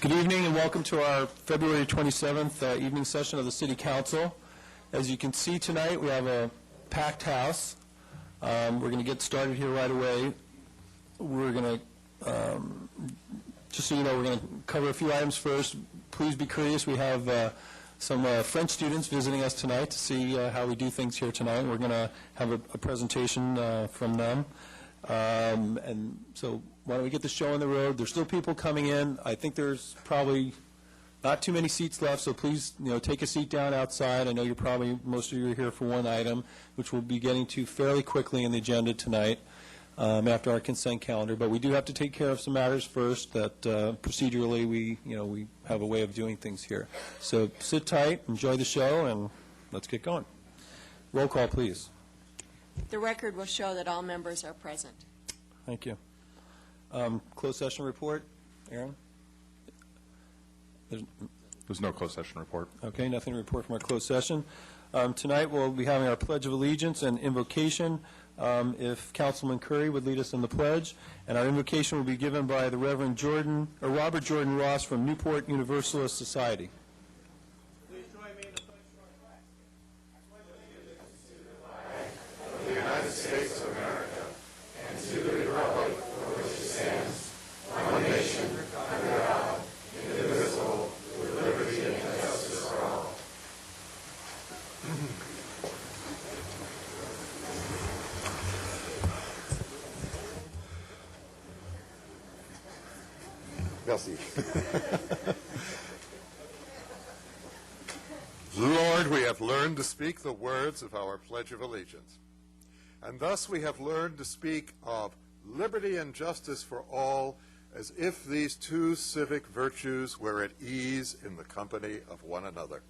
Good evening and welcome to our February 27th evening session of the City Council. As you can see tonight, we have a packed house. We're going to get started here right away. We're going to, just so you know, we're going to cover a few items first. Please be courteous. We have some French students visiting us tonight to see how we do things here tonight. We're going to have a presentation from them. And so why don't we get the show on the road? There's still people coming in. I think there's probably not too many seats left, so please, take a seat down outside. I know most of you are here for one item, which we'll be getting to fairly quickly in the agenda tonight after our consent calendar. But we do have to take care of some matters first that procedurally we have a way of doing things here. So sit tight, enjoy the show, and let's get going. Roll call, please. The record will show that all members are present. Thank you. Closed session report, Aaron? There's no closed session report. Okay, nothing to report from our closed session. Tonight we'll be having our Pledge of Allegiance and invocation. If Councilman Curry would lead us in the pledge, and our invocation will be given by the Reverend Robert Jordan Ross from Newport Universalist Society. Please join me in the pledge to our flag. I pledge allegiance to the flag of the United States of America and to the republic for which it stands, one nation under God, indivisible, with liberty and justice for all. Merci. Lord, we have learned to speak the words of our Pledge of Allegiance. And thus we have learned to speak of liberty and justice for all as if these two civic virtues were at ease in the company of one another.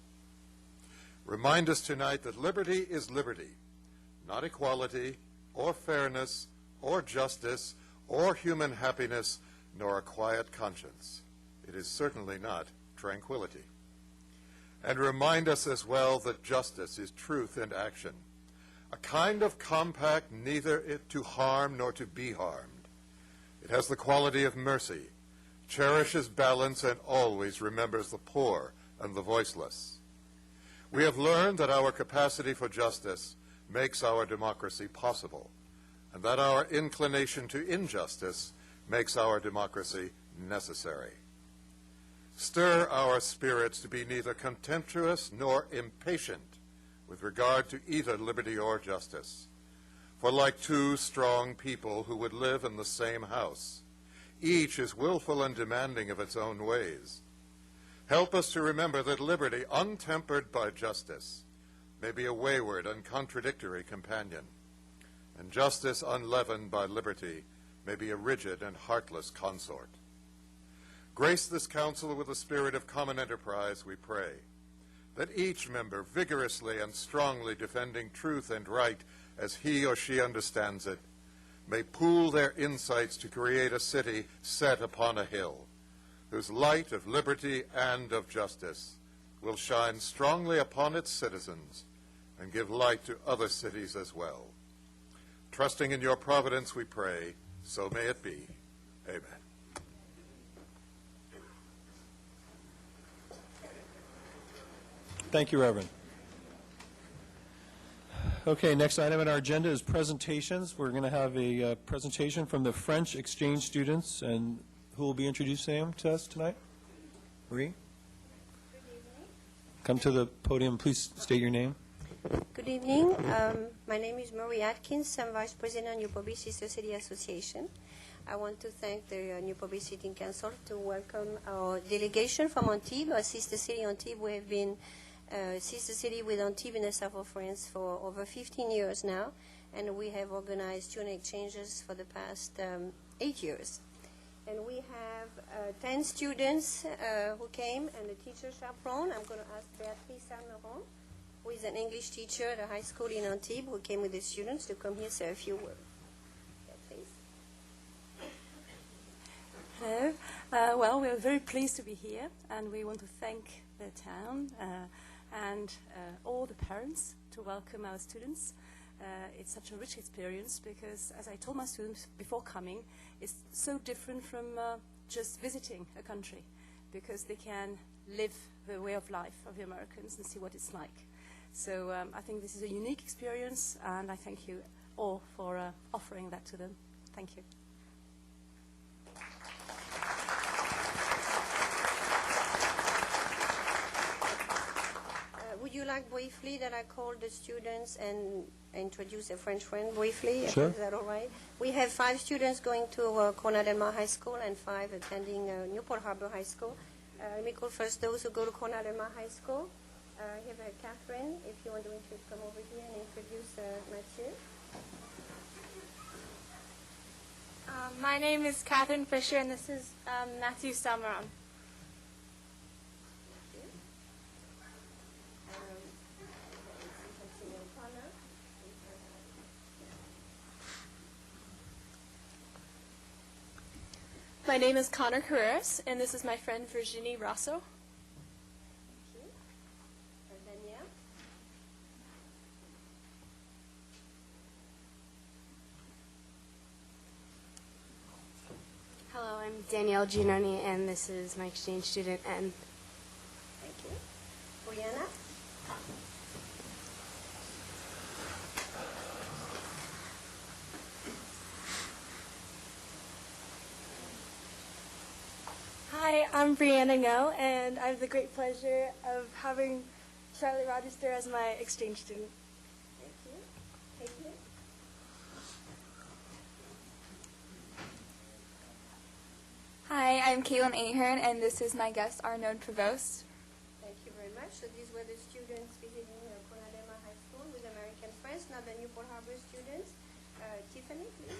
Remind us tonight that liberty is liberty, not equality, or fairness, or justice, or human happiness, nor a quiet conscience. It is certainly not tranquility. And remind us as well that justice is truth in action, a kind of compact neither to harm nor to be harmed. It has the quality of mercy, cherishes balance, and always remembers the poor and the voiceless. We have learned that our capacity for justice makes our democracy possible, and that our inclination to injustice makes our democracy necessary. Stir our spirits to be neither contemptuous nor impatient with regard to either liberty or justice. For like two strong people who would live in the same house, each is willful and demanding of its own ways. Help us to remember that liberty, untempered by justice, may be a wayward and contradictory companion, and justice unleavened by liberty may be a rigid and heartless consort. Grace this council with a spirit of common enterprise, we pray, that each member vigorously and strongly defending truth and right as he or she understands it, may pool their insights to create a city set upon a hill, whose light of liberty and of justice will shine strongly upon its citizens and give light to other cities as well. Trusting in your providence, we pray, so may it be. Amen. Thank you, Reverend. Okay, next item on our agenda is presentations. We're going to have a presentation from the French exchange students, and who will be introducing them to us tonight? Marie? Good evening. Come to the podium. Please state your name. Good evening. My name is Marie Atkins. I'm Vice President of Newport Beach Sister City Association. I want to thank the Newport Beach City Council to welcome our delegation from Antibes, our sister city Antibes. We have been sister city with Antibes in the south of France for over 15 years now, and we have organized student exchanges for the past 8 years. And we have 10 students who came, and the teacher chaperone. I'm going to ask Beatrice Armeron, who is an English teacher at a high school in Antibes, who came with the students to come here and say a few words. Beatrice. Hello. Well, we're very pleased to be here, and we want to thank the town and all the parents to welcome our students. It's such a rich experience because, as I told my students before coming, it's so different from just visiting a country. because they can live the way of life of the Americans and see what it's like. So I think this is a unique experience, and I thank you all for offering that to them. Thank you. Would you like briefly that I call the students and introduce a French friend briefly? Sure. Is that all right? We have 5 students going to Corona del Mar High School and 5 attending Newport Harbor High School. Let me call first those who go to Corona del Mar High School. I have Catherine, if you want to come over here and introduce Mathieu. My name is Catherine Fisher, and this is Matthew Samaran. My name is Connor Carreras, and this is my friend Virginie Rosso. Hello, I'm Danielle Giannoni, and this is my exchange student, and Thank you. Brianna? Hi, I'm Brianna Ngo, and I have the great pleasure of having Charlotte Rochester as my exchange student. Thank you. Thank you. Hi, I'm Caitlin Ahern, and this is my guest, Arnaud Prevost. Thank you very much. So these were the students visiting Corona del Mar High School with American friends, now the Newport Harbor students. Tiffany, please.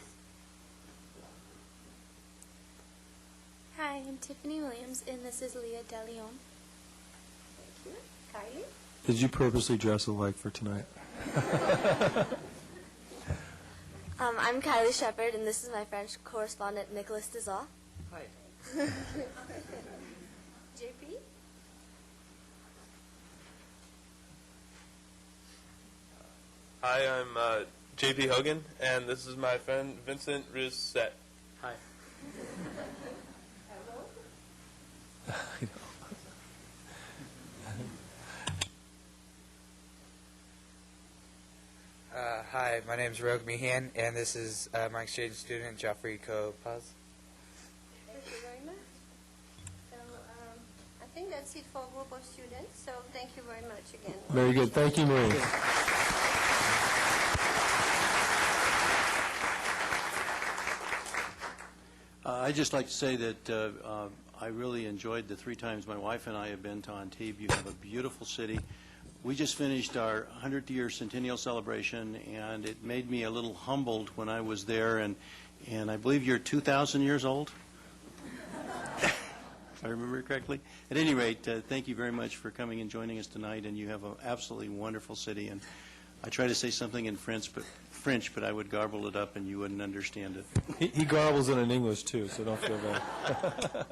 Hi, I'm Tiffany Williams, and this is Leah DeLeon. Thank you. Kylie? Did you purposely dress alike for tonight? I'm Kylie Shepard, and this is my French correspondent, Nicholas Dezaw. Hi. JP? Hi, I'm JP Hogan, and this is my friend Vincent Rousset. Hi. Hi, my name is Rogue Meehan, and this is my exchange student, Joffrey Kopaz. Thank you very much. So I think that's it for a group of students. So thank you very much again. Very good. Thank you, Marie. I'd just like to say that I really enjoyed the 3 times my wife and I have been to Antibes. You have a beautiful city. We just finished our 100th-year centennial celebration, and it made me a little humbled when I was there. And I believe you're 2,000 years old, if I remember correctly. At any rate, thank you very much for coming and joining us tonight, and you have an absolutely wonderful city. And I try to say something in French, but I would garble it up, and you wouldn't understand it. He garbles it in English, too, so don't feel bad.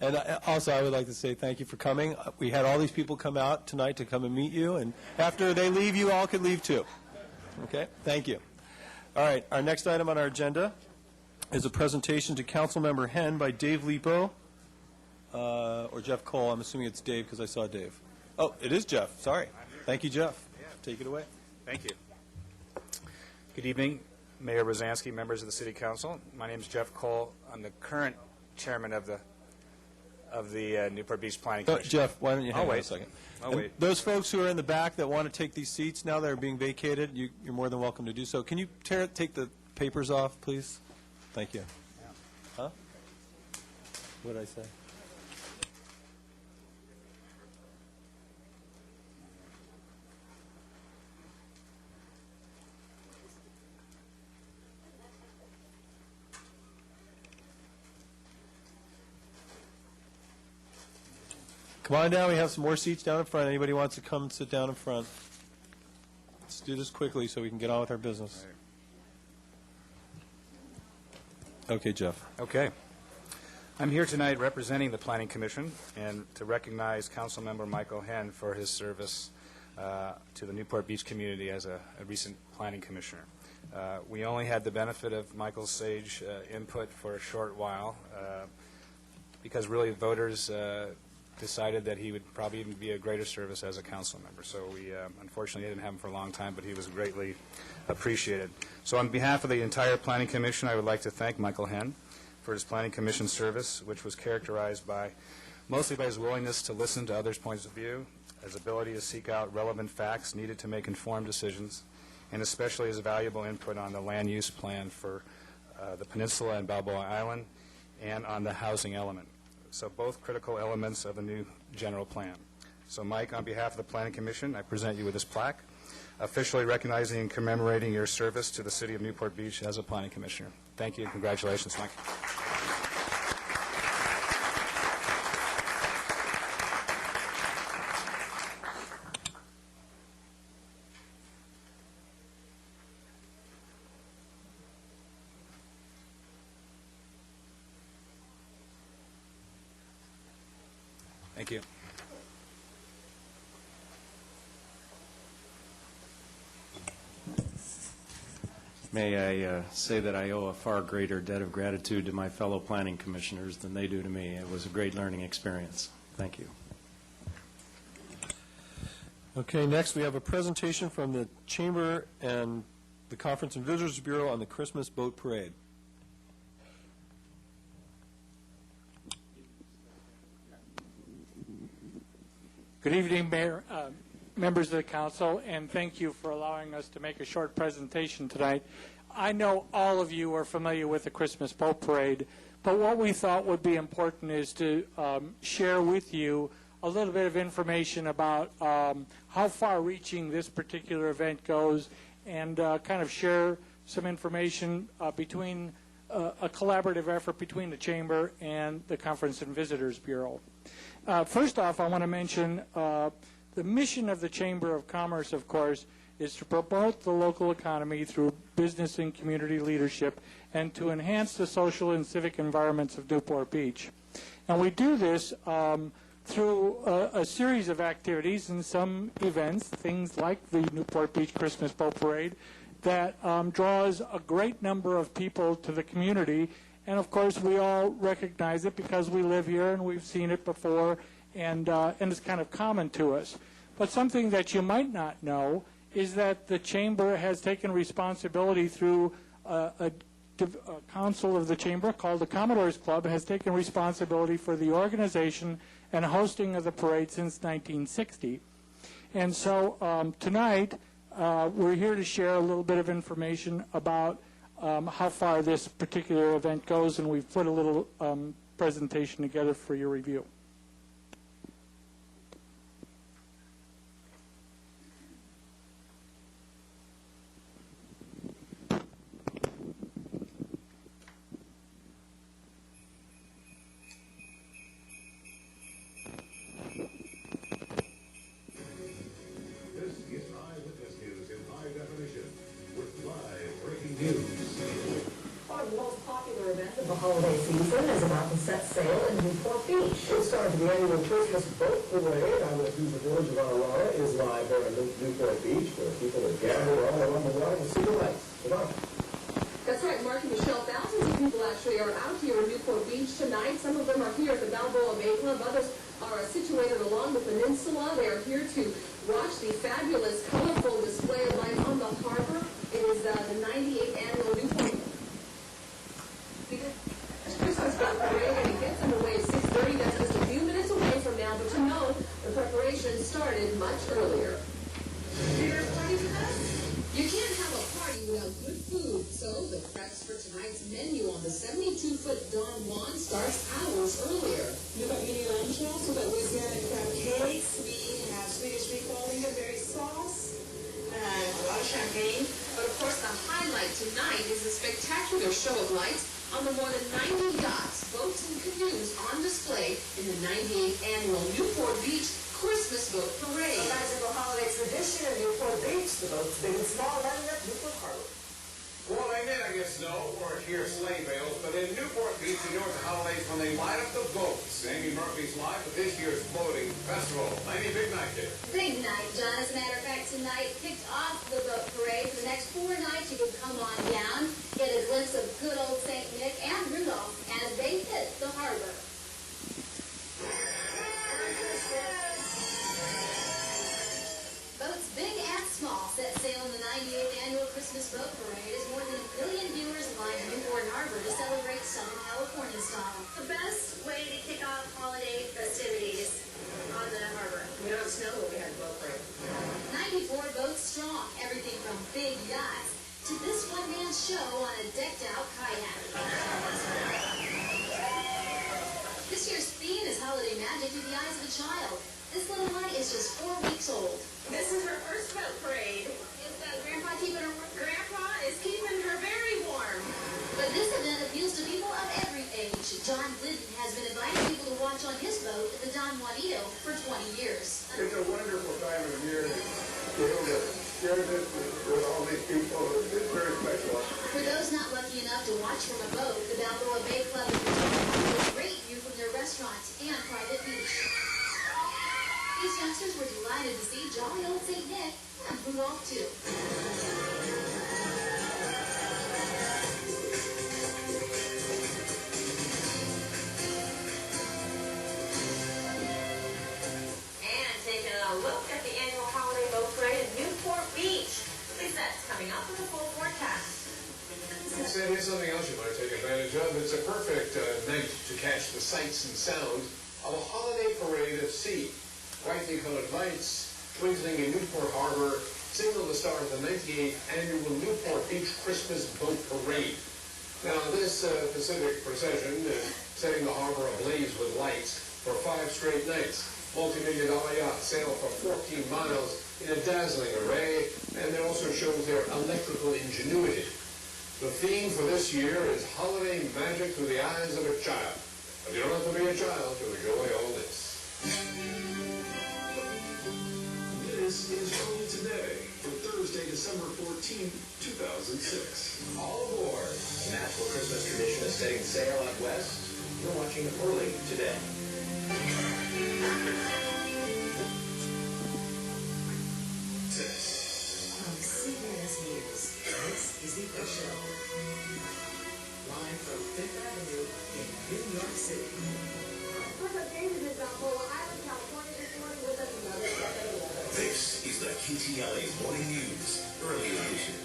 And also, I would like to say thank you for coming. We had all these people come out tonight to come and meet you, and after they leave, you all could leave, too. Okay? Thank you. All right, our next item on our agenda is a presentation to Councilmember Henn by Dave Lipo, or Jeff Cole. I'm assuming it's Dave because I saw Dave. Oh, it is Jeff. Sorry. Thank you, Jeff. Take it away. Thank you. Good evening, Mayor Rosansky, members of the City Council. My name is Jeff Cole. I'm the current chairman of the Newport Beach Planning Commission. Jeff, why don't you hang on a wait. second? I'll And wait. those folks who are in the back that want to take these seats now that are being vacated, you're more than welcome to do so. Can you take the papers off, please? Thank you. Huh? What did I say? Come on down. We have some more seats down in front. Anybody wants to come and sit down in front? Let's do this quickly so we can get on with our business. Okay, Jeff. Okay. I'm here tonight representing the Planning Commission and to recognize Councilmember Michael Henn for his service to the Newport Beach community as a recent Planning Commissioner. We only had the benefit of Michael's sage input for a short while. because really voters decided that he would probably even be a greater service as a council member. So we unfortunately didn't have him for a long time, but he was greatly appreciated. So on behalf of the entire Planning Commission, I would like to thank Michael Henn for his Planning Commission service, which was characterized mostly by his willingness to listen to others' points of view, his ability to seek out relevant facts needed to make informed decisions, and especially his valuable input on the land use plan for the peninsula and Balboa Island and on the housing element. So both critical elements of the new general plan. So Mike, on behalf of the Planning Commission, I present you with this plaque, officially recognizing and commemorating your service to the city of Newport Beach as a Planning Commissioner. Thank you and congratulations, Mike. Thank you. May I say that I owe a far greater debt of gratitude to my fellow planning commissioners than they do to me. It was a great learning experience. Thank you. Okay, next we have a presentation from the Chamber and the Conference and Visitors Bureau on the Christmas Boat Parade. Good evening, Mayor, members of the council, and thank you for allowing us to make a short presentation tonight. I know all of you are familiar with the Christmas Boat Parade, but what we thought would be important is to share with you a little bit of information about how far-reaching this particular event goes and kind of share some information between a collaborative effort between the Chamber and the Conference and Visitors Bureau. First off, I want to mention the mission of the Chamber of Commerce, of course, is to promote the local economy through business and community leadership and to enhance the social and civic environments of Newport Beach. And we do this through a series of activities and some events, things like the Newport Beach Christmas Boat Parade, that draws a great number of people to the community. And of course, we all recognize it because we live here and we've seen it before, and it's kind of common to us. But something that you might not know is that the Chamber has taken responsibility through a council of the Chamber called the Commodores Club, has taken responsibility for the organization and hosting of the parade since 1960. And so tonight, we're here to share a little bit of information about how far this particular event goes, and we've put a little presentation together for your review. Holiday season is about to set sail in Newport Beach. It starts the annual Christmas Boat Parade on the village of Aurora is live there in Newport Beach, where people are gathered all around the water to see the lights. That's right, Mark and Michelle. Thousands of people actually are out here in Newport Beach tonight. Some of them are here at the Balboa Bay Club. Others are situated along the peninsula. They are here to watch the fabulous, colorful display of lights on the harbor. It is the 98th annual Newport Christmas Boat Parade, and it gets underway at 6:30. That's just a few minutes away from now, but you know the preparation started much earlier. Dinner party with us? You can't have a party without good food, so the preps for tonight's menu on the 72-foot Don Juan starts hours earlier. You got mini lamb chops, we got Louisiana crab cakes, we have Swedish meatball, lingonberry sauce, and a lot of champagne. But of course, the highlight tonight is the spectacular show of lights on the more than 90 yachts, boats, and canoes on display in the 98th annual Newport Beach Christmas Boat Parade. A magical holiday tradition in Newport Beach. The boats big and small landing at Newport Harbor. Well, they may not get snow or hear sleigh bells, but in Newport Beach, you know it's the holidays when they light up the boats. Amy Murphy's live with this year's boating festival. Amy, big night there. Big night, John. As a matter of fact, tonight kicked off the boat parade. For the next 4 nights, you can come on down, get a glimpse of good old St. Nick and Rudolph as they hit the harbor. Newport Harbor to celebrate Southern California style. The best way to kick off holiday festivities on the harbor. We don't have snow, but we had boat parade. 94 boats strong, everything from big yachts to this one-man show on a decked-out kayak. This year's theme is Holiday Magic through the eyes of a child. This little one is just 4 weeks old. This is her first boat parade. Grandpa keeping her warm? Grandpa is keeping her very warm. But this event appeals to people of every age. John Glidden has been inviting people to watch on his boat, the Don Juanito, for 20 years. It's a wonderful time of year to be able to share this with all these people. It's very special. For those not lucky enough to watch from a boat, the Balboa Bay Club is with a great view from their restaurants and private beach. These youngsters were delighted to see jolly old St. Nick and Rudolph too. And taking a look at the annual holiday boat parade in Newport Beach. At least that's coming up with a full forecast. So here's something else you might take advantage of. It's a perfect night to catch the sights and sounds of a holiday parade at sea. Brightly colored lights twinkling in Newport Harbor signal the start of the 98th annual Newport Beach Christmas Boat Parade. Now, this Pacific procession is setting the harbor ablaze with lights for 5 straight nights. Multi-million-dollar yachts sail for 14 miles in a dazzling array, and it also shows their electrical ingenuity. The theme for this year is Holiday Magic Through the Eyes of a Child. But you don't have to be a child to enjoy all this. This is Home Today for Thursday, December 14, 2006. All aboard. The National Christmas tradition is setting sail out west. You're watching early today. From CBS News, this is The Big Show. Live from Fifth Avenue in New York City. What's up, David? Is on Boa Island, California this morning with another second of weather. This is the KTLA Morning News, early edition.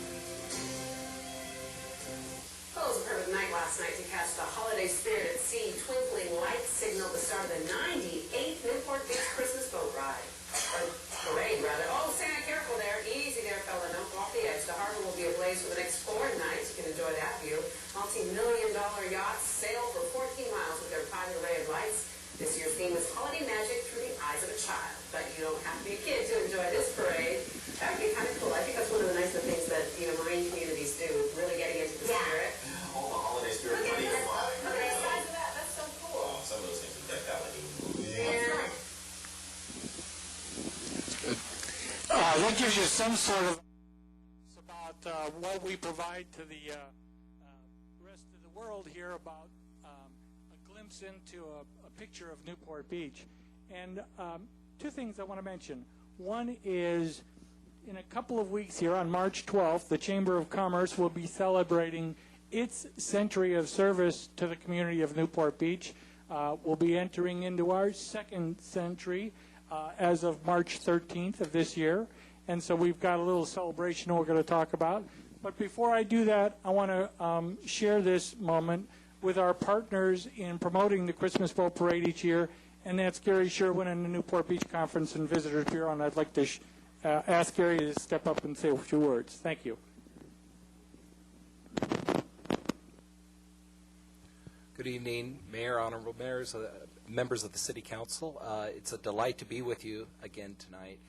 Well, it was a perfect night last night to catch the holiday spirit at sea. Twinkling lights signaled the start of the 98th Newport Beach Christmas boat ride. Or parade, rather. Oh, Santa, careful there. Easy there, fella. Don't go off the edge. The harbor will be ablaze for the next 4 nights. You can enjoy that view. Multi-million-dollar yachts sail for 14 miles with their private array of lights. This year's theme is Holiday Magic Through the Eyes of a Child. But you don't have to be a kid to enjoy this parade. That would be kind of cool. I think that's one of the nicer things that, marine communities do, really getting into the spirit. All the holiday spirit money to fly. Look at the size of that. That's so cool. Oh, some of those things are decked out like Yeah. That gives you some sort of about what we provide to the rest of the world here about a glimpse into a picture of Newport Beach. And 2 things I want to mention. One is in a couple of weeks here on March 12th, the Chamber of Commerce will be celebrating its century of service to the community of Newport Beach. We'll be entering into our 2nd century as of March 13th of this year. And so we've got a little celebration we're going to talk about. But before I do that, I want to share this moment with our partners in promoting the Christmas Boat Parade each year, and that's Gary Sherwin and the Newport Beach Conference and Visitors Bureau. And I'd like to ask Gary to step up and say a few words. Thank you. Good evening, Mayor, honorable mayors, members of the City Council. It's a delight to be with you again tonight.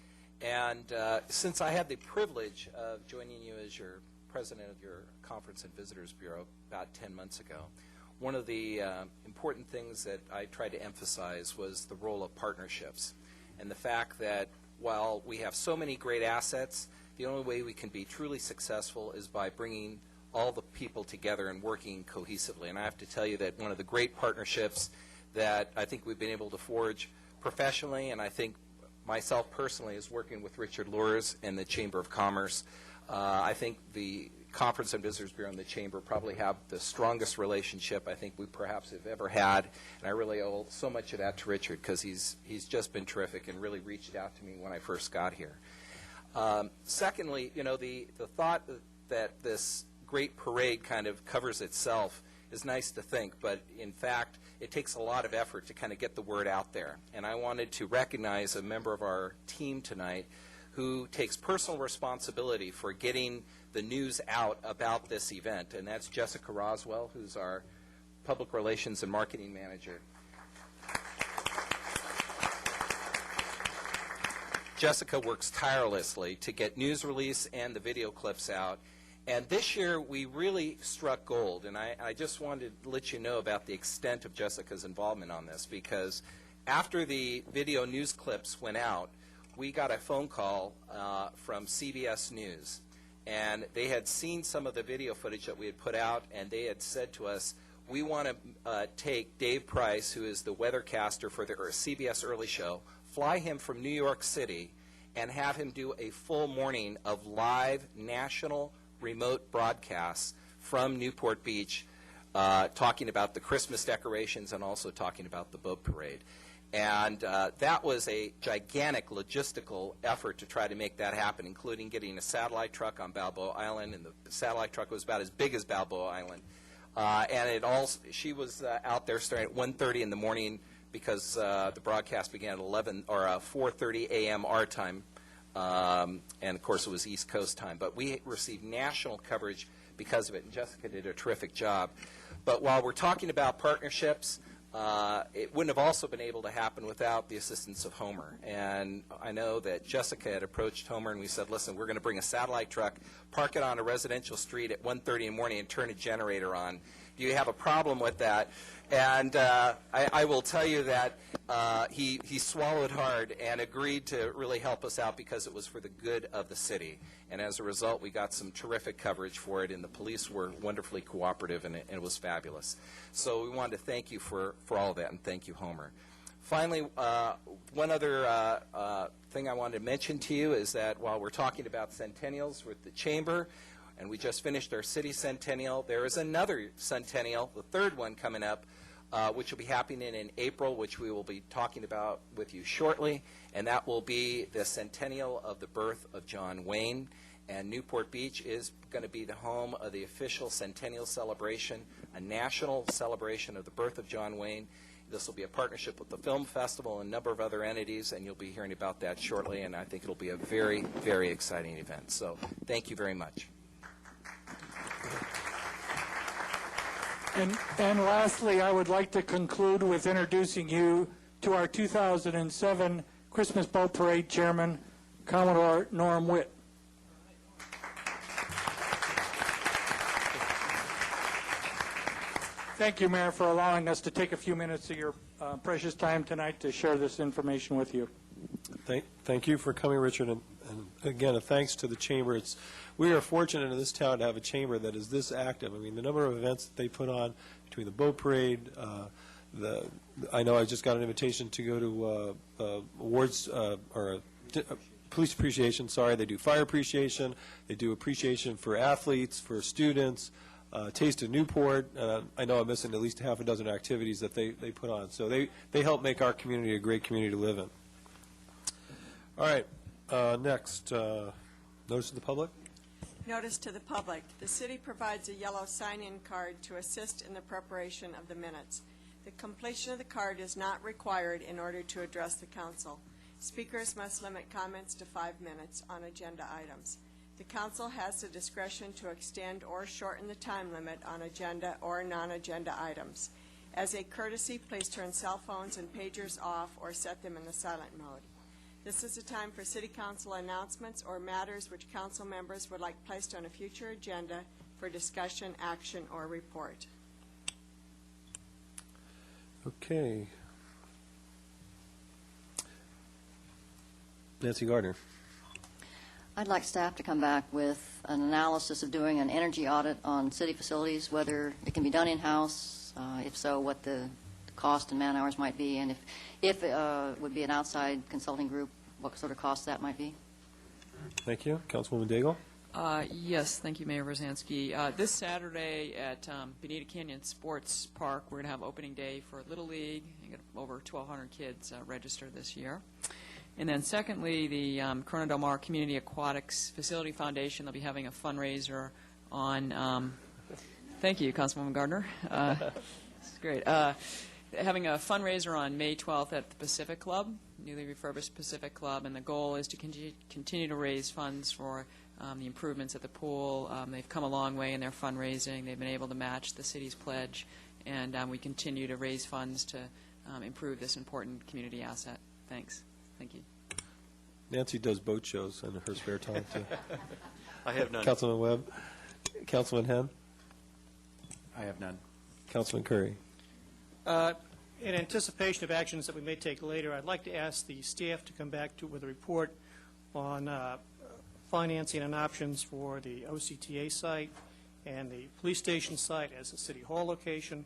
And since I had the privilege of joining you as your president of your Conference and Visitors Bureau about 10 months ago, one of the important things that I tried to emphasize was the role of partnerships and the fact that while we have so many great assets, the only way we can be truly successful is by bringing all the people together and working cohesively. And I have to tell you that one of the great partnerships that I think we've been able to forge professionally, and I think myself personally, is working with Richard Luehrs and the Chamber of Commerce. I think the Conference and Visitors Bureau and the Chamber probably have the strongest relationship I think we perhaps have ever had, and I really owe so much of that to Richard because he's just been terrific and really reached out to me when I first got here. Secondly, the thought that this great parade kind of covers itself is nice to think, but in fact, it takes a lot of effort to kind of get the word out there. And I wanted to recognize a member of our team tonight who takes personal responsibility for getting the news out about this event, and that's Jessica Roswell, who's our Public Relations and Marketing Manager. Jessica works tirelessly to get news release and the video clips out. And this year, we really struck gold, and I just wanted to let you know about the extent of Jessica's involvement on this, because after the video news clips went out, we got a phone call from CBS News, and they had seen some of the video footage that we had put out, and they had said to us, we want to take Dave Price, who is the weathercaster for the CBS Early Show, fly him from New York City, and have him do a full morning of live national remote broadcasts from Newport Beach, talking about the Christmas decorations and also talking about the boat parade. And that was a gigantic logistical effort to try to make that happen, including getting a satellite truck on Balboa Island, and the satellite truck was about as big as Balboa Island. And it also, she was out there starting at 1:30 in the morning because the broadcast began at 4:30 a.m. our time. And, of course, it was East Coast time. But we received national coverage because of it, and Jessica did a terrific job. But while we're talking about partnerships, it wouldn't have also been able to happen without the assistance of Homer. And I know that Jessica had approached Homer, and we said, listen, we're going to bring a satellite truck, park it on a residential street at 1:30 in the morning, and turn a generator on. Do you have a problem with that? And I will tell you that he swallowed hard and agreed to really help us out because it was for the good of the city. And as a result, we got some terrific coverage for it, and the police were wonderfully cooperative, and it was fabulous. So we wanted to thank you for all of that, and thank you, Homer. Finally, one other thing I wanted to mention to you is that while we're talking about centennials with the Chamber, and we just finished our city centennial, there is another centennial, the third one coming up, which will be happening in April, which we will be talking about with you shortly, and that will be the centennial of the birth of John Wayne. And Newport Beach is going to be the home of the official centennial celebration, a national celebration of the birth of John Wayne. This will be a partnership with the Film Festival and a number of other entities, and you'll be hearing about that shortly, and I think it'll be a very, very exciting event. So thank you very much. And lastly, I would like to conclude with introducing you to our 2007 Christmas Boat Parade Chairman, Commodore Norm Witt. Thank you, Mayor, for allowing us to take a few minutes of your precious time tonight to share this information with you. Thank you for coming, Richard, and again, a thanks to the Chamber. We are fortunate in this town to have a Chamber that is this active. I mean, the number of events that they put on between the boat parade, I know I just got an invitation to go to awards or police appreciation, sorry. They do fire appreciation. They do appreciation for athletes, for students, Taste of Newport. I know I'm missing at least half a dozen activities that they put on. So they help make our community a great community to live in. All right. Next, notice to the public. Notice to the public. The city provides a yellow sign-in card to assist in the preparation of the minutes. The completion of the card is not required in order to address the council. Speakers must limit comments to 5 minutes on agenda items. The council has the discretion to extend or shorten the time limit on agenda or non-agenda items. As a courtesy, please turn cell phones and pagers off or set them in the silent mode. This is a time for City Council announcements or matters which council members would like placed on a future agenda for discussion, action, or report. Okay. Nancy Gardner. I'd like staff to come back with an analysis of doing an energy audit on city facilities, whether it can be done in-house, if so, what the cost and man hours might be, and if it would be an outside consulting group, what sort of cost that might be. Thank you. Councilwoman Daigle. Yes, thank you, Mayor Brzezinski. This Saturday at Bonita Canyon Sports Park, we're going to have opening day for Little League. You got over 1,200 kids registered this year. And then secondly, the Corona Del Mar Community Aquatics Facility Foundation, they'll be having a fundraiser on, thank you, Councilwoman Gardner. It's great. Having a fundraiser on May 12th at the Pacific Club, newly refurbished Pacific Club, and the goal is to continue to raise funds for the improvements at the pool. They've come a long way in their fundraising. They've been able to match the city's pledge, and we continue to raise funds to improve this important community asset. Thanks. Thank you. Nancy does boat shows in her spare time, too. I have none. Councilman Webb? Councilman Henn? I have none. Councilman Curry? In anticipation of actions that we may take later, I'd like to ask the staff to come back with a report on financing and options for the OCTA site and the police station site as a city hall location.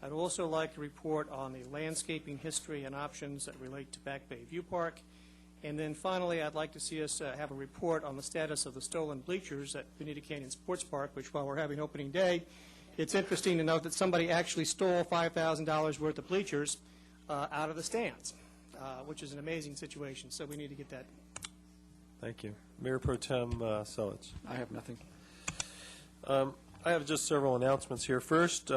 I'd also like to report on the landscaping history and options that relate to Back Bay View Park. And then finally, I'd like to see us have a report on the status of the stolen bleachers at Bonita Canyon Sports Park, which while we're having opening day, it's interesting to note that somebody actually stole $5,000 worth of bleachers out of the stands, which is an amazing situation. So we need to get that. Thank you. Mayor Pro Tem Selich. I have nothing. I have just several announcements here. First,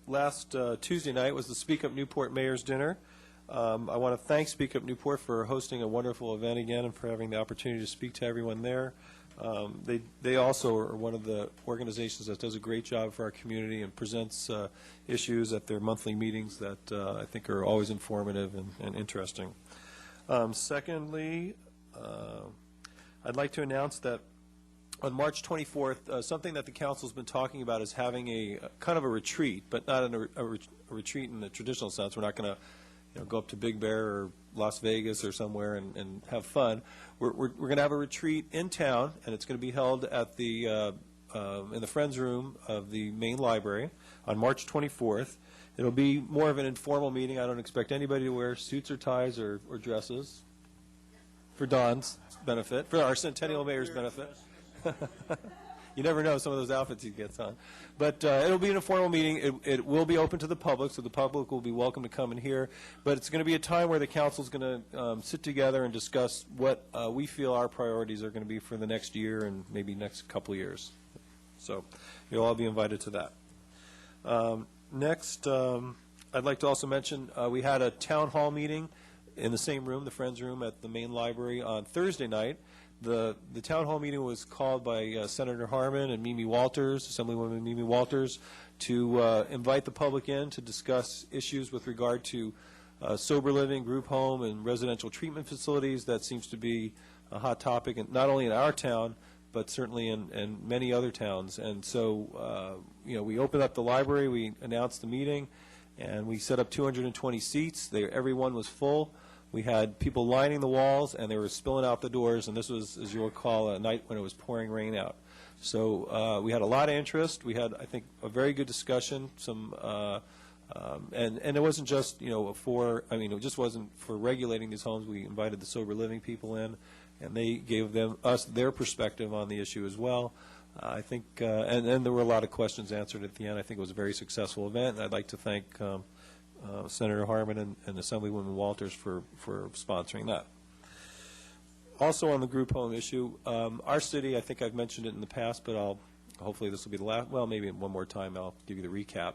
last Tuesday night was the Speak Up Newport Mayor's Dinner. I want to thank Speak Up Newport for hosting a wonderful event again and for having the opportunity to speak to everyone there. They also are one of the organizations that does a great job for our community and presents issues at their monthly meetings that I think are always informative and interesting. Secondly, I'd like to announce that on March 24th, something that the council's been talking about is having a kind of a retreat, but not a retreat in the traditional sense. We're not going to go up to Big Bear or Las Vegas or somewhere and have fun. We're going to have a retreat in town, and it's going to be held at the in the Friends Room of the main library on March 24th. It'll be more of an informal meeting. I don't expect anybody to wear suits or ties or dresses for Don's benefit, for our Centennial Mayor's benefit. You never know some of those outfits he gets on. But it'll be an informal meeting. It will be open to the public, so the public will be welcome to come and hear. But it's going to be a time where the council's going to sit together and discuss what we feel our priorities are going to be for the next year and maybe next couple of years. So you'll all be invited to that. Next, I'd like to also mention we had a town hall meeting in the same room, the Friends Room at the main library on Thursday night. The town hall meeting was called by Senator Harmon and Mimi Walters, Assemblywoman Mimi Walters, to invite the public in to discuss issues with regard to sober living, group home, and residential treatment facilities. That seems to be a hot topic, and not only in our town, but certainly in many other towns. And so, we opened up the library, we announced the meeting, and we set up 220 seats. Everyone was full. We had people lining the walls, and they were spilling out the doors, and this was, as you'll recall, a night when it was pouring rain out. So we had a lot of interest. We had, I think, a very good discussion. And it wasn't just, it just wasn't for regulating these homes. We invited the sober living people in, and they gave us their perspective on the issue as well. I think, and there were a lot of questions answered at the end. I think it was a very successful event, and I'd like to thank Senator Harmon and Assemblywoman Walters for sponsoring that. Also on the group home issue, our city, I think I've mentioned it in the past, but hopefully this will be the last, well, maybe one more time I'll give you the recap.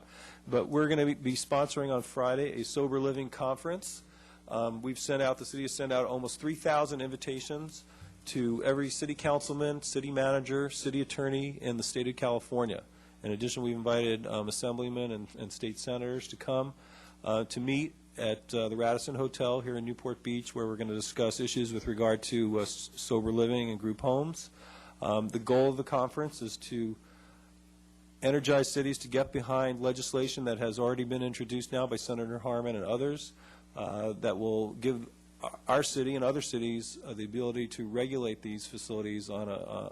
But we're going to be sponsoring on Friday a sober living conference. The city has sent out almost 3,000 invitations to every city councilman, city manager, city attorney in the state of California. In addition, we've invited assemblymen and state senators to come to meet at the Radisson Hotel here in Newport Beach, where we're going to discuss issues with regard to sober living and group homes. The goal of the conference is to energize cities to get behind legislation that has already been introduced now by Senator Harmon and others that will give our city and other cities the ability to regulate these facilities on a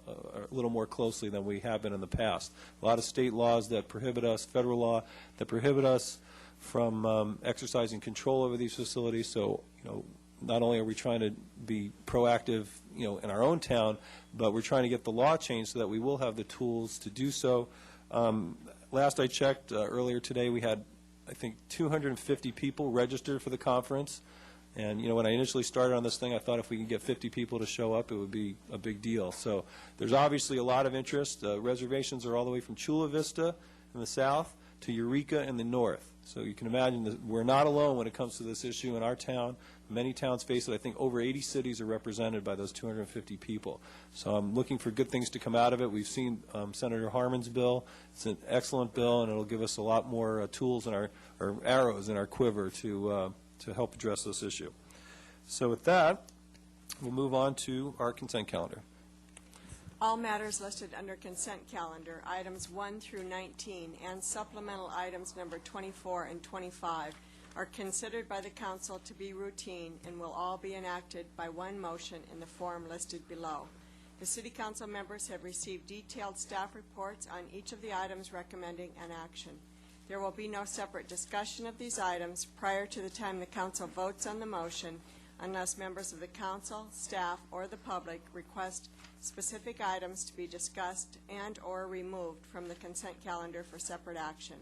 little more closely than we have been in the past. A lot of state laws that prohibit us, federal law that prohibit us from exercising control over these facilities. So, not only are we trying to be proactive, in our own town, but we're trying to get the law changed so that we will have the tools to do so. Last I checked, earlier today, we had, I think, 250 people registered for the conference. And, when I initially started on this thing, I thought if we could get 50 people to show up, it would be a big deal. So there's obviously a lot of interest. Reservations are all the way from Chula Vista in the south to Eureka in the north. So you can imagine that we're not alone when it comes to this issue in our town. Many towns face it. I think over 80 cities are represented by those 250 people. So I'm looking for good things to come out of it. We've seen Senator Harmon's bill. It's an excellent bill, and it'll give us a lot more tools in our, or arrows in our quiver to help address this issue. So with that, we'll move on to our consent calendar. All matters listed under consent calendar, items 1 through 19, and supplemental items number 24 and 25, are considered by the council to be routine and will all be enacted by one motion in the form listed below. The city council members have received detailed staff reports on each of the items recommending an action. There will be no separate discussion of these items prior to the time the council votes on the motion unless members of the council, staff, or the public request specific items to be discussed and/or removed from the consent calendar for separate action.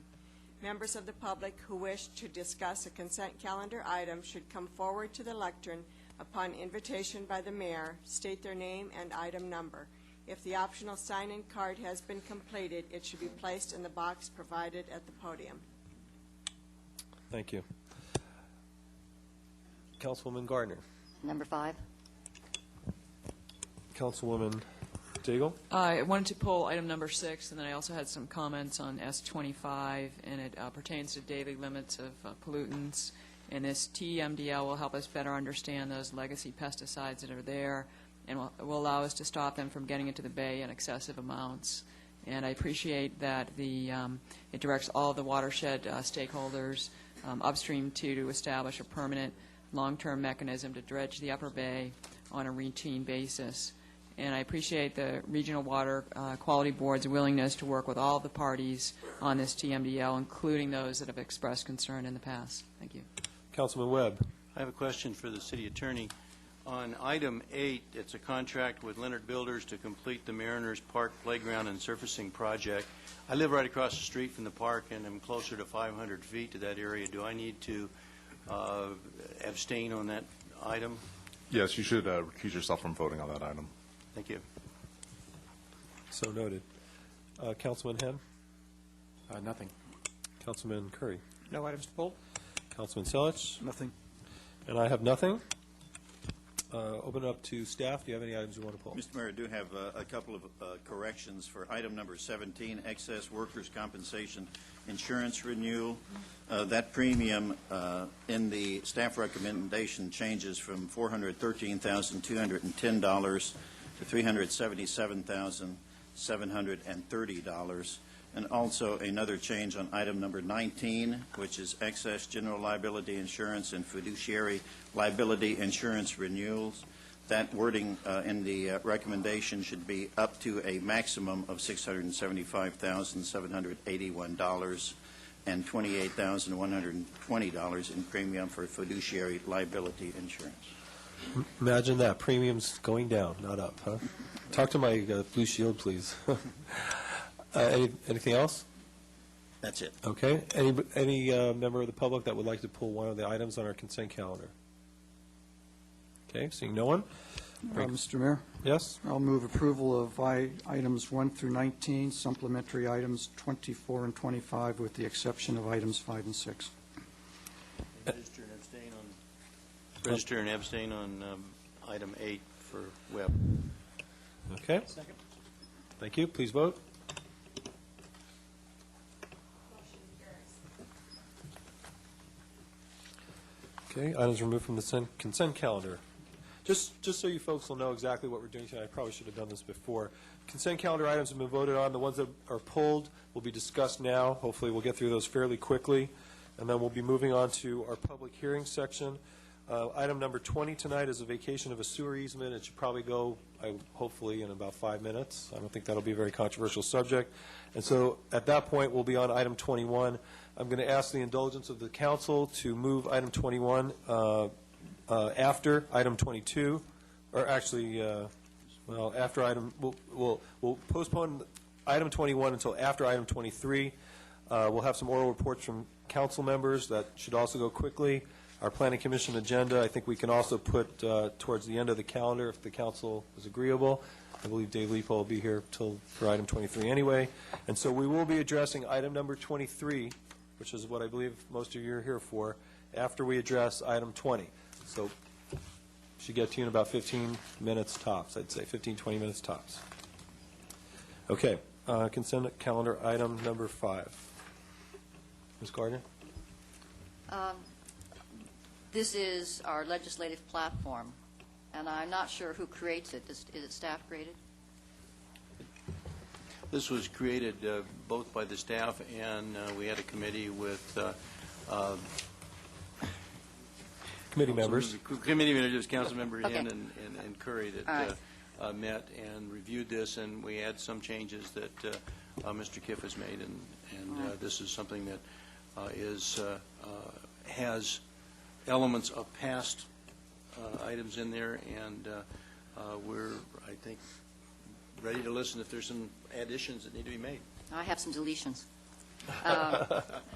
Members of the public who wish to discuss a consent calendar item should come forward to the lectern upon invitation by the mayor, state their name and item number. If the optional sign-in card has been completed, it should be placed in the box provided at the podium. Thank you. Councilwoman Gardner. Number 5. Councilwoman Daigle. I wanted to pull item number 6, and then I also had some comments on S25, and it pertains to daily limits of pollutants. And this TMDL will help us better understand those legacy pesticides that are there, and will allow us to stop them from getting into the bay in excessive amounts. And I appreciate that it directs all of the watershed stakeholders upstream to establish a permanent long-term mechanism to dredge the upper bay on a routine basis. And I appreciate the Regional Water Quality Board's willingness to work with all the parties on this TMDL, including those that have expressed concern in the past. Thank you. Councilman Webb. I have a question for the city attorney. On item 8, it's a contract with Leonard Builders to complete the Mariners Park Playground and Surfacing Project. I live right across the street from the park, and I'm closer to 500 feet to that area. Do I need to abstain on that item? Yes, you should recuse yourself from voting on that item. Thank you. So noted. Councilman Henn? Nothing. Councilman Curry? No items to pull. Councilman Selich? Nothing. And I have nothing. Open it up to staff. Do you have any items you want to pull? Mr. Mayor, I do have a couple of corrections for item number 17, excess workers' compensation insurance renewal. That premium in the staff recommendation changes from $413,210 to $377,730. And also another change on item number 19, which is excess general liability insurance and fiduciary liability insurance renewals. That wording in the recommendation should be up to a maximum of $675,781 and $28,120 in premium for fiduciary liability insurance. Imagine that. Premiums going down, not up, huh? Talk to my Blue Shield, please. Anything else? That's it. Okay. Any member of the public that would like to pull one of the items on our consent calendar? Okay, seeing no one. Mr. Mayor? Yes? I'll move approval of items 1 through 19, supplementary items 24 and 25, with the exception of items 5 and 6. Register and abstain on item 8 for Webb. Okay. Second. Thank you. Please vote. Okay, items removed from the consent calendar. Just so you folks will know exactly what we're doing tonight, I probably should have done this before. Consent calendar items have been voted on. The ones that are pulled will be discussed now. Hopefully we'll get through those fairly quickly. And then we'll be moving on to our public hearing section. Item number 20 tonight is a vacation of a sewer easement. It should probably go, hopefully, in about 5 minutes. I don't think that'll be a very controversial subject. And so at that point, we'll be on item 21. I'm going to ask the indulgence of the council to move item 21 after item 22, or actually, well, after item, we'll postpone item 21 until after item 23. We'll have some oral reports from council members that should also go quickly. Our Planning Commission agenda, I think we can also put towards the end of the calendar if the council is agreeable. I believe Dave Lepo will be here for item 23 anyway. And so we will be addressing item number 23, which is what I believe most of you are here for, after we address item 20. So should get to you in about 15 minutes tops, I'd say, 15, 20 minutes tops. Okay, consent calendar item number 5. Ms. Gardner? This is our legislative platform, and I'm not sure who creates it. Is it staff created? This was created both by the staff and we had a committee with committee members. Committee members, Councilmember Okay. Henn and Curry that met and reviewed this, and we had some changes that Mr. Kiff has made, and this is something that has elements of past items in there, and we're, I think, ready to listen if there's some additions that need to be made. I have some deletions.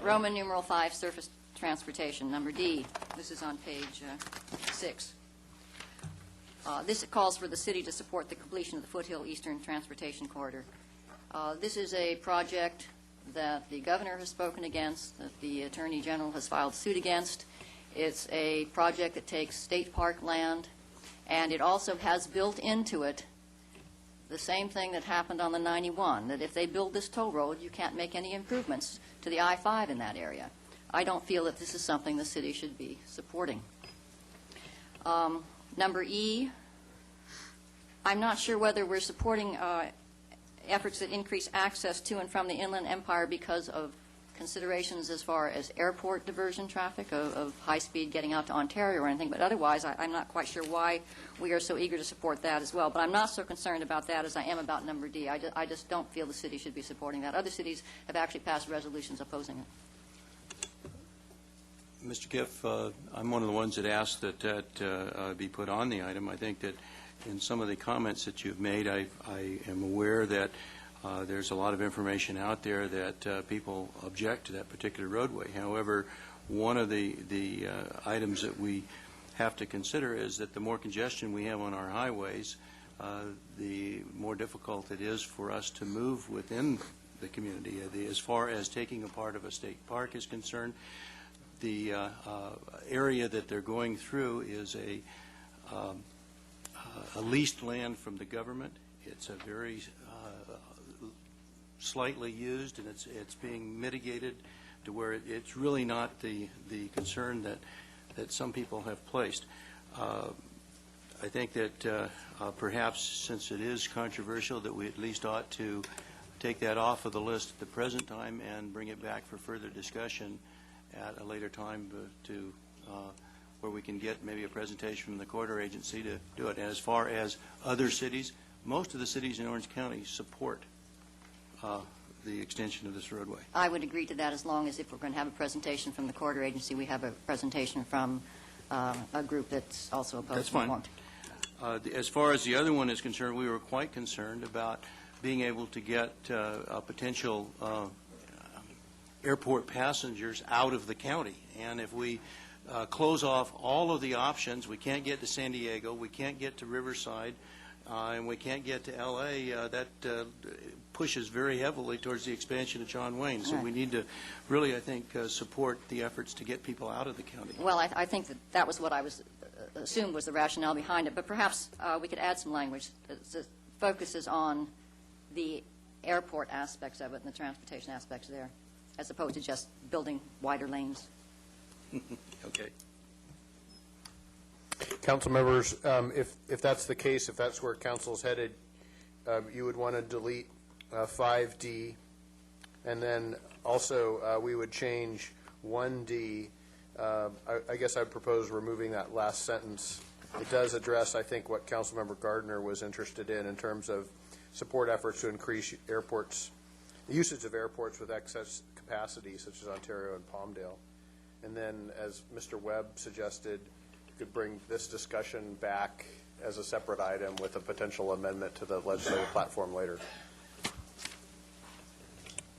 Roman numeral 5, surface transportation. Number D, this is on page 6. This calls for the city to support the completion of the Foothill Eastern Transportation Corridor. This is a project that the governor has spoken against, that the attorney general has filed suit against. It's a project that takes state park land, and it also has built into it the same thing that happened on the 91, that if they build this toll road, you can't make any improvements to the I-5 in that area. I don't feel that this is something the city should be supporting. Number E, I'm not sure whether we're supporting efforts that increase access to and from the Inland Empire because of considerations as far as airport diversion traffic of high-speed getting out to Ontario or anything, but otherwise I'm not quite sure why we are so eager to support that as well. But I'm not so concerned about that as I am about number D. I just don't feel the city should be supporting that. Other cities have actually passed resolutions opposing it. Mr. Kiff, I'm one of the ones that asked that be put on the item. I think that in some of the comments that you've made, I am aware that there's a lot of information out there that people object to that particular roadway. However, one of the items that we have to consider is that the more congestion we have on our highways, the more difficult it is for us to move within the community. As far as taking a part of a state park is concerned, the area that they're going through is a leased land from the government. It's a very slightly used, and it's being mitigated to where it's really not the concern that some people have placed. I think that perhaps since it is controversial, that we at least ought to take that off of the list at the present time and bring it back for further discussion at a later time to where we can get maybe a presentation from the corridor agency to do it. And as far as other cities, most of the cities in Orange County support the extension of this roadway. I would agree to that as long as if we're going to have a presentation from the corridor agency, we have a presentation from a group that's also opposed. That's fine. As far as the other one is concerned, we were quite concerned about being able to get potential airport passengers out of the county. And if we close off all of the options, we can't get to San Diego, we can't get to Riverside, and we can't get to L.A., that pushes very heavily towards the expansion of John Wayne. So we need to really, I think, support the efforts to get people out of the county. Well, I think that was what I assumed was the rationale behind it, but perhaps we could add some language that focuses on the airport aspects of it and the transportation aspects there, as opposed to just building wider lanes. Okay. Council members, if that's the case, if that's where council's headed, you would want to delete 5D, and then also we would change 1D. I guess I'd propose removing that last sentence. It does address, I think, what Councilmember Gardner was interested in terms of support efforts to increase airports, the usage of airports with excess capacity, such as Ontario and Palmdale. And then, as Mr. Webb suggested, you could bring this discussion back as a separate item with a potential amendment to the legislative platform later.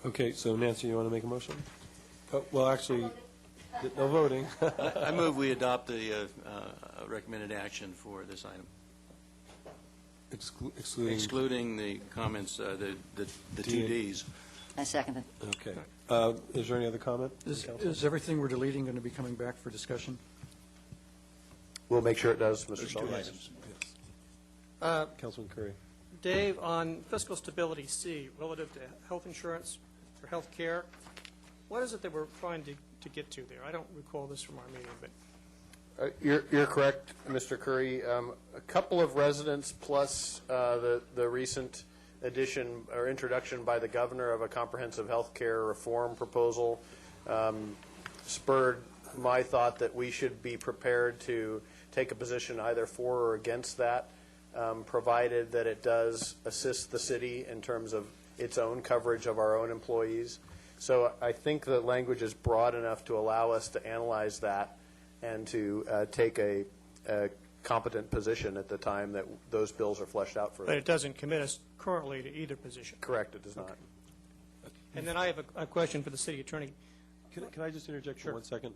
Okay, so Nancy, you want to make a motion? Well, actually, No voting. I move we adopt the recommended action for this item. Excluding the comments, the two Ds. I second it. Okay. Is there any other comment? Is everything we're deleting going to be coming back for discussion? We'll make sure it does, Mr. There's Sullivan. two items. Councilman Curry. Dave, on fiscal stability C, relative to health insurance or health care, what is it that we're trying to get to there? I don't recall this from our meeting, but You're correct, Mr. Curry. A couple of residents plus the recent addition or introduction by the governor of a comprehensive health care reform proposal spurred my thought that we should be prepared to take a position either for or against that, provided that it does assist the city in terms of its own coverage of our own employees. So I think the language is broad enough to allow us to analyze that and to take a competent position at the time that those bills are fleshed out further. but it doesn't commit us currently to either position. Correct, it does not. And then I have a question for the city attorney. Can I just interject for 1 second?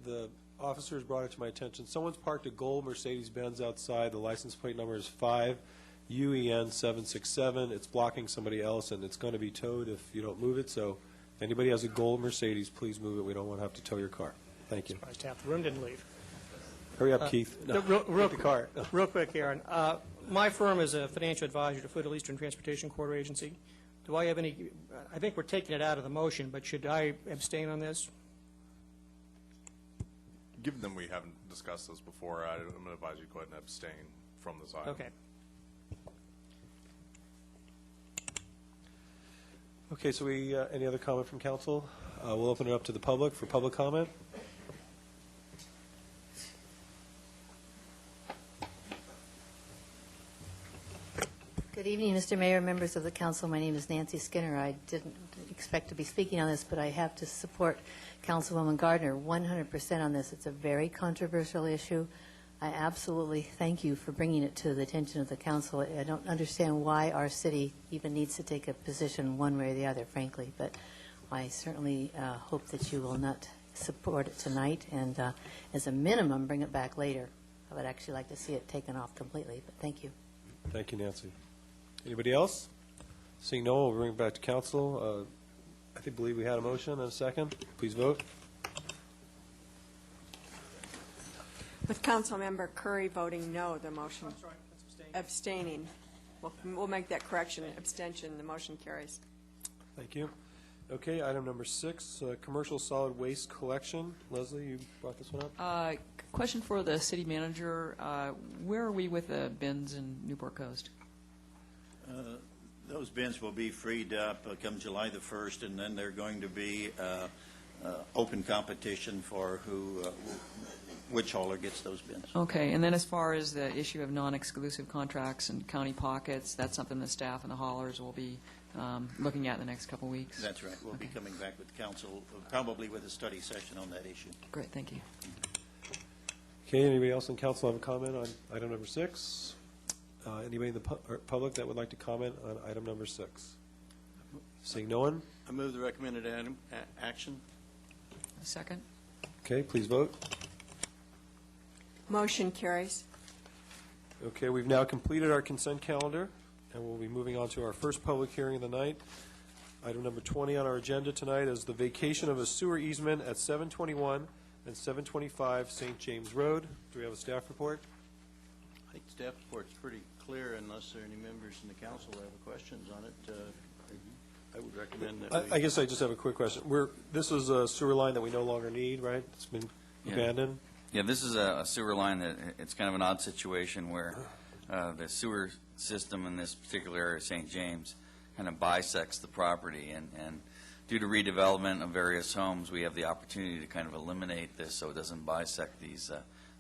The officers brought it to my attention. Someone's parked a gold Mercedes-Benz outside. The license plate number is 5UEN767. It's blocking somebody else, and it's going to be towed if you don't move it. So if anybody has a gold Mercedes, please move it. We don't want to have to tow your car. Thank you. Surprised half the room didn't leave. Hurry up, Keith. No, Real the car. Real quick, Aaron. My firm is a financial advisor to Federal Eastern Transportation Corridor Agency. Do I have any, I think we're taking it out of the motion, but should I abstain on this? Given that we haven't discussed this before, I'm going to advise you to go ahead and abstain from this item. Okay. Okay, so any other comment from council? We'll open it up to the public for public comment. Good evening, Mr. Mayor, members of the council. My name is Nancy Skinner. I didn't expect to be speaking on this, but I have to support Councilwoman Gardner 100% on this. It's a very controversial issue. I absolutely thank you for bringing it to the attention of the council. I don't understand why our city even needs to take a position one way or the other, frankly, but I certainly hope that you will not support it tonight and, as a minimum, bring it back later. I would actually like to see it taken off completely, but thank you. Thank you, Nancy. Anybody else? Seeing no one, we'll bring it back to council. I believe we had a motion and a second. Please vote. With Councilmember Curry voting no, the motion abstaining. We'll make that correction. Abstention. The motion carries. Thank you. Okay, item number 6, commercial solid waste collection. Leslie, you brought this one up? Question for the city manager. Where are we with the bins in Newport Coast? Those bins will be freed up come July the 1st, and then they're going to be open competition for which hauler gets those bins. Okay, and then as far as the issue of non-exclusive contracts and county pockets, that's something the staff and the haulers will be looking at in the next couple of weeks? That's right. We'll be coming back with council, probably with a study session on that issue. Great, thank you. Okay, anybody else in council have a comment on item number 6? Anybody in the public that would like to comment on item number 6? Seeing no one? I move the recommended action. A second. Okay, please vote. Motion carries. Okay, we've now completed our consent calendar, and we'll be moving on to our first public hearing of the night. Item number 20 on our agenda tonight is the vacation of a sewer easement at 721 and 725 St. James Road. Do we have a staff report? I think staff report's pretty clear, unless there are any members in the council that have questions on it. I would recommend that I guess I just have a quick question. This is a sewer line that we no longer need, right? It's been abandoned? Yeah, this is a sewer line that it's kind of an odd situation where the sewer system in this particular area of St. James kind of bisects the property, and due to redevelopment of various homes, we have the opportunity to kind of eliminate this so it doesn't bisect these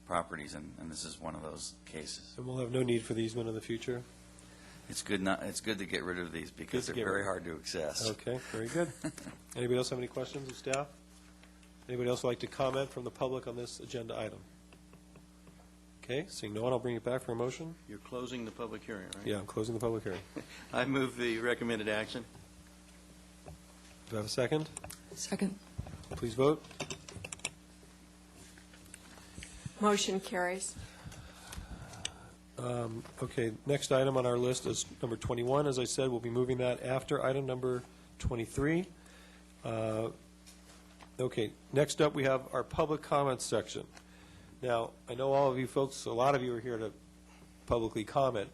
properties, and this is one of those cases. And we'll have no need for the easement in the future? It's good to get rid of these because they're very hard to access. Okay, very good. Anybody else have any questions of staff? Anybody else like to comment from the public on this agenda item? Okay, seeing no one, I'll bring it back for a motion. You're closing the public hearing, right? Yeah, I'm closing the public hearing. I move the recommended action. Do I have a second? Second. Please vote. Motion carries. Okay, next item on our list is number 21. As I said, we'll be moving that after item number 23. Okay, next up, we have our public comments section. Now, I know all of you folks, a lot of you are here to publicly comment.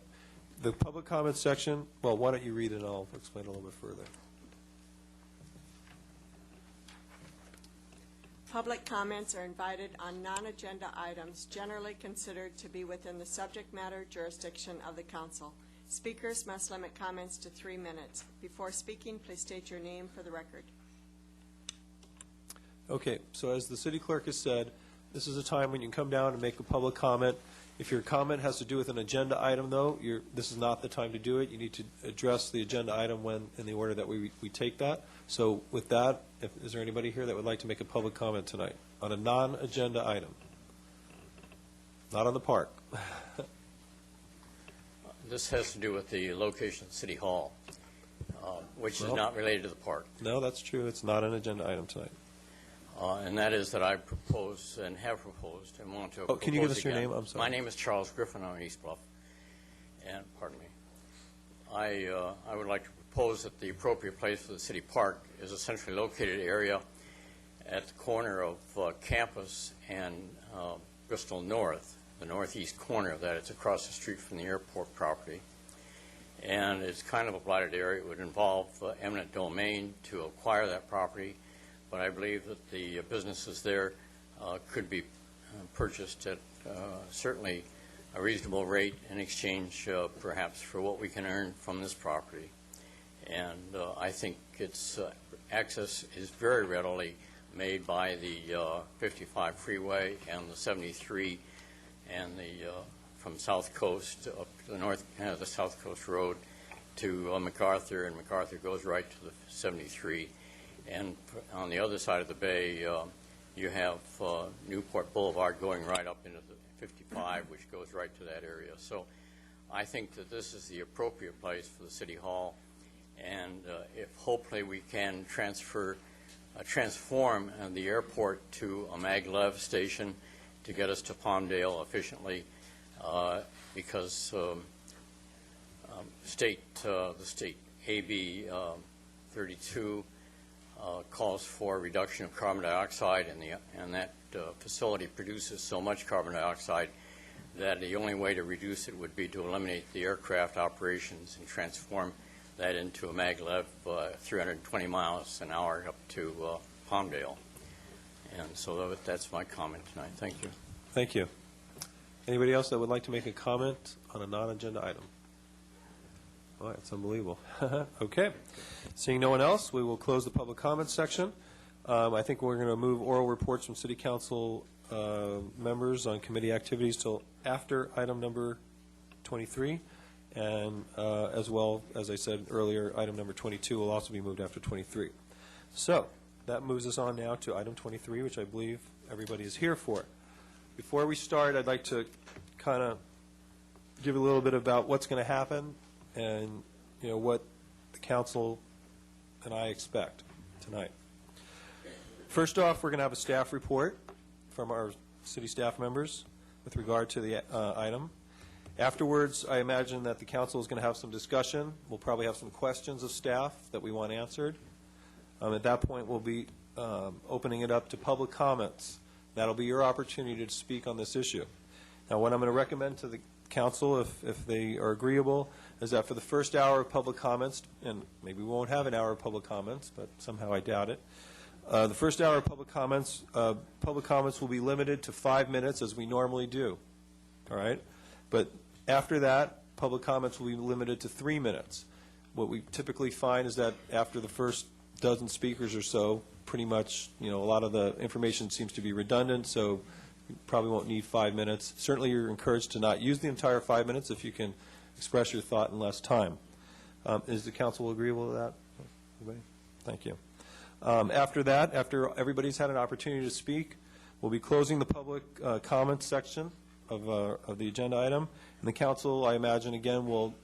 The public comments section, well, why don't you read it and I'll explain a little bit further. Public comments are invited on non-agenda items generally considered to be within the subject matter jurisdiction of the council. Speakers must limit comments to 3 minutes. Before speaking, please state your name for the record. Okay, so as the city clerk has said, this is a time when you can come down and make a public comment. If your comment has to do with an agenda item, though, this is not the time to do it. You need to address the agenda item in the order that we take that. So with that, is there anybody here that would like to make a public comment tonight on a non-agenda item? Not on the park. This has to do with the location of City Hall, which is not related to the park. No, that's true. It's not an agenda item tonight. And that is that I propose and have proposed and want to propose can you give us again. your name? I'm sorry. My name is Charles Griffin. I'm in East Bluff. And, pardon me, I would like to propose that the appropriate place for the city park is a centrally located area at the corner of Campus and Bristol North, the northeast corner of that. It's across the street from the airport property. And it's kind of a blighted area. It would involve eminent domain to acquire that property. But I believe that the businesses there could be purchased at certainly a reasonable rate in exchange perhaps for what we can earn from this property. And I think its access is very readily made by the 55 freeway and the 73 and the from South Coast up to the north, the South Coast Road to MacArthur, and MacArthur goes right to the 73. And on the other side of the bay, you have Newport Boulevard going right up into the 55, which goes right to that area. So I think that this is the appropriate place for the City Hall. And if hopefully we can transform the airport to a maglev station to get us to Palmdale efficiently, because the state AB 32 calls for a reduction of carbon dioxide, and that facility produces so much carbon dioxide that the only way to reduce it would be to eliminate the aircraft operations and transform that into a maglev 320 miles an hour up to Palmdale. And so that's my comment tonight. Thank you. Thank you. Anybody else that would like to make a comment on a non-agenda item? All right, it's unbelievable. Okay. Seeing no one else, we will close the public comments section. I think we're going to move oral reports from City Council members on committee activities till after item number 23. And as well, as I said earlier, item number 22 will also be moved after 23. So that moves us on now to item 23, which I believe everybody is here for. Before we start, I'd like to kind of give a little bit about what's going to happen and, you know, what the council and I expect tonight. First off, we're going to have a staff report from our city staff members with regard to the item. Afterwards, I imagine that the council is going to have some discussion. We'll probably have some questions of staff that we want answered. At that point, we'll be opening it up to public comments. That'll be your opportunity to speak on this issue. Now, what I'm going to recommend to the council, if they are agreeable, is that for the first hour of public comments, and maybe we won't have an hour of public comments, but somehow I doubt it, the first hour of public comments will be limited to 5 minutes as we normally do. All right? But after that, public comments will be limited to 3 minutes. What we typically find is that after the first dozen speakers or so, pretty much, you know, a lot of the information seems to be redundant, so you probably won't need 5 minutes. Certainly you're encouraged to not use the entire 5 minutes if you can express your thought in less time. Is the council agreeable to that? Everybody? Thank you. After that, after everybody's had an opportunity to speak, we'll be closing the public comments section of the agenda item. And the council, I imagine, again, will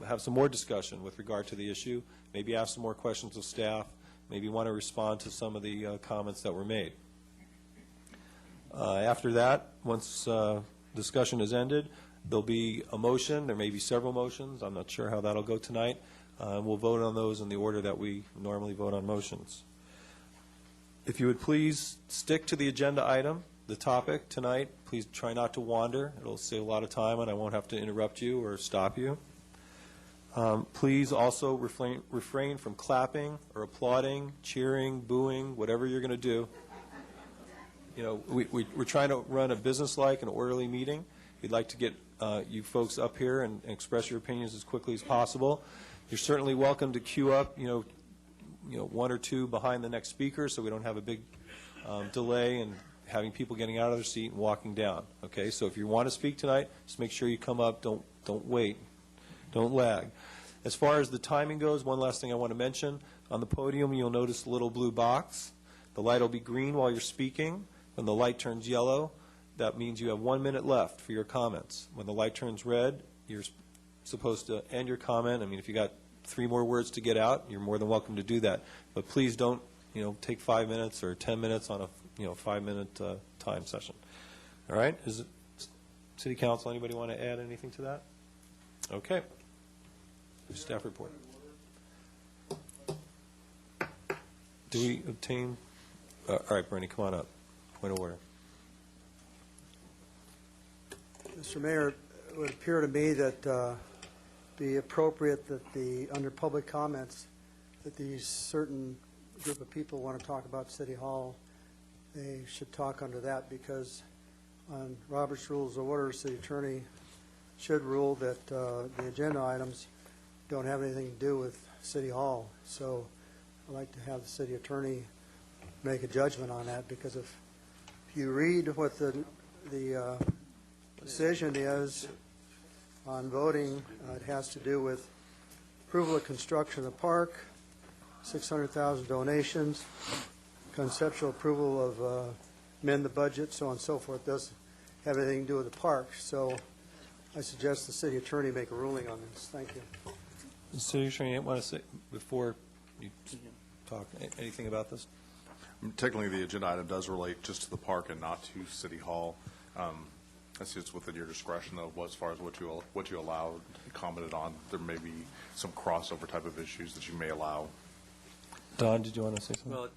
have some more discussion with regard to the issue, maybe ask some more questions of staff, maybe want to respond to some of the comments that were made. After that, once discussion is ended, there'll be a motion. There may be several motions. I'm not sure how that'll go tonight. We'll vote on those in the order that we normally vote on motions. If you would please stick to the agenda item, the topic tonight. Please try not to wander. It'll save a lot of time, and I won't have to interrupt you or stop you. Please also refrain from clapping or applauding, cheering, booing, whatever you're going to do. You know, we're trying to run a business-like and orderly meeting. We'd like to get you folks up here and express your opinions as quickly as possible. You're certainly welcome to queue up, you know, one or two behind the next speaker, so we don't have a big delay in having people getting out of their seat and walking down. Okay, so if you want to speak tonight, just make sure you come up. Don't wait. Don't lag. As far as the timing goes, one last thing I want to mention. On the podium, you'll notice a little blue box. The light will be green while you're speaking. When the light turns yellow, that means you have 1 minute left for your comments. When the light turns red, you're supposed to end your comment. I mean, if you got 3 more words to get out, you're more than welcome to do that. But please don't, take 5 minutes or 10 minutes on a, 5-minute time session. All right? Is it City Council, anybody want to add anything to that? Okay. Staff report. Do we obtain? All right, Bernie, come on up. Point of order. Mr. Mayor, it would appear to me that be appropriate that under public comments, that these certain group of people want to talk about City Hall, they should talk under that, because on Robert's Rules of Order, City Attorney should rule that the agenda items don't have anything to do with City Hall. So I'd like to have the City Attorney make a judgment on that, because if you read what the decision is on voting, it has to do with approval of construction of the park, 600,000 donations, conceptual approval of amend the budget, so on and so forth. Doesn't have anything to do with the park. So I suggest the City Attorney make a ruling on this. Thank you. City Attorney, you want to say, before you talk, anything about this? Technically, the agenda item does relate just to the park and not to City Hall. That's just within your discretion, though, as far as what you allowed, commented on. There may be some crossover type of issues that you may allow. Don, did you want to say something? Well,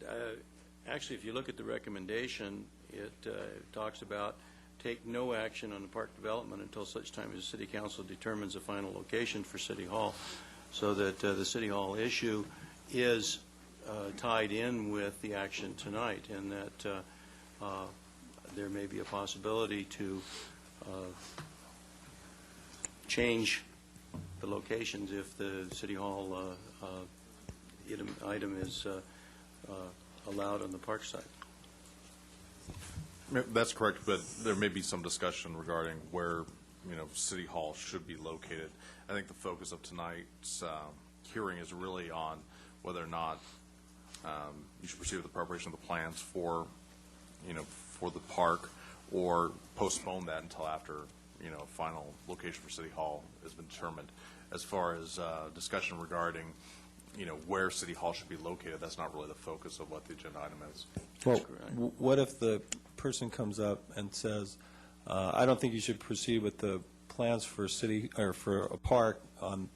actually, if you look at the recommendation, it talks about take no action on the park development until such time as the City Council determines a final location for City Hall, so that the City Hall issue is tied in with the action tonight, and that there may be a possibility to change the locations if the City Hall item is allowed on the park side. That's correct, but there may be some discussion regarding where, City Hall should be located. I think the focus of tonight's hearing is really on whether or not you should proceed with the preparation of the plans for, for the park, or postpone that until after, a final location for City Hall has been determined. As far as discussion regarding, where City Hall should be located, that's not really the focus of what the agenda item is. Well, what if the person comes up and says, I don't think you should proceed with the plans for for a park on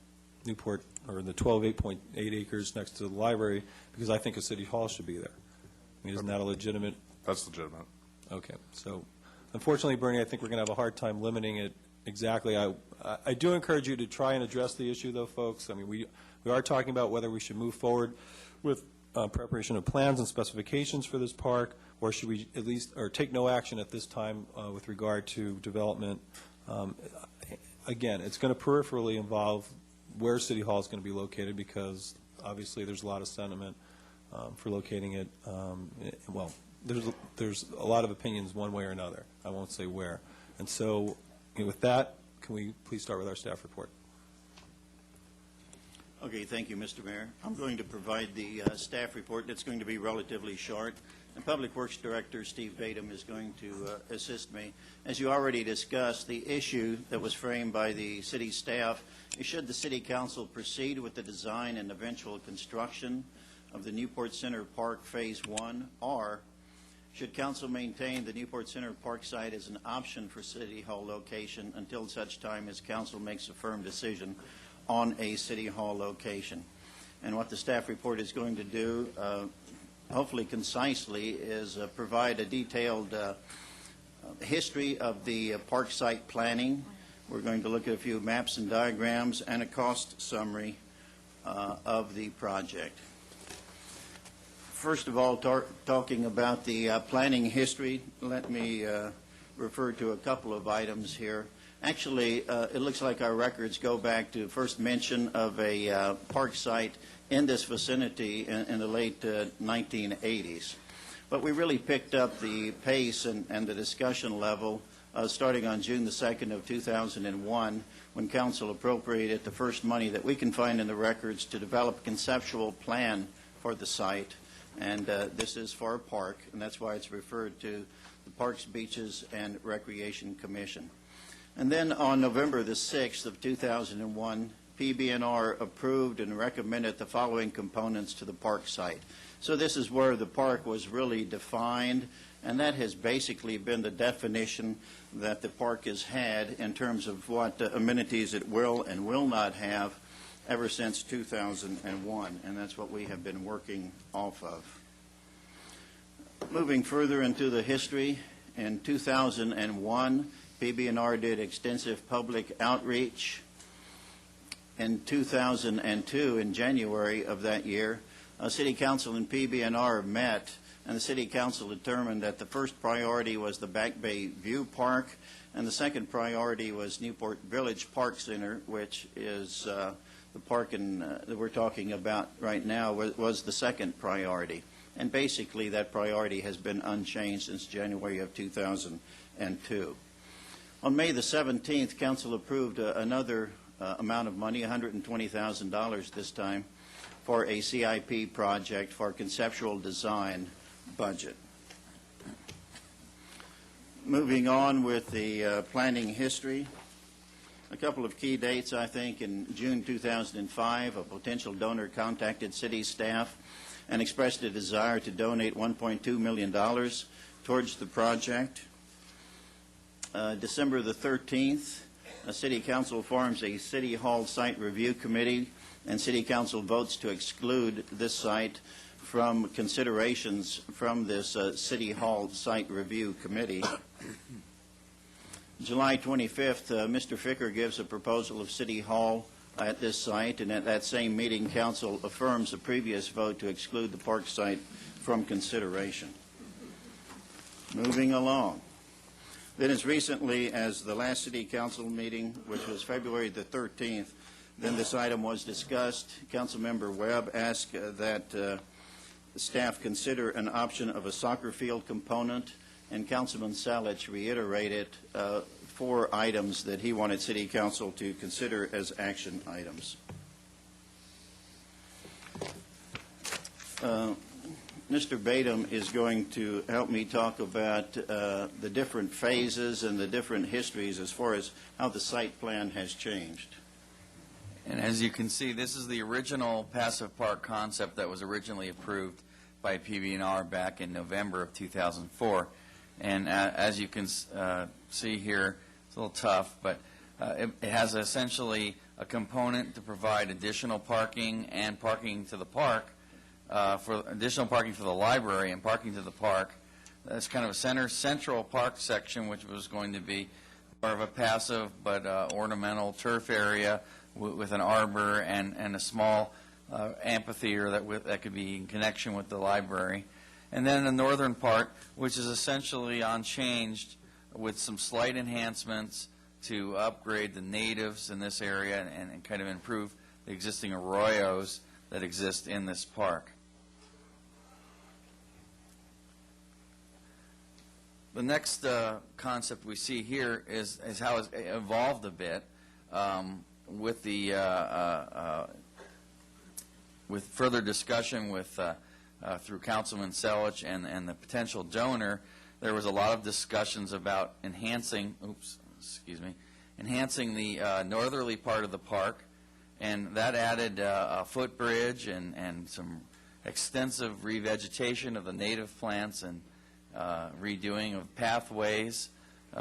Newport, or the 8.8 acres next to the library, because I think a City Hall should be there? I mean, isn't that a legitimate? That's legitimate. Okay. So, unfortunately, Bernie, I think we're going to have a hard time limiting it exactly. I do encourage you to try and address the issue, though, folks. I mean, we are talking about whether we should move forward with preparation of plans and specifications for this park, or should we at least, or take no action at this time with regard to development. Again, it's going to peripherally involve where City Hall is going to be located, because obviously there's a lot of sentiment for locating it. Well, there's a lot of opinions one way or another. I won't say where. And so, with that, can we please start with our staff report? Okay, thank you, Mr. Mayor. I'm going to provide the staff report. It's going to be relatively short. The Public Works Director, Steve Batum, is going to assist me. As you already discussed, the issue that was framed by the city staff is, should the City Council proceed with the design and eventual construction of the Newport Center Park Phase 1, or Should council maintain the Newport Center Park site as an option for City Hall location until such time as council makes a firm decision on a City Hall location? And what the staff report is going to do, hopefully concisely, is provide a detailed history of the park site planning. We're going to look at a few maps and diagrams and a cost summary of the project. First of all, talking about the planning history, let me refer to a couple of items here. Actually, it looks like our records go back to first mention of a park site in this vicinity in the late 1980s. But we really picked up the pace and the discussion level starting on June the 2nd of 2001, when council appropriated the first money that we can find in the records to develop a conceptual plan for the site. And this is for a park, and that's why it's referred to the Parks, Beaches, and Recreation Commission. And then on November the 6th of 2001, PB&R approved and recommended the following components to the park site. So this is where the park was really defined, and that has basically been the definition that the park has had in terms of what amenities it will and will not have ever since 2001, and that's what we have been working off of. Moving further into the history, in 2001, PB&R did extensive public outreach. In 2002, in January of that year, City Council and PB&R met, and the City Council determined that the first priority was the Back Bay View Park, and the second priority was Newport Village Park Center, which is the park that we're talking about right now was the second priority. And basically that priority has been unchanged since January of 2002. On May the 17th, council approved another amount of money, $120,000 this time, for a CIP project for conceptual design budget. Moving on with the planning history, a couple of key dates, I think. In June 2005, a potential donor contacted city staff and expressed a desire to donate $1.2 million towards the project. December the 13th, a City Council forms a City Hall Site Review Committee, and City Council votes to exclude this site from considerations from this City Hall Site Review Committee. July 25th, Mr. Ficker gives a proposal of City Hall at this site, and at that same meeting, Council affirms the previous vote to exclude the park site from consideration. Moving along. Then as recently as the last City Council meeting, which was February the 13th, then this item was discussed. Councilmember Webb asked that staff consider an option of a soccer field component, and Councilman Salich reiterated 4 items that he wanted City Council to consider as action items. Mr. Badum is going to help me talk about the different phases and the different histories as far as how the site plan has changed. And as you can see, this is the original passive park concept that was originally approved by PB&R back in November of 2004. And as you can see here, it's a little tough, but it has essentially a component to provide additional parking and parking to the park, for additional parking for the library and parking to the park. That's kind of a central park section, which was going to be more of a passive but ornamental turf area with an arbor and a small amphitheater that could be in connection with the library. And then the northern part, which is essentially unchanged with some slight enhancements to upgrade the natives in this area and kind of improve the existing arroyos that exist in this park. The next concept we see here is how it's evolved a bit with the with further discussion with through Councilman Salich and the potential donor. There was a lot of discussions about enhancing the northerly part of the park, and that added a footbridge and some extensive revegetation of the native plants and redoing of pathways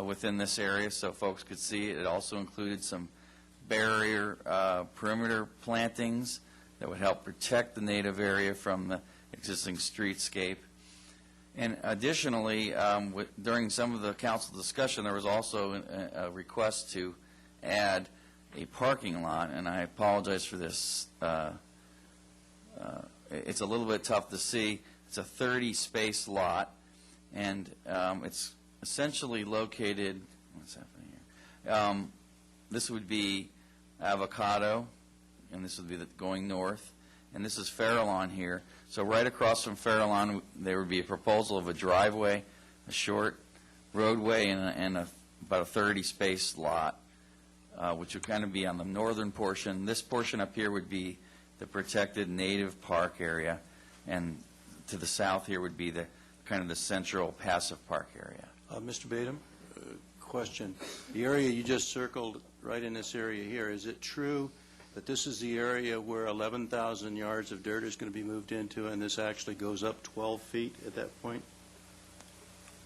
within this area so folks could see it. It also included some barrier perimeter plantings that would help protect the native area from the existing streetscape. And additionally, during some of the council discussion, there was also a request to add a parking lot, and I apologize for this. It's a little bit tough to see. It's a 30-space lot, and it's essentially located, what's happening here? This would be Avocado, and this would be going north, and this is Farallon here. So right across from Farallon, there would be a proposal of a driveway, a short roadway, and about a 30-space lot, which would kind of be on the northern portion. This portion up here would be the protected native park area, and to the south here would be the kind of the central passive park area. Mr. Badham, question. The area you just circled right in this area here, is it true that this is the area where 11,000 yards of dirt is going to be moved into, and this actually goes up 12 feet at that point?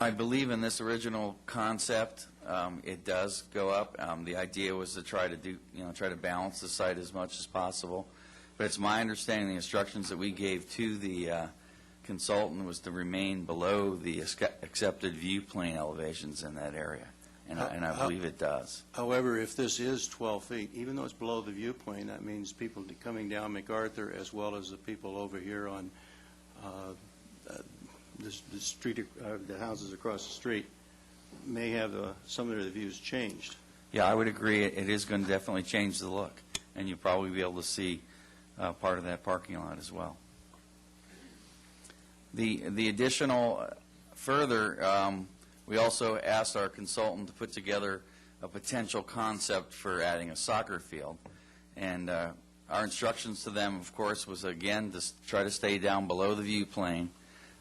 I believe in this original concept, it does go up. The idea was to try to balance the site as much as possible. But it's my understanding the instructions that we gave to the consultant was to remain below the accepted view plane elevations in that area, and I believe it does. However, if this is 12 feet, even though it's below the view plane, that means people coming down MacArthur as well as the people over here on the street, the houses across the street, may have some of their views changed. Yeah, I would agree. It is going to definitely change the look, and you'll probably be able to see part of that parking lot as well. The additional, further, we also asked our consultant to put together a potential concept for adding a soccer field. And our instructions to them, of course, was, again, to try to stay down below the view plane.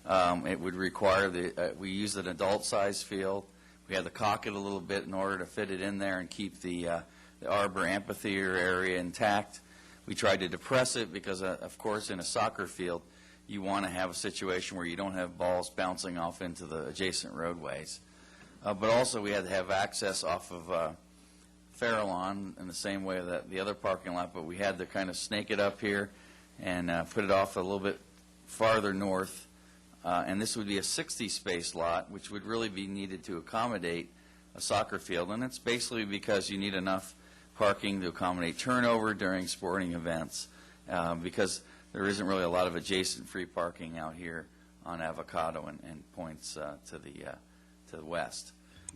It would require we used an adult-sized field. We had to cock it a little bit in order to fit it in there and keep the Arbor Amphitheater area intact. We tried to depress it because, of course, in a soccer field, you want to have a situation where you don't have balls bouncing off into the adjacent roadways. But also we had to have access off of Farallon in the same way that the other parking lot, but we had to kind of snake it up here and put it off a little bit farther north. And this would be a 60-space lot, which would really be needed to accommodate a soccer field. And it's basically because you need enough parking to accommodate turnover during sporting events, because there isn't really a lot of adjacent free parking out here on Avocado and points to the west.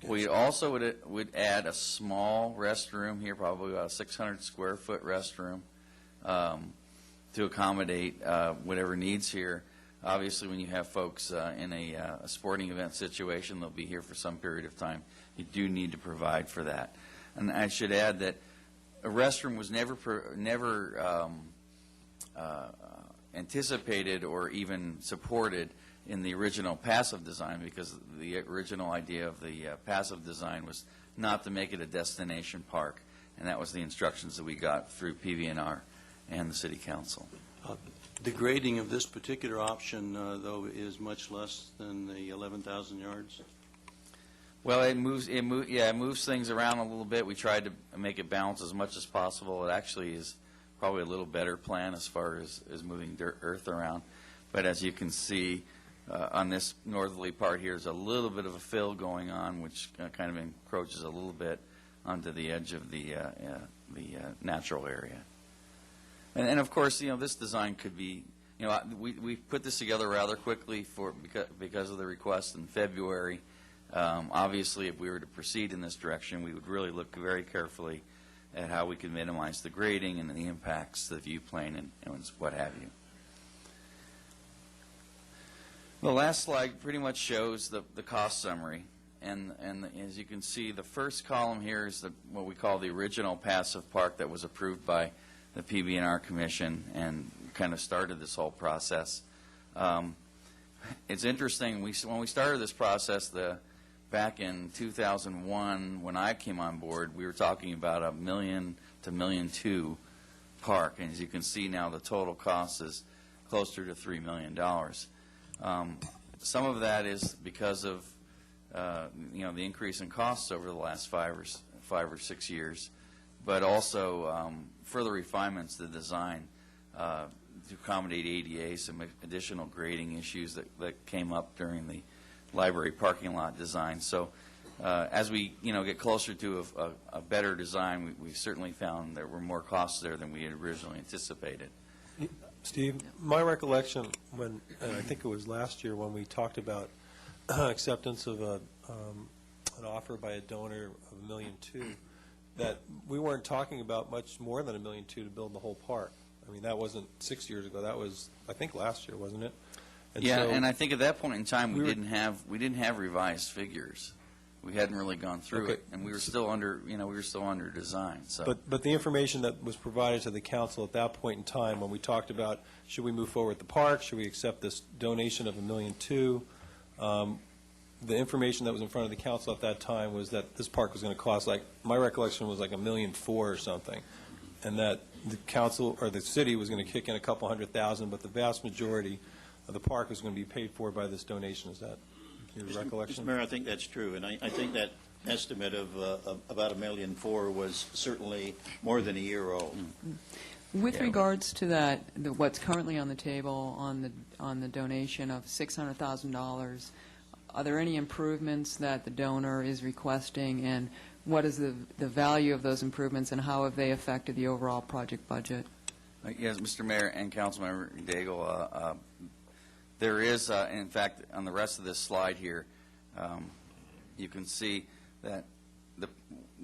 We also would add a small restroom here, probably about a 600-square-foot restroom, to accommodate whatever needs here. Obviously, when you have folks in a sporting event situation, they'll be here for some period of time. You do need to provide for that. And I should add that a restroom was never anticipated or even supported in the original passive design, because the original idea of the passive design was not to make it a destination park, and that was the instructions that we got through PVNR and the City Council. The grading of this particular option, though, is much less than the 11,000 yards? Well, it moves things around a little bit. We tried to make it balance as much as possible. It actually is probably a little better plan as far as moving earth around. But as you can see, on this northerly part here is a little bit of a fill going on, which kind of encroaches a little bit onto the edge of the natural area. And of course, this design could be, we put this together rather quickly because of the request in February. Obviously, if we were to proceed in this direction, we would really look very carefully at how we could minimize the grading and the impacts to the view plane and what have you. The last slide pretty much shows the cost summary. And as you can see, the first column here is what we call the original passive park that was approved by the PBNR Commission and kind of started this whole process. It's interesting, when we started this process back in 2001, when I came on board, we were talking about $1 million to $1.2 million park. And as you can see now, the total cost is closer to $3 million. some of that is because of the increase in costs over the last 5 or 6 years, but also further refinements to the design to accommodate ADA, some additional grading issues that came up during the library parking lot design. So as we get closer to a better design, we certainly found there were more costs there than we had originally anticipated. Steve, my recollection when, and I think it was last year when we talked about acceptance of an offer by a donor of $1.2 million, that we weren't talking about much more than $1.2 million to build the whole park. I mean, that wasn't 6 years ago. That was, I think, last year, wasn't it? And yeah, so and I think at that point in time we didn't have revised figures. We hadn't really gone through it, and we were still under design. So, but the information that was provided to the council at that point in time, when we talked about should we move forward with the park, should we accept this donation of $1.2 million, the information that was in front of the council at that time was that this park was going to cost, like, my recollection was like $1.4 million or something, and that the council or the city was going to kick in a couple $100,000, but the vast majority of the park was going to be paid for by this donation. Is that your recollection? Mr. Mayor, I think that's true, and I think that estimate of about $1.4 million was certainly more than a year old. With regards to that, what's currently on the table on the donation of $600,000, are there any improvements that the donor is requesting, and what is the value of those improvements, and how have they affected the overall project budget? yes, Mr. Mayor and Councilmember Daigle, there is, in fact, on the rest of this slide here, you can see that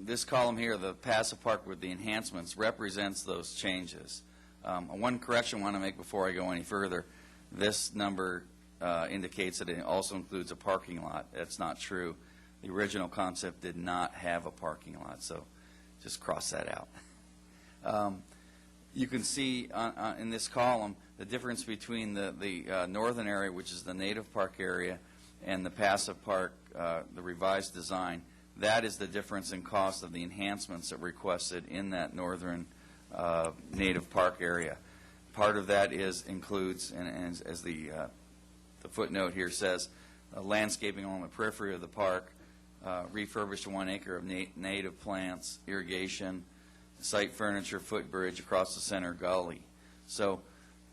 this column here, the passive park with the enhancements, represents those changes. One correction I want to make before I go any further. This number indicates that it also includes a parking lot. That's not true. The original concept did not have a parking lot, so just cross that out. You can see in this column the difference between the northern area, which is the native park area, and the passive park, the revised design. That is the difference in cost of the enhancements that were requested in that northern native park area. Part of that includes, and as the footnote here says, landscaping along the periphery of the park, refurbished 1 acre of native plants, irrigation, site furniture, footbridge across the center gully. So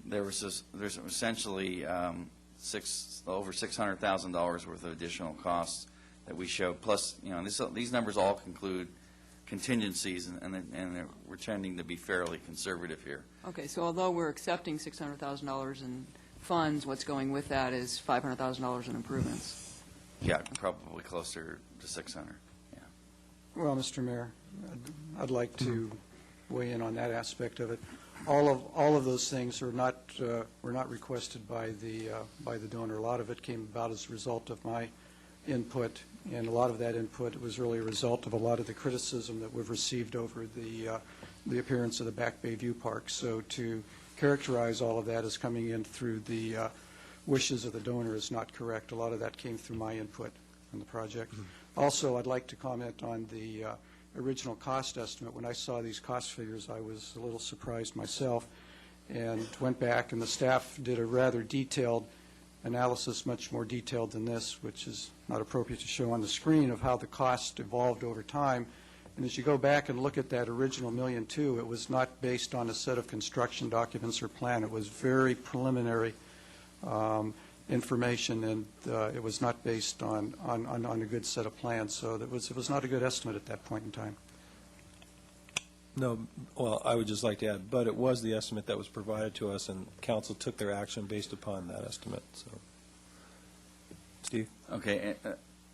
there's essentially over $600,000 worth of additional costs that we showed. Plus, these numbers all include contingencies, and we're tending to be fairly conservative here. Okay, so although we're accepting $600,000 in funds, what's going with that is $500,000 in improvements. Yeah, probably closer to 600. Yeah. Well, Mr. Mayor, I'd like to weigh in on that aspect of it. All of those things were not requested by the donor. A lot of it came about as a result of my input, and a lot of that input was really a result of a lot of the criticism that we've received over the appearance of the Back Bay View Park. So to characterize all of that as coming in through the wishes of the donor is not correct. A lot of that came through my input on the project. Also, I'd like to comment on the original cost estimate. When I saw these cost figures, I was a little surprised myself, and went back, and the staff did a rather detailed analysis, much more detailed than this, which is not appropriate to show on the screen, of how the cost evolved over time. And as you go back and look at that original $1.2 million, it was not based on a set of construction documents or plan. It was very preliminary information, and it was not based on a good set of plans. So it was not a good estimate at that point in time. No, well, I would just like to add, but it was the estimate that was provided to us, and council took their action based upon that estimate. So, Steve? Okay,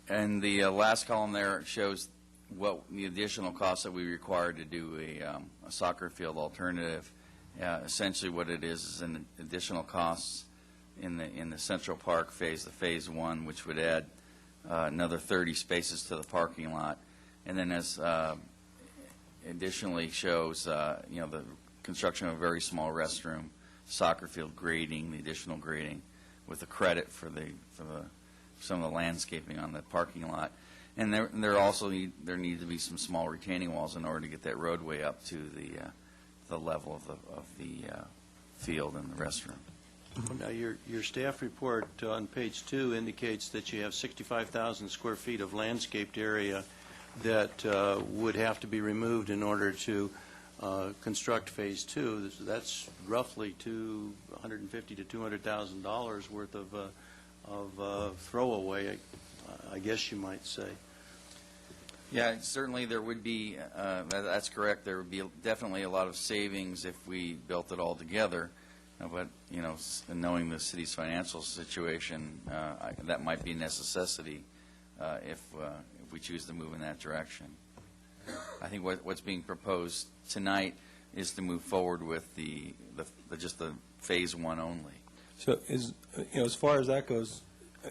and the last column there shows what the additional costs that we required to do a soccer field alternative. Essentially what it is an additional costs in the Central Park phase, the phase 1, which would add another 30 spaces to the parking lot. And then as additionally shows, the construction of a very small restroom, soccer field grading, the additional grading, with the credit for some of the landscaping on the parking lot. And there need to be some small retaining walls in order to get that roadway up to the level of the field and the restroom. Now, your staff report on page 2 indicates that you have 65,000 square feet of landscaped area that would have to be removed in order to construct Phase 2. That's roughly $150,000 to $200,000 worth of throwaway, I guess you might say. Yeah, certainly there would be, that's correct, there would be definitely a lot of savings if we built it all together. But, you know, knowing the city's financial situation, that might be a necessity if we choose to move in that direction. I think what's being proposed tonight is to move forward with just the Phase 1 only. So as far as that goes,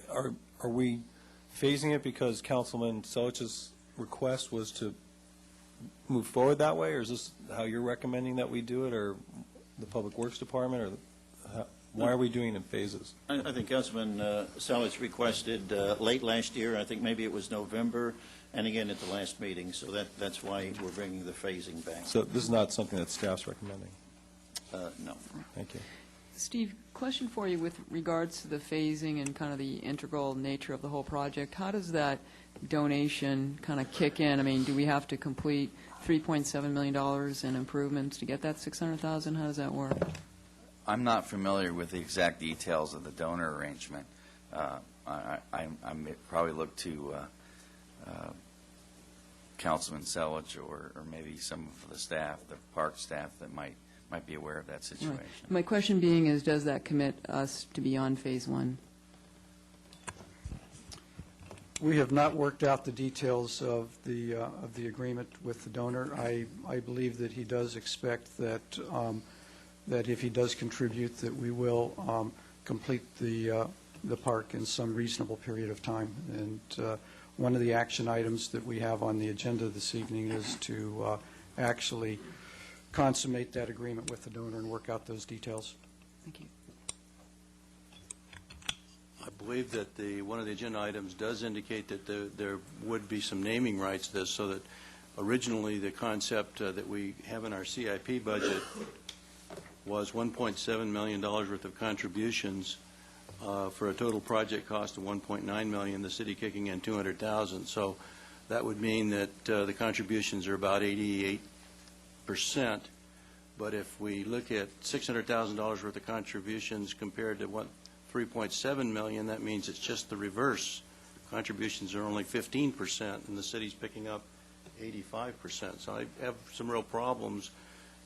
are we phasing it because Councilman Selich's request was to move forward that way, or is this how you're recommending that we do it, or the Public Works Department, or why are we doing it in phases? I think Councilman Selich requested late last year, I think maybe it was November, and again at the last meeting, so that's why we're bringing the phasing back. So this is not something that staff's recommending? No. Thank you. Steve, question for you with regards to the phasing and kind of the integral nature of the whole project. How does that donation kind of kick in? I mean, do we have to complete $3.7 million in improvements to get that $600,000? How does that work? I'm not familiar with the exact details of the donor arrangement. I probably look to Councilman Selich or maybe some of the staff, the park staff, that might be aware of that situation. Right. My question being is, does that commit us to be on Phase 1? We have not worked out the details of the agreement with the donor. I believe that he does expect that that if he does contribute, that we will complete the park in some reasonable period of time. And one of the action items that we have on the agenda this evening is to actually consummate that agreement with the donor and work out those details. Thank you. I believe that one of the agenda items does indicate that there would be some naming rights to this, so that originally the concept that we have in our CIP budget was $1.7 million worth of contributions for a total project cost of $1.9 million, the city kicking in $200,000. So that would mean that the contributions are about 88%. But if we look at $600,000 worth of contributions compared to $3.7 million, that means it's just the reverse. Contributions are only 15%, and the city's picking up 85%. So I have some real problems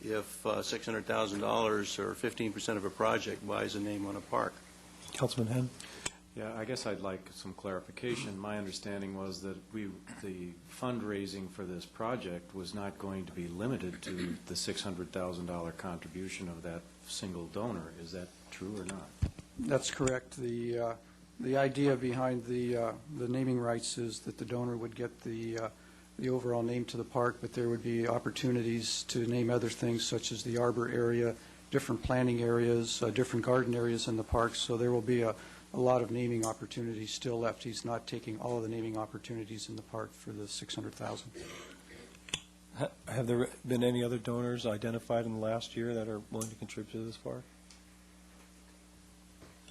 if $600,000 or 15% of a project buys a name on a park. Councilman Henn? Yeah, I guess I'd like some clarification. My understanding was that the fundraising for this project was not going to be limited to the $600,000 contribution of that single donor. Is that true or not? That's correct. The idea behind the naming rights is that the donor would get the overall name to the park, but there would be opportunities to name other things such as the arbor area, different planting areas, different garden areas in the park. So there will be a lot of naming opportunities still left. He's not taking all of the naming opportunities in the park for the $600,000. Have there been any other donors identified in the last year that are willing to contribute to this park?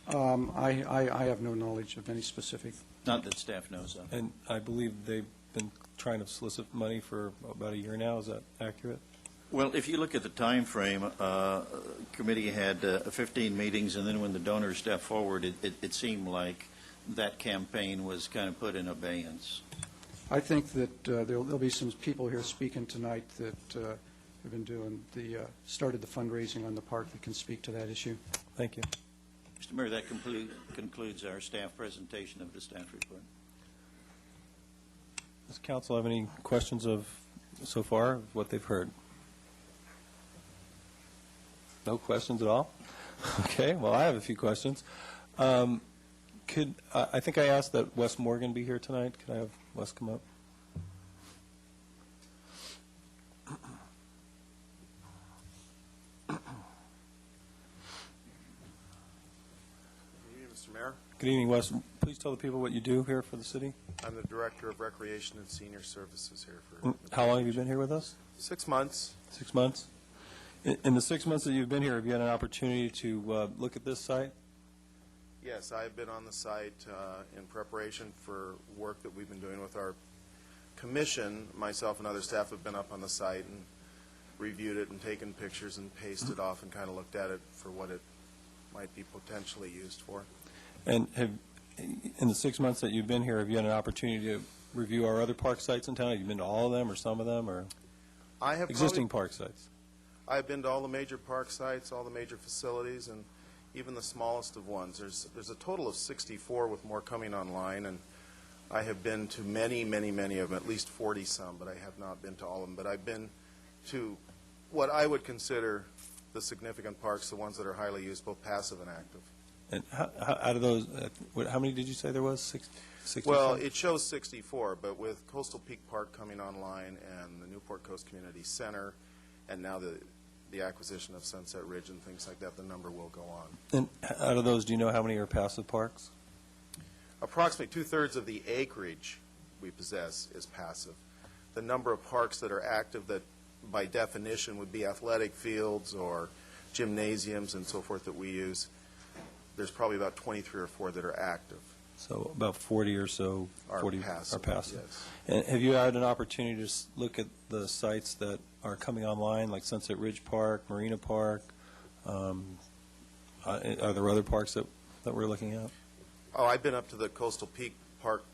I have no knowledge of any specific. Not that staff knows of. And I believe they've been trying to solicit money for about a year now. Is that accurate? Well, if you look at the time frame, committee had 15 meetings, and then when the donors stepped forward, it seemed like that campaign was kind of put in abeyance. I think that there'll be some people here speaking tonight that have been doing started the fundraising on the park that can speak to that issue. Thank you. Mr. Mayor, that concludes our staff presentation of the staff report. Does council have any questions so far of what they've heard? No questions at all? Okay, well, I have a few questions. I think I asked that Wes Morgan be here tonight. Could I have Wes come up? Mr. Mayor. Good evening, Wes. Please tell the people what you do here for the city. I'm the Director of Recreation and Senior Services here. How long have you been here with us? 6 months. 6 months. In the 6 months that you've been here, have you had an opportunity to look at this site? Yes, I've been on the site in preparation for work that we've been doing with our commission. Myself and other staff have been up on the site and reviewed it and taken pictures and pasted off and kind of looked at it for what it might be potentially used for. And in the 6 months that you've been here, have you had an opportunity to review our other park sites in town? Have you been to all of them or some of them, or I have existing park sites? I've been to all the major park sites, all the major facilities, and even the smallest of ones. There's a total of 64 with more coming online, and I have been to many, many, many of them, at least 40 some, but I have not been to all of them. But I've been to what I would consider the significant parks, the ones that are highly used, both passive and active. And out of those, how many did you say there was? 60? Well, it shows 64, but with Coastal Peak Park coming online and the Newport Coast Community Center, and now the acquisition of Sunset Ridge and things like that, the number will go on. And out of those, do you know how many are passive parks? Approximately two-thirds of the acreage we possess is passive. The number of parks that are active that by definition would be athletic fields or gymnasiums and so forth that we use, there's probably about 23 or 4 that are active. So about 40 or so Are 40 passive, are passive. yes. And have you had an opportunity to look at the sites that are coming online, like Sunset Ridge Park, Marina Park? Are there other parks that we're looking at? Oh, I've been up to the Coastal Peak Park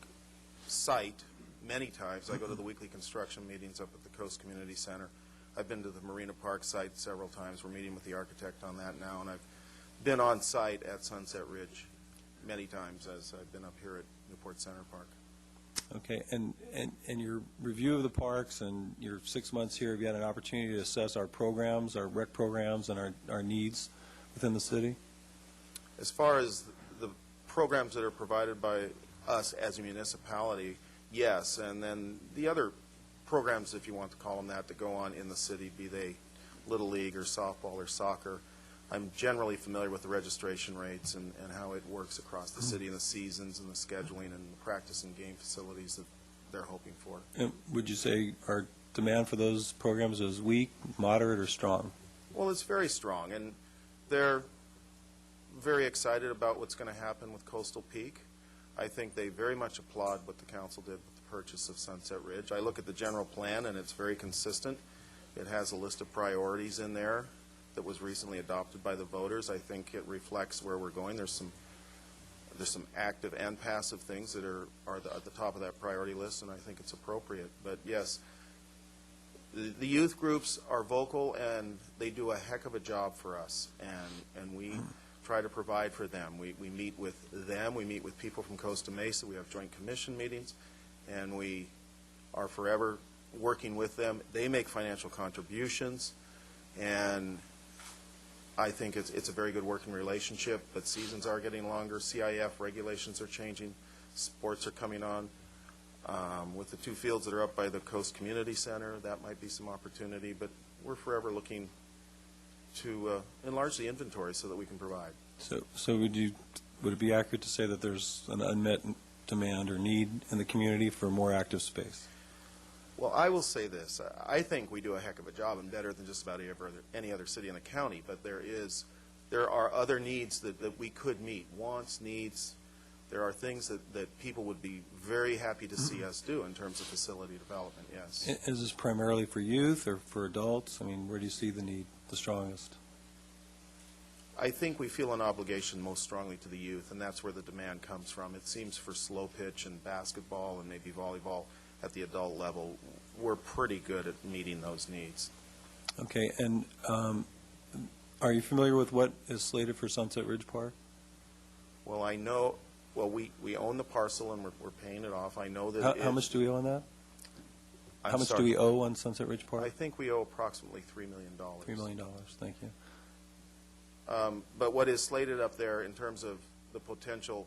site many times. I go to the weekly construction meetings up at the Coast Community Center. I've been to the Marina Park site several times. We're meeting with the architect on that now, and I've been on site at Sunset Ridge many times as I've been up here at Newport Center Park. Okay, and your review of the parks and your 6 months here, have you had an opportunity to assess our programs, our rec programs, and our needs within the city? As far as the programs that are provided by us as a municipality, yes, and then the other programs, if you want to call them that go on in the city, be they Little League or softball or soccer, I'm generally familiar with the registration rates and how it works across the city and the seasons and the scheduling and the practice and game facilities that they're hoping for. And would you say our demand for those programs is weak, moderate, or strong? Well, it's very strong, and they're very excited about what's going to happen with Coastal Peak. I think they very much applaud what the council did with the purchase of Sunset Ridge. I look at the general plan, and it's very consistent. It has a list of priorities in there that was recently adopted by the voters. I think it reflects where we're going. There's some active and passive things that are at the top of that priority list, and I think it's appropriate. But yes, the youth groups are vocal, and they do a heck of a job for us, and we try to provide for them. We meet with them. We meet with people from Costa Mesa. We have joint commission meetings, and we are forever working with them. They make financial contributions, and I think it's a very good working relationship, but seasons are getting longer. CIF regulations are changing. Sports are coming on. With the 2 fields that are up by the Coast Community Center, that might be some opportunity, but we're forever looking to enlarge the inventory so that we can provide. So would it be accurate to say that there's an unmet demand or need in the community for more active space? Well, I will say this. I think we do a heck of a job and better than just about any other city in the county, but there are other needs that we could meet, wants, needs. There are things that people would be very happy to see us do in terms of facility development, yes. Is this primarily for youth or for adults? I mean, where do you see the need the strongest? I think we feel an obligation most strongly to the youth, and that's where the demand comes from. It seems for slow pitch and basketball and maybe volleyball at the adult level, we're pretty good at meeting those needs. Okay, and are you familiar with what is slated for Sunset Ridge Park? Well, I know, we own the parcel and we're paying it off. I know that How much do we owe on that? I'm How much sorry. do we owe on Sunset Ridge Park? I think we owe approximately $3 million. $3 million, thank you. But what is slated up there in terms of the potential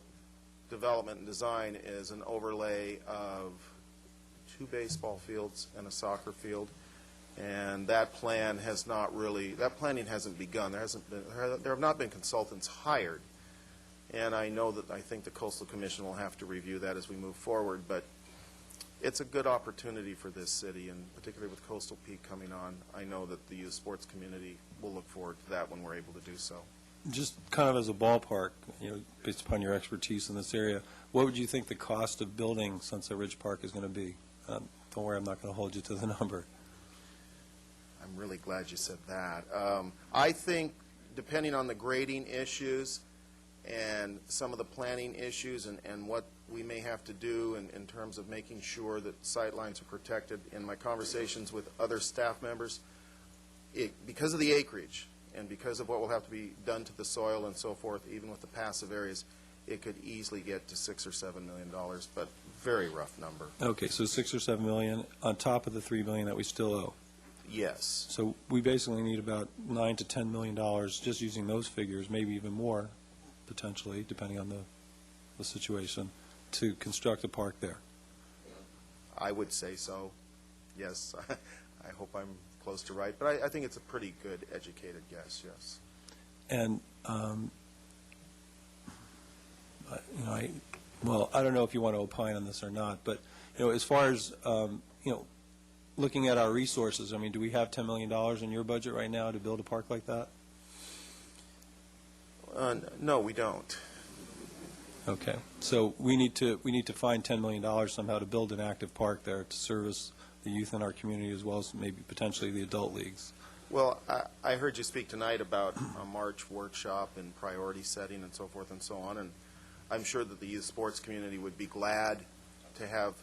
development and design is an overlay of 2 baseball fields and a soccer field, and that plan has not really, that planning hasn't begun. There have not been consultants hired, and I know that I think the Coastal Commission will have to review that as we move forward, but it's a good opportunity for this city, and particularly with Coastal Peak coming on, I know that the youth sports community will look forward to that when we're able to do so. Just kind of as a ballpark, based upon your expertise in this area, what would you think the cost of building Sunset Ridge Park is going to be? Don't worry, I'm not going to hold you to the number. I'm really glad you said that. I think, depending on the grading issues and some of the planning issues and what we may have to do in terms of making sure that sightlines are protected, in my conversations with other staff members, because of the acreage and because of what will have to be done to the soil and so forth, even with the passive areas, it could easily get to $6 or $7 million, but very rough number. Okay, so $6 or $7 million on top of the $3 million that we still owe. Yes. So we basically need about $9 to $10 million just using those figures, maybe even more, potentially, depending on the situation, to construct a park there. I would say so, yes. I hope I'm close to right, but I think it's a pretty good educated guess, yes. And, I don't know if you want to opine on this or not, but, as far as, looking at our resources, do we have $10 million in your budget right now to build a park like that? No, we don't. Okay, so we need to find $10 million somehow to build an active park there to service the youth in our community as well as maybe potentially the adult leagues. Well, I heard you speak tonight about a March workshop and priority setting and so forth and so on, and I'm sure that the youth sports community would be glad to have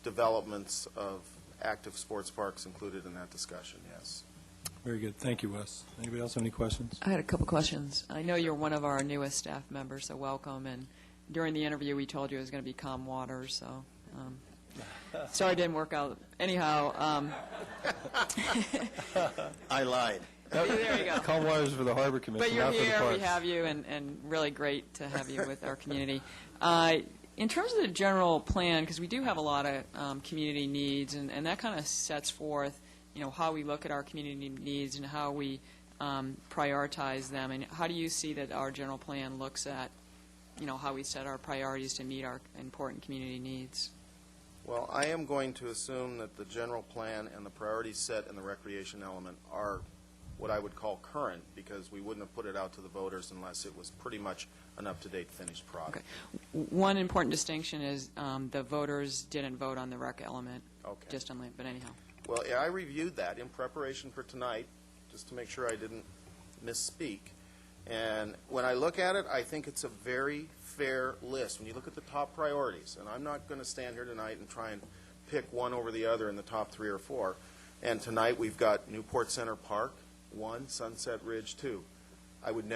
developments of active sports parks included in that discussion, yes. Very good. Thank you, Wes. Anybody else have any questions? I had a couple questions. I know you're one of our newest staff members, so welcome. And during the interview, we told you it was going to be calm waters, so sorry it didn't work out. Anyhow. I lied. There you go. Calm waters for the Harbor Commission, But you're not for the here, parks. we have you, and really great to have you with our community. In terms of the general plan, because we do have a lot of community needs, and that kind of sets forth, how we look at our community needs and how we prioritize them. And how do you see that our general plan looks at, how we set our priorities to meet our important community needs? Well, I am going to assume that the general plan and the priorities set in the recreation element are what I would call current, because we wouldn't have put it out to the voters unless it was pretty much an up-to-date finished product. Okay. One important distinction is the voters didn't vote on the rec element. Okay. Just on, but anyhow. Well, yeah, I reviewed that in preparation for tonight, just to make sure I didn't misspeak. And when I look at it, I think it's a very fair list. When you look at the top priorities, and I'm not going to stand here tonight and try and pick one over the other in the top 3 or 4. And tonight we've got Newport Center Park, 1, Sunset Ridge, 2. I would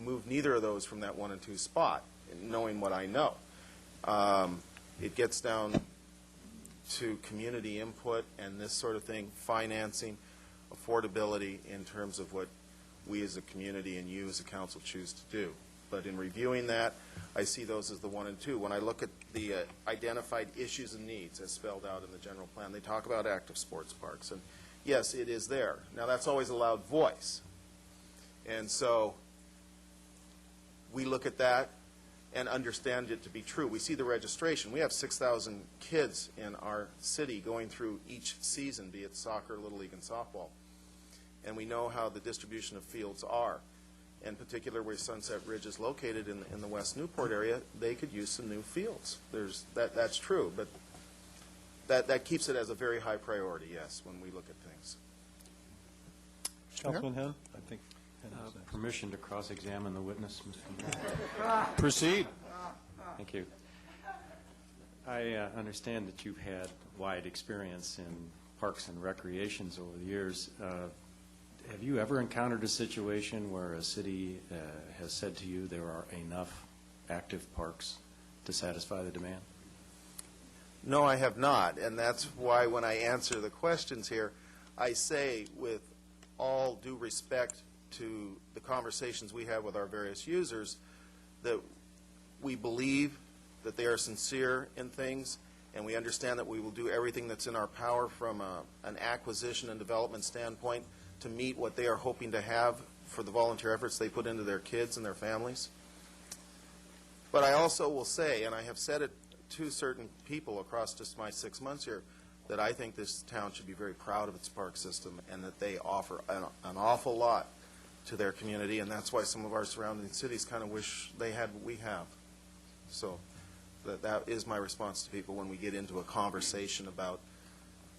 move neither of those from that 1 and 2 spot, knowing what I know. It gets down to community input and this sort of thing, financing, affordability in terms of what we as a community and you as a council choose to do. But in reviewing that, I see those as the 1 and 2. When I look at the identified issues and needs as spelled out in the general plan, they talk about active sports parks. And yes, it is there. Now, that's always a loud voice. And so we look at that and understand it to be true. We see the registration. We have 6,000 kids in our city going through each season, be it soccer, Little League, and softball. And we know how the distribution of fields are. In particular, where Sunset Ridge is located in the West Newport area, they could use some new fields. That's true, but that keeps it as a very high priority, yes, when we look at things. Councilman Henn? I think permission to cross-examine the witness, Mr. Mayor. Proceed. Thank you. I understand that you've had wide experience in parks and recreations over the years. Have you ever encountered a situation where a city has said to you there are enough active parks to satisfy the demand? No, I have not, and that's why when I answer the questions here, I say with all due respect to the conversations we have with our various users that we believe that they are sincere in things, and we understand that we will do everything that's in our power from an acquisition and development standpoint to meet what they are hoping to have for the volunteer efforts they put into their kids and their families. But I also will say, and I have said it to certain people across just my 6 months here that I think this town should be very proud of its park system and that they offer an awful lot to their community, and that's why some of our surrounding cities kind of wish they had what we have. So that is my response to people when we get into a conversation about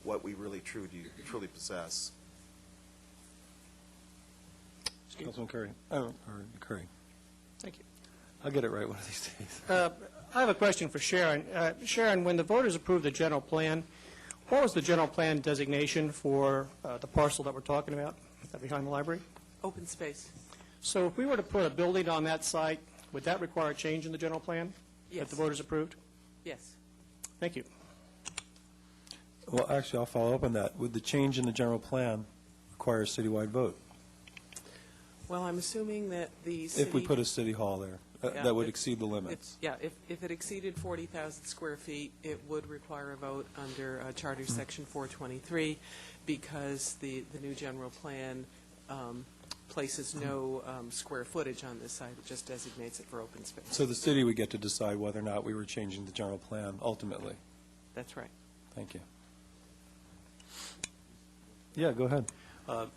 what we really truly possess. Councilman Curry. Or Curry. Thank you. I'll get it right one of these days. I have a question for Sharon. Sharon, when the voters approved the general plan, what was the general plan designation for the parcel that we're talking about behind the library? Open space. So if we were to put a building on that site, would that require a change in the general plan? Yes. That the voters approved? Yes. Thank you. Well, actually, I'll follow up on that. Would the change in the general plan require a citywide vote? Well, I'm assuming that the city... If we put a city hall there, Yeah, that would exceed the limits. If it exceeded 40,000 square feet, it would require a vote under Charter Section 423 because the new general plan places no square footage on this site. It just designates it for open space. So the city would get to decide whether or not we were changing the general plan ultimately. That's right. Thank you. Yeah, go ahead. Are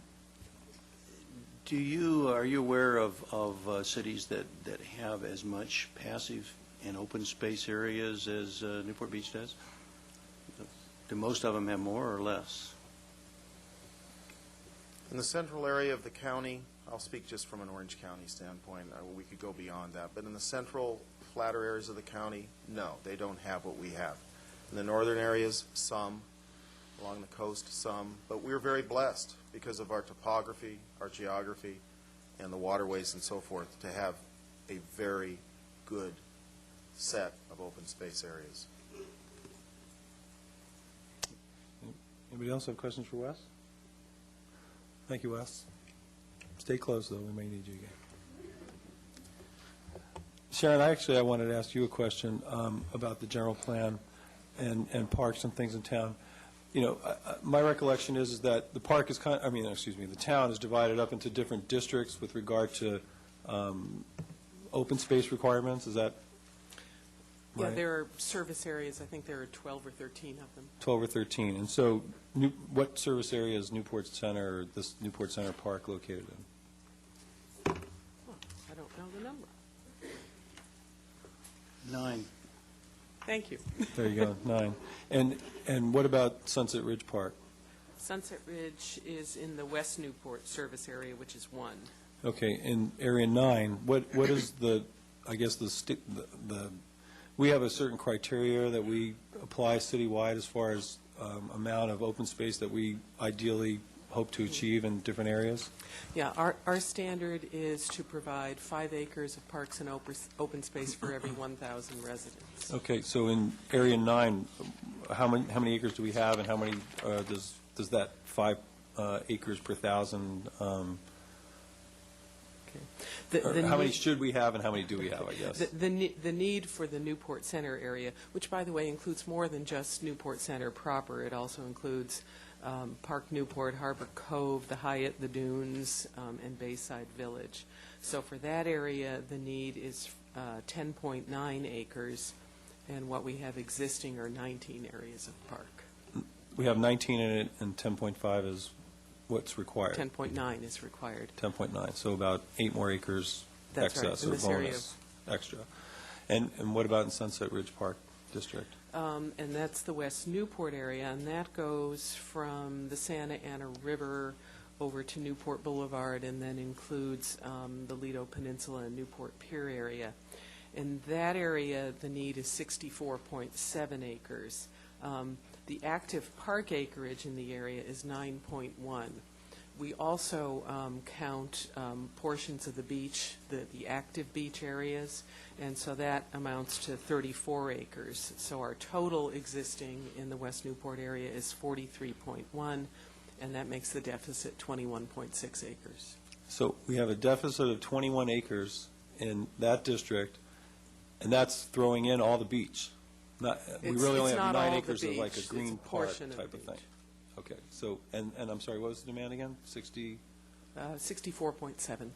you aware of cities that have as much passive and open space areas as Newport Beach does? Do most of them have more or less? In the central area of the county, I'll speak just from an Orange County standpoint. We could go beyond that. But in the central, flatter areas of the county, no, they don't have what we have. In the northern areas, some. Along the coast, some. But we're very blessed because of our topography, our geography, and the waterways and so forth to have a very good set of open space areas. Anybody else have questions for Wes? Thank you, Wes. Stay close, though. We may need you again. Sharon, I wanted to ask you a question about the general plan and parks and things in town. You know, my recollection is that the park is the town is divided up into different districts with regard to open space requirements. Is that right? Yeah, there are service areas. I think there are 12 or 13 of them. 12 or 13. And so what service area is Newport Center or this Newport Center Park located in? Oh, I don't know the number. 9. Thank you. There you go, 9. And what about Sunset Ridge Park? Sunset Ridge is in the West Newport service area, which is 1. Okay, in Area 9, what is we have a certain criteria that we apply citywide as far as amount of open space that we ideally hope to achieve in different areas? Yeah, our standard is to provide 5 acres of parks and open space for every 1,000 residents. Okay, so in Area 9, how many acres do we have, and how many does that 5 acres per 1,000? How many should we have, and how many do we have? I guess the need for the Newport Center area, which by the way includes more than just Newport Center proper. It also includes Park Newport, Harbor Cove, the Hyatt, the Dunes, and Bayside Village. So for that area, the need is 10.9 acres, and what we have existing are 19 areas of park. we have 19 in it, and 10.5 is what's required. 10.9 is required. 10.9, so about 8 more acres That's right, excess in or this area. bonus extra. And what about in Sunset Ridge Park District? And that's the West Newport area, and that goes from the Santa Ana River over to Newport Boulevard, and then includes the Lido Peninsula and Newport Pier area. In that area, the need is 64.7 acres. The active park acreage in the area is 9.1. We also count portions of the beach, the active beach areas, and so that amounts to 34 acres. So our total existing in the West Newport area is 43.1, and that makes the deficit 21.6 acres. So we have a deficit of 21 acres in that district, and that's throwing in all the beach. We really only have 9 acres of like a green park type of thing. Okay, so, and I'm sorry, what was the demand again? 64.7.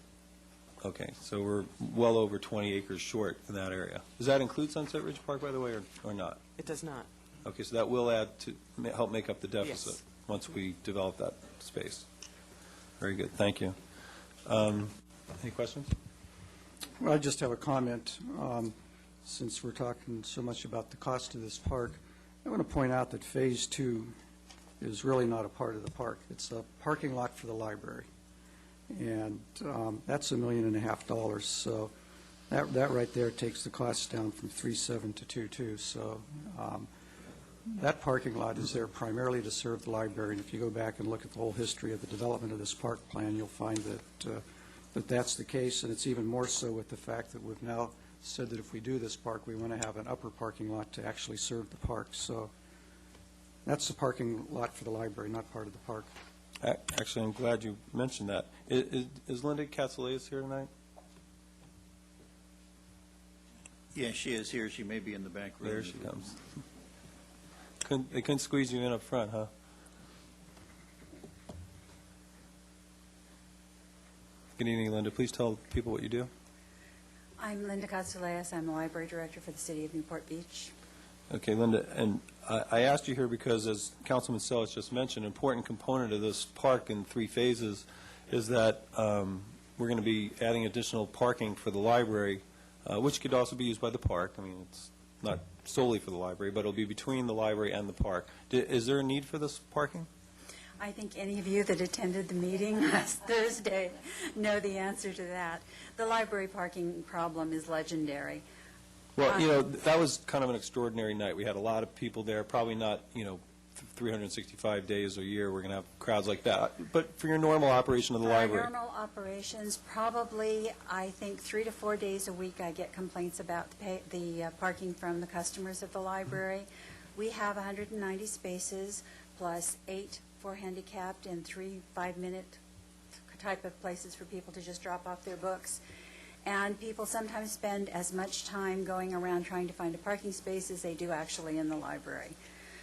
Okay, so we're well over 20 acres short in that area. Does that include Sunset Ridge Park, by the way, or not? It does not. Okay, so that will add to, help make up the deficit Yes. once we develop that space. Very good, thank you. Any questions? Well, I just have a comment. Since we're talking so much about the cost of this park, I want to point out that Phase 2 is really not a part of the park. It's a parking lot for the library. And that's $1.5 million. So that right there takes the cost down from 3.7 to 2.2. So that parking lot is there primarily to serve the library. And if you go back and look at the whole history of the development of this park plan, you'll find that that's the case. And it's even more so with the fact that we've now said that if we do this park, we want to have an upper parking lot to actually serve the park. So that's the parking lot for the library, not part of the park. Actually, I'm glad you mentioned that. Is Linda Katsoulias here tonight? Yes, she is here. She may be in the back room. There she comes. They couldn't squeeze you in up front, huh? Good evening, Linda. Please tell people what you do. I'm Linda Katsoulias. I'm the library director for the city of Newport Beach. Okay, Linda, and I asked you here because, as Councilman Sellis just mentioned, an important component of this park in 3 phases is that we're going to be adding additional parking for the library, which could also be used by the park. I mean, it's not solely for the library, but it'll be between the library and the park. Is there a need for this parking? I think any of you that attended the meeting last Thursday know the answer to that. The library parking problem is legendary. Well, you know, that was kind of an extraordinary night. We had a lot of people there, probably not, 365 days a year we're going to have crowds like that. But for your normal operation of the library? For normal operations, probably, I think, 3 to 4 days a week I get complaints about the parking from the customers of the library. We have 190 spaces plus 8 for handicapped and 3 5-minute type of places for people to just drop off their books. And people sometimes spend as much time going around trying to find a parking space as they do actually in the library.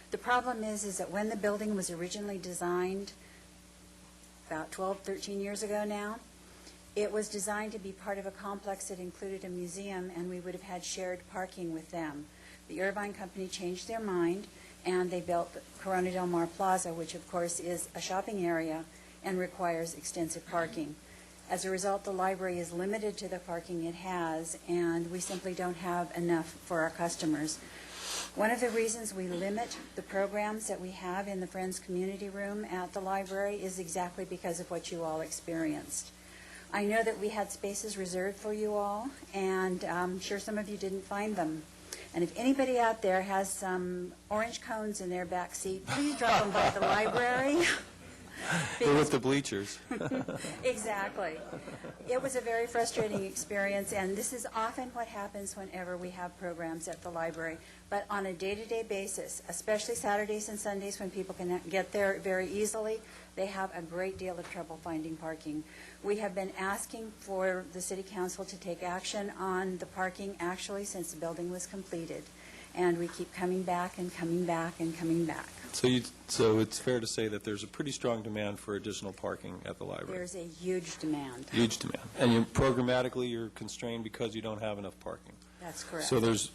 The problem is that when the building was originally designed, about 12, 13 years ago now, it was designed to be part of a complex that included a museum, and we would have had shared parking with them. The Irvine Company changed their mind, and they built Corona Del Mar Plaza, which of course is a shopping area and requires extensive parking. As a result, the library is limited to the parking it has, and we simply don't have enough for our customers. One of the reasons we limit the programs that we have in the Friends Community Room at the library is exactly because of what you all experienced. I know that we had spaces reserved for you all, and I'm sure some of you didn't find them. And if anybody out there has some orange cones in their back seat, please drop them by the library. They're with the bleachers. Exactly. It was a very frustrating experience, and this is often what happens whenever we have programs at the library. But on a day-to-day basis, especially Saturdays and Sundays when people can get there very easily, they have a great deal of trouble finding parking. We have been asking for the City Council to take action on the parking actually since the building was completed. And we keep coming back and coming back and coming back. So it's fair to say that there's a pretty strong demand for additional parking at the library. There's a huge demand. Huge demand. And programmatically, you're constrained because you don't have enough parking. That's correct. So there's,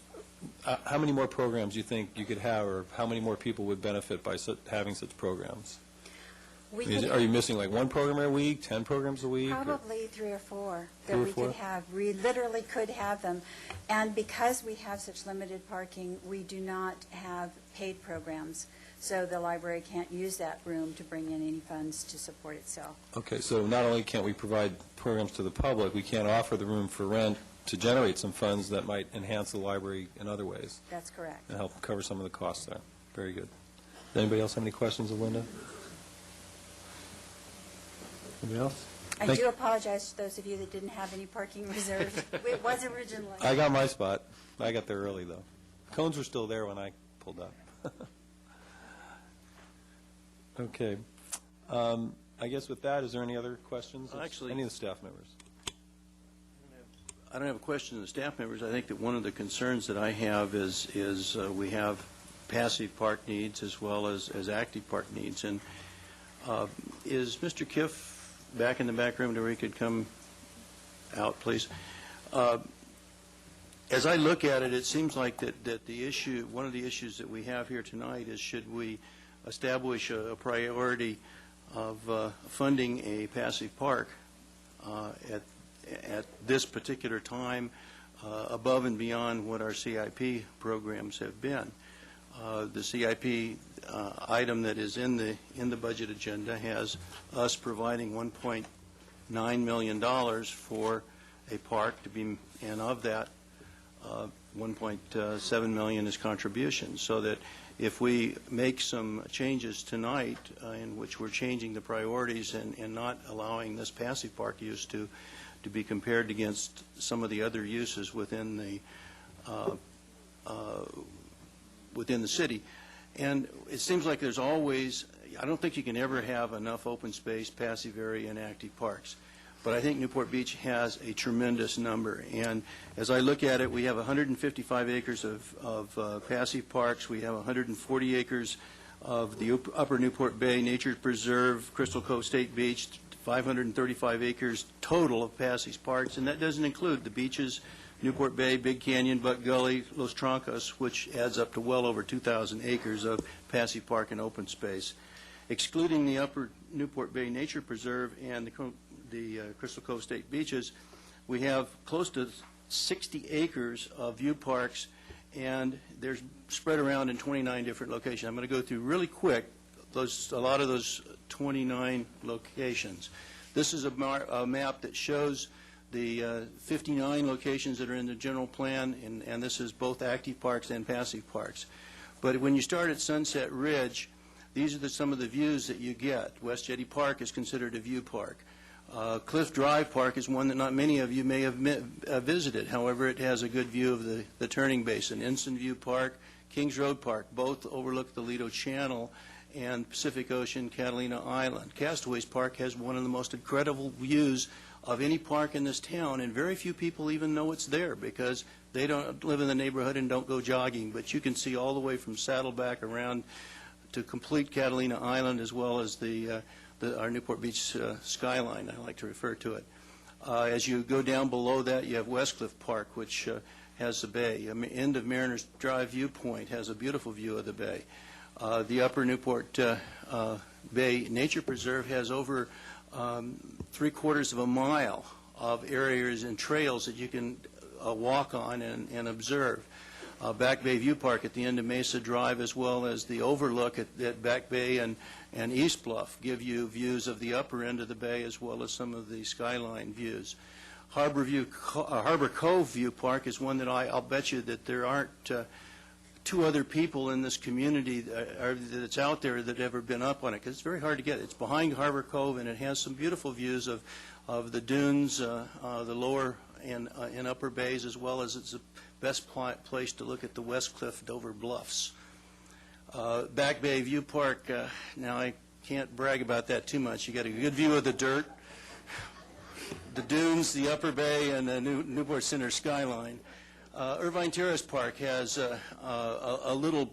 how many more programs do you think you could have, or how many more people would benefit by having such programs? Are you missing like 1 program a week, 10 programs a week? Probably 3 or 4 that we could have. We literally could have them. And because we have such limited parking, we do not have paid programs. So the library can't use that room to bring in any funds to support itself. Okay, so not only can't we provide programs to the public, we can't offer the room for rent to generate some funds that might enhance the library in other ways. That's correct. And help cover some of the costs there. Very good. Does anybody else have any questions of Linda? Anybody else? I do apologize to those of you that didn't have any parking reserved. It was originally. I got my spot. I got there early, though. Cones were still there when I pulled up. Okay. I guess with that, is there any other questions? Actually, any of the staff members? I don't have a question of the staff members. I think that one of the concerns that I have is we have passive park needs as well as active park needs. And is Mr. Kiff back in the back room where he could come out, please. As I look at it, it seems like that the issue, one of the issues that we have here tonight is should we establish a priority of funding a passive park at this particular time above and beyond what our CIP programs have been. The CIP item that is in the budget agenda has us providing $1.9 million for a park to be, and of that, 1.7 million is contribution, so that if we make some changes tonight in which we're changing the priorities and not allowing this passive park use to be compared against some of the other uses within the city. And it seems like there's always, I don't think you can ever have enough open space, passive area, and active parks. But I think Newport Beach has a tremendous number. And as I look at it, we have 155 acres of passive parks. We have 140 acres of the Upper Newport Bay Nature Preserve, Crystal Cove State Beach, 535 acres total of passive parks. And that doesn't include the beaches, Newport Bay, Big Canyon, Buck Gully, Los Troncos, which adds up to well over 2,000 acres of passive park and open space. Excluding the Upper Newport Bay Nature Preserve and the Crystal Cove State Beaches, we have close to 60 acres of view parks, and they're spread around in 29 different locations. I'm going to go through really quick a lot of those 29 locations. This is a map that shows the 59 locations that are in the general plan, and this is both active parks and passive parks. But when you start at Sunset Ridge, these are some of the views that you get. West Jetty Park is considered a view park. Cliff Drive Park is one that not many of you may have visited. However, it has a good view of the turning basin. Ensign View Park, Kings Road Park, both overlook the Lido Channel and Pacific Ocean, Catalina Island. Castaways Park has one of the most incredible views of any park in this town, and very few people even know it's there because they don't live in the neighborhood and don't go jogging. But you can see all the way from Saddleback around to complete Catalina Island, as well as our Newport Beach skyline, I like to refer to it. As you go down below that, you have Westcliff Park, which has the bay. End of Mariners Drive viewpoint has a beautiful view of the bay. The Upper Newport Bay Nature Preserve has over 3/4 of a mile of areas and trails that you can walk on and observe. Back Bay View Park at the end of Mesa Drive, as well as the overlook at Back Bay and East Bluff, give you views of the upper end of the bay as well as some of the skyline views. Harbor Cove View Park is one that I'll bet you that there aren't two other people in this community that's out there that have ever been up on it, because it's very hard to get. It's behind Harbor Cove, and it has some beautiful views of the dunes, the lower and upper bays, as well as it's the best place to look at the Westcliff Dover Bluffs. Back Bay View Park, now I can't brag about that too much. You got a good view of the dirt, the dunes, the upper bay, and the Newport Center skyline. Irvine Terrace Park has a little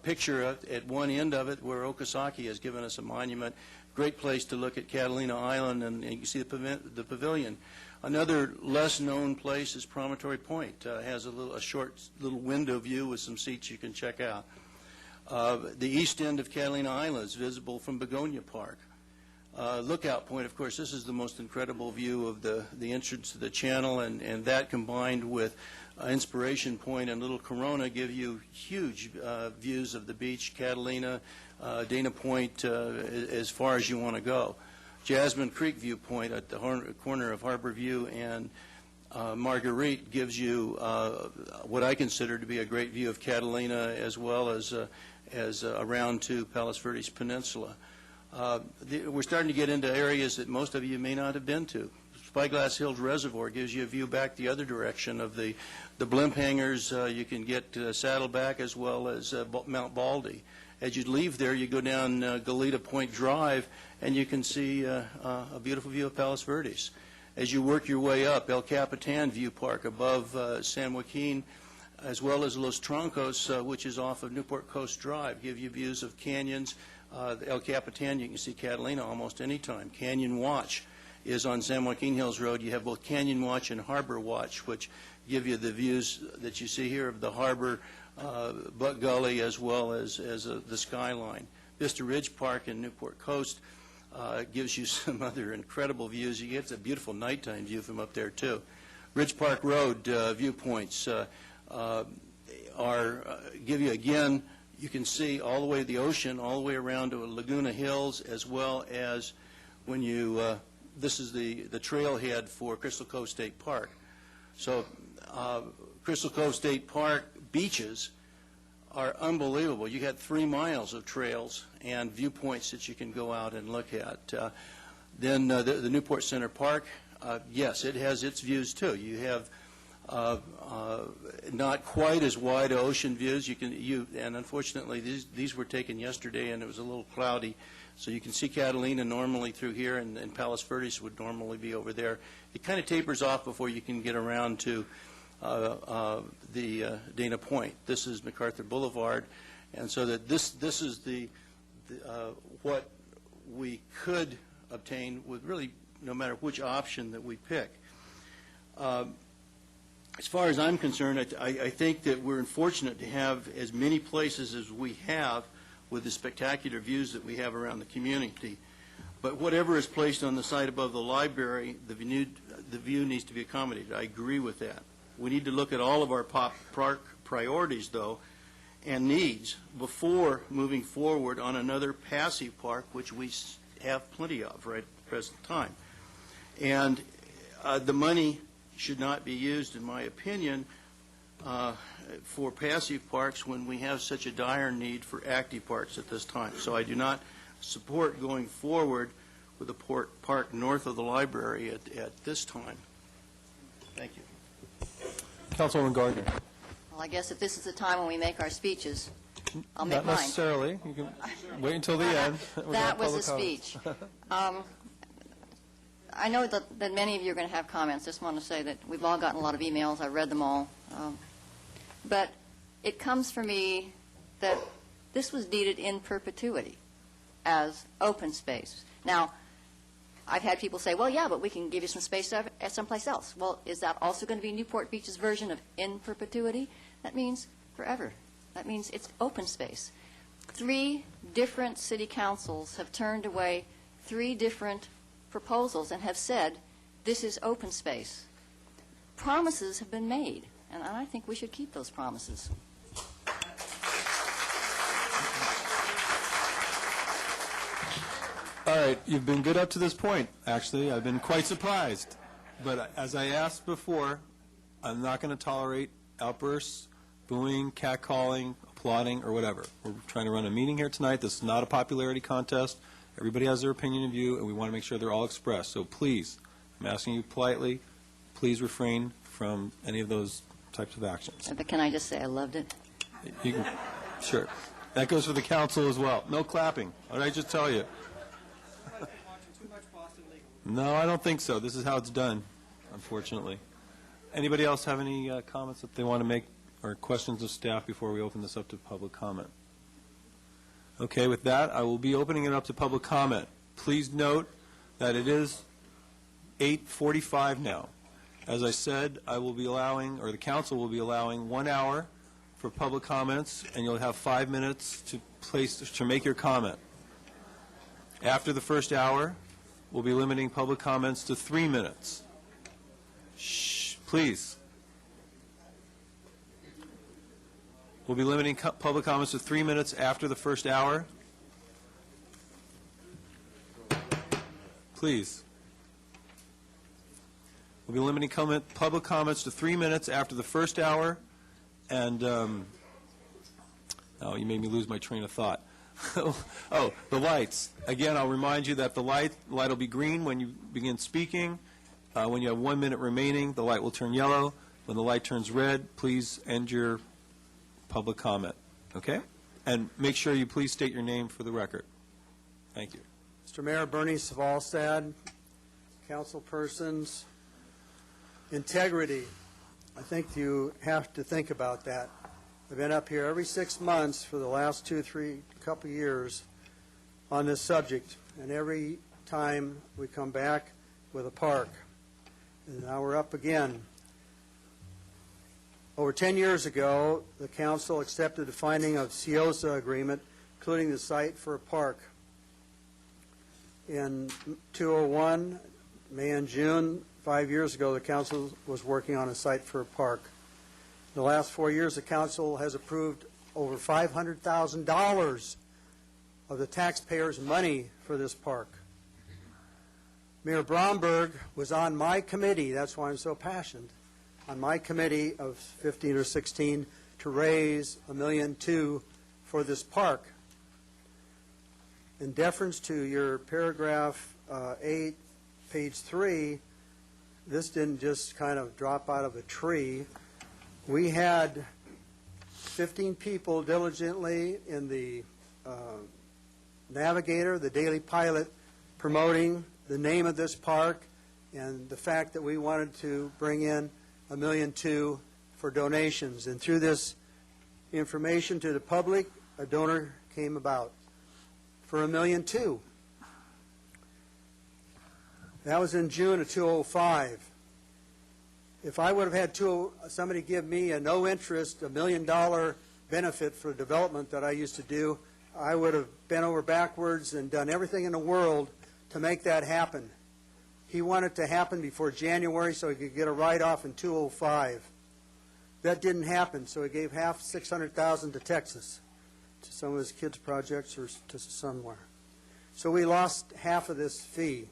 picture at one end of it where Okasaki has given us a monument. Great place to look at Catalina Island, and you can see the pavilion. Another less-known place is Promontory Point. Has a short little window view with some seats you can check out. The east end of Catalina Island is visible from Begonia Park. Lookout Point, of course, this is the most incredible view of the entrance to the channel, and that combined with Inspiration Point and Little Corona give you huge views of the beach, Catalina, Dana Point, as far as you want to go. Jasmine Creek Viewpoint at the corner of Harbor View and Marguerite gives you what I consider to be a great view of Catalina, as well as around to Palos Verdes Peninsula. We're starting to get into areas that most of you may not have been to. Spyglass Hills Reservoir gives you a view back the other direction of the blimp hangars. You can get Saddleback as well as Mount Baldy. As you leave there, you go down Goleta Point Drive, and you can see a beautiful view of Palos Verdes. As you work your way up, El Capitan View Park above San Joaquin, as well as Los Troncos, which is off of Newport Coast Drive, give you views of canyons. El Capitan, you can see Catalina almost any time. Canyon Watch is on San Joaquin Hills Road. You have both Canyon Watch and Harbor Watch, which give you the views that you see here of the harbor, Buck Gully, as well as the skyline. Vista Ridge Park in Newport Coast gives you some other incredible views. You get a beautiful nighttime view from up there, too. Ridge Park Road viewpoints give you, again, you can see all the way to the ocean, all the way around to Laguna Hills, as well as when you, this is the trailhead for Crystal Cove State Park. So Crystal Cove State Park beaches are unbelievable. You got 3 miles of trails and viewpoints that you can go out and look at. Then the Newport Center Park, yes, it has its views too. You have not quite as wide ocean views. And unfortunately these were taken yesterday and it was a little cloudy. So you can see Catalina normally through here, and Palos Verdes would normally be over there. It kind of tapers off before you can get around to the Dana Point. This is MacArthur Boulevard, and so that this is what we could obtain with really no matter which option that we pick. As far as I'm concerned, I think that we're fortunate to have as many places as we have with the spectacular views that we have around the community. But whatever is placed on the site above the library, the view needs to be accommodated. I agree with that. We need to look at all of our park priorities, though, and needs before moving forward on another passive park, which we have plenty of right at the present time. And the money should not be used, in my opinion, for passive parks when we have such a dire need for active parks at this time. So I do not support going forward with the park north of the library at this time. Thank you. Councilwoman Gardner. Well, I guess if this is the time when we make our speeches, I'll make Not mine. necessarily. You can wait until the end. That was a speech. I know that many of you are going to have comments. Just want to say that we've all gotten a lot of emails. I read them all. But it comes for me that this was needed in perpetuity as open space. Now, I've had people say, well, yeah, but we can give you some space at someplace else. Well, is that also going to be Newport Beach's version of in perpetuity? That means forever. That means it's open space. 3 different city councils have turned away 3 different proposals and have said, this is open space. Promises have been made, and I think we should keep those promises. All right, you've been good up to this point, actually. I've been quite surprised. But as I asked before, I'm not going to tolerate outbursts, booing, catcalling, applauding, or whatever. We're trying to run a meeting here tonight. This is not a popularity contest. Everybody has their opinion and view, and we want to make sure they're all expressed. So please, I'm asking you politely, please refrain from any of those types of actions. But can I just say I loved it? You can, sure. That goes for the council as well. No clapping. What did I just tell you? No, I don't think so. This is how it's done, unfortunately. Anybody else have any comments that they want to make or questions of staff before we open this up to public comment? Okay, with that, I will be opening it up to public comment. Please note that it is 8:45 now. As I said, I will be allowing, or the council will be allowing, 1 hour for public comments, and you'll have 5 minutes to make your comment. After the first hour, we'll be limiting public comments to 3 minutes. Shh, please. We'll be limiting public comments to 3 minutes after the first hour. Please. We'll be limiting public comments to 3 minutes after the first hour. And, oh, you made me lose my train of thought. Oh, the lights. Again, I'll remind you that the light will be green when you begin speaking. When you have 1 minute remaining, the light will turn yellow. When the light turns red, please end your public comment. Okay? And make sure you please state your name for the record. Thank you. Mr. Mayor, Bernie Savalstad, council persons, integrity. I think you have to think about that. I've been up here every 6 months for the last 2-3 couple years on this subject, and every time we come back with a park. And now we're up again. Over 10 years ago, the council accepted the finding of CIOSA agreement, including the site for a park. In 2001, May and June, 5 years ago, the council was working on a site for a park. In the last 4 years, the council has approved over $500,000 of the taxpayers' money for this park. Mayor Bromberg was on my committee, that's why I'm so passionate, on my committee of 15 or 16 to raise $1.2 million for this park. In deference to your paragraph 8, page 3, this didn't just kind of drop out of a tree. We had 15 people diligently in the Navigator, the Daily Pilot, promoting the name of this park and the fact that we wanted to bring in $1.2 million for donations. And through this information to the public, a donor came about for $1.2 million. That was in June of 2005. If I would have had somebody give me a no-interest, $1 million benefit for development that I used to do, I would have bent over backwards and done everything in the world to make that happen. He wanted it to happen before January so he could get a write-off in 2005. That didn't happen, so he gave half, $600,000 to Texas, to some of his kids' projects or to somewhere. So we lost half of this fee.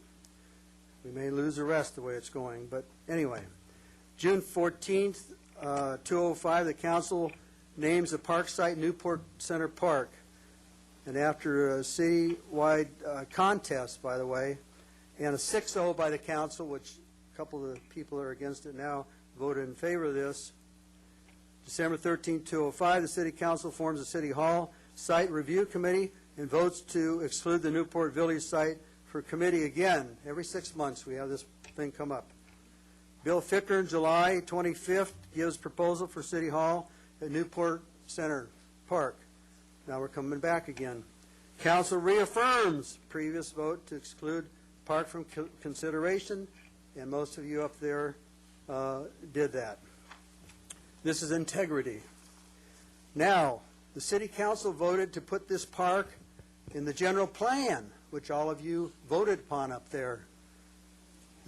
We may lose the rest the way it's going, but anyway. June 14th, 2005, the council names the park site Newport Center Park. And after a citywide contest, by the way, and a 6-0 by the council, which a couple of the people that are against it now voted in favor of this, December 13, 2005, the City Council forms a City Hall Site Review Committee and votes to exclude the Newport Village site for committee again. Every 6 months we have this thing come up. Bill Ficker, July 25th, gives proposal for City Hall at Newport Center Park. Now we're coming back again. Council reaffirms previous vote to exclude park from consideration, and most of you up there did that. This is integrity. Now, the City Council voted to put this park in the general plan, which all of you voted upon up there.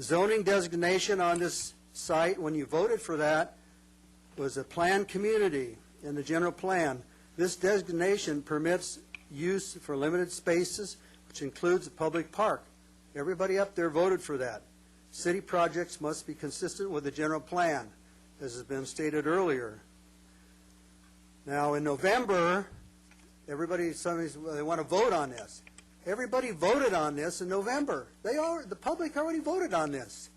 Zoning designation on this site, when you voted for that, was a planned community in the general plan. This designation permits use for limited spaces, which includes a public park. Everybody up there voted for that. City projects must be consistent with the general plan, as has been stated earlier. Now, in November, they want to vote on this. Everybody voted on this in November. The public already voted on this.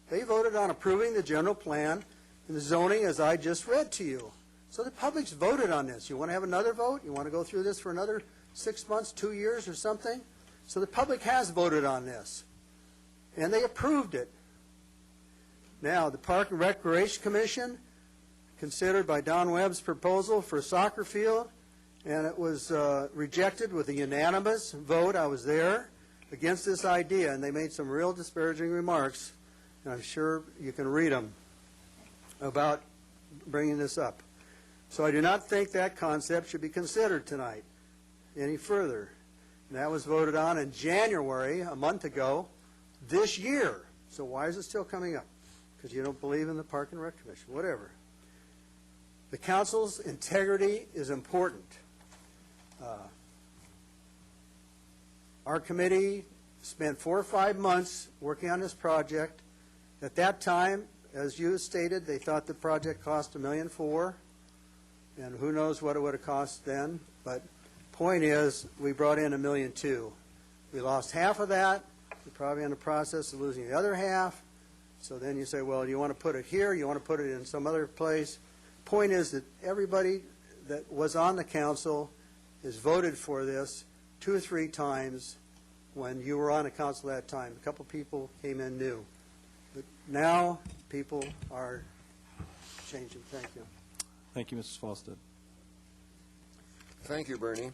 They voted on approving the general plan and the zoning as I just read to you. So the public's voted on this. You want to have another vote? You want to go through this for another 6 months, 2 years or something? So the public has voted on this. And they approved it. Now, the Park and Recreation Commission considered by Don Webb's proposal for a soccer field, and it was rejected with a unanimous vote. I was there against this idea, and they made some real disparaging remarks, and I'm sure you can read them about bringing this up. So I do not think that concept should be considered tonight any further. And that was voted on in January, a month ago, this year. So why is it still coming up? Because you don't believe in the Park and Rec Commission, whatever. The council's integrity is important. Our committee spent 4 or 5 months working on this project. At that time, as you stated, they thought the project cost $1.4 million, and who knows what it would have cost then. But point is, we brought in $1.2 million. We lost half of that. We're probably in the process of losing the other half. So then you say, well, you want to put it here? You want to put it in some other place? Point is that everybody that was on the council has voted for this 2 or 3 times when you were on the council that time. A couple people came in new. But now people are changing. Thank you. Thank you, Mrs. Falstad. Thank you, Bernie.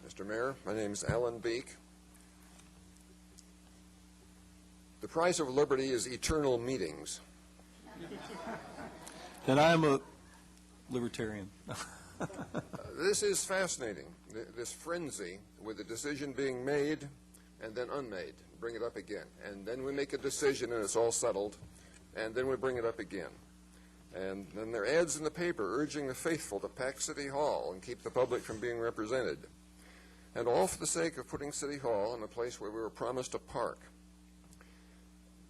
Mr. Mayor, my name is Alan Beek. The price of liberty is eternal meetings. And I'm a libertarian. This is fascinating, this frenzy with the decision being made and then unmade. Bring it up again. And then we make a decision and it's all settled, and then we bring it up again. And then there are ads in the paper urging the faithful to pack City Hall and keep the public from being represented. And all for the sake of putting City Hall in a place where we were promised a park.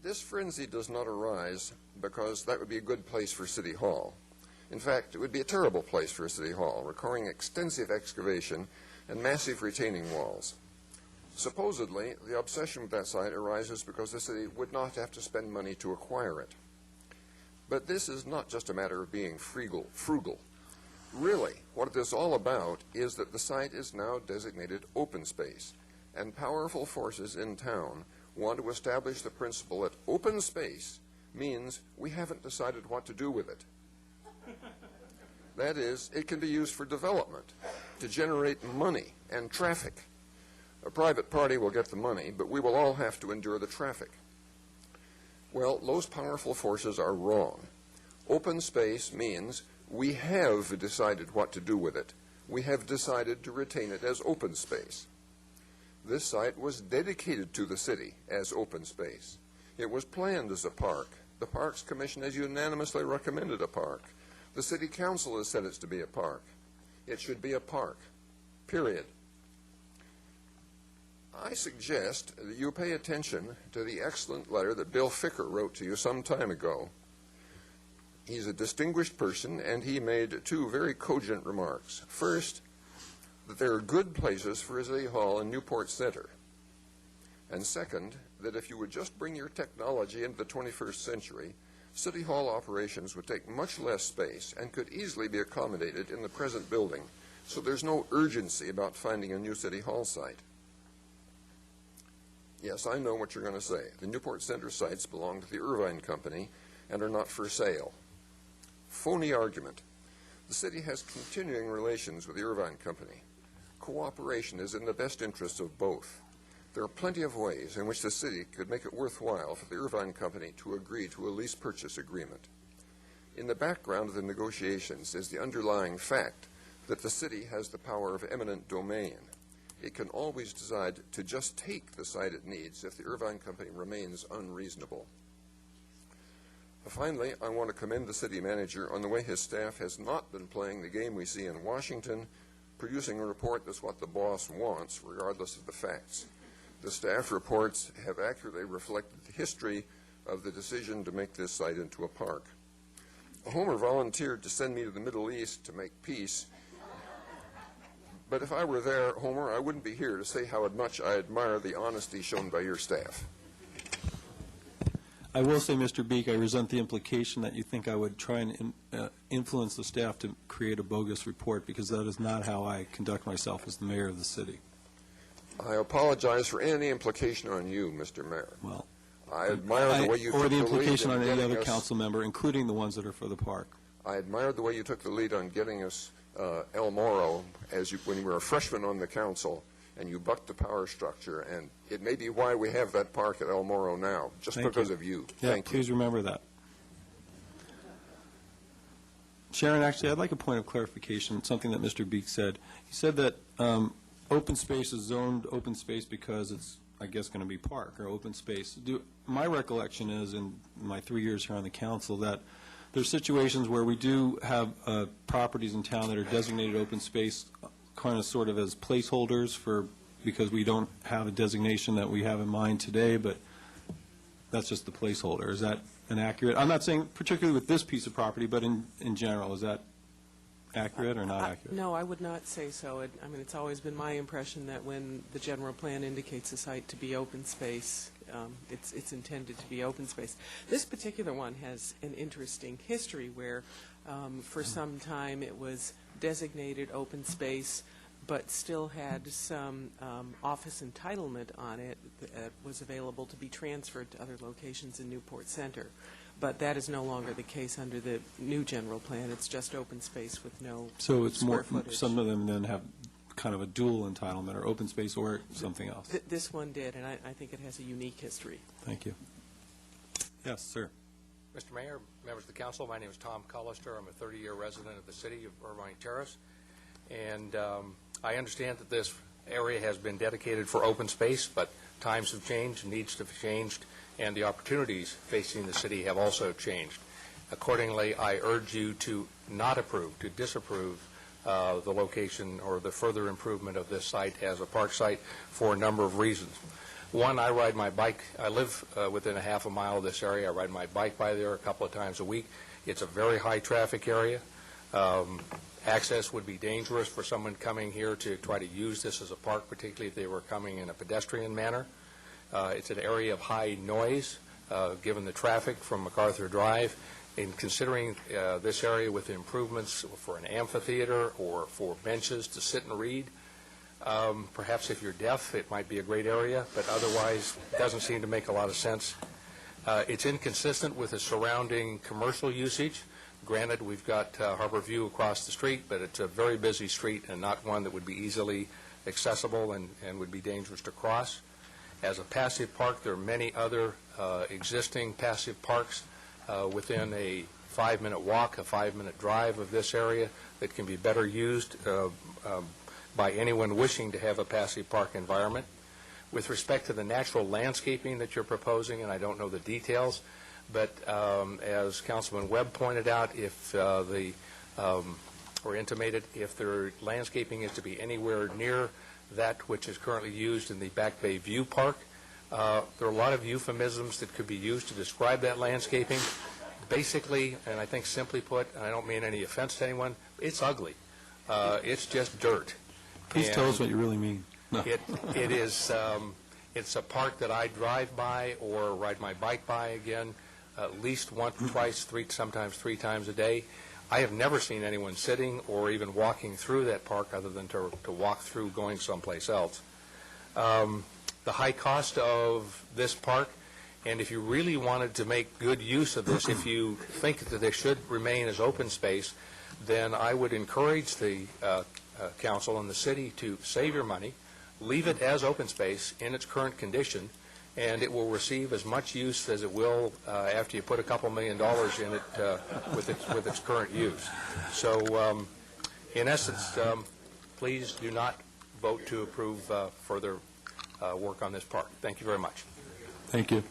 This frenzy does not arise because that would be a good place for City Hall. In fact, it would be a terrible place for a City Hall, requiring extensive excavation and massive retaining walls. Supposedly, the obsession with that site arises because the city would not have to spend money to acquire it. But this is not just a matter of being frugal. Really, what it is all about is that the site is now designated open space, and powerful forces in town want to establish the principle that open space means we haven't decided what to do with it. That is, it can be used for development, to generate money and traffic. A private party will get the money, but we will all have to endure the traffic. Well, those powerful forces are wrong. Open space means we have decided what to do with it. We have decided to retain it as open space. This site was dedicated to the city as open space. It was planned as a park. The Parks Commission has unanimously recommended a park. The City Council has said it's to be a park. It should be a park, period. I suggest that you pay attention to the excellent letter that Bill Ficker wrote to you some time ago. He's a distinguished person, and he made two very cogent remarks. First, that there are good places for a City Hall in Newport Center. And second, that if you would just bring your technology into the 21st century, City Hall operations would take much less space and could easily be accommodated in the present building, so there's no urgency about finding a new City Hall site. Yes, I know what you're going to say. The Newport Center sites belong to the Irvine Company and are not for sale. Phony argument. The city has continuing relations with the Irvine Company. Cooperation is in the best interests of both. There are plenty of ways in which the city could make it worthwhile for the Irvine Company to agree to a lease purchase agreement. In the background of the negotiations is the underlying fact that the city has the power of eminent domain. It can always decide to just take the site it needs if the Irvine Company remains unreasonable. Finally, I want to commend the city manager on the way his staff has not been playing the game we see in Washington, producing a report that's what the boss wants, regardless of the facts. The staff reports have accurately reflected the history of the decision to make this site into a park. Homer volunteered to send me to the Middle East to make peace. But if I were there, Homer, I wouldn't be here to say how much I admire the honesty shown by your staff. I will say, Mr. Beek, I resent the implication that you think I would try and influence the staff to create a bogus report, because that is not how I conduct myself as the mayor of the city. I apologize for any implication on you, Mr. Mayor. Well, I admire the way you took the lead. Or the implication on any other us, council member, including the ones that are for the park. I admired the way you took the lead on getting us El Moro when you were a freshman on the council, and you bucked the power structure, and it may be why we have that park at El Moro now, just because of you. Yeah, Thank you. please remember that. Sharon, actually, I'd like a point of clarification, something that Mr. Beek said. He said that open space is zoned open space because it's, I guess, going to be park or open space. My recollection is, in my 3 years here on the council, that there's situations where we do have properties in town that are designated open space, kind of sort of as placeholders because we don't have a designation that we have in mind today, but that's just the placeholder. Is that inaccurate? I'm not saying particularly with this piece of property, but in general, is that accurate or not accurate? No, I would not say so. I mean, it's always been my impression that when the general plan indicates a site to be open space, it's intended to be open space. This particular one has an interesting history where for some time it was designated open space, but still had some office entitlement on it that was available to be transferred to other locations in Newport Center. But that is no longer the case under the new general plan. It's just open space with no So it's square more, footage. some of them then have kind of a dual entitlement, or open space or something else. This one did, and I think it has a unique history. Thank you. Yes, sir. Mr. Mayor, members of the council, my name is Tom Collister. I'm a 30-year resident of the city of Irvine Terrace, and I understand that this area has been dedicated for open space, but times have changed, needs have changed, and the opportunities facing the city have also changed. Accordingly, I urge you to not approve, to disapprove the location or the further improvement of this site as a park site for a number of reasons. One, I ride my bike. I live within a half a mile of this area. I ride my bike by there a couple of times a week. It's a very high traffic area. Access would be dangerous for someone coming here to try to use this as a park, particularly if they were coming in a pedestrian manner. It's an area of high noise, given the traffic from MacArthur Drive. In considering this area with improvements for an amphitheater or for benches to sit and read, perhaps if you're deaf, it might be a great area, but otherwise it doesn't seem to make a lot of sense. It's inconsistent with the surrounding commercial usage. Granted, we've got Harbor View across the street, but it's a very busy street and not one that would be easily accessible and would be dangerous to cross. As a passive park, there are many other existing passive parks within a 5-minute walk, a 5-minute drive of this area that can be better used by anyone wishing to have a passive park environment. With respect to the natural landscaping that you're proposing, and I don't know the details, but as Councilman Webb pointed out, if or intimated, if their landscaping is to be anywhere near that which is currently used in the Back Bay View Park, there are a lot of euphemisms that could be used to describe that landscaping. Basically, and I think simply put, and I don't mean any offense to anyone, it's ugly. It's just dirt. Please tell us what you really mean. No. It is, it's a park that I drive by or ride my bike by, again, at least once, twice, sometimes three times a day. I have never seen anyone sitting or even walking through that park other than to walk through going someplace else. The high cost of this park, and if you really wanted to make good use of this, if you think that they should remain as open space, then I would encourage the council and the city to save your money, leave it as open space in its current condition, and it will receive as much use as it will after you put a couple $1 million in it with its current use. So, in essence, please do not vote to approve further work on this park. Thank you very much. Thank you.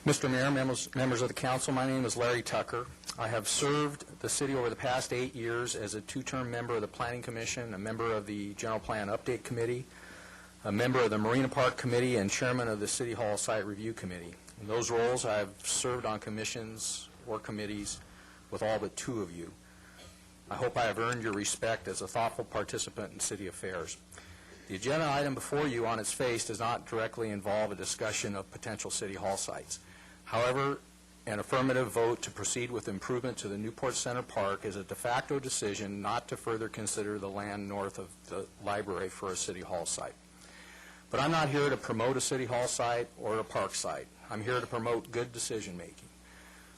Mr. Mayor, members of the council, my name is Larry Tucker. I have served the city over the past 8 years as a two-term member of the Planning Commission, a member of the General Plan Update Committee, a member of the Marina Park Committee, and chairman of the City Hall Site Review Committee. In those roles, I have served on commissions or committees with all but 2 of you. I hope I have earned your respect as a thoughtful participant in city affairs. The agenda item before you on its face does not directly involve a discussion of potential City Hall sites. However, an affirmative vote to proceed with improvement to the Newport Center Park is a de facto decision not to further consider the land north of the library for a City Hall site. But I'm not here to promote a City Hall site or a park site. I'm here to promote good decision-making.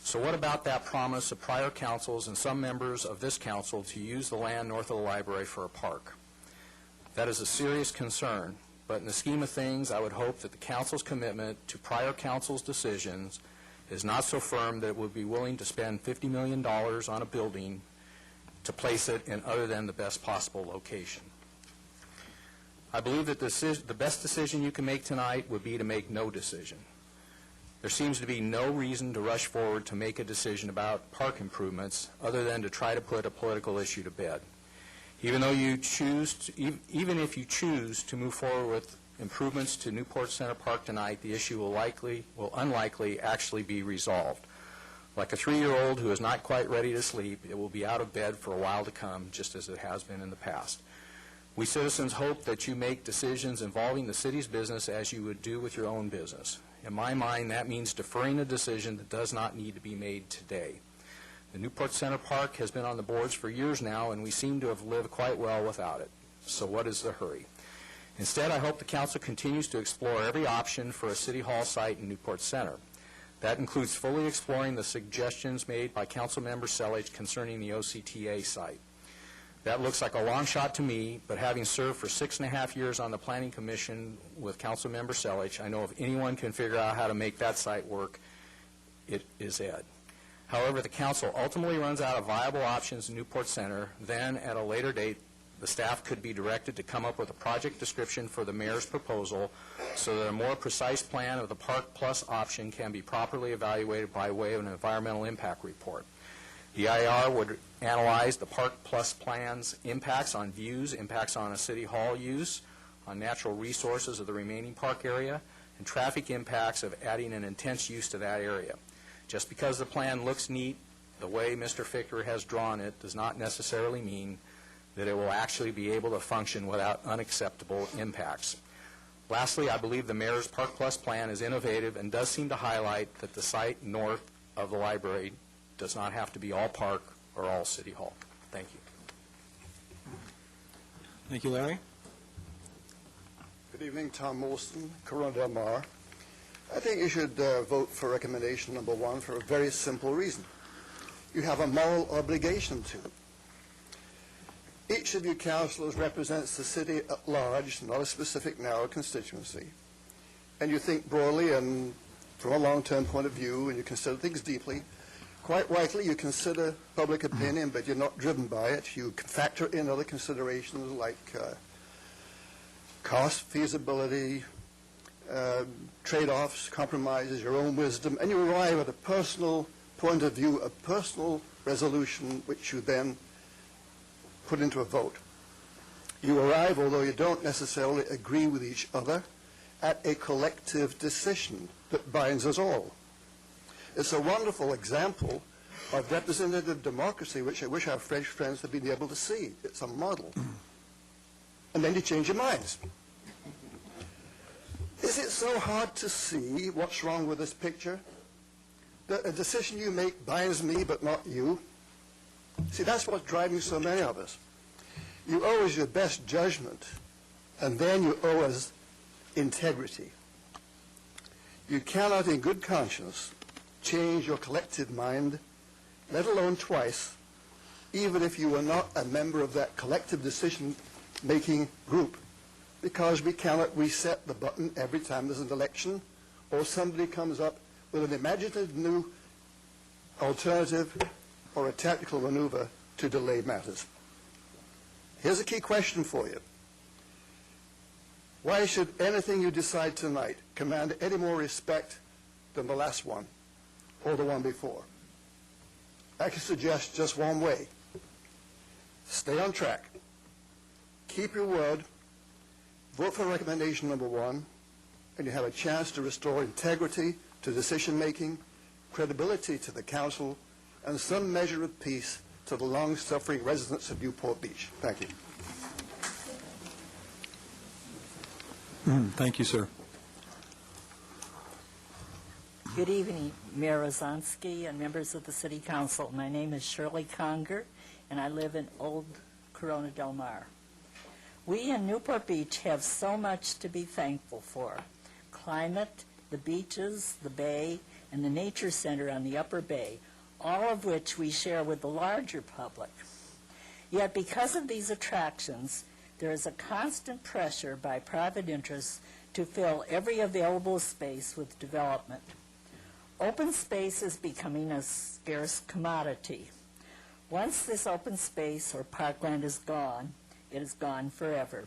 So what about that promise of prior councils and some members of this council to use the land north of the library for a park? That is a serious concern, but in the scheme of things, I would hope that the council's commitment to prior council's decisions is not so firm that it would be willing to spend $50 million on a building to place it in other than the best possible location. I believe that the best decision you can make tonight would be to make no decision. There seems to be no reason to rush forward to make a decision about park improvements other than to try to put a political issue to bed. Even if you choose to move forward with improvements to Newport Center Park tonight, the issue will unlikely actually be resolved. Like a 3-year-old who is not quite ready to sleep, it will be out of bed for a while to come, just as it has been in the past. We citizens hope that you make decisions involving the city's business as you would do with your own business. In my mind, that means deferring a decision that does not need to be made today. The Newport Center Park has been on the boards for years now, and we seem to have lived quite well without it. So what is the hurry? Instead, I hope the council continues to explore every option for a City Hall site in Newport Center. That includes fully exploring the suggestions made by Councilmember Selage concerning the OCTA site. That looks like a long shot to me, but having served for 6.5 years on the Planning Commission with Councilmember Selich, I know if anyone can figure out how to make that site work, it is Ed. However, the council ultimately runs out of viable options in Newport Center, then at a later date, the staff could be directed to come up with a project description for the mayor's proposal so that a more precise plan of the Park Plus option can be properly evaluated by way of an environmental impact report. The IR would analyze the Park Plus plan's impacts on views, impacts on a city hall use, on natural resources of the remaining park area, and traffic impacts of adding an intense use to that area. Just because the plan looks neat, the way Mr. Fichter has drawn it does not necessarily mean that it will actually be able to function without unacceptable impacts. Lastly, I believe the mayor's Park Plus plan is innovative and does seem to highlight that the site north of the library does not have to be all park or all city hall. Thank you. Thank you, Larry. Good evening, Tom Molson, Corona Del Mar. I think you should vote for recommendation number 1 for a very simple reason. You have a moral obligation to. Each of you councillors represents the city at large, not a specific narrow constituency. And you think broadly and from a long-term point of view, and you consider things deeply. Quite rightly, you consider public opinion, but you're not driven by it. You factor in other considerations like cost, feasibility, trade-offs, compromises, your own wisdom, and you arrive at a personal point of view, a personal resolution, which you then put into a vote. You arrive, although you don't necessarily agree with each other, at a collective decision that binds us all. It's a wonderful example of representative democracy, which I wish our French friends had been able to see. It's a model. And then you change your minds. Is it so hard to see what's wrong with this picture? That a decision you make binds me, but not you? See, that's what's driving so many of us. You owe us your best judgment, and then you owe us integrity. You cannot, in good conscience, change your collective mind, let alone twice, even if you were not a member of that collective decision-making group, because we cannot reset the button every time there's an election or somebody comes up with an imaginative new alternative or a tactical maneuver to delay matters. Here's a key question for you. Why should anything you decide tonight command any more respect than the last one or the one before? I can suggest just one way. Stay on track. Keep your word. Vote for recommendation number 1, and you have a chance to restore integrity to decision-making, credibility to the council, and some measure of peace to the long-suffering residents of Newport Beach. Thank you. Thank you, sir. Good evening, Mayor Rozanski and members of the City Council. My name is Shirley Conger, and I live in Old Corona Del Mar. We in Newport Beach have so much to be thankful for. Climate, the beaches, the bay, and the nature center on the upper bay, all of which we share with the larger public. Yet because of these attractions, there is a constant pressure by private interests to fill every available space with development. Open space is becoming a scarce commodity. Once this open space or parkland is gone, it is gone forever.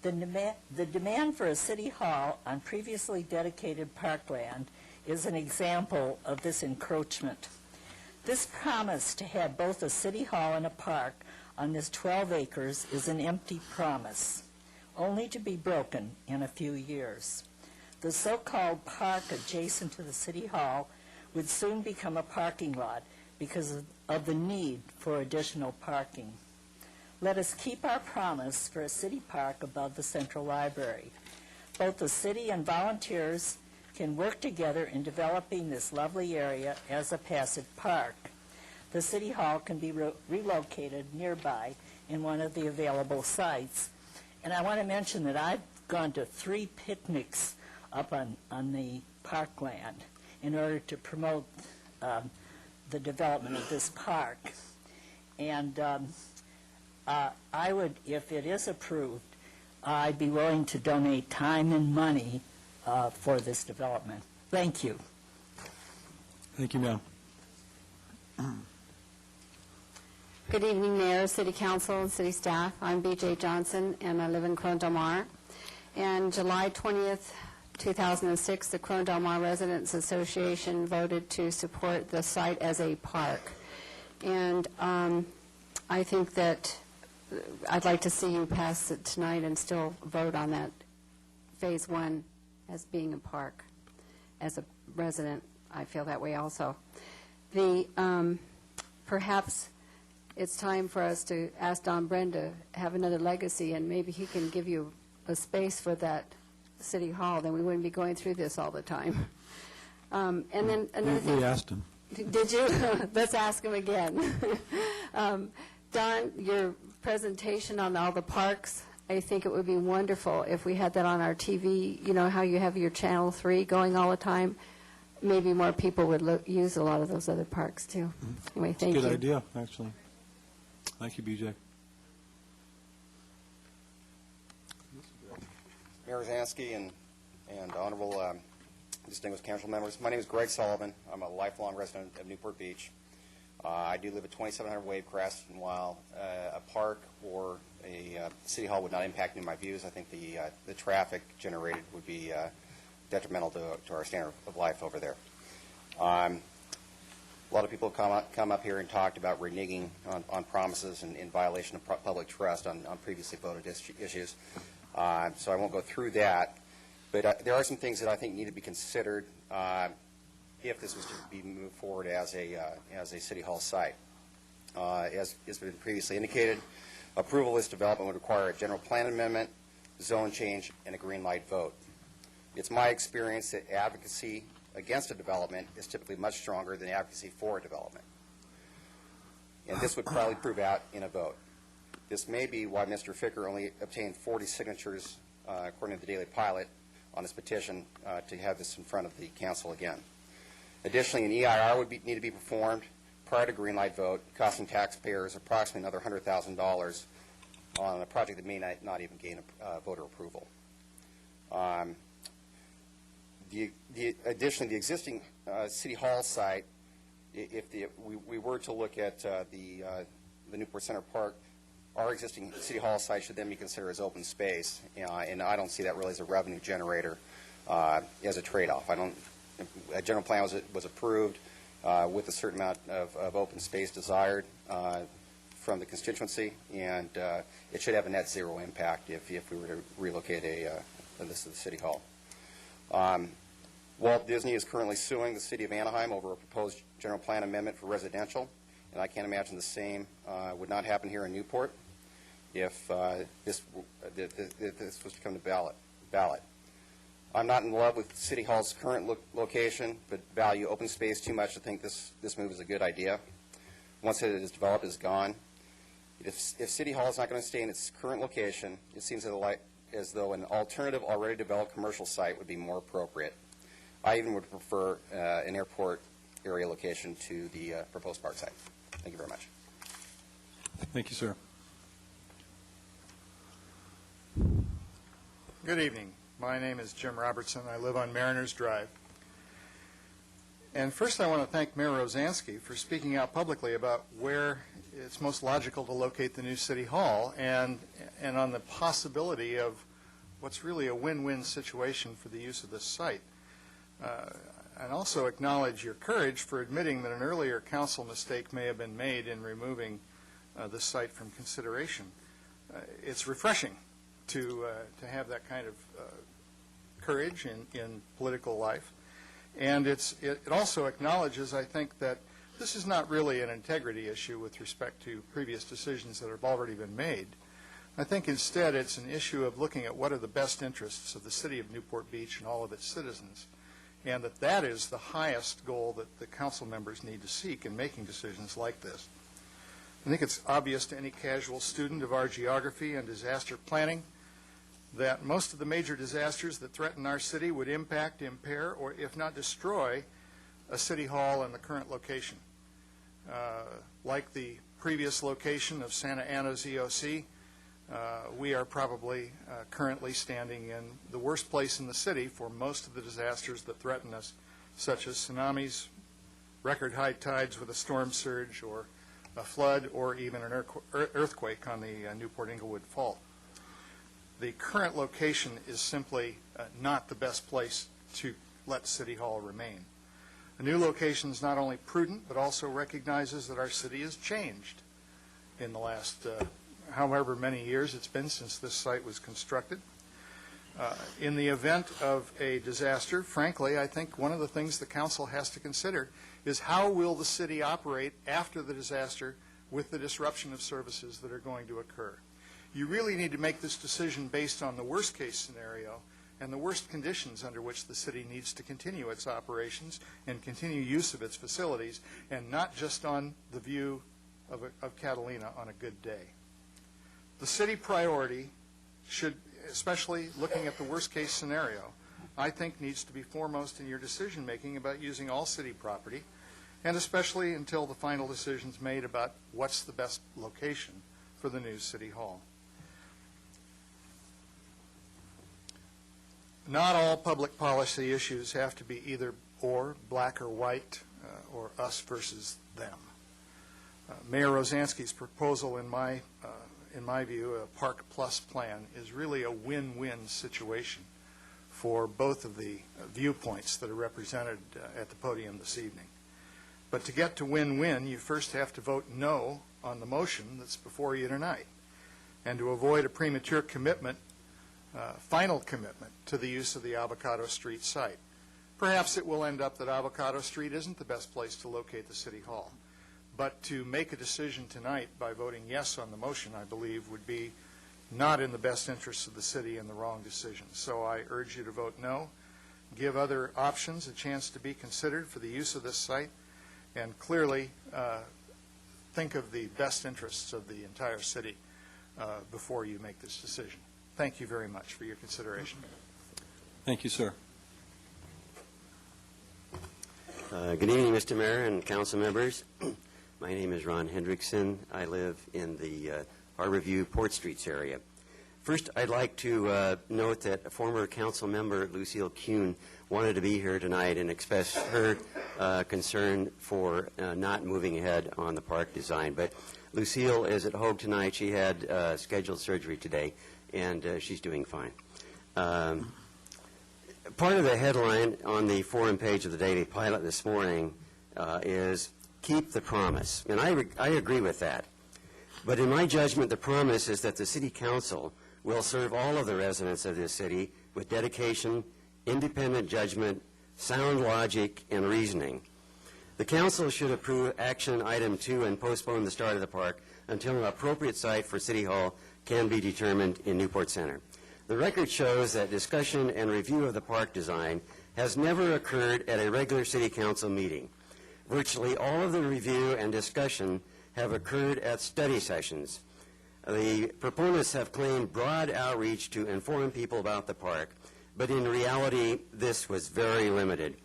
The demand for a city hall on previously dedicated parkland is an example of this encroachment. This promise to have both a city hall and a park on this 12 acres is an empty promise, only to be broken in a few years. The so-called park adjacent to the city hall would soon become a parking lot because of the need for additional parking. Let us keep our promise for a city park above the Central Library. Both the city and volunteers can work together in developing this lovely area as a passive park. The city hall can be relocated nearby in one of the available sites. And I want to mention that I've gone to 3 picnics up on the parkland in order to promote the development of this park. And I would, if it is approved, I'd be willing to donate time and money for this development. Thank you. Thank you, ma'am. Good evening, Mayor, City Council, and City staff. I'm B.J. Johnson, and I live in Corona Del Mar. And July 20th, 2006, the Corona Del Mar Residents Association voted to support the site as a park. And I think that I'd like to see you pass it tonight and still vote on that Phase 1 as being a park. As a resident, I feel that way also. Perhaps it's time for us to ask Don Bren to have another legacy, and maybe he can give you a space for that City Hall. Then we wouldn't be going through this all the time. And then another thing. We asked him. Did you? Let's ask him again. Don, your presentation on all the parks, I think it would be wonderful if we had that on our TV. You know how you have your Channel 3 going all the time? Maybe more people would use a lot of those other parks, too. Anyway, thank you. Good idea, actually. Thank you, BJ. Mayor Zansky and honorable distinguished council members, my name is Greg Sullivan. I'm a lifelong resident of Newport Beach. I do live at 2700 Wavecrest, and while a park or a city hall would not impact me in my views, I think the traffic generated would be detrimental to our standard of life over there. A lot of people come up here and talked about reneging on promises and in violation of public trust on previously voted issues. So I won't go through that. But there are some things that I think need to be considered if this was to be moved forward as a City Hall site. As has been previously indicated, approval of this development would require a general plan amendment, zone change, and a green light vote. It's my experience that advocacy against a development is typically much stronger than advocacy for a development. And this would probably prove out in a vote. This may be why Mr. Ficker only obtained 40 signatures, according to the Daily Pilot, on his petition to have this in front of the council again. Additionally, an EIR would need to be performed prior to green light vote, costing taxpayers approximately another $100,000 on a project that may not even gain voter approval. Additionally, the existing City Hall site, if we were to look at the Newport Center Park, our existing City Hall site should then be considered as open space, and I don't see that really as a revenue generator as a trade-off. A general plan was approved with a certain amount of open space desired from the constituency, and it should have a net zero impact if we were to relocate this to the City Hall. Walt Disney is currently suing the City of Anaheim over a proposed general plan amendment for residential, and I can't imagine the same would not happen here in Newport if this was to come to ballot. I'm not in love with City Hall's current location, but value open space too much to think this move is a good idea. Once it is developed, it's gone. If City Hall is not going to stay in its current location, it seems as though an alternative already developed commercial site would be more appropriate. I even would prefer an airport area location to the proposed park site. Thank you very much. Thank you, sir. Good evening. My name is Jim Robertson. I live on Mariners Drive. And first I want to thank Mayor Rosansky for speaking out publicly about where it's most logical to locate the new City Hall and on the possibility of what's really a win-win situation for the use of this site. And also acknowledge your courage for admitting that an earlier council mistake may have been made in removing the site from consideration. It's refreshing to have that kind of courage in political life. And it also acknowledges, I think, that this is not really an integrity issue with respect to previous decisions that have already been made. I think instead it's an issue of looking at what are the best interests of the city of Newport Beach and all of its citizens, and that is the highest goal that the council members need to seek in making decisions like this. I think it's obvious to any casual student of our geography and disaster planning that most of the major disasters that threaten our city would impact, impair, or if not destroy, a city hall in the current location. Like the previous location of Santa Ana's EOC, we are probably currently standing in the worst place in the city for most of the disasters that threaten us, such as tsunamis, record high tides with a storm surge, or a flood, or even an earthquake on the Newport-Inglewood Fault. The current location is simply not the best place to let City Hall remain. A new location is not only prudent, but also recognizes that our city has changed in the last however many years it's been since this site was constructed. In the event of a disaster, frankly, I think one of the things the council has to consider is how will the city operate after the disaster with the disruption of services that are going to occur. You really need to make this decision based on the worst-case scenario and the worst conditions under which the city needs to continue its operations and continue use of its facilities, and not just on the view of Catalina on a good day. The city priority should, especially looking at the worst-case scenario, I think needs to be foremost in your decision-making about using all city property, and especially until the final decision is made about what's the best location for the new City Hall. Not all public policy issues have to be either or, black or white, or us versus them. Mayor Rosansky's proposal, in my view, a Park Plus plan, is really a win-win situation for both of the viewpoints that are represented at the podium this evening. But to get to win-win, you first have to vote no on the motion that's before you tonight. And to avoid a premature commitment, final commitment to the use of the Avocado Street site. Perhaps it will end up that Avocado Street isn't the best place to locate the City Hall. But to make a decision tonight by voting yes on the motion, I believe, would be not in the best interests of the city and the wrong decision. So I urge you to vote no, give other options a chance to be considered for the use of this site, and clearly think of the best interests of the entire city before you make this decision. Thank you very much for your consideration. Thank you, sir. Good evening, Mr. Mayor and council members. My name is Ron Hendrickson. I live in the Harborview, Port Streets area. First, I'd like to note that a former council member, Lucille Kuhn, wanted to be here tonight and express her concern for not moving ahead on the park design. But Lucille is at home tonight. She had scheduled surgery today, and she's doing fine. Part of the headline on the forum page of the Daily Pilot this morning is keep the promise. And I agree with that. But in my judgment, the promise is that the City Council will serve all of the residents of this city with dedication, independent judgment, sound logic, and reasoning. The Council should approve action item 2 and postpone the start of the park until an appropriate site for City Hall can be determined in Newport Center. The record shows that discussion and review of the park design has never occurred at a regular City Council meeting. Virtually all of the review and discussion have occurred at study sessions. The proponents have claimed broad outreach to inform people about the park, but in reality, this was very limited.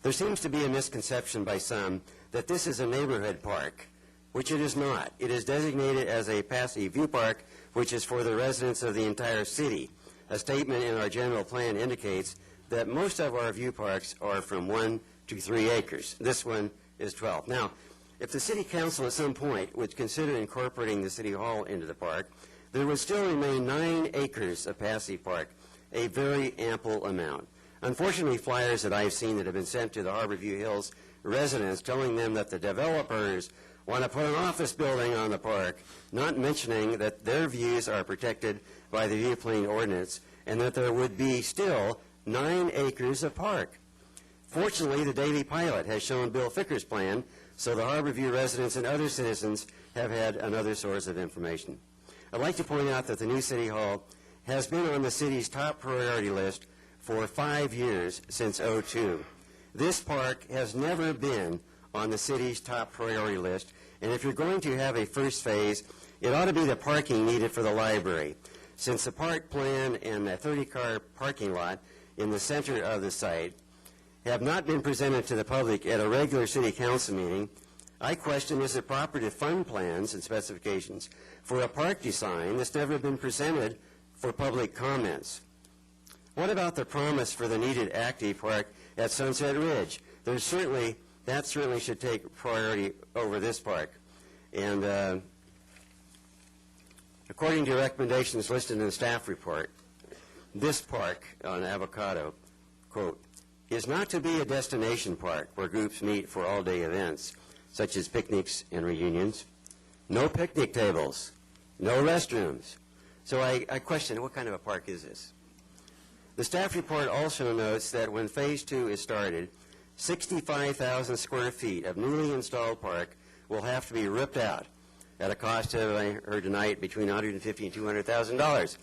There seems to be a misconception by some that this is a neighborhood park, which it is not. It is designated as a passive view park, which is for the residents of the entire city. A statement in our general plan indicates that most of our view parks are from 1 to 3 acres. This one is 12. Now, if the City Council at some point would consider incorporating the City Hall into the park, there would still remain 9 acres of passive park, a very ample amount. Unfortunately, flyers that I've seen that have been sent to the Harborview Hills residents telling them that the developers want to put an office building on the park, not mentioning that their views are protected by the viewplane ordinance and that there would be still 9 acres of park. Fortunately, the Daily Pilot has shown Bill Ficker's plan, so the Harborview residents and other citizens have had another source of information. I'd like to point out that the new City Hall has been on the city's top priority list for 5 years since '02. This park has never been on the city's top priority list, and if you're going to have a first phase, it ought to be the parking needed for the library. Since the park plan and the 30-car parking lot in the center of the site have not been presented to the public at a regular City Council meeting, I question, is it proper to fund plans and specifications for a park design that's never been presented for public comments? What about the promise for the needed active park at Sunset Ridge? That certainly should take priority over this park. And according to recommendations listed in the staff report, this park on Avocado, quote, is not to be a destination park where groups meet for all-day events, such as picnics and reunions. No picnic tables, no restrooms. So I question, what kind of a park is this? The staff report also notes that when Phase 2 is started, 65,000 square feet of newly installed park will have to be ripped out at a cost of, I heard tonight, between $150,000 and $200,000.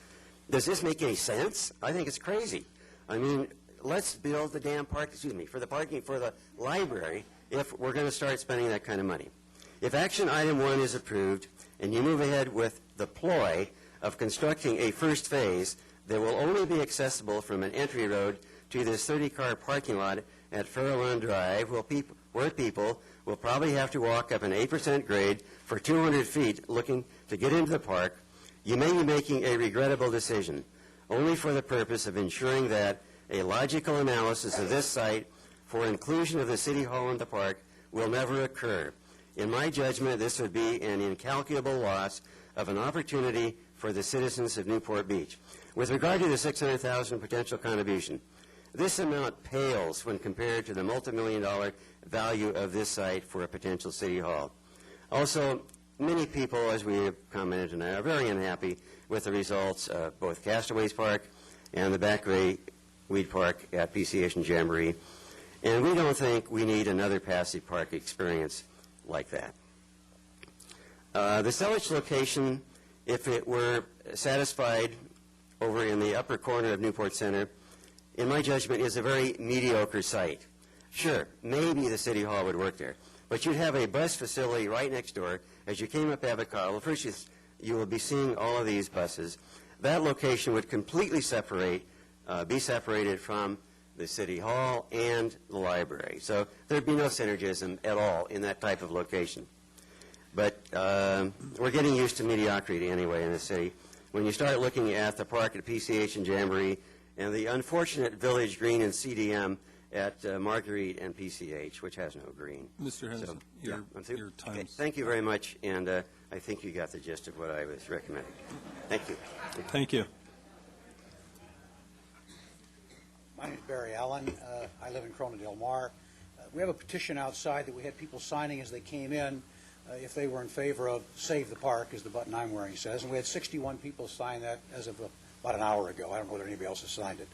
Does this make any sense? I think it's crazy. I mean, let's build the damn park, for the parking for the library if we're going to start spending that kind of money. If action item 1 is approved and you move ahead with the ploy of constructing a first phase that will only be accessible from an entry road to this 30-car parking lot at Farallon Drive, where people will probably have to walk up an 8% grade for 200 feet looking to get into the park, you may be making a regrettable decision, only for the purpose of ensuring that a logical analysis of this site for inclusion of the City Hall in the park will never occur. In my judgment, this would be an incalculable loss of an opportunity for the citizens of Newport Beach. With regard to the $600,000 potential contribution, this amount pales when compared to the multi-million-dollar value of this site for a potential City Hall. Also, many people, as we have commented tonight, are very unhappy with the results of both Castaways Park and the Back Bay Weed Park at PCH and Jamboree. And we don't think we need another passive park experience like that. The Selledge location, if it were satisfied over in the upper corner of Newport Center, in my judgment, is a very mediocre site. Sure, maybe the City Hall would work there, but you'd have a bus facility right next door. As you came up Avocado, well, first you will be seeing all of these buses. That location would completely be separated from the City Hall and the library. So there'd be no synergism at all in that type of location. But we're getting used to mediocrity anyway in the city. When you start looking at the park at PCH and Jamboree and the unfortunate Village Green and CDM at Marguerite and PCH, which has no green. Mr. Henderson, your time. Okay, thank you very much, and I think you got the gist of what I was recommending. Thank you. Thank you. My name is Barry Allen. I live in Corona Del Mar. We have a petition outside that we had people signing as they came in if they were in favor of Save the Park, as the button I'm wearing says. And we had 61 people sign that as of about an hour ago. I don't know whether anybody else has signed it.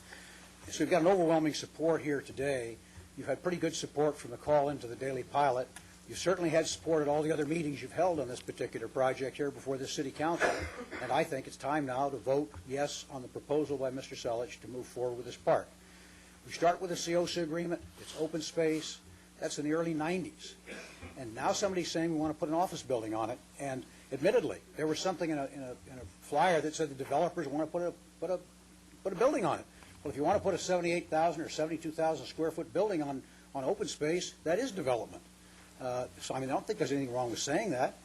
So we've got an overwhelming support here today. You've had pretty good support from the call into the Daily Pilot. You've certainly had support at all the other meetings you've held on this particular project here before the City Council. And I think it's time now to vote yes on the proposal by Mr. Selledge to move forward with this park. We start with a COSA agreement. It's open space. That's in the early 90s. And now somebody's saying we want to put an office building on it. And admittedly, there was something in a flyer that said the developers want to put a building on it. Well, if you want to put a 78,000 or 72,000 square foot building on open space, that is development. So, I mean, I don't think there's anything wrong with saying that.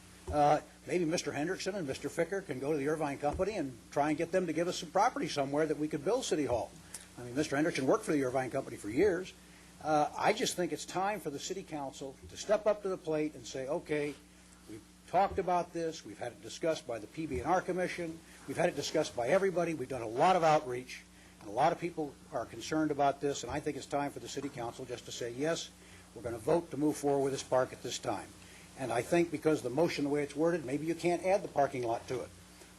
Maybe Mr. Hendrickson and Mr. Ficker can go to the Irvine Company and try and get them to give us some property somewhere that we could build City Hall. I mean, Mr. Hendrickson worked for the Irvine Company for years. I just think it's time for the City Council to step up to the plate and say, okay, we've talked about this. We've had it discussed by the PB&R Commission. We've had it discussed by everybody. We've done a lot of outreach. And a lot of people are concerned about this, and I think it's time for the City Council just to say, yes, we're going to vote to move forward with this park at this time. And I think because the motion, the way it's worded, maybe you can't add the parking lot to it.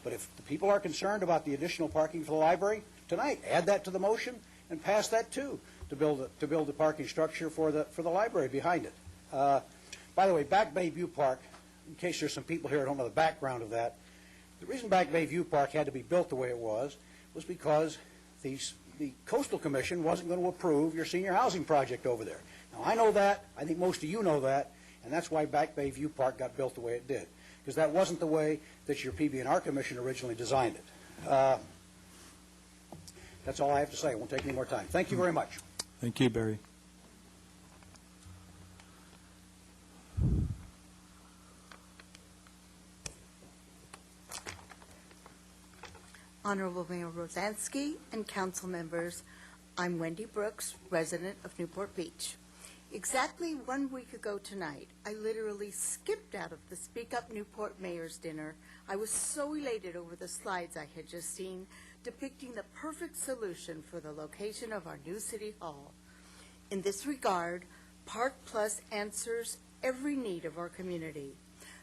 But if the people are concerned about the additional parking for the library, tonight, add that to the motion and pass that too, to build the parking structure for the library behind it. By the way, Back Bay View Park, in case there's some people here who don't know the background of that, the reason Back Bay View Park had to be built the way it was because the Coastal Commission wasn't going to approve your senior housing project over there. Now, I know that. I think most of you know that. And that's why Back Bay View Park got built the way it did, because that wasn't the way that your PB&R Commission originally designed it. That's all I have to say. I won't take any more time. Thank you very much. Thank you, Barry. Honorable Mayor Rosansky and council members, I'm Wendy Brooks, resident of Newport Beach. Exactly 1 week ago tonight, I literally skipped out of the Speak Up Newport Mayor's dinner. I was so elated over the slides I had just seen, depicting the perfect solution for the location of our new city hall. In this regard, Park Plus answers every need of our community.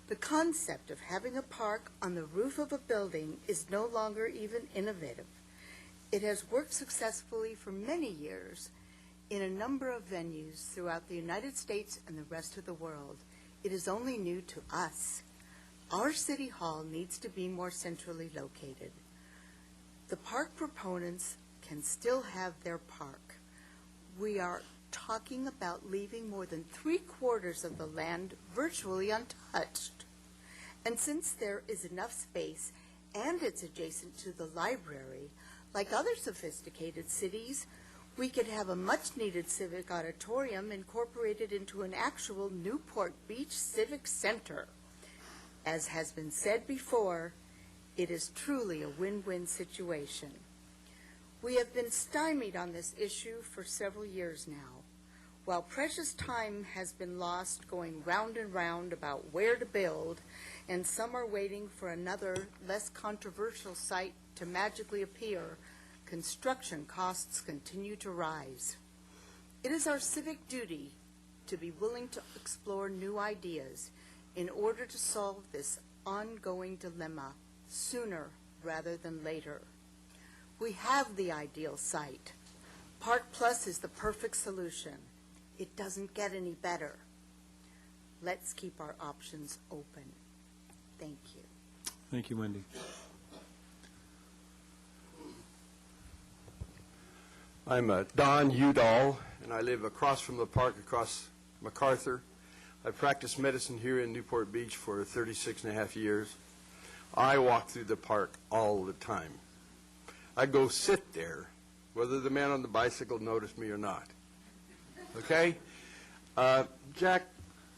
The concept of having a park on the roof of a building is no longer even innovative. It has worked successfully for many years in a number of venues throughout the United States and the rest of the world. It is only new to us. Our city hall needs to be more centrally located. The park proponents can still have their park. We are talking about leaving more than 3/4 of the land virtually untouched. And since there is enough space and it's adjacent to the library, like other sophisticated cities, we could have a much-needed civic auditorium incorporated into an actual Newport Beach Civic Center. As has been said before, it is truly a win-win situation. We have been stymied on this issue for several years now. While precious time has been lost going round and round about where to build, and some are waiting for another, less controversial site to magically appear, construction costs continue to rise. It is our civic duty to be willing to explore new ideas in order to solve this ongoing dilemma sooner rather than later. We have the ideal site. Park Plus is the perfect solution. It doesn't get any better. Let's keep our options open. Thank you. Thank you, Wendy. I'm Don Udall, and I live across from the park, across MacArthur. I practiced medicine here in Newport Beach for 36 and a half years. I walk through the park all the time. I go sit there, whether the man on the bicycle noticed me or not. Okay? Jack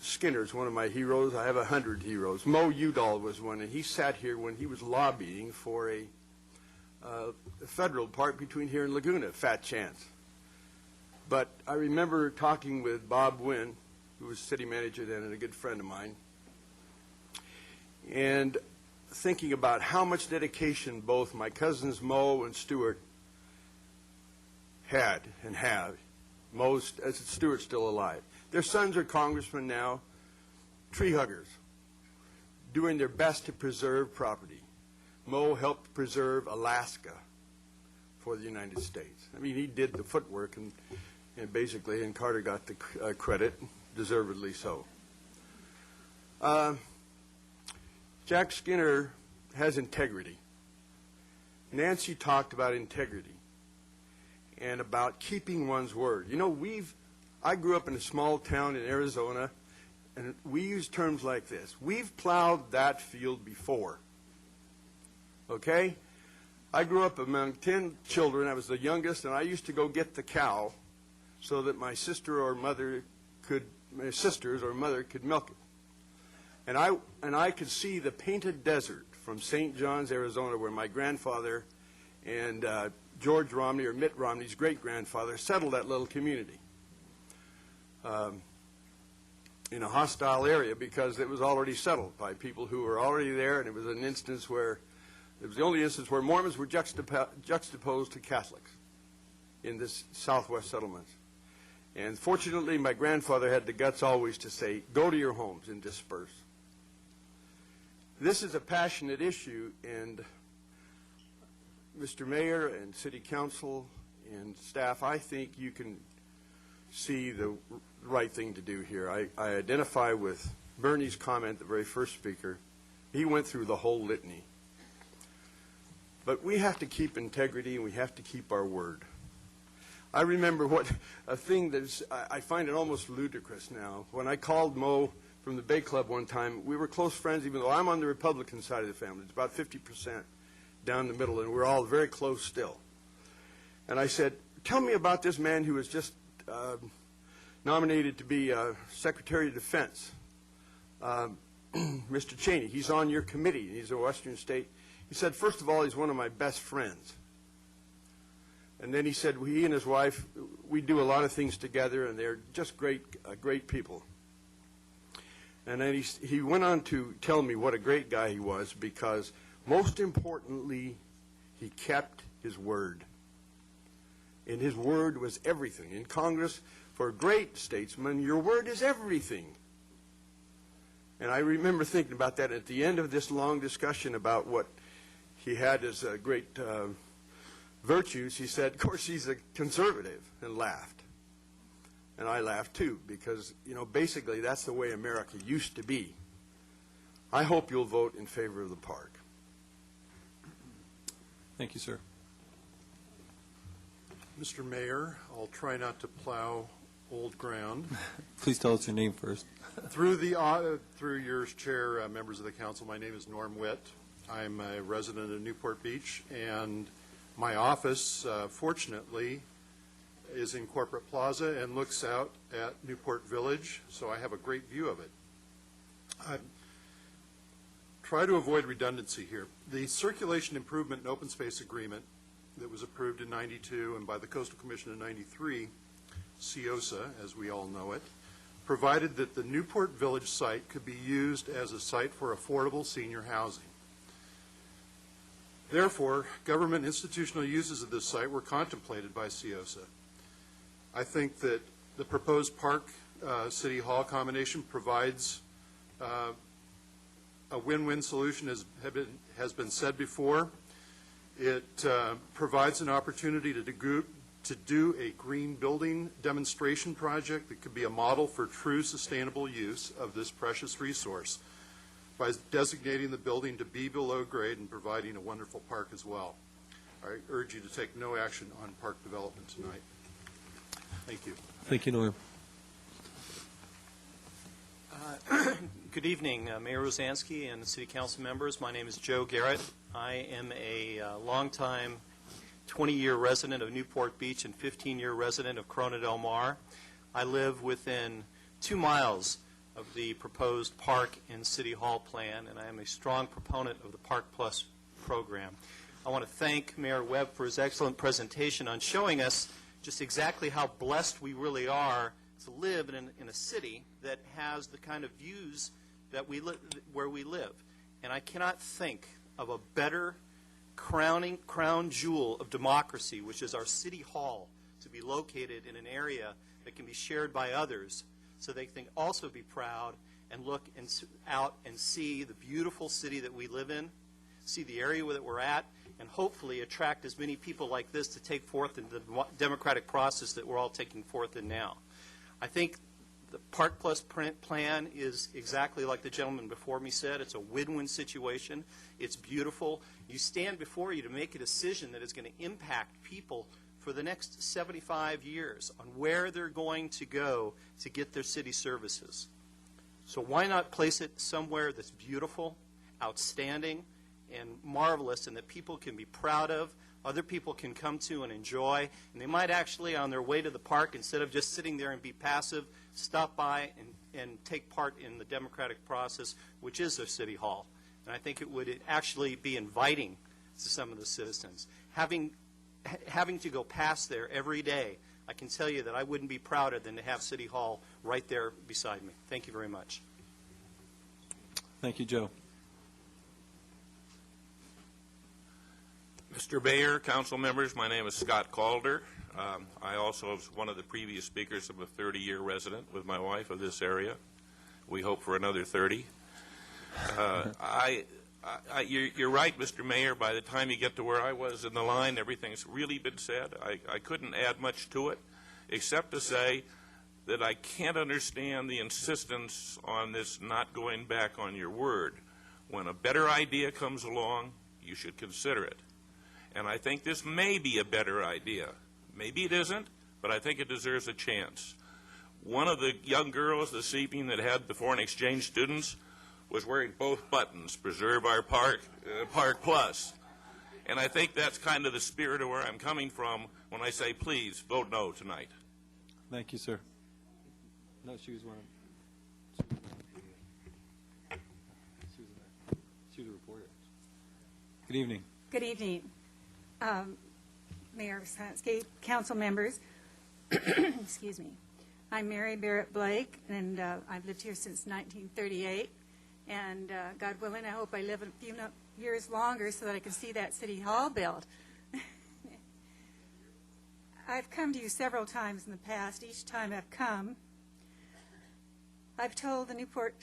Skinner's one of my heroes. I have 100 heroes. Mo Udall was one, and he sat here when he was lobbying for a federal park between here and Laguna, fat chance. But I remember talking with Bob Wynn, who was city manager then and a good friend of mine, and thinking about how much dedication both my cousins Mo and Stuart had and have. Stuart's still alive. Their sons are congressmen now, tree huggers, doing their best to preserve property. Mo helped preserve Alaska for the United States. I mean, he did the footwork, and basically, and Carter got the credit, deservedly so. Jack Skinner has integrity. Nancy talked about integrity and about keeping one's word. You know, I grew up in a small town in Arizona, and we use terms like this. We've plowed that field before. Okay? I grew up among 10 children. I was the youngest, and I used to go get the cow so that my sisters or mother could milk it. And I could see the painted desert from St. John's, Arizona, where my grandfather and George Romney, or Mitt Romney's great-grandfather, settled that little community in a hostile area because it was already settled by people who were already there, and it was an instance where it was the only instance where Mormons were juxtaposed to Catholics in this southwest settlements. And fortunately, my grandfather had the guts always to say, go to your homes and disperse. This is a passionate issue, and Mr. Mayor and City Council and staff, I think you can see the right thing to do here. I identify with Bernie's comment, the very first speaker. He went through the whole litany. But we have to keep integrity, and we have to keep our word. I remember a thing that I find it almost ludicrous now. When I called Mo from the Bay Club one time, we were close friends, even though I'm on the Republican side of the family. It's about 50% down the middle, and we're all very close still. And I said, tell me about this man who was just nominated to be Secretary of Defense. Mr. Cheney, he's on your committee. He's a Western state. He said, first of all, he's one of my best friends. And then he said, he and his wife, we do a lot of things together, and they're just great people. And then he went on to tell me what a great guy he was, because most importantly, he kept his word. And his word was everything. In Congress, for a great statesman, your word is everything. And I remember thinking about that at the end of this long discussion about what he had as great virtues. He said, of course, he's a conservative, and laughed. And I laughed too, because, you know, basically that's the way America used to be. I hope you'll vote in favor of the park. Thank you, sir. Mr. Mayor, I'll try not to plow old ground. Please tell us your name first. Through your chair, members of the council, my name is Norm Witt. I'm a resident of Newport Beach, and my office, fortunately, is in Corporate Plaza and looks out at Newport Village, so I have a great view of it. I try to avoid redundancy here. The Circulation Improvement and Open Space Agreement that was approved in '92 and by the Coastal Commission in '93, CEOSA, as we all know it, provided that the Newport Village site could be used as a site for affordable senior housing. Therefore, government institutional uses of this site were contemplated by CEOSA. I think that the proposed Park City Hall combination provides a win-win solution, as has been said before. It provides an opportunity to do a green building demonstration project that could be a model for true sustainable use of this precious resource by designating the building to be below grade and providing a wonderful park as well. I urge you to take no action on park development tonight. Thank you. Thank you, Norm. Good evening, Mayor Rosansky and City Council members. My name is Joe Garrett. I am a longtime 20-year resident of Newport Beach and 15-year resident of Corona Del Mar. I live within 2 miles of the proposed park and City Hall plan, and I am a strong proponent of the Park Plus program. I want to thank Mayor Webb for his excellent presentation on showing us just exactly how blessed we really are to live in a city that has the kind of views that where we live. And I cannot think of a better crown jewel of democracy, which is our City Hall, to be located in an area that can be shared by others so they can also be proud and look out and see the beautiful city that we live in, see the area that we're at, and hopefully attract as many people like this to take forth in the democratic process that we're all taking forth in now. I think the Park Plus plan is exactly like the gentleman before me said. It's a win-win situation. It's beautiful. You stand before you to make a decision that is going to impact people for the next 75 years on where they're going to go to get their city services. So why not place it somewhere that's beautiful, outstanding, and marvelous, and that people can be proud of, other people can come to and enjoy, and they might actually, on their way to the park, instead of just sitting there and be passive, stop by and take part in the democratic process, which is their City Hall. And I think it would actually be inviting to some of the citizens. Having to go past there every day, I can tell you that I wouldn't be prouder than to have City Hall right there beside me. Thank you very much. Thank you, Joe. Mr. Mayor, council members, my name is Scott Calder. I also, as one of the previous speakers, am a 30-year resident with my wife of this area. We hope for another 30. You're right, Mr. Mayor. By the time you get to where I was in the line, everything's really been said. I couldn't add much to it, except to say that I can't understand the insistence on this not going back on your word. When a better idea comes along, you should consider it. And I think this may be a better idea. Maybe it isn't, but I think it deserves a chance. One of the young girls this evening that had the foreign exchange students was wearing both buttons, preserve our park, Park Plus. And I think that's kind of the spirit of where I'm coming from when I say, please, vote no tonight. Thank you, sir. No, she was wearing. Good evening. Good evening, Mayor Sansky, council members. Excuse me. I'm Mary Barrett Blake, and I've lived here since 1938. And God willing, I hope I live a few years longer so that I can see that City Hall built. I've come to you several times in the past. Each time I've come, I've told the Newport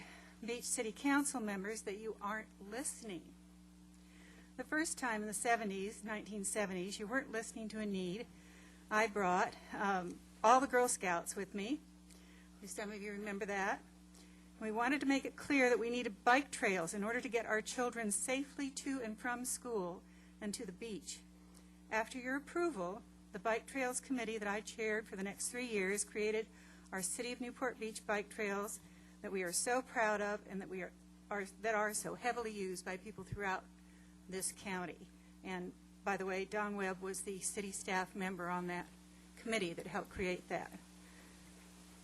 Beach City Council members that you aren't listening. The first time in the 1970s, you weren't listening to a need. I brought all the Girl Scouts with me. Some of you remember that. We wanted to make it clear that we needed bike trails in order to get our children safely to and from school and to the beach. After your approval, the Bike Trails Committee that I chaired for the next 3 years created our City of Newport Beach bike trails that we are so proud of and that are so heavily used by people throughout this county. And by the way, Don Webb was the city staff member on that committee that helped create that.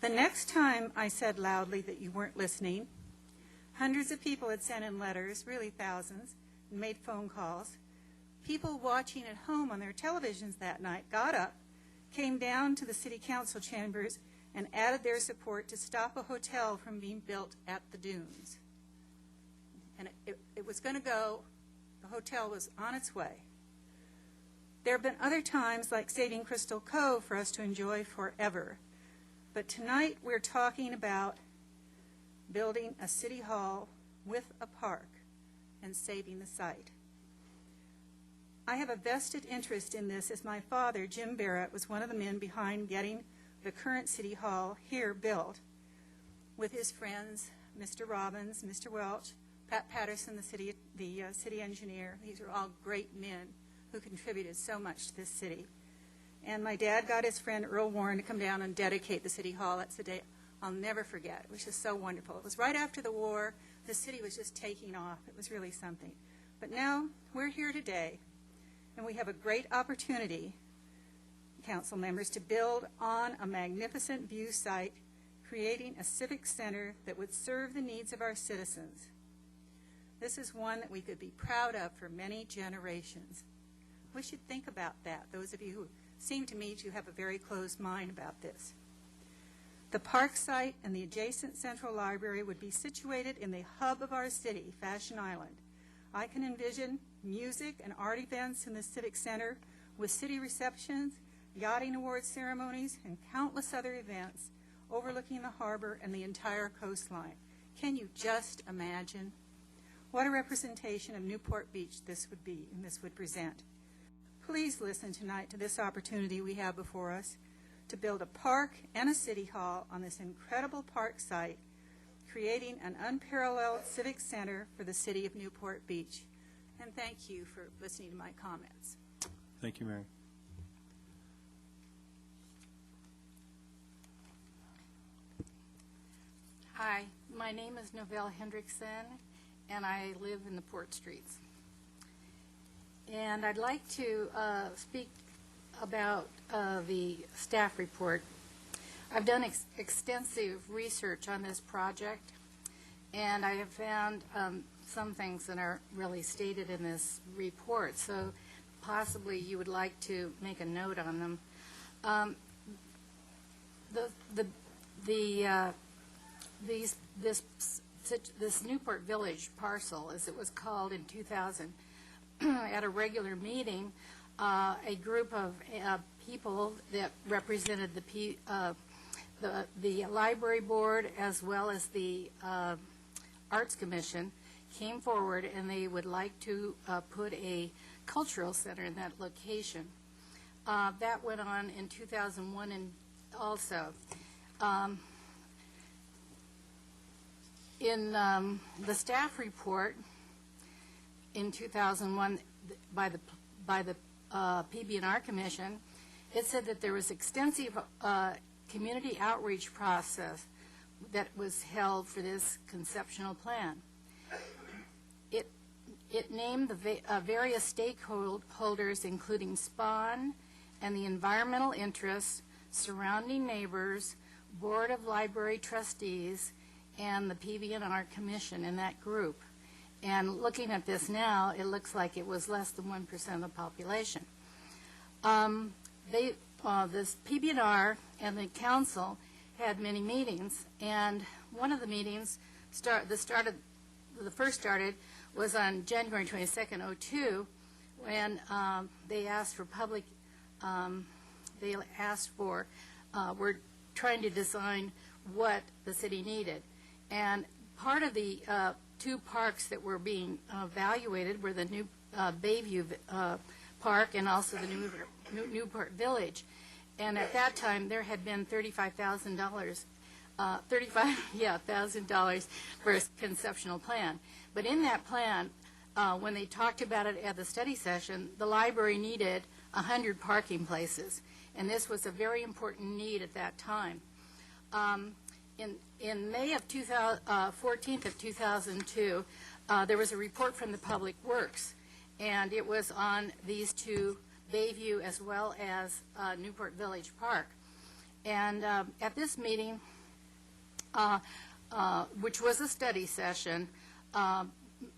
The next time I said loudly that you weren't listening, hundreds of people had sent in letters, really thousands, and made phone calls. People watching at home on their televisions that night got up, came down to the city council chambers, and added their support to stop a hotel from being built at the dunes. And it was going to go. The hotel was on its way. There have been other times like saving Crystal Cove for us to enjoy forever. But tonight we're talking about building a city hall with a park and saving the site. I have a vested interest in this as my father, Jim Barrett, was one of the men behind getting the current city hall here built with his friends, Mr. Robbins, Mr. Welch, Pat Patterson, the city engineer. These are all great men who contributed so much to this city. And my dad got his friend Earl Warren to come down and dedicate the city hall. That's a day I'll never forget. It was just so wonderful. It was right after the war. The city was just taking off. It was really something. But now we're here today, and we have a great opportunity, council members, to build on a magnificent view site, creating a civic center that would serve the needs of our citizens. This is one that we could be proud of for many generations. We should think about that, those of you who seem to me to have a very closed mind about this. The park site and the adjacent central library would be situated in the hub of our city, Fashion Island. I can envision music and art events in the Civic Center with city receptions, yachting awards ceremonies, and countless other events overlooking the harbor and the entire coastline. Can you just imagine? What a representation of Newport Beach this would be and this would present. Please listen tonight to this opportunity we have before us to build a park and a city hall on this incredible park site, creating an unparalleled civic center for the city of Newport Beach. And thank you for listening to my comments. Thank you, Mary. Hi, my name is Novelle Hendrickson, and I live in the Port Streets. And I'd like to speak about the staff report. I've done extensive research on this project, and I have found some things that aren't really stated in this report, so possibly you would like to make a note on them. This Newport Village parcel, as it was called in 2000, at a regular meeting, a group of people that represented the library board as well as the Arts Commission came forward, and they would like to put a cultural center in that location. That went on in 2001 and also. In the staff report in 2001 by the PB&R Commission, it said that there was extensive community outreach process that was held for this conceptual plan. It named the various stakeholders, including SPAWN and the environmental interests, surrounding neighbors, Board of Library Trustees, and the PB&R Commission in that group. And looking at this now, it looks like it was less than 1% of the population. This PB&R and the council had many meetings, and one of the meetings the first started was on January 22nd, 2002, when they asked for we're trying to design what the city needed. And part of the two parks that were being evaluated were the new Bayview Park and also the Newport Village. And at that time, there had been $35,000 for a conceptual plan. But in that plan, when they talked about it at the study session, the library needed 100 parking places, and this was a very important need at that time. In May of 14th of 2002, there was a report from the Public Works, and it was on these two, Bayview as well as Newport Village Park. And at this meeting, which was a study session,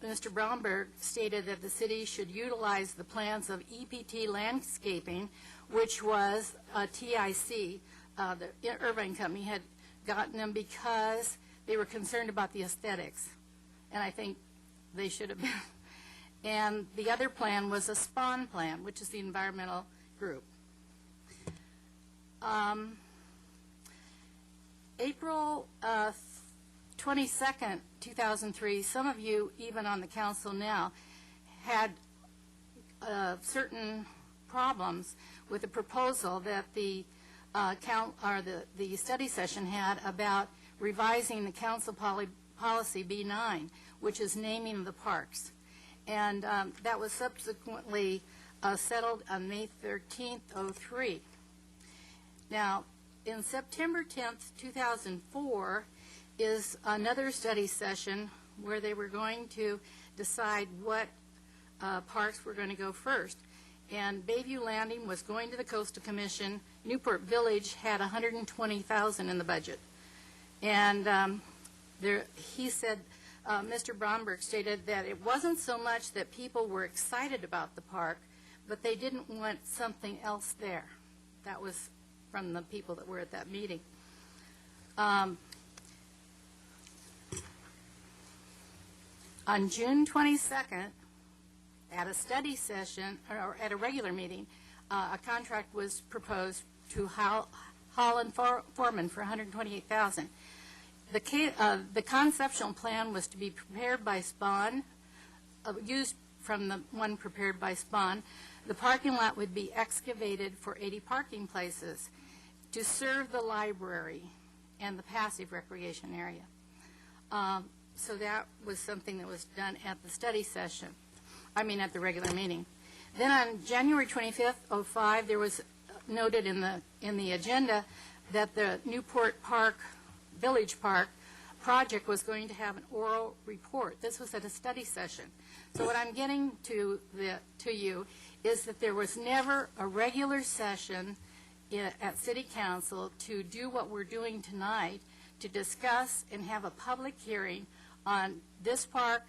Mr. Bromberg stated that the city should utilize the plans of EPT Landscaping, which was TIC, the Irvine Company, had gotten them because they were concerned about the aesthetics. And I think they should have been. And the other plan was a SPAWN plan, which is the environmental group. April 22nd, 2003, some of you, even on the council now, had certain problems with the proposal that the study session had about revising the council policy B9, which is naming the parks. And that was subsequently settled on May 13th, 2003. Now, in September 10th, 2004, is another study session where they were going to decide what parks were going to go first. And Bayview Landing was going to the Coastal Commission. Newport Village had $120,000 in the budget. And he said, Mr. Bromberg stated that it wasn't so much that people were excited about the park, but they didn't want something else there. That was from the people that were at that meeting. On June 22nd, at a study session, or at a regular meeting, a contract was proposed to Holland Foreman for $128,000. The conceptual plan was to be prepared by SPAWN, used from the one prepared by SPAWN. The parking lot would be excavated for 80 parking places to serve the library and the passive recreation area. So that was something that was done at the study session, at the regular meeting. Then on January 25th, 2005, there was noted in the agenda that the Newport Village Park project was going to have an oral report. This was at a study session. So what I'm getting to you is that there was never a regular session at City Council to do what we're doing tonight, to discuss and have a public hearing on this park,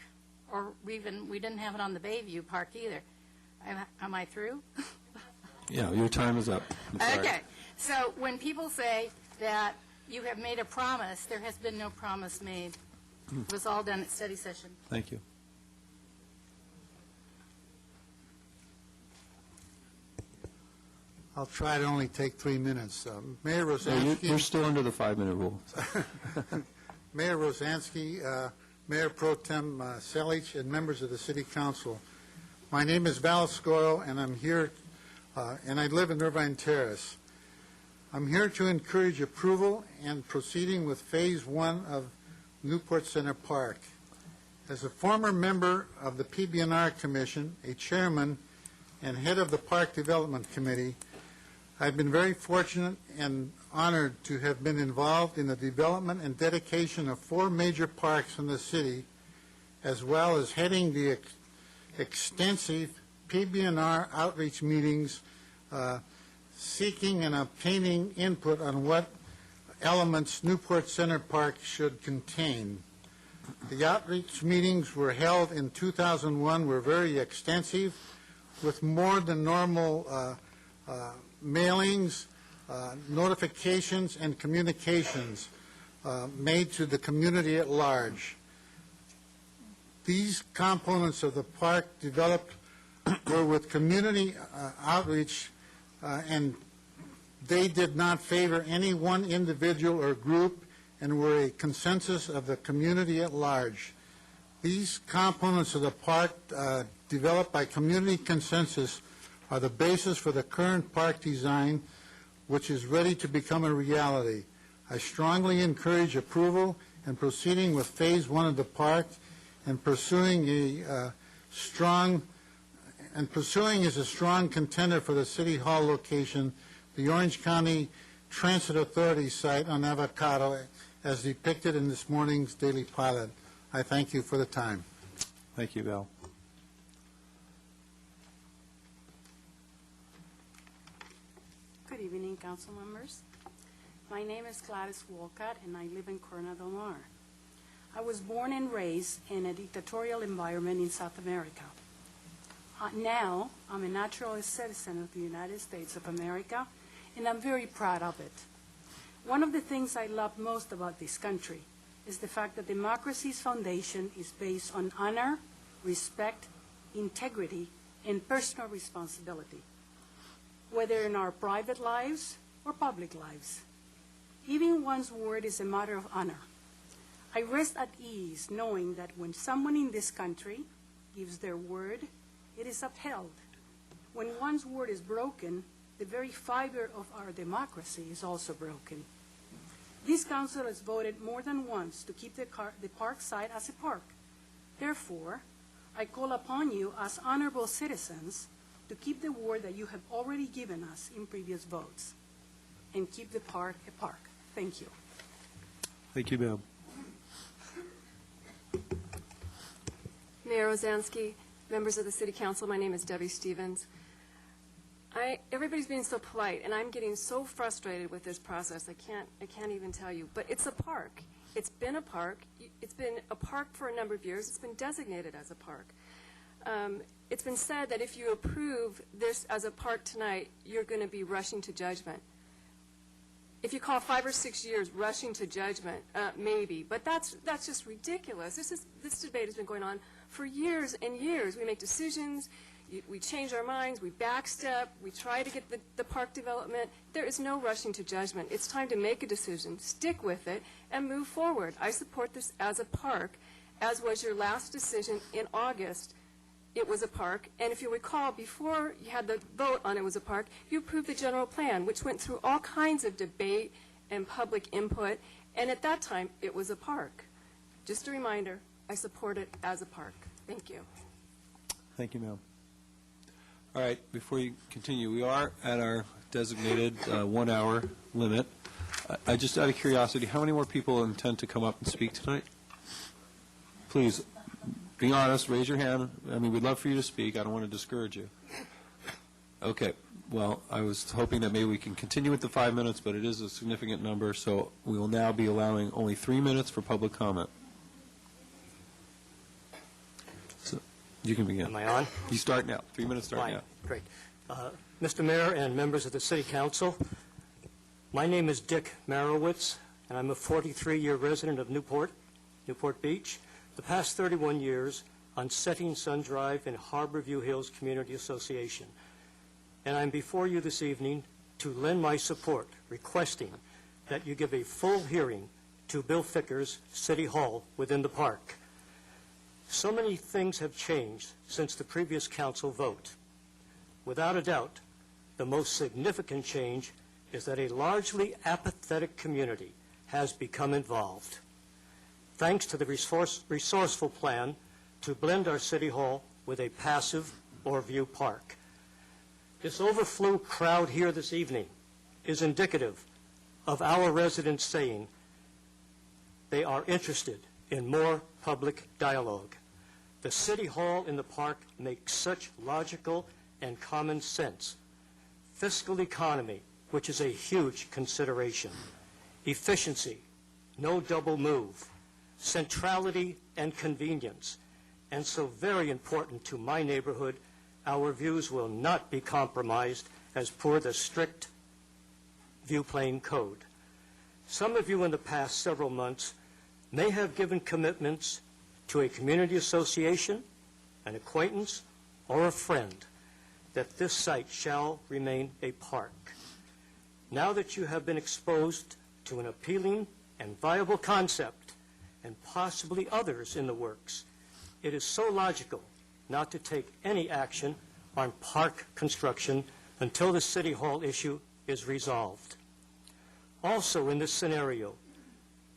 or we didn't have it on the Bayview Park either. Am I through? Yeah, your time is up. I'm sorry. Okay. So when people say that you have made a promise, there has been no promise made. It was all done at study session. Thank you. I'll try to only take 3 minutes. Mayor No, Rosansky. you're still under the 5-minute rule. Mayor Rosansky, Mayor Pro Tem Selich, and members of the City Council. My name is Val Scoro, and I'm here, and I live in Irvine Terrace. I'm here to encourage approval and proceeding with Phase 1 of Newport Center Park. As a former member of the PB&R Commission, a chairman, and head of the Park Development Committee, I've been very fortunate and honored to have been involved in the development and dedication of 4 major parks in the city, as well as heading the extensive PB&R outreach meetings, seeking and obtaining input on what elements Newport Center Park should contain. The outreach meetings were held in 2001 were very extensive, with more than normal mailings, notifications, and communications made to the community at large. These components of the park developed were with community outreach, and they did not favor any one individual or group and were a consensus of the community at large. These components of the park developed by community consensus are the basis for the current park design, which is ready to become a reality. I strongly encourage approval and proceeding with Phase 1 of the park and pursuing is a strong contender for the City Hall location, the Orange County Transit Authority site on Avocado, as depicted in this morning's Daily Pilot. I thank you for the time. Thank you, Bill. Good evening, council members. My name is Gladys Wolcott, and I live in Corona del Mar. I was born and raised in a dictatorial environment in South America. Now, I'm a naturalized citizen of the United States of America, and I'm very proud of it. One of the things I love most about this country is the fact that democracy's foundation is based on honor, respect, integrity, and personal responsibility, whether in our private lives or public lives. Even one's word is a matter of honor. I rest at ease knowing that when someone in this country gives their word, it is upheld. When one's word is broken, the very fiber of our democracy is also broken. This council has voted more than once to keep the park site as a park. Therefore, I call upon you as honorable citizens to keep the word that you have already given us in previous votes and keep the park a park. Thank you. Thank you, ma'am. Mayor Rosansky, members of the City Council, my name is Debbie Stevens. Everybody's being so polite, and I'm getting so frustrated with this process. I can't even tell you. But it's a park. It's been a park. It's been a park for a number of years. It's been designated as a park. It's been said that if you approve this as a park tonight, you're going to be rushing to judgment. If you call 5 or 6 years rushing to judgment, maybe. But that's just ridiculous. This debate has been going on for years and years. We make decisions. We change our minds, we backstep, we try to get the park development. There is no rushing to judgment. It's time to make a decision, stick with it, and move forward. I support this as a park, as was your last decision in August. It was a park, and if you recall, before you had the vote on it was a park, you approved the general plan, which went through all kinds of debate and public input, and at that time, it was a park. Just a reminder, I support it as a park. Thank you. Thank you, ma'am. All right, before you continue, we are at our designated 1-hour limit. I just out of curiosity, how many more people intend to come up and speak tonight? Please, be honest, raise your hand. I mean, we'd love for you to speak. I don't want to discourage you. Okay, well, I was hoping that maybe we can continue with the 5 minutes, but it is a significant number, so we will now be allowing only 3 minutes for public comment. You can begin. Am I on? You start now. 3 minutes start Fine. now. Great. Mr. Mayor and members of the City Council, my name is Dick Marowitz, and I'm a 43-year resident of Newport Beach. The past 31 years on Setting Sun Drive in Harborview Hills Community Association. And I'm before you this evening to lend my support, requesting that you give a full hearing to Bill Ficker's City Hall within the park. So many things have changed since the previous council vote. Without a doubt, the most significant change is that a largely apathetic community has become involved. Thanks to the resourceful plan to blend our City Hall with a passive or view park. This overflow crowd here this evening is indicative of our residents saying they are interested in more public dialogue. The City Hall in the park makes such logical and common sense. Fiscal economy, which is a huge consideration. Efficiency, no double move. centrality, and convenience. And so very important to my neighborhood, our views will not be compromised as per the strict view plane code. Some of you in the past several months may have given commitments to a community association, an acquaintance, or a friend that this site shall remain a park. Now that you have been exposed to an appealing and viable concept, and possibly others in the works, it is so logical not to take any action on park construction until the City Hall issue is resolved. Also in this scenario,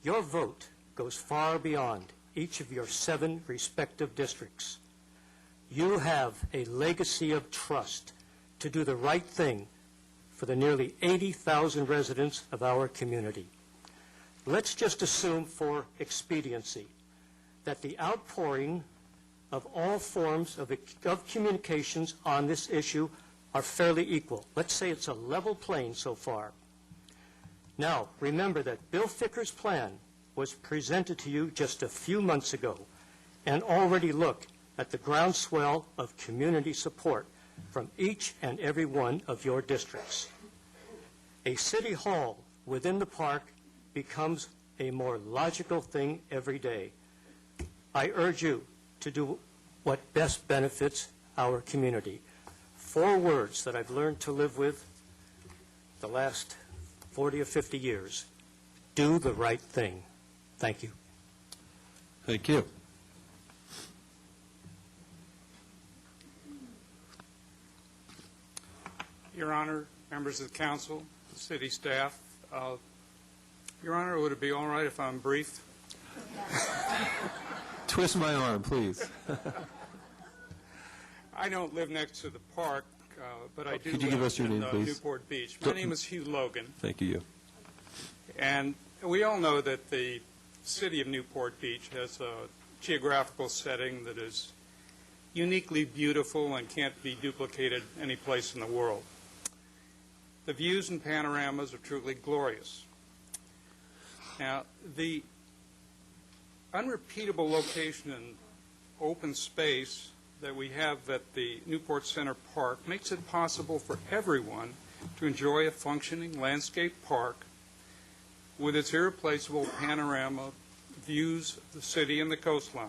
your vote goes far beyond each of your 7 respective districts. You have a legacy of trust to do the right thing for the nearly 80,000 residents of our community. Let's just assume for expediency that the outpouring of all forms of communications on this issue are fairly equal. Let's say it's a level plane so far. Now, remember that Bill Ficker's plan was presented to you just a few months ago, and already look at the groundswell of community support from each and every one of your districts. A city hall within the park becomes a more logical thing every day. I urge you to do what best benefits our community. 4 words that I've learned to live with the last 40 or 50 years. Do the right thing. Thank you. Thank you. Your Honor, members of the council, city staff, Your Honor, would it be all right if I'm brief? Twist my arm, please. I don't live next to the park, but I do Could you give live us your in name, please? Newport Beach. My name is Hugh Logan, Thank you. and we all know that the city of Newport Beach has a geographical setting that is uniquely beautiful and can't be duplicated any place in the world. The views and panoramas are truly glorious. Now, the unrepeatable location and open space that we have at the Newport Center Park makes it possible for everyone to enjoy a functioning landscape park with its irreplaceable panorama views of the city and the coastline.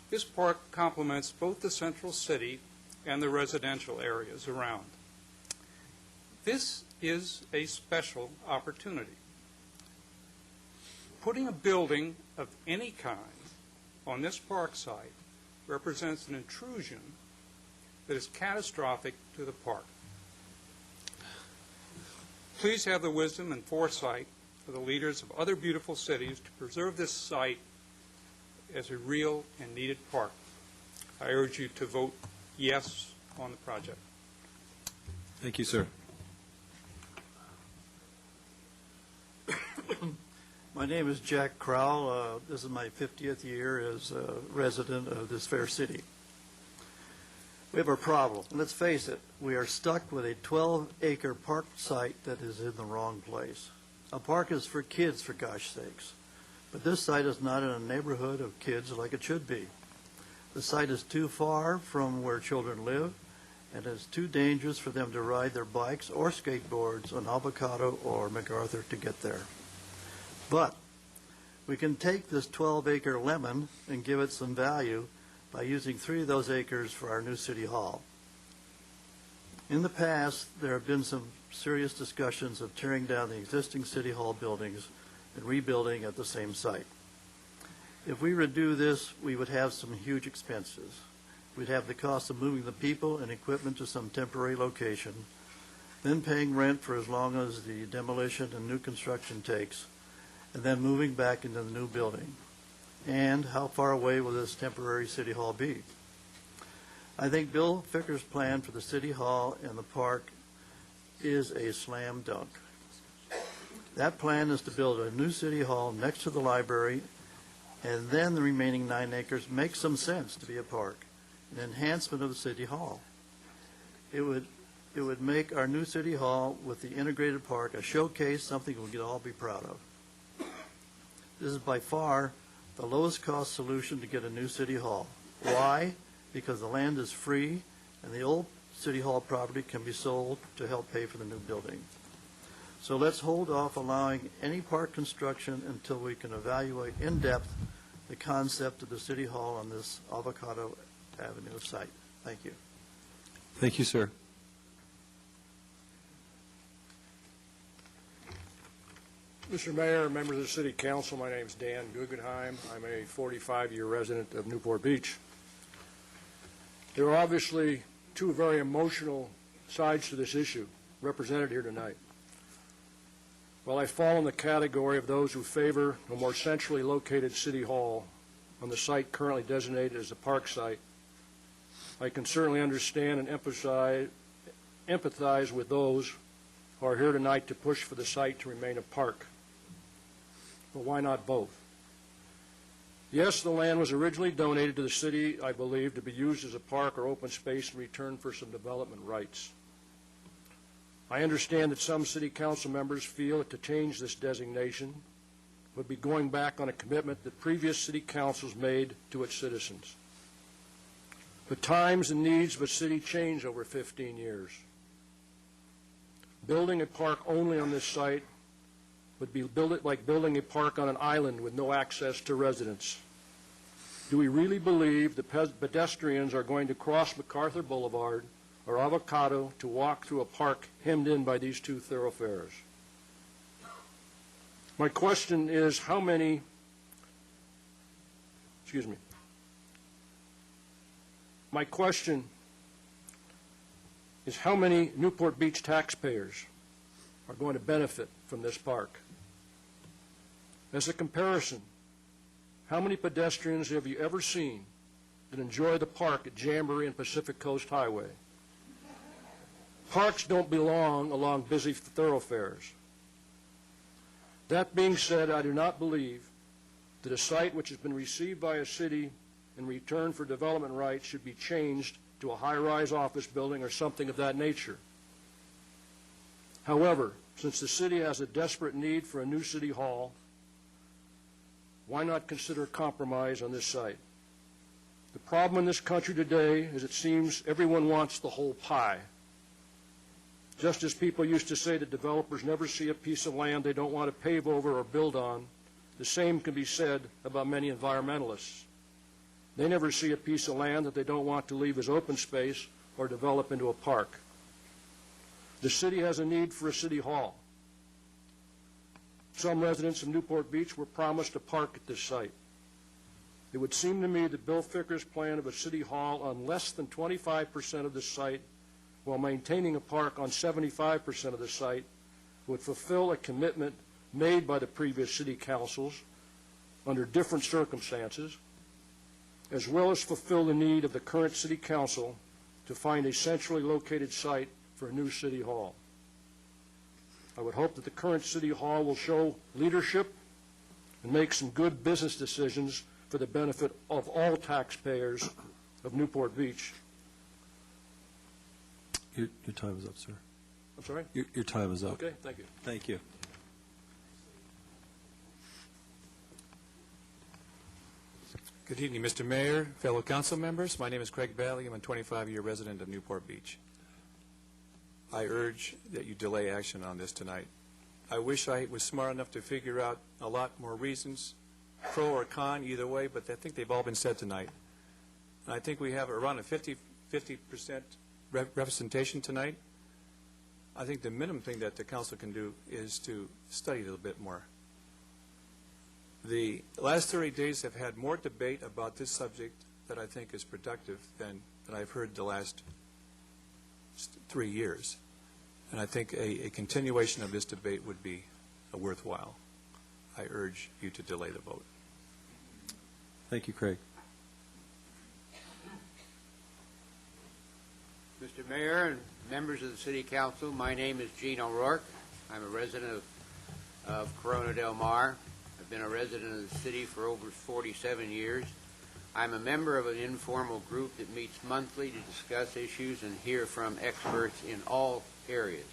This park complements both the central city and the residential areas around. This is a special opportunity. Putting a building of any kind on this park site represents an intrusion that is catastrophic to the park. Please have the wisdom and foresight of the leaders of other beautiful cities to preserve this site as a real and needed park. I urge you to vote yes on the project. Thank you, sir. My name is Jack Crowell. This is my 50th year as a resident of this fair city. We have a problem. Let's face it, we are stuck with a 12-acre park site that is in the wrong place. A park is for kids, for gosh sakes. But this site is not in a neighborhood of kids like it should be. The site is too far from where children live, and it's too dangerous for them to ride their bikes or skateboards on Avocado or MacArthur to get there. But we can take this 12-acre lemon and give it some value by using 3 of those acres for our new city hall. In the past, there have been some serious discussions of tearing down the existing city hall buildings and rebuilding at the same site. If we redo this, we would have some huge expenses. We'd have the cost of moving the people and equipment to some temporary location, then paying rent for as long as the demolition and new construction takes, and then moving back into the new building. And how far away will this temporary city hall be? I think Bill Ficker's plan for the city hall and the park is a slam dunk. That plan is to build a new city hall next to the library, and then the remaining 9 acres makes some sense to be a park, an enhancement of the city hall. It would make our new city hall with the integrated park a showcase, something we could all be proud of. This is by far the lowest cost solution to get a new city hall. Why? Because the land is free and the old city hall property can be sold to help pay for the new building. So let's hold off allowing any park construction until we can evaluate in depth the concept of the city hall on this Avocado Avenue site. Thank you. Thank you, sir. Mr. Mayor, members of the City Council, my name is Dan Guggenheim. I'm a 45-year resident of Newport Beach. There are obviously two very emotional sides to this issue represented here tonight. While I fall in the category of those who favor a more centrally located City Hall on the site currently designated as the park site, I can certainly understand and empathize with those who are here tonight to push for the site to remain a park. But why not both? Yes, the land was originally donated to the city, I believe, to be used as a park or open space in return for some development rights. I understand that some city council members feel that to change this designation would be going back on a commitment that previous city councils made to its citizens. The times and needs of a city change over 15 years. Building a park only on this site would be like building a park on an island with no access to residents. Do we really believe that pedestrians are going to cross MacArthur Boulevard or Avocado to walk through a park hemmed in by these two thoroughfares? My question is how many, my question is how many Newport Beach taxpayers are going to benefit from this park? As a comparison, how many pedestrians have you ever seen that enjoy the park at Jamboree and Pacific Coast Highway? Parks don't belong along busy thoroughfares. That being said, I do not believe that a site which has been received by a city in return for development rights should be changed to a high-rise office building or something of that nature. However, since the city has a desperate need for a new city hall, why not consider a compromise on this site? The problem in this country today is it seems everyone wants the whole pie. Just as people used to say that developers never see a piece of land they don't want to pave over or build on, the same can be said about many environmentalists. They never see a piece of land that they don't want to leave as open space or develop into a park. The city has a need for a city hall. Some residents of Newport Beach were promised a park at this site. It would seem to me that Bill Ficker's plan of a city hall on less than 25% of the site while maintaining a park on 75% of the site would fulfill a commitment made by the previous city councils under different circumstances, as well as fulfill the need of the current city council to find a centrally located site for a new city hall. I would hope that the current city hall will show leadership and make some good business decisions for the benefit of all taxpayers of Newport Beach. Your time is up, sir. I'm sorry? Your time is up. Okay, thank you. Thank you. Good evening, Mr. Mayor, fellow council members. My name is Craig Bailey. I'm a 25-year resident of Newport Beach. I urge that you delay action on this tonight. I wish I was smart enough to figure out a lot more reasons, pro or con, either way, but I think they've all been said tonight. And I think we have around a 50% representation tonight. I think the minimum thing that the council can do is to study a little bit more. The last 30 days have had more debate about this subject that I think is productive than I've heard the last 3 years. And I think a continuation of this debate would be worthwhile. I urge you to delay the vote. Thank you, Craig. Mr. Mayor and members of the City Council, my name is Gene O'Rourke. I'm a resident of Corona Del Mar. I've been a resident of the city for over 47 years. I'm a member of an informal group that meets monthly to discuss issues and hear from experts in all areas.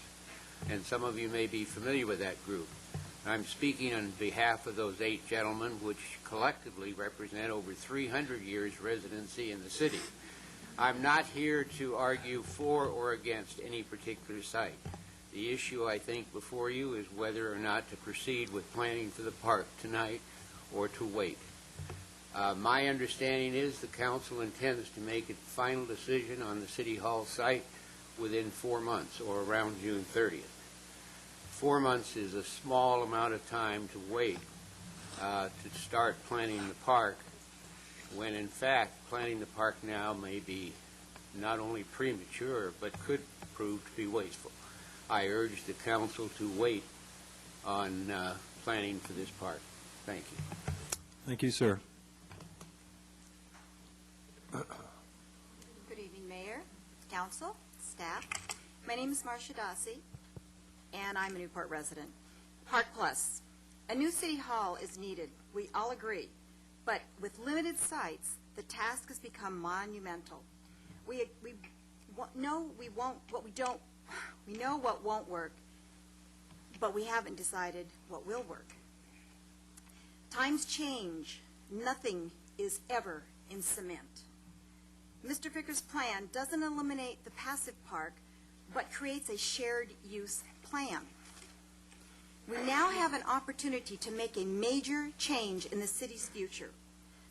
And some of you may be familiar with that group. I'm speaking on behalf of those 8 gentlemen, which collectively represent over 300 years residency in the city. I'm not here to argue for or against any particular site. The issue, I think, before you is whether or not to proceed with planning for the park tonight or to wait. My understanding is the council intends to make a final decision on the City Hall site within 4 months, or around June 30th. 4 months is a small amount of time to wait to start planning the park, when in fact planning the park now may be not only premature but could prove to be wasteful. I urge the council to wait on planning for this park. Thank you. Thank you, sir. Good evening, Mayor, Council, staff. My name is Marcia Dossie, and I'm a Newport resident. Park Plus. A new city hall is needed. We all agree. But with limited sites, the task has become monumental. We know what won't work, but we haven't decided what will work. Times change. Nothing is ever in cement. Mr. Vickers' plan doesn't eliminate the passive park, but creates a shared use plan. We now have an opportunity to make a major change in the city's future.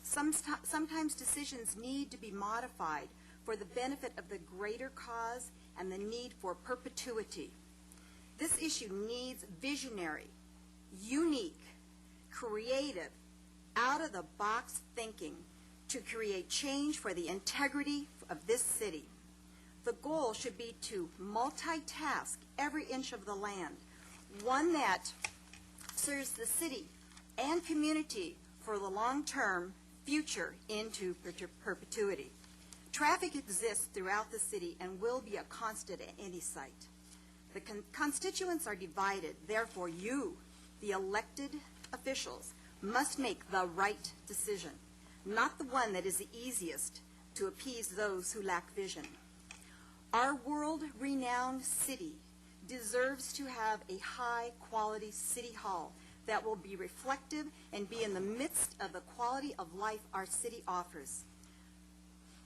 Sometimes decisions need to be modified for the benefit of the greater cause and the need for perpetuity. This issue needs visionary, unique, creative, out-of-the-box thinking to create change for the integrity of this city. The goal should be to multitask every inch of the land, one that serves the city and community for the long-term future into perpetuity. Traffic exists throughout the city and will be a constant at any site. The constituents are divided. Therefore, you, the elected officials, must make the right decision, not the one that is the easiest to appease those who lack vision. Our world-renowned city deserves to have a high-quality city hall that will be reflective and be in the midst of the quality of life our city offers.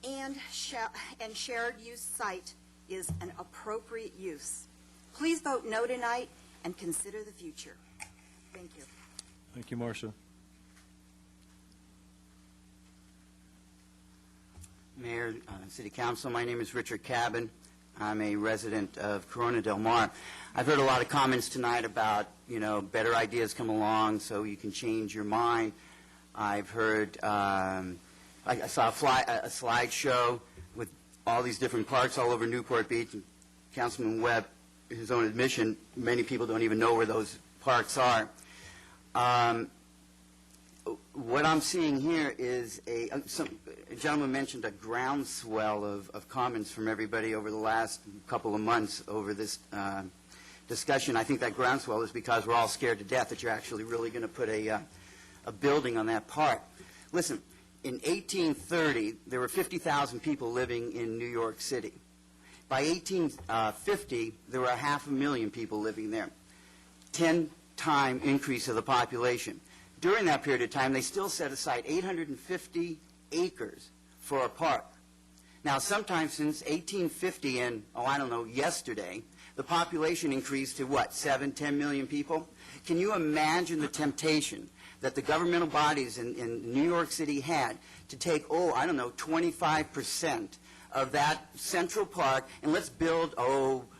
And shared use site is an appropriate use. Please vote no tonight and consider the future. Thank you. Thank you, Marcia. Mayor, City Council, my name is Richard Cabin. I'm a resident of Corona Del Mar. I've heard a lot of comments tonight about, better ideas come along so you can change your mind. I've heard, I saw a slideshow with all these different parks all over Newport Beach. And Councilman Webb, his own admission, many people don't even know where those parks are. What I'm seeing here is a gentleman mentioned a groundswell of comments from everybody over the last couple of months over this discussion. I think that groundswell is because we're all scared to death that you're actually really going to put a building on that park. Listen, in 1830, there were 50,000 people living in New York City. By 1850, there were 500,000 people living there. 10-time increase of the population. During that period of time, they still set aside 850 acres for a park. Now, sometime since 1850 and, yesterday, the population increased to what, 7-10 million people? Can you imagine the temptation that the governmental bodies in New York City had to take, 25% of that central park and let's build,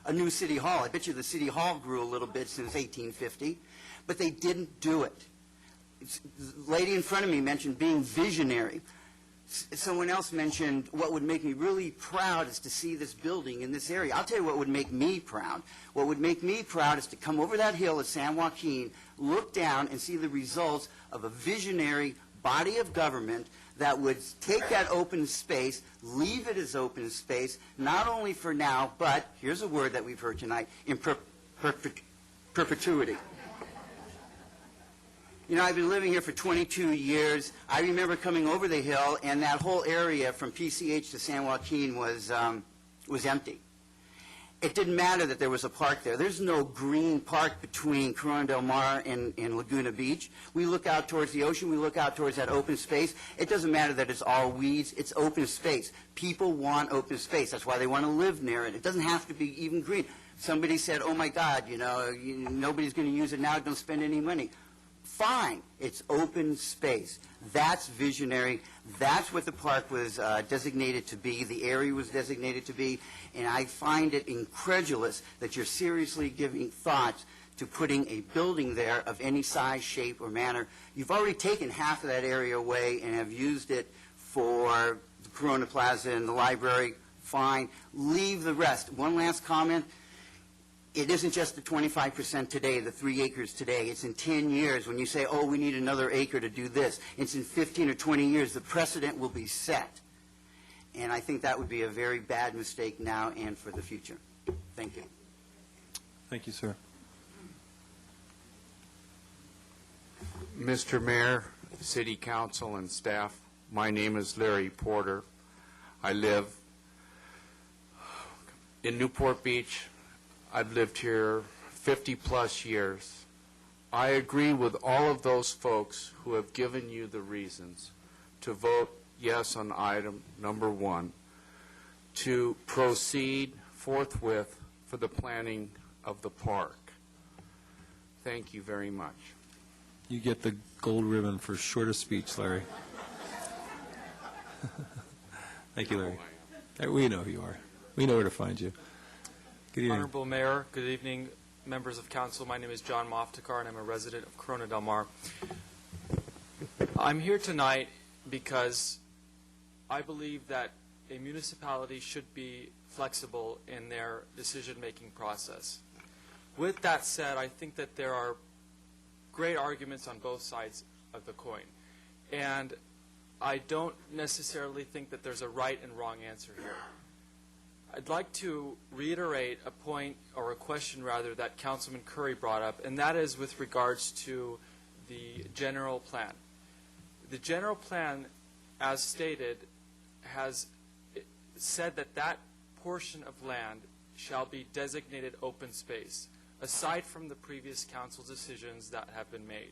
a new city hall? I bet you the city hall grew a little bit since 1850, but they didn't do it. The lady in front of me mentioned being visionary. Someone else mentioned what would make me really proud is to see this building in this area. I'll tell you what would make me proud. What would make me proud is to come over that hill at San Joaquin, look down and see the results of a visionary body of government that would take that open space, leave it as open space, not only for now, but, here's a word that we've heard tonight, in perpetuity. I've been living here for 22 years. I remember coming over the hill, and that whole area from PCH to San Joaquin was empty. it didn't matter that there was a park there. There's no green park between Corona Del Mar and Laguna Beach. We look out towards the ocean. We look out towards that open space. It doesn't matter that it's all weeds. It's open space. People want open space. That's why they want to live near it. It doesn't have to be even green. Somebody said, oh, my God, nobody's going to use it now. Don't spend any money. Fine. It's open space. That's visionary. That's what the park was designated to be. The area was designated to be. And I find it incredulous that you're seriously giving thoughts to putting a building there of any size, shape, or manner. You've already taken half of that area away and have used it for the Corona Plaza and the library. Fine. Leave the rest. One last comment. It isn't just the 25% today, the 3 acres today. It's in 10 years when you say, oh, we need another acre to do this. It's in 15 or 20 years. The precedent will be set. And I think that would be a very bad mistake now and for the future. Thank you. Thank you, sir. Mr. Mayor, City Council, and staff, my name is Larry Porter. I live in Newport Beach. I've lived here 50-plus years. I agree with all of those folks who have given you the reasons to vote yes on item number 1, to proceed forthwith for the planning of the park. Thank you very much. You get the gold ribbon for shortest speech, Larry. Thank you, Larry. We know who you are. We know where to find you. Good evening. Honorable Mayor, good evening, members of council. My name is John Moftakar, and I'm a resident of Corona Del Mar. I'm here tonight because I believe that a municipality should be flexible in their decision-making process. With that said, I think that there are great arguments on both sides of the coin. And I don't necessarily think that there's a right and wrong answer here. I'd like to reiterate a point, or a question rather, that Councilman Curry brought up, and that is with regards to the general plan. The general plan, as stated, has said that that portion of land shall be designated open space, aside from the previous council decisions that have been made.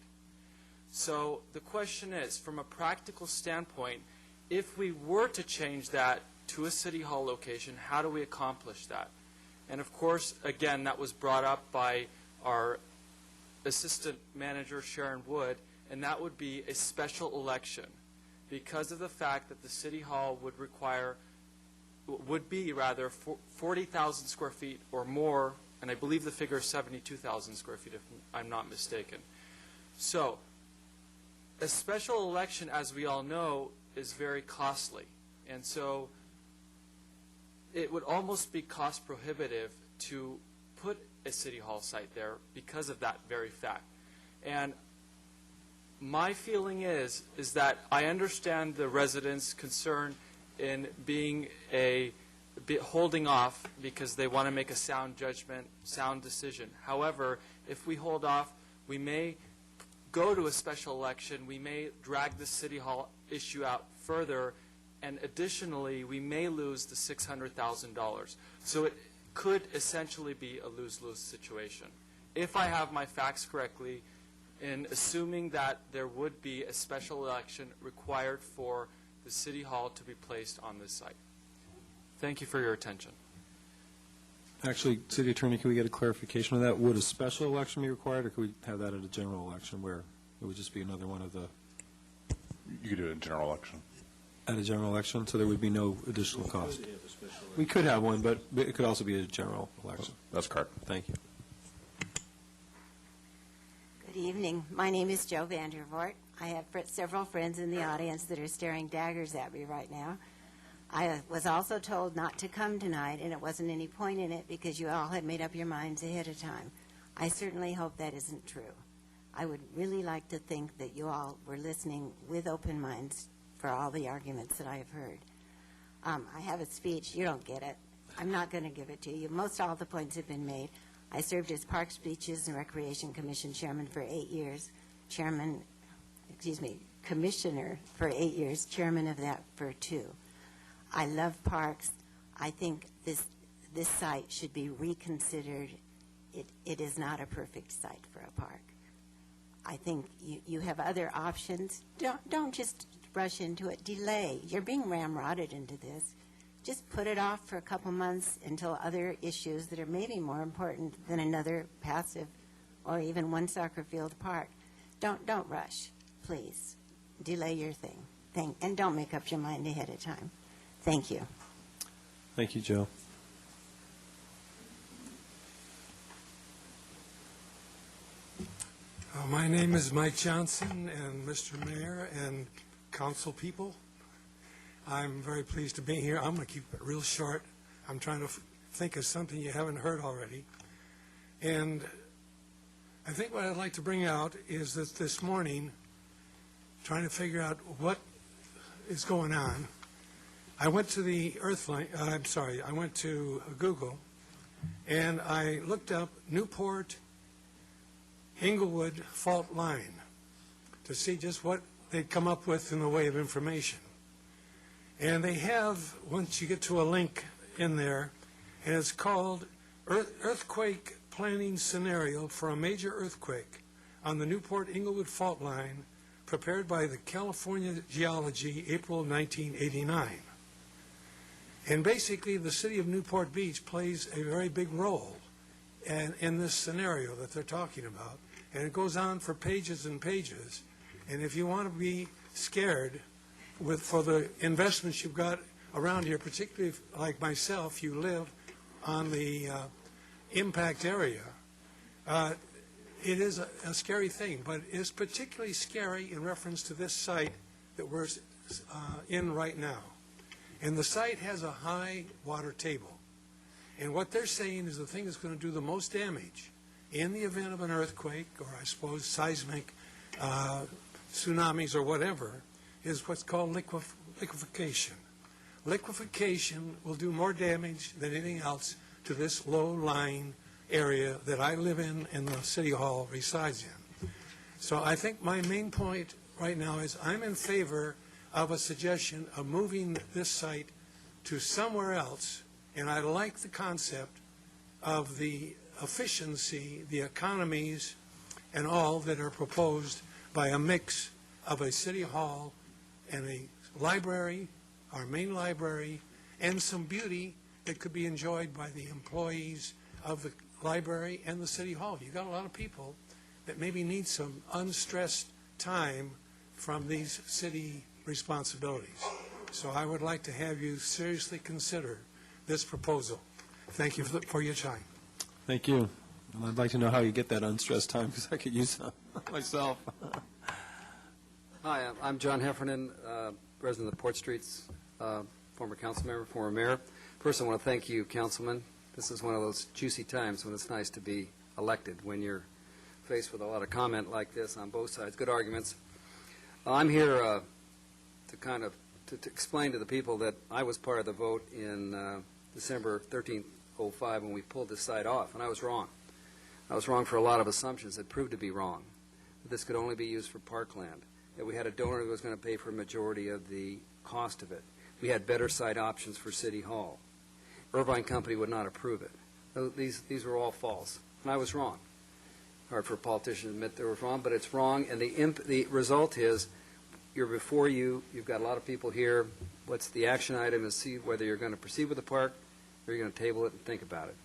So the question is, from a practical standpoint, if we were to change that to a city hall location, how do we accomplish that? And of course, again, that was brought up by our assistant manager, Sharon Wood, and that would be a special election, because of the fact that the city hall would be 40,000 square feet or more, and I believe the figure is 72,000 square feet, if I'm not mistaken. So a special election, as we all know, is very costly. And so it would almost be cost prohibitive to put a city hall site there because of that very fact. And my feeling is that I understand the residents' concern in holding off because they want to make a sound judgment, sound decision. However, if we hold off, we may go to a special election, we may drag the city hall issue out further, and additionally, we may lose the $600,000. So it could essentially be a lose-lose situation. If I have my facts correctly, in assuming that there would be a special election required for the city hall to be placed on this site. Thank you for your attention. Actually, City Attorney, can we get a clarification on that? Would a special election be required, or could we have that at a general election where it would just be another one of the... You could do it in general election. At a general election, so there would be no additional cost. We could have one, but it could also be a general election. That's correct. Thank you. Good evening. My name is Joe Vandervoort. I have several friends in the audience that are staring daggers at me right now. I was also told not to come tonight, and it wasn't any point in it because you all had made up your minds ahead of time. I certainly hope that isn't true. I would really like to think that you all were listening with open minds for all the arguments that I have heard. I have a speech. You don't get it. I'm not going to give it to you. Most all the points have been made. I served as Parks, Beaches, and Recreation Commission chairman for 8 years, commissioner for 8 years, chairman of that for 2. I love parks. I think this site should be reconsidered. It is not a perfect site for a park. I think you have other options. Don't just rush into it. Delay. You're being ramrodded into this. Just put it off for a couple months until other issues that are maybe more important than another passive or even one soccer field park. Don't rush, please. Delay your thing. And don't make up your mind ahead of time. Thank you. Thank you, Joe. My name is Mike Johnson, and Mr. Mayor and council people, I'm very pleased to be here. I'm going to keep it real short. I'm trying to think of something you haven't heard already. And I think what I'd like to bring out is that this morning, trying to figure out what is going on, I went to the I went to Google, and I looked up Newport Inglewood fault line to see just what they'd come up with in the way of information. And they have, once you get to a link in there, and it's called Earthquake Planning Scenario for a Major Earthquake on the Newport Inglewood Fault Line, prepared by the California Geology, April 1989. And basically, the city of Newport Beach plays a very big role in this scenario that they're talking about. And it goes on for pages and pages. And if you want to be scared for the investments you've got around here, particularly if, like myself, you live on the impact area, it is a scary thing. But it's particularly scary in reference to this site that we're in right now. And the site has a high water table. And what they're saying is the thing that's going to do the most damage in the event of an earthquake, or I suppose seismic tsunamis or whatever, is what's called liquefaction. Liquefaction will do more damage than anything else to this low-lying area that I live in and the City Hall resides in. So I think my main point right now is I'm in favor of a suggestion of moving this site to somewhere else, and I like the concept of the efficiency, the economies, and all that are proposed by a mix of a city hall and a library, our main library, and some beauty that could be enjoyed by the employees of the library and the city hall. You've got a lot of people that maybe need some unstressed time from these city responsibilities. So I would like to have you seriously consider this proposal. Thank you for your time. Thank you. And I'd like to know how you get that unstressed time, because I could use some myself. Hi, I'm John Heffernan, resident of Port Streets, former council member, former mayor. First, I want to thank you, councilman. This is one of those juicy times when it's nice to be elected, when you're faced with a lot of comment like this on both sides. Good arguments. I'm here to explain to the people that I was part of the vote in December 13th, 2005, when we pulled this site off, and I was wrong. I was wrong for a lot of assumptions that proved to be wrong. That this could only be used for parkland. That we had a donor who was going to pay for a majority of the cost of it. We had better site options for City Hall. Irvine Company would not approve it. These were all false, and I was wrong. Hard for a politician to admit they were wrong, but it's wrong, and the result is you've got a lot of people here. What's the action item is see whether you're going to proceed with the park or you're going to table it and think about it.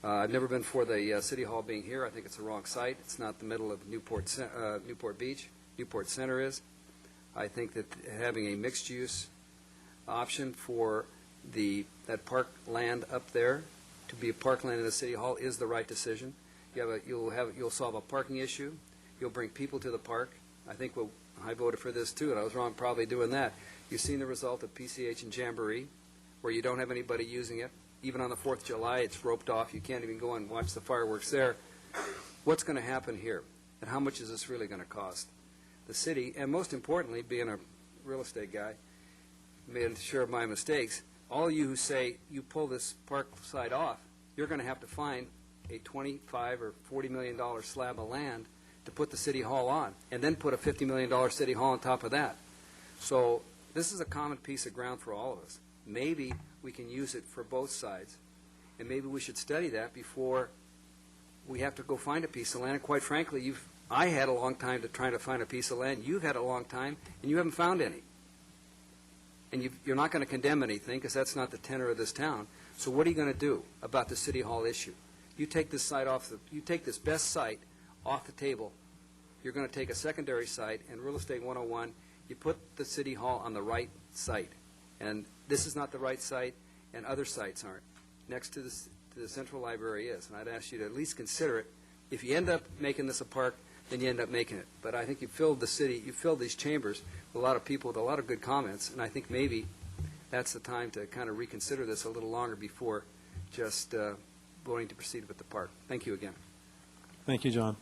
I've never been for the City Hall being here. I think it's the wrong site. It's not the middle of Newport Beach. Newport Center is. I think that having a mixed-use option for that park land up there to be a parkland in the City Hall is the right decision. You'll solve a parking issue. You'll bring people to the park. I think I voted for this too, and I was wrong probably doing that. You've seen the result of PCH and Jamboree, where you don't have anybody using it. Even on the 4th of July, it's roped off. You can't even go and watch the fireworks there. What's going to happen here? And how much is this really going to cost? The city, and most importantly, being a real estate guy, made sure of my mistakes, all of you who say you pull this park side off, you're going to have to find a $25 or $40 million slab of land to put the City Hall on, and then put a $50 million City Hall on top of that. So this is a common piece of ground for all of us. Maybe we can use it for both sides. and maybe we should study that before we have to go find a piece of land. And quite frankly, I had a long time to try to find a piece of land. You've had a long time, and you haven't found any. And you're not going to condemn anything, because that's not the tenor of this town. So what are you going to do about the City Hall issue? You take this site you take this best site off the table. You're going to take a secondary site, and Real Estate 101, you put the City Hall on the right site. And this is not the right site, and other sites aren't. Next to the Central Library is. And I'd ask you to at least consider it. If you end up making this a park, then you end up making it. But I think you filled the city, you filled these chambers with a lot of people with a lot of good comments, and I think maybe that's the time to kind of reconsider this a little longer before just voting to proceed with the park. Thank you again. Thank you, John.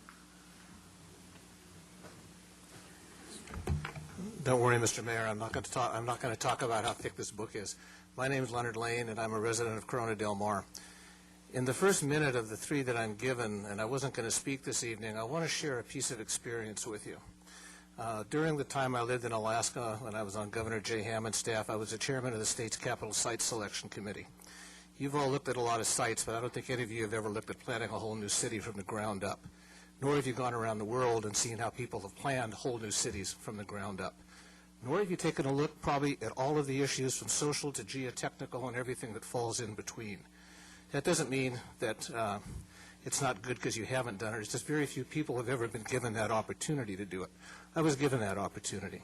Don't worry, Mr. Mayor. I'm not going to talk about how thick this book is. My name is Leonard Lane, and I'm a resident of Corona Del Mar. In the first minute of the 3 that I'm given, and I wasn't going to speak this evening, I want to share a piece of experience with you. During the time I lived in Alaska, when I was on Governor Jay Hammond's staff, I was the chairman of the state's capital site selection committee. You've all looked at a lot of sites, but I don't think any of you have ever looked at planning a whole new city from the ground up. Nor have you gone around the world and seen how people have planned whole new cities from the ground up. Nor have you taken a look probably at all of the issues from social to geotechnical and everything that falls in between. That doesn't mean that it's not good because you haven't done it. It's just very few people have ever been given that opportunity to do it. I was given that opportunity.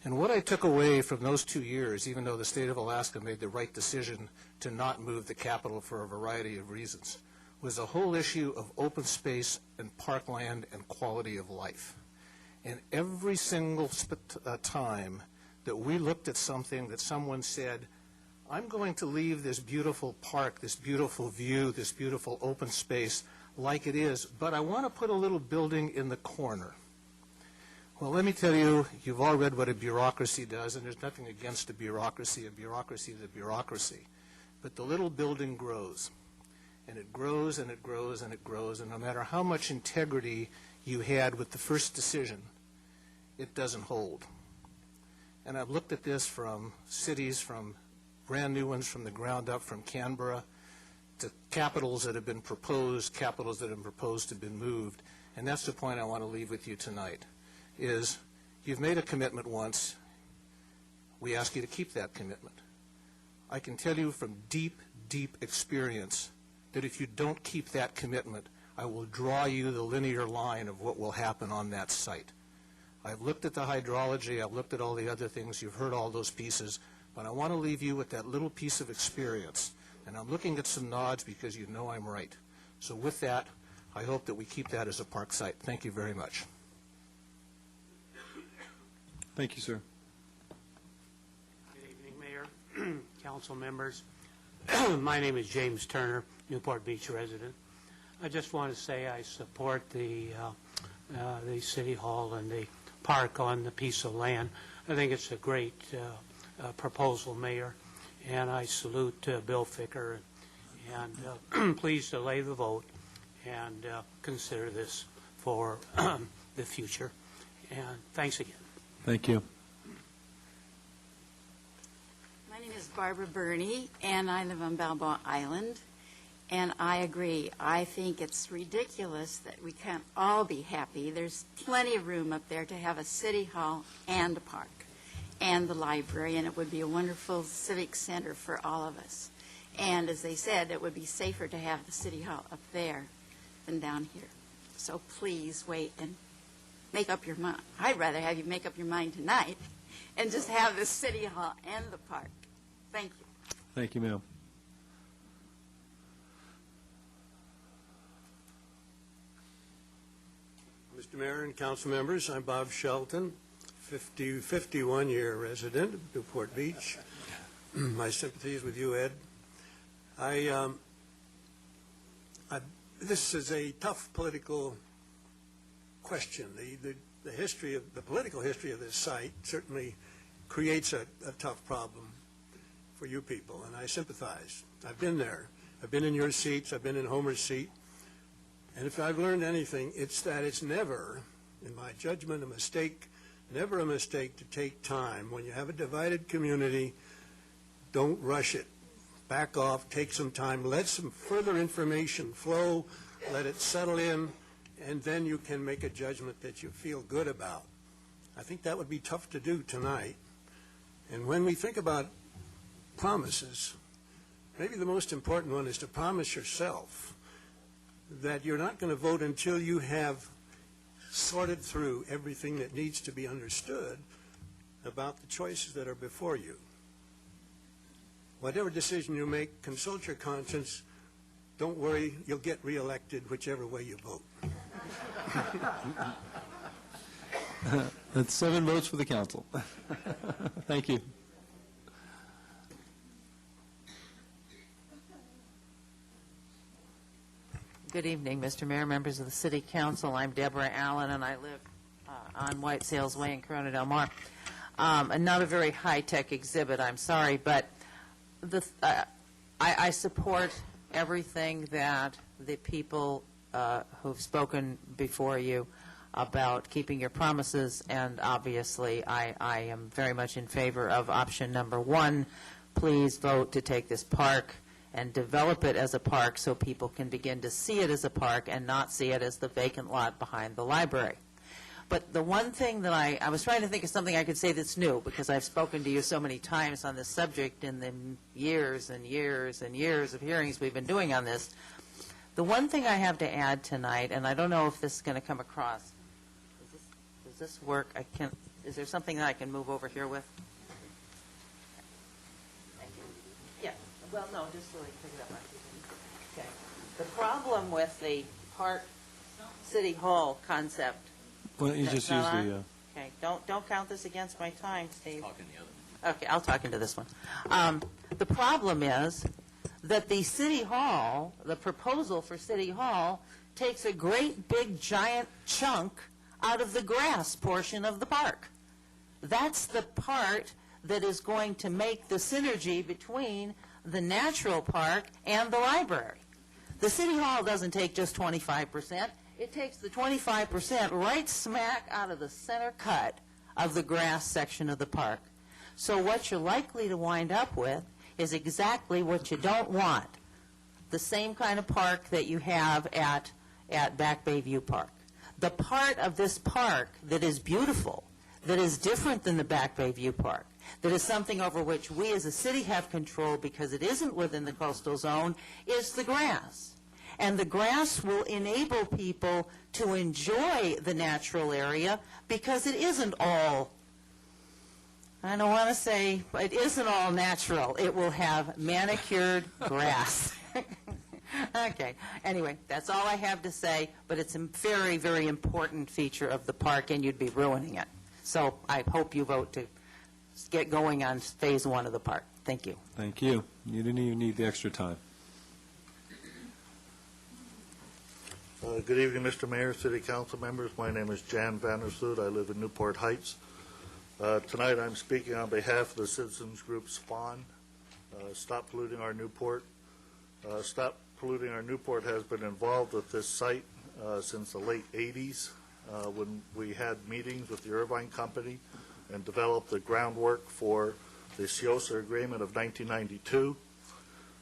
And what I took away from those 2 years, even though the state of Alaska made the right decision to not move the capital for a variety of reasons, was the whole issue of open space and parkland and quality of life. And every single time that we looked at something that someone said, I'm going to leave this beautiful park, this beautiful view, this beautiful open space like it is, but I want to put a little building in the corner. Well, let me tell you, you've all read what a bureaucracy does, and there's nothing against a bureaucracy. A bureaucracy is a bureaucracy. But the little building grows, and it grows, and it grows, and it grows, and no matter how much integrity you had with the first decision, it doesn't hold. And I've looked at this from cities, from brand new ones from the ground up, from Canberra, to capitals that have been proposed, capitals that have been proposed to have been moved. And that's the point I want to leave with you tonight, is you've made a commitment once. We ask you to keep that commitment. I can tell you from deep, deep experience that if you don't keep that commitment, I will draw you the linear line of what will happen on that site. I've looked at the hydrology, I've looked at all the other things, you've heard all those pieces, but I want to leave you with that little piece of experience. And I'm looking at some nods because you know I'm right. So with that, I hope that we keep that as a park site. Thank you very much. Thank you, sir. Good evening, Mayor, council members. My name is James Turner, Newport Beach resident. I just want to say I support the City Hall and the park on the piece of land. I think it's a great proposal, Mayor, and I salute Bill Ficker, and please delay the vote and consider this for the future. And thanks again. Thank you. My name is Barbara Burney, and I live on Balboa Island. And I agree. I think it's ridiculous that we can't all be happy. There's plenty of room up there to have a city hall and a park and the library, and it would be a wonderful civic center for all of us. And as they said, it would be safer to have the city hall up there than down here. So please wait and make up your mind. I'd rather have you make up your mind tonight and just have the city hall and the park. Thank you. Thank you, ma'am. Mr. Mayor and council members, I'm Bob Shelton, 51-year resident of Newport Beach. My sympathies with you, Ed. This is a tough political question. The history of the political history of this site certainly creates a tough problem for you people, and I sympathize. I've been there. I've been in your seats. I've been in Homer's seat. And if I've learned anything, it's that it's never, in my judgment, never a mistake to take time. When you have a divided community, don't rush it. back off, take some time, let some further information flow, let it settle in, and then you can make a judgment that you feel good about. I think that would be tough to do tonight. And when we think about promises, maybe the most important one is to promise yourself that you're not going to vote until you have sorted through everything that needs to be understood about the choices that are before you. Whatever decision you make, consult your conscience. Don't worry, you'll get reelected whichever way you vote. That's 7 votes for the council. Thank you. Good evening, Mr. Mayor, members of the City Council. I'm Deborah Allen, and I live on White Sales Way in Corona Del Mar. And not a very high-tech exhibit, I'm sorry, but I support everything that the people who've spoken before you about keeping your promises, and obviously I am very much in favor of option number 1. Please vote to take this park and develop it as a park so people can begin to see it as a park and not see it as the vacant lot behind the library. But the one thing that I was trying to think of something I could say that's new, because I've spoken to you so many times on this subject in the years and years and years of hearings we've been doing on this. The one thing I have to add tonight, and I don't know if this is going to come across. Does this work? Is there something that I can move over here with? Thank you. Yeah. Well, no, just so they pick it up. Okay. The problem with the Park City Hall concept. Why don't you just use the... Okay, don't count this against my time, Steve. Okay, I'll talk into this one. The problem is that the City Hall, the proposal for City Hall, takes a great big giant chunk out of the grass portion of the park. That's the part that is going to make the synergy between the natural park and the library. The City Hall doesn't take just 25%. It takes the 25% right smack out of the center cut of the grass section of the park. So what you're likely to wind up with is exactly what you don't want. The same kind of park that you have at Back Bay View Park. The part of this park that is beautiful, that is different than the Back Bay View Park, that is something over which we as a city have control because it isn't within the coastal zone, is the grass. And the grass will enable people to enjoy the natural area because it isn't all, I don't want to say, it isn't all natural. It will have manicured grass. Okay. Anyway, that's all I have to say, but it's a very, very important feature of the park, and you'd be ruining it. So I hope you vote to get going on Phase 1 of the park. Thank you. Thank you. You didn't even need the extra time. Good evening, Mr. Mayor, City Council members. My name is Jan Vandersloot. I live in Newport Heights. Tonight I'm speaking on behalf of the citizens group SPAWN, Stop Polluting Our Newport. Stop Polluting Our Newport has been involved with this site since the late 80s when we had meetings with the Irvine Company and developed the groundwork for the CIOSA Agreement of 1992.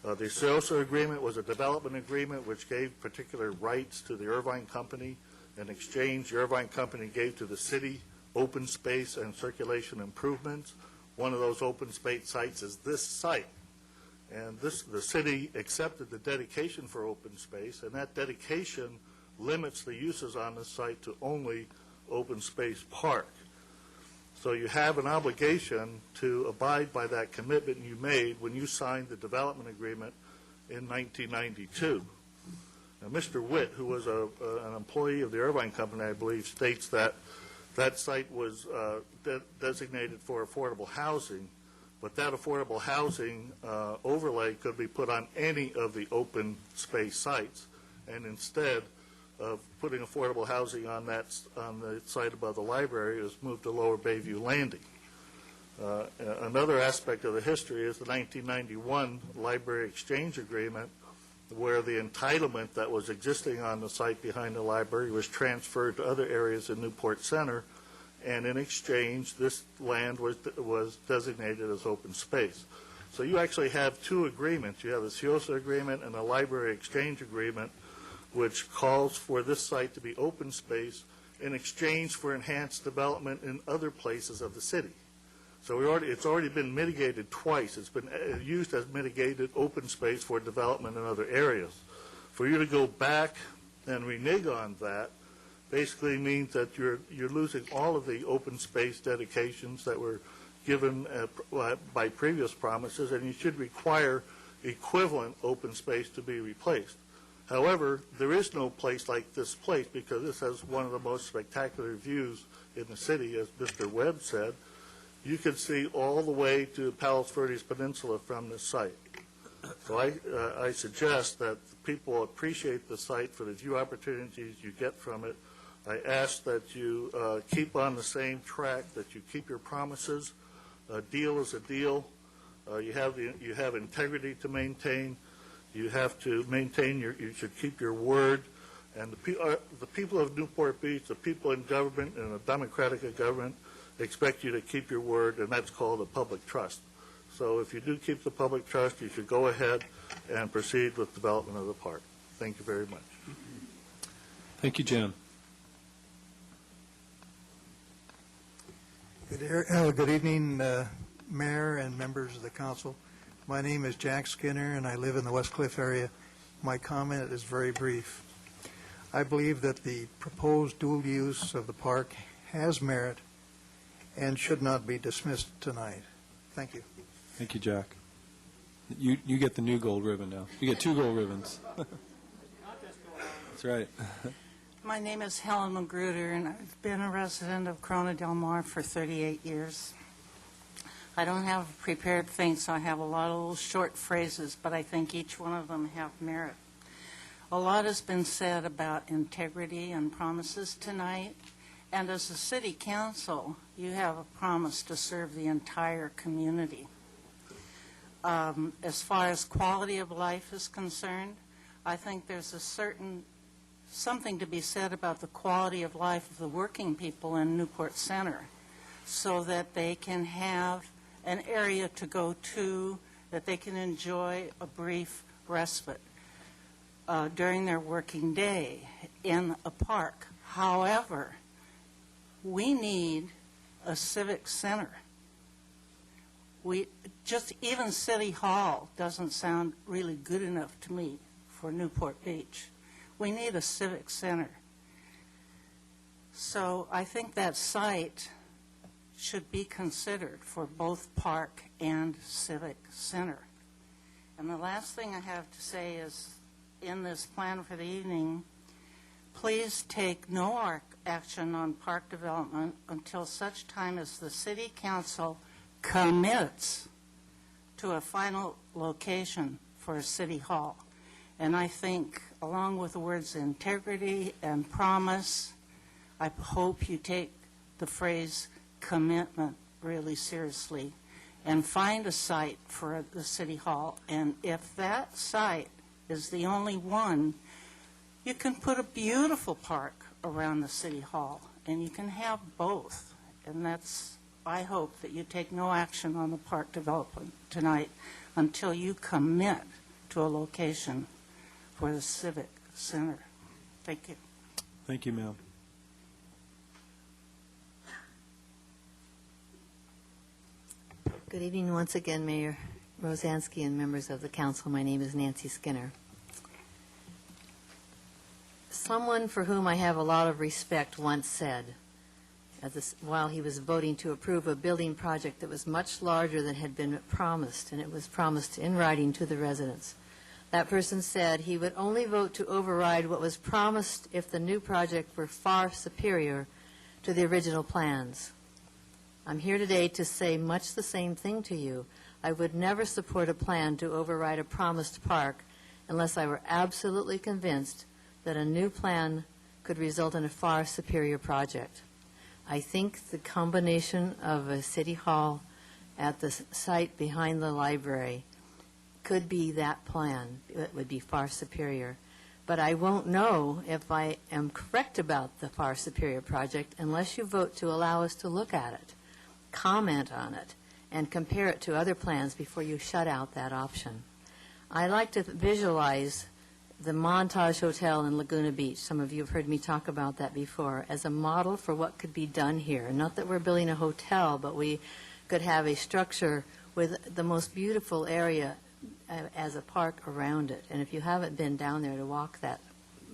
The CIOSA Agreement was a development agreement which gave particular rights to the Irvine Company. In exchange, the Irvine Company gave to the city open space and circulation improvements. One of those open space sites is this site. And the city accepted the dedication for open space, and that dedication limits the uses on this site to only open space park. So you have an obligation to abide by that commitment you made when you signed the development agreement in 1992. Now, Mr. Witt, who was an employee of the Irvine Company, I believe, states that that site was designated for affordable housing, but that affordable housing overlay could be put on any of the open space sites, and instead of putting affordable housing on the site above the library is moved to Lower Bayview Landing. Another aspect of the history is the 1991 Library Exchange Agreement, where the entitlement that was existing on the site behind the library was transferred to other areas in Newport Center, and in exchange, this land was designated as open space. So you actually have two agreements. You have a CIOSA agreement and a library exchange agreement, which calls for this site to be open space in exchange for enhanced development in other places of the city. So it's already been mitigated twice. It's been used as mitigated open space for development in other areas. For you to go back and renege on that basically means that you're losing all of the open space dedications that were given by previous promises, and you should require equivalent open space to be replaced. However, there is no place like this place because this has one of the most spectacular views in the city, as Mr. Webb said. You can see all the way to Palos Verdes Peninsula from this site. So I suggest that people appreciate the site for the view opportunities you get from it. I ask that you keep on the same track, that you keep your promises. A deal is a deal. You have integrity to maintain. You have to maintain you should keep your word. And the people of Newport Beach, the people in government and a democratic government expect you to keep your word, and that's called a public trust. So if you do keep the public trust, you should go ahead and proceed with development of the park. Thank you very much. Thank you, Jan. Good evening, Mayor and members of the council. My name is Jack Skinner, and I live in the West Cliff area. My comment is very brief. I believe that the proposed dual use of the park has merit and should not be dismissed tonight. Thank you. Thank you, Jack. You get the new gold ribbon now. You get 2 gold ribbons. That's right. My name is Helen Magruder, and I've been a resident of Corona Del Mar for 38 years. I don't have prepared things, so I have a lot of little short phrases, but I think each one of them have merit. A lot has been said about integrity and promises tonight, and as a city council, you have a promise to serve the entire community. As far as quality of life is concerned, I think there's something to be said about the quality of life of the working people in Newport Center so that they can have an area to go to, that they can enjoy a brief respite during their working day in a park. However, we need a civic center. Even City Hall doesn't sound really good enough to me for Newport Beach. We need a civic center. So I think that site should be considered for both park and civic center. And the last thing I have to say is, in this plan for the evening, please take no action on park development until such time as the City Council commits to a final location for City Hall. And I think, along with the words integrity and promise, I hope you take the phrase commitment really seriously and find a site for the City Hall. And if that site is the only one, you can put a beautiful park around the City Hall, and you can have both. And I hope that you take no action on the park development tonight until you commit to a location for the Civic Center. Thank you. Thank you, ma'am. Good evening once again, Mayor Rosansky and members of the council. My name is Nancy Skinner. Someone for whom I have a lot of respect once said, while he was voting to approve a building project that was much larger than had been promised, and it was promised in writing to the residents, that person said he would only vote to override what was promised if the new project were far superior to the original plans. I'm here today to say much the same thing to you. I would never support a plan to override a promised park unless I were absolutely convinced that a new plan could result in a far superior project. I think the combination of a city hall at the site behind the library could be that plan. It would be far superior. But I won't know if I am correct about the far superior project unless you vote to allow us to look at it, comment on it, and compare it to other plans before you shut out that option. I like to visualize the Montage Hotel in Laguna Beach, some of you have heard me talk about that before, as a model for what could be done here. Not that we're building a hotel, but we could have a structure with the most beautiful area as a park around it. And if you haven't been down there to walk that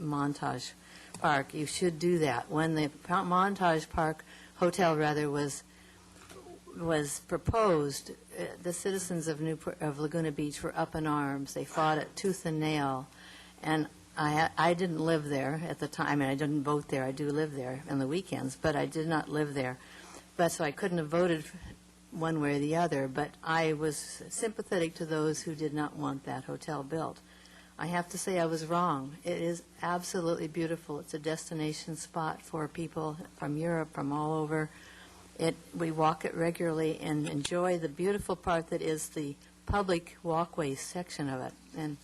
Montage Park, you should do that. When the Montage Park Hotel, rather, was proposed, the citizens of Laguna Beach were up in arms. They fought it tooth and nail. And I didn't live there at the time, and I didn't vote there. I do live there on the weekends, but I did not live there. But so I couldn't have voted one way or the other, but I was sympathetic to those who did not want that hotel built. I have to say I was wrong. It is absolutely beautiful. It's a destination spot for people from Europe, from all over. We walk it regularly and enjoy the beautiful part that is the public walkway section of it. And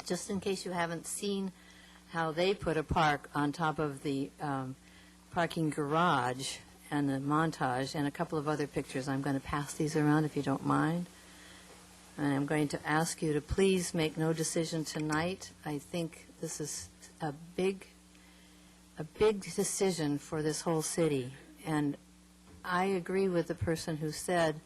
just in case you haven't seen how they put a park on top of the parking garage and the Montage and a couple of other pictures, I'm going to pass these around if you don't mind. And I'm going to ask you to please make no decision tonight. I think this is a big decision for this whole city. And I agree with the person who said,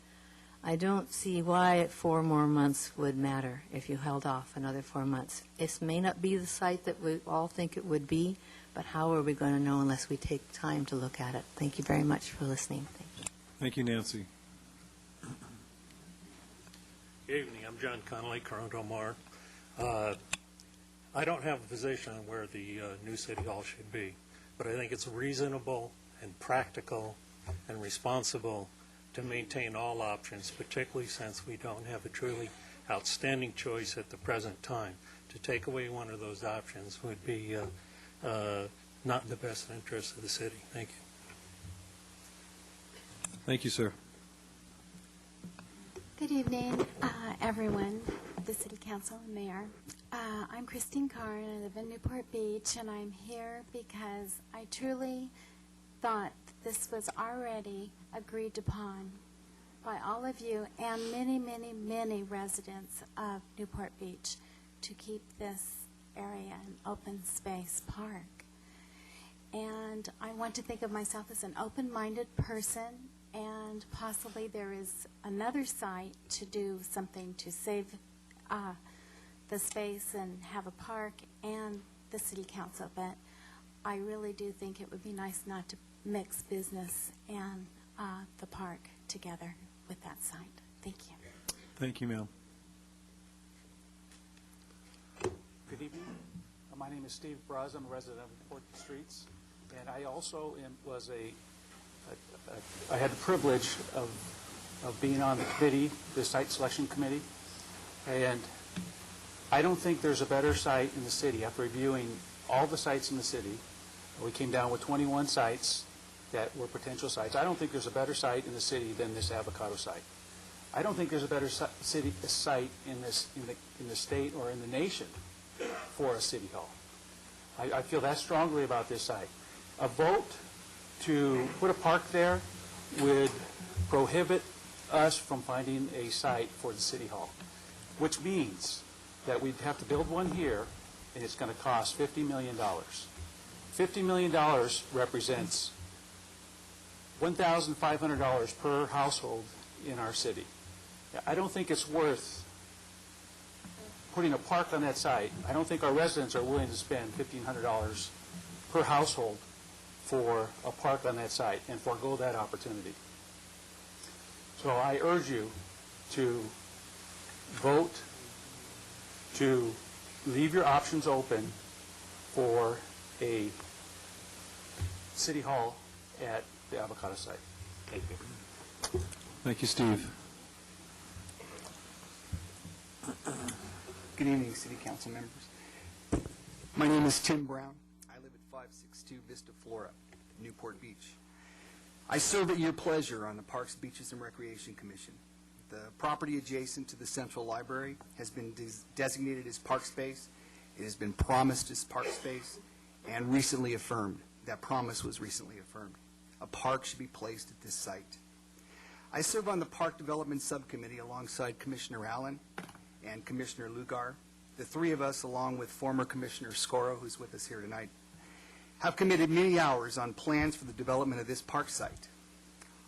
I don't see why 4 more months would matter if you held off another 4 months. This may not be the site that we all think it would be, but how are we going to know unless we take time to look at it? Thank you very much for listening. Thank you. Thank you, Nancy. Good evening. I'm John Connolly, Corona Del Mar. I don't have a position on where the new city hall should be, but I think it's reasonable and practical and responsible to maintain all options, particularly since we don't have a truly outstanding choice at the present time. To take away one of those options would be not in the best interest of the city. Thank you. Thank you, sir. Good evening, everyone, the City Council and Mayor. I'm Christine Carr, and I live in Newport Beach, and I'm here because I truly thought this was already agreed upon by all of you and many, many, many residents of Newport Beach to keep this area an open space park. And I want to think of myself as an open-minded person, and possibly there is another site to do something to save the space and have a park and the city council, but I really do think it would be nice not to mix business and the park together with that site. Thank you. Thank you, ma'am. Good evening. My name is Steve Braz. I'm a resident of Newport Streets, and I also I had the privilege of being on the committee, the site selection committee, and I don't think there's a better site in the city. After reviewing all the sites in the city, we came down with 21 sites that were potential sites. I don't think there's a better site in the city than this avocado site. I don't think there's a better site in the state or in the nation for a city hall. I feel that strongly about this site. A vote to put a park there would prohibit us from finding a site for the city hall, which means that we'd have to build one here, and it's going to cost $50 million. $50 million represents $1,500 per household in our city. I don't think it's worth putting a park on that site. I don't think our residents are willing to spend $1,500 per household for a park on that site and forego that opportunity. So I urge you to vote to leave your options open for a city hall at the avocado site. Thank you. Thank you, Steve. Good evening, City Council members. My name is Tim Brown. I live at 562 Vista Flora, Newport Beach. I serve at your pleasure on the Parks, Beaches, and Recreation Commission. The property adjacent to the Central Library has been designated as park space. It has been promised as park space and recently affirmed. That promise was recently affirmed. A park should be placed at this site. I serve on the Park Development Subcommittee alongside Commissioner Allen and Commissioner Luehrs. The three of us, along with former Commissioner Scoro, who's with us here tonight, have committed many hours on plans for the development of this park site.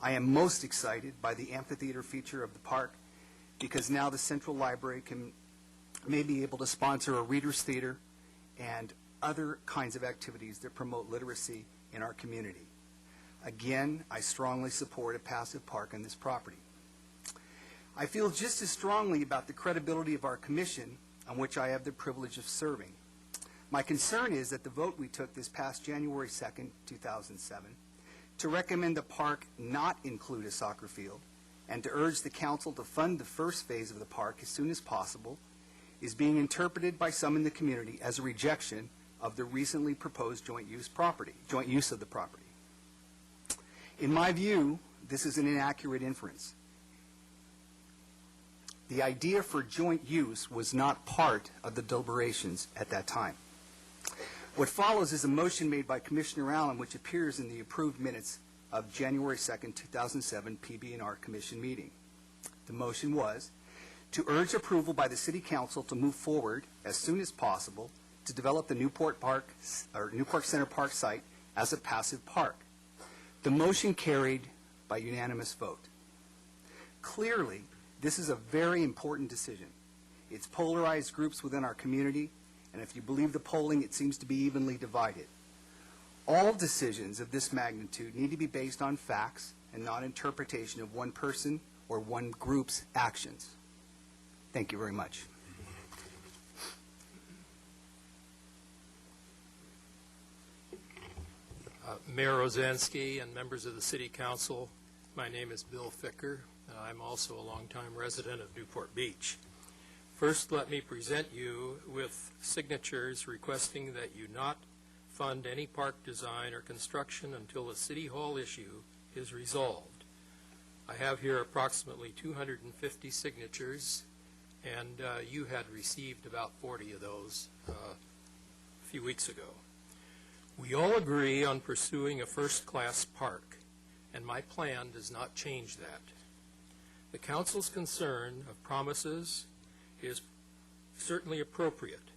I am most excited by the amphitheater feature of the park because now the Central Library may be able to sponsor a reader's theater and other kinds of activities that promote literacy in our community. Again, I strongly support a passive park on this property. I feel just as strongly about the credibility of our commission, on which I have the privilege of serving. My concern is that the vote we took this past January 2nd, 2007, to recommend the park not include a soccer field and to urge the council to fund the first phase of the park as soon as possible is being interpreted by some in the community as a rejection of the recently proposed joint use of the property. In my view, this is an inaccurate inference. The idea for joint use was not part of the deliberations at that time. What follows is a motion made by Commissioner Allen, which appears in the approved minutes of January 2nd, 2007 PB&R Commission meeting. The motion was to urge approval by the City Council to move forward as soon as possible to develop the Newport Center Park site as a passive park. The motion carried by unanimous vote. Clearly, this is a very important decision. It's polarized groups within our community, and if you believe the polling, it seems to be evenly divided. All decisions of this magnitude need to be based on facts and not interpretation of one person or one group's actions. Thank you very much. Mayor Rosansky and members of the City Council, my name is Bill Ficker. I'm also a longtime resident of Newport Beach. First, let me present you with signatures requesting that you not fund any park design or construction until the City Hall issue is resolved. I have here approximately 250 signatures, and you had received about 40 of those a few weeks ago. We all agree on pursuing a first-class park, and my plan does not change that. The Council's concern of promises is certainly appropriate,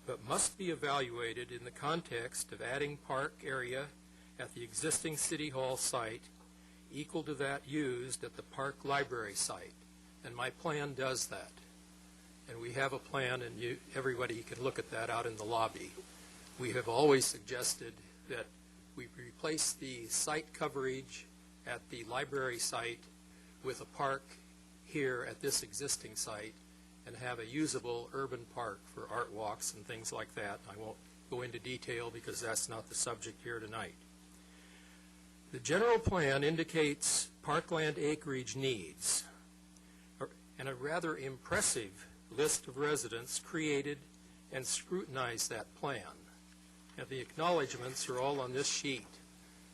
but must be evaluated in the context of adding park area at the existing City Hall site equal to that used at the Park Library site, and my plan does that. And we have a plan, and everybody can look at that out in the lobby. We have always suggested that we replace the site coverage at the library site with a park here at this existing site and have a usable urban park for art walks and things like that. I won't go into detail because that's not the subject here tonight. The general plan indicates parkland acreage needs, and a rather impressive list of residents created and scrutinized that plan. And the acknowledgments are all on this sheet,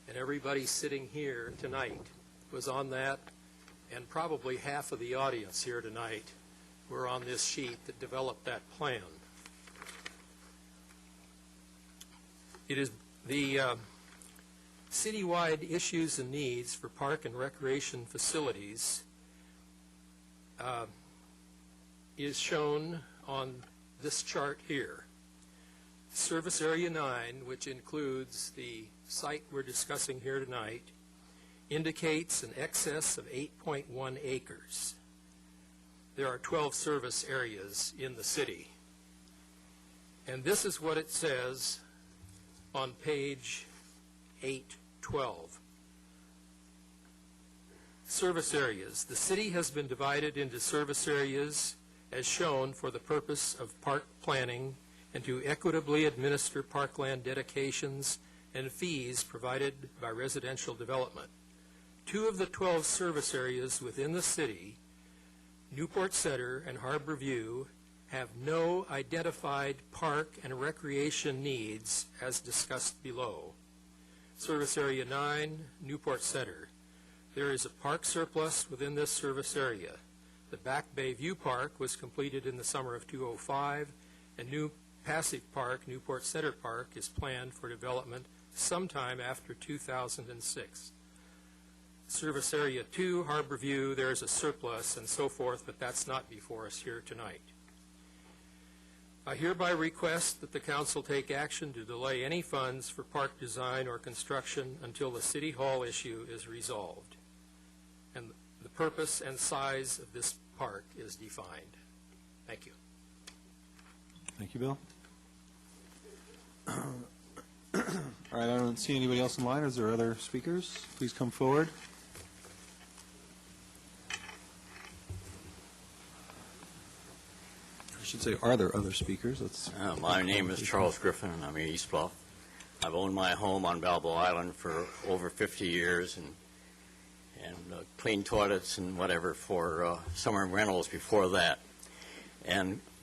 and everybody sitting here tonight was on that, and probably half of the audience here tonight were on this sheet that developed that plan. It is the citywide issues and needs for park and recreation facilities is shown on this chart here. Service Area 9, which includes the site we're discussing here tonight, indicates an excess of 8.1 acres. There are 12 service areas in the city. And this is what it says on page 812. Service areas. The city has been divided into service areas as shown for the purpose of park planning and to equitably administer parkland dedications and fees provided by residential development. 2 of the 12 service areas within the city, Newport Center and Harbor View, have no identified park and recreation needs as discussed below. Service Area 9, Newport Center. There is a park surplus within this service area. The Back Bay View Park was completed in the summer of 2005, and new passive park, Newport Center Park, is planned for development sometime after 2006. Service Area 2, Harborview, there's a surplus and so forth, but that's not before us here tonight. I hereby request that the council take action to delay any funds for park design or construction until the City Hall issue is resolved and the purpose and size of this park is defined. Thank you. Thank you, Bill. All right, I don't see anybody else in line. Is there other speakers? Please come forward. I should say, are there other speakers? My name is Charles Griffin, and I'm in East Bluff. I've owned my home on Balboa Island for over 50 years and cleaned toilets and whatever for summer rentals before that.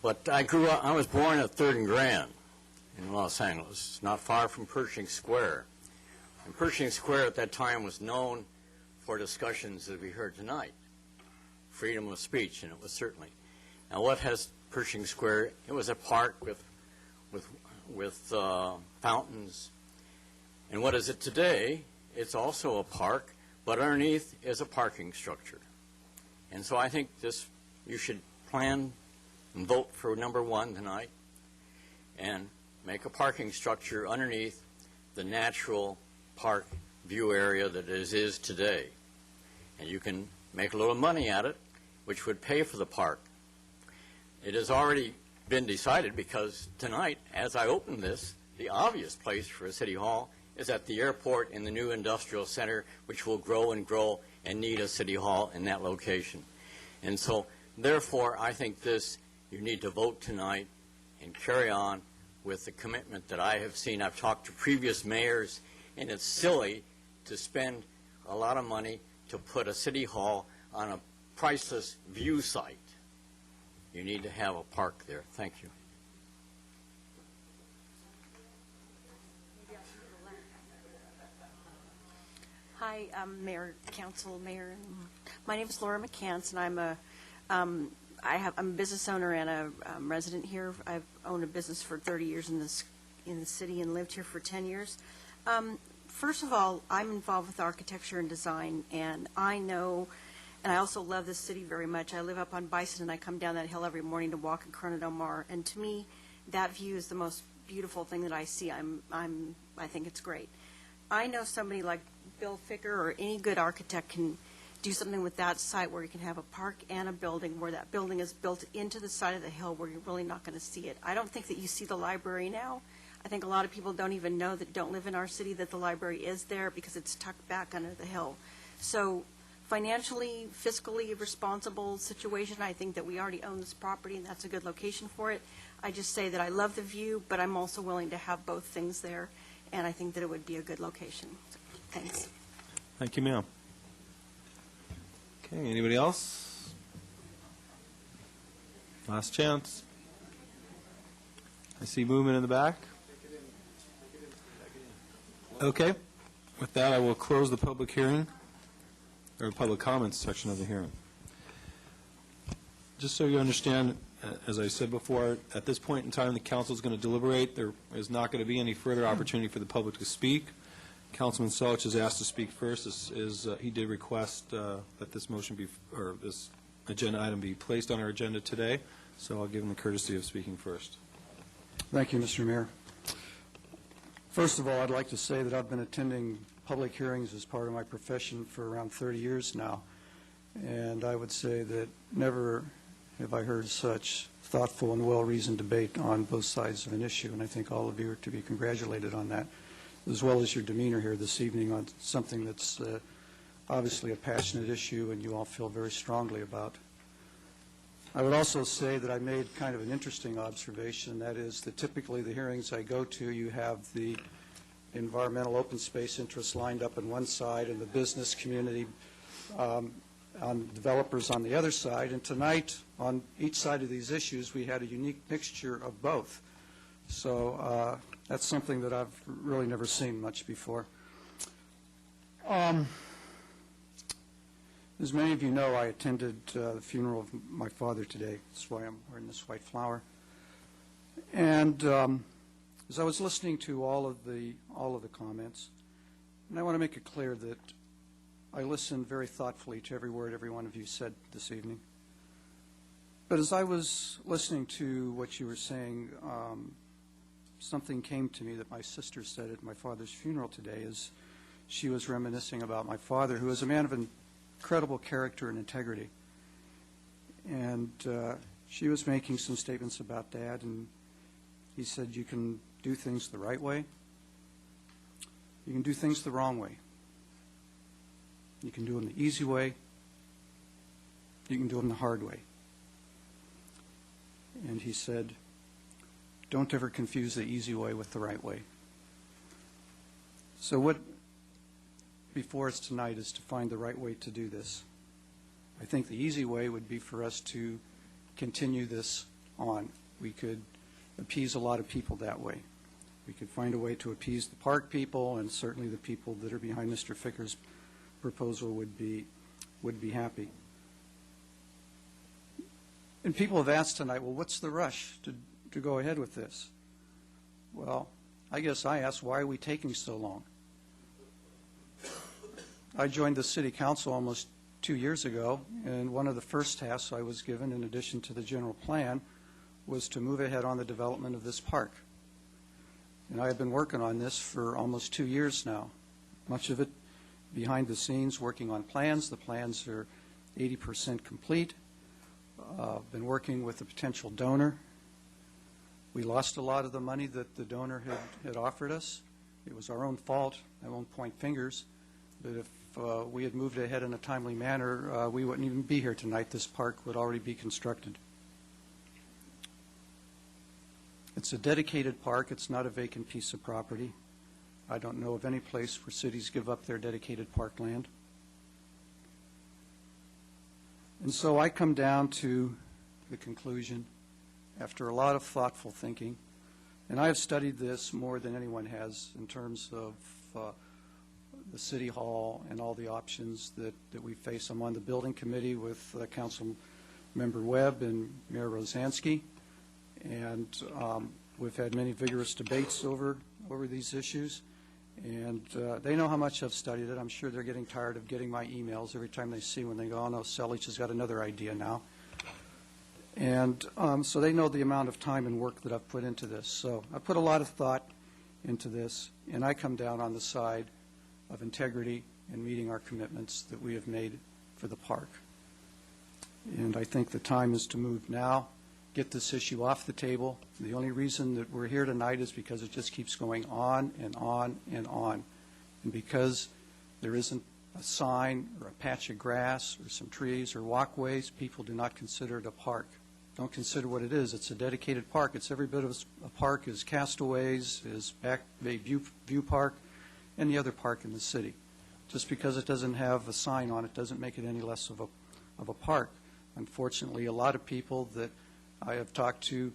But I was born at 3rd and Grand in Los Angeles, not far from Pershing Square. And Pershing Square at that time was known for discussions that we heard tonight, freedom of speech, and it was certainly. Now, what has Pershing Square? It was a park with fountains. And what is it today? It's also a park, but underneath is a parking structure. And so I think you should plan and vote for number 1 tonight and make a parking structure underneath the natural park view area that it is today. And you can make a little money at it, which would pay for the park. It has already been decided because tonight, as I open this, the obvious place for a city hall is at the airport in the new industrial center, which will grow and grow and need a city hall in that location. And so, therefore, I think you need to vote tonight and carry on with the commitment that I have seen. I've talked to previous mayors, and it's silly to spend a lot of money to put a city hall on a priceless view site. You need to have a park there. Thank you. Hi, Mayor, Council, Mayor. My name is Laura McCants, and I'm a business owner and a resident here. I've owned a business for 30 years in the city and lived here for 10 years. First of all, I'm involved with architecture and design, and I know, and I also love this city very much. I live up on Bison, and I come down that hill every morning to walk in Corona Del Mar, and to me, that view is the most beautiful thing that I see. I think it's great. I know somebody like Bill Ficker or any good architect can do something with that site where you can have a park and a building where that building is built into the side of the hill where you're really not going to see it. I don't think that you see the library now. I think a lot of people don't even know that don't live in our city that the library is there because it's tucked back under the hill. So financially, fiscally responsible situation, I think that we already own this property and that's a good location for it. I just say that I love the view, but I'm also willing to have both things there, and I think that it would be a good location. So, thanks. Thank you, ma'am. Okay, anybody else? Last chance. I see movement in the back. Okay. With that, I will close the public hearing, or public comments section of the hearing. Just so you understand, as I said before, at this point in time, the council is going to deliberate. There is not going to be any further opportunity for the public to speak. Councilman Selich is asked to speak first. He did request that this motion be, or this agenda item be placed on our agenda today, so I'll give him the courtesy of speaking first. Thank you, Mr. Mayor. First of all, I'd like to say that I've been attending public hearings as part of my profession for around 30 years now, and I would say that never have I heard such thoughtful and well-reasoned debate on both sides of an issue, and I think all of you are to be congratulated on that, as well as your demeanor here this evening on something that's obviously a passionate issue and you all feel very strongly about. I would also say that I made kind of an interesting observation, that is that typically the hearings I go to, you have the environmental open space interests lined up on one side and the business community on developers on the other side, and tonight on each side of these issues we had a unique mixture of both. So that's something that I've really never seen much before. As many of you know, I attended the funeral of my father today. That's why I'm wearing this white flower. And as I was listening to all of the comments, and I want to make it clear that I listened very thoughtfully to every word every one of you said this evening. But as I was listening to what you were saying, something came to me that my sister said at my father's funeral today as she was reminiscing about my father, who was a man of incredible character and integrity. And she was making some statements about Dad, and he said, you can do things the right way. You can do things the wrong way. You can do them the easy way. You can do them the hard way. And he said, don't ever confuse the easy way with the right way. So what before us tonight is to find the right way to do this. I think the easy way would be for us to continue this on. We could appease a lot of people that way. We could find a way to appease the park people, and certainly the people that are behind Mr. Ficker's proposal would be happy. And people have asked tonight, well, what's the rush to go ahead with this? Well, I guess I asked, why are we taking so long? I joined the City Council almost 2 years ago, and one of the first tasks I was given, in addition to the general plan, was to move ahead on the development of this park. And I have been working on this for almost 2 years now, much of it behind the scenes, working on plans. The plans are 80% complete. Been working with a potential donor. We lost a lot of the money that the donor had offered us. It was our own fault. I won't point fingers. But if we had moved ahead in a timely manner, we wouldn't even be here tonight. This park would already be constructed. It's a dedicated park. It's not a vacant piece of property. I don't know of any place where cities give up their dedicated parkland. And so I come down to the conclusion, after a lot of thoughtful thinking, and I have studied this more than anyone has in terms of the City Hall and all the options that we face. I'm on the building committee with Council Member Webb and Mayor Rosansky, and we've had many vigorous debates over these issues, and they know how much I've studied it. I'm sure they're getting tired of getting my emails every time they see when they go, oh no, Selich has got another idea now. And so they know the amount of time and work that I've put into this. So I put a lot of thought into this, and I come down on the side of integrity and meeting our commitments that we have made for the park. And I think the time is to move now, get this issue off the table. The only reason that we're here tonight is because it just keeps going on and on and on. And because there isn't a sign or a patch of grass or some trees or walkways, people do not consider it a park. Don't consider what it is. It's a dedicated park. It's every bit of a park as Castaways, as Back Bay View Park, and the other park in the city. Just because it doesn't have a sign on it doesn't make it any less of a park. Unfortunately, a lot of people that I have talked to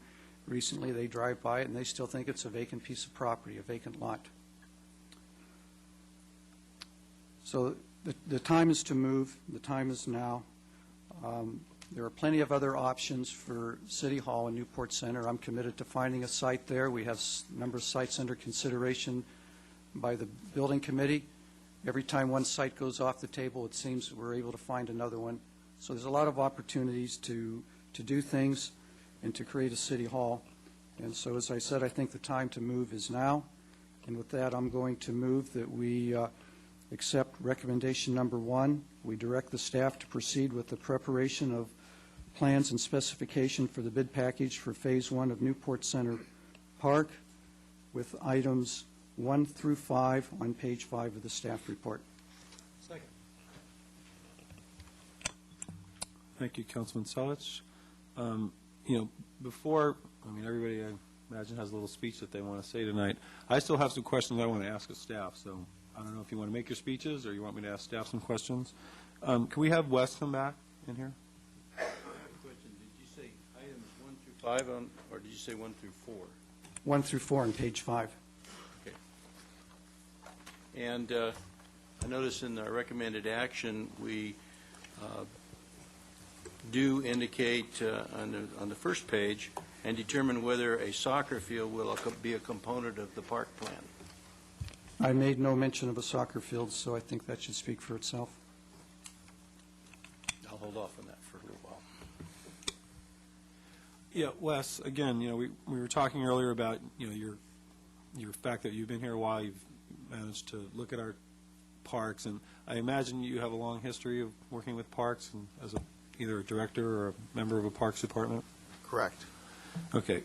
recently, they drive by it and they still think it's a vacant piece of property, a vacant lot. So the time is to move. The time is now. There are plenty of other options for City Hall and Newport Center. I'm committed to finding a site there. We have a number of sites under consideration by the building committee. Every time one site goes off the table, it seems we're able to find another one. So there's a lot of opportunities to do things and to create a City Hall. And so, as I said, I think the time to move is now. And with that, I'm going to move that we accept recommendation number 1. We direct the staff to proceed with the preparation of plans and specification for the bid package for Phase 1 of Newport Center Park with items 1 through 5 on page 5 of the staff report. Second. Thank you, Councilman Selich. Before, everybody, I imagine, has a little speech that they want to say tonight. I still have some questions I want to ask of staff, so I don't know if you want to make your speeches or you want me to ask staff some questions. Can we have Wes come back in here? I have a question. Did you say items 1 through 5 or did you say 1 through 4? 1 through 4 on page 5. Okay. And I notice in the recommended action, we do indicate on the first page, and determine whether a soccer field will be a component of the park plan. I made no mention of a soccer field, so I think that should speak for itself. hold off on that for a little while. Yeah, Wes, again, we were talking earlier about, your fact that you've been here a while, you've managed to look at our parks, and I imagine you have a long history of working with parks and as either a director or a member of a parks department? Correct. Okay.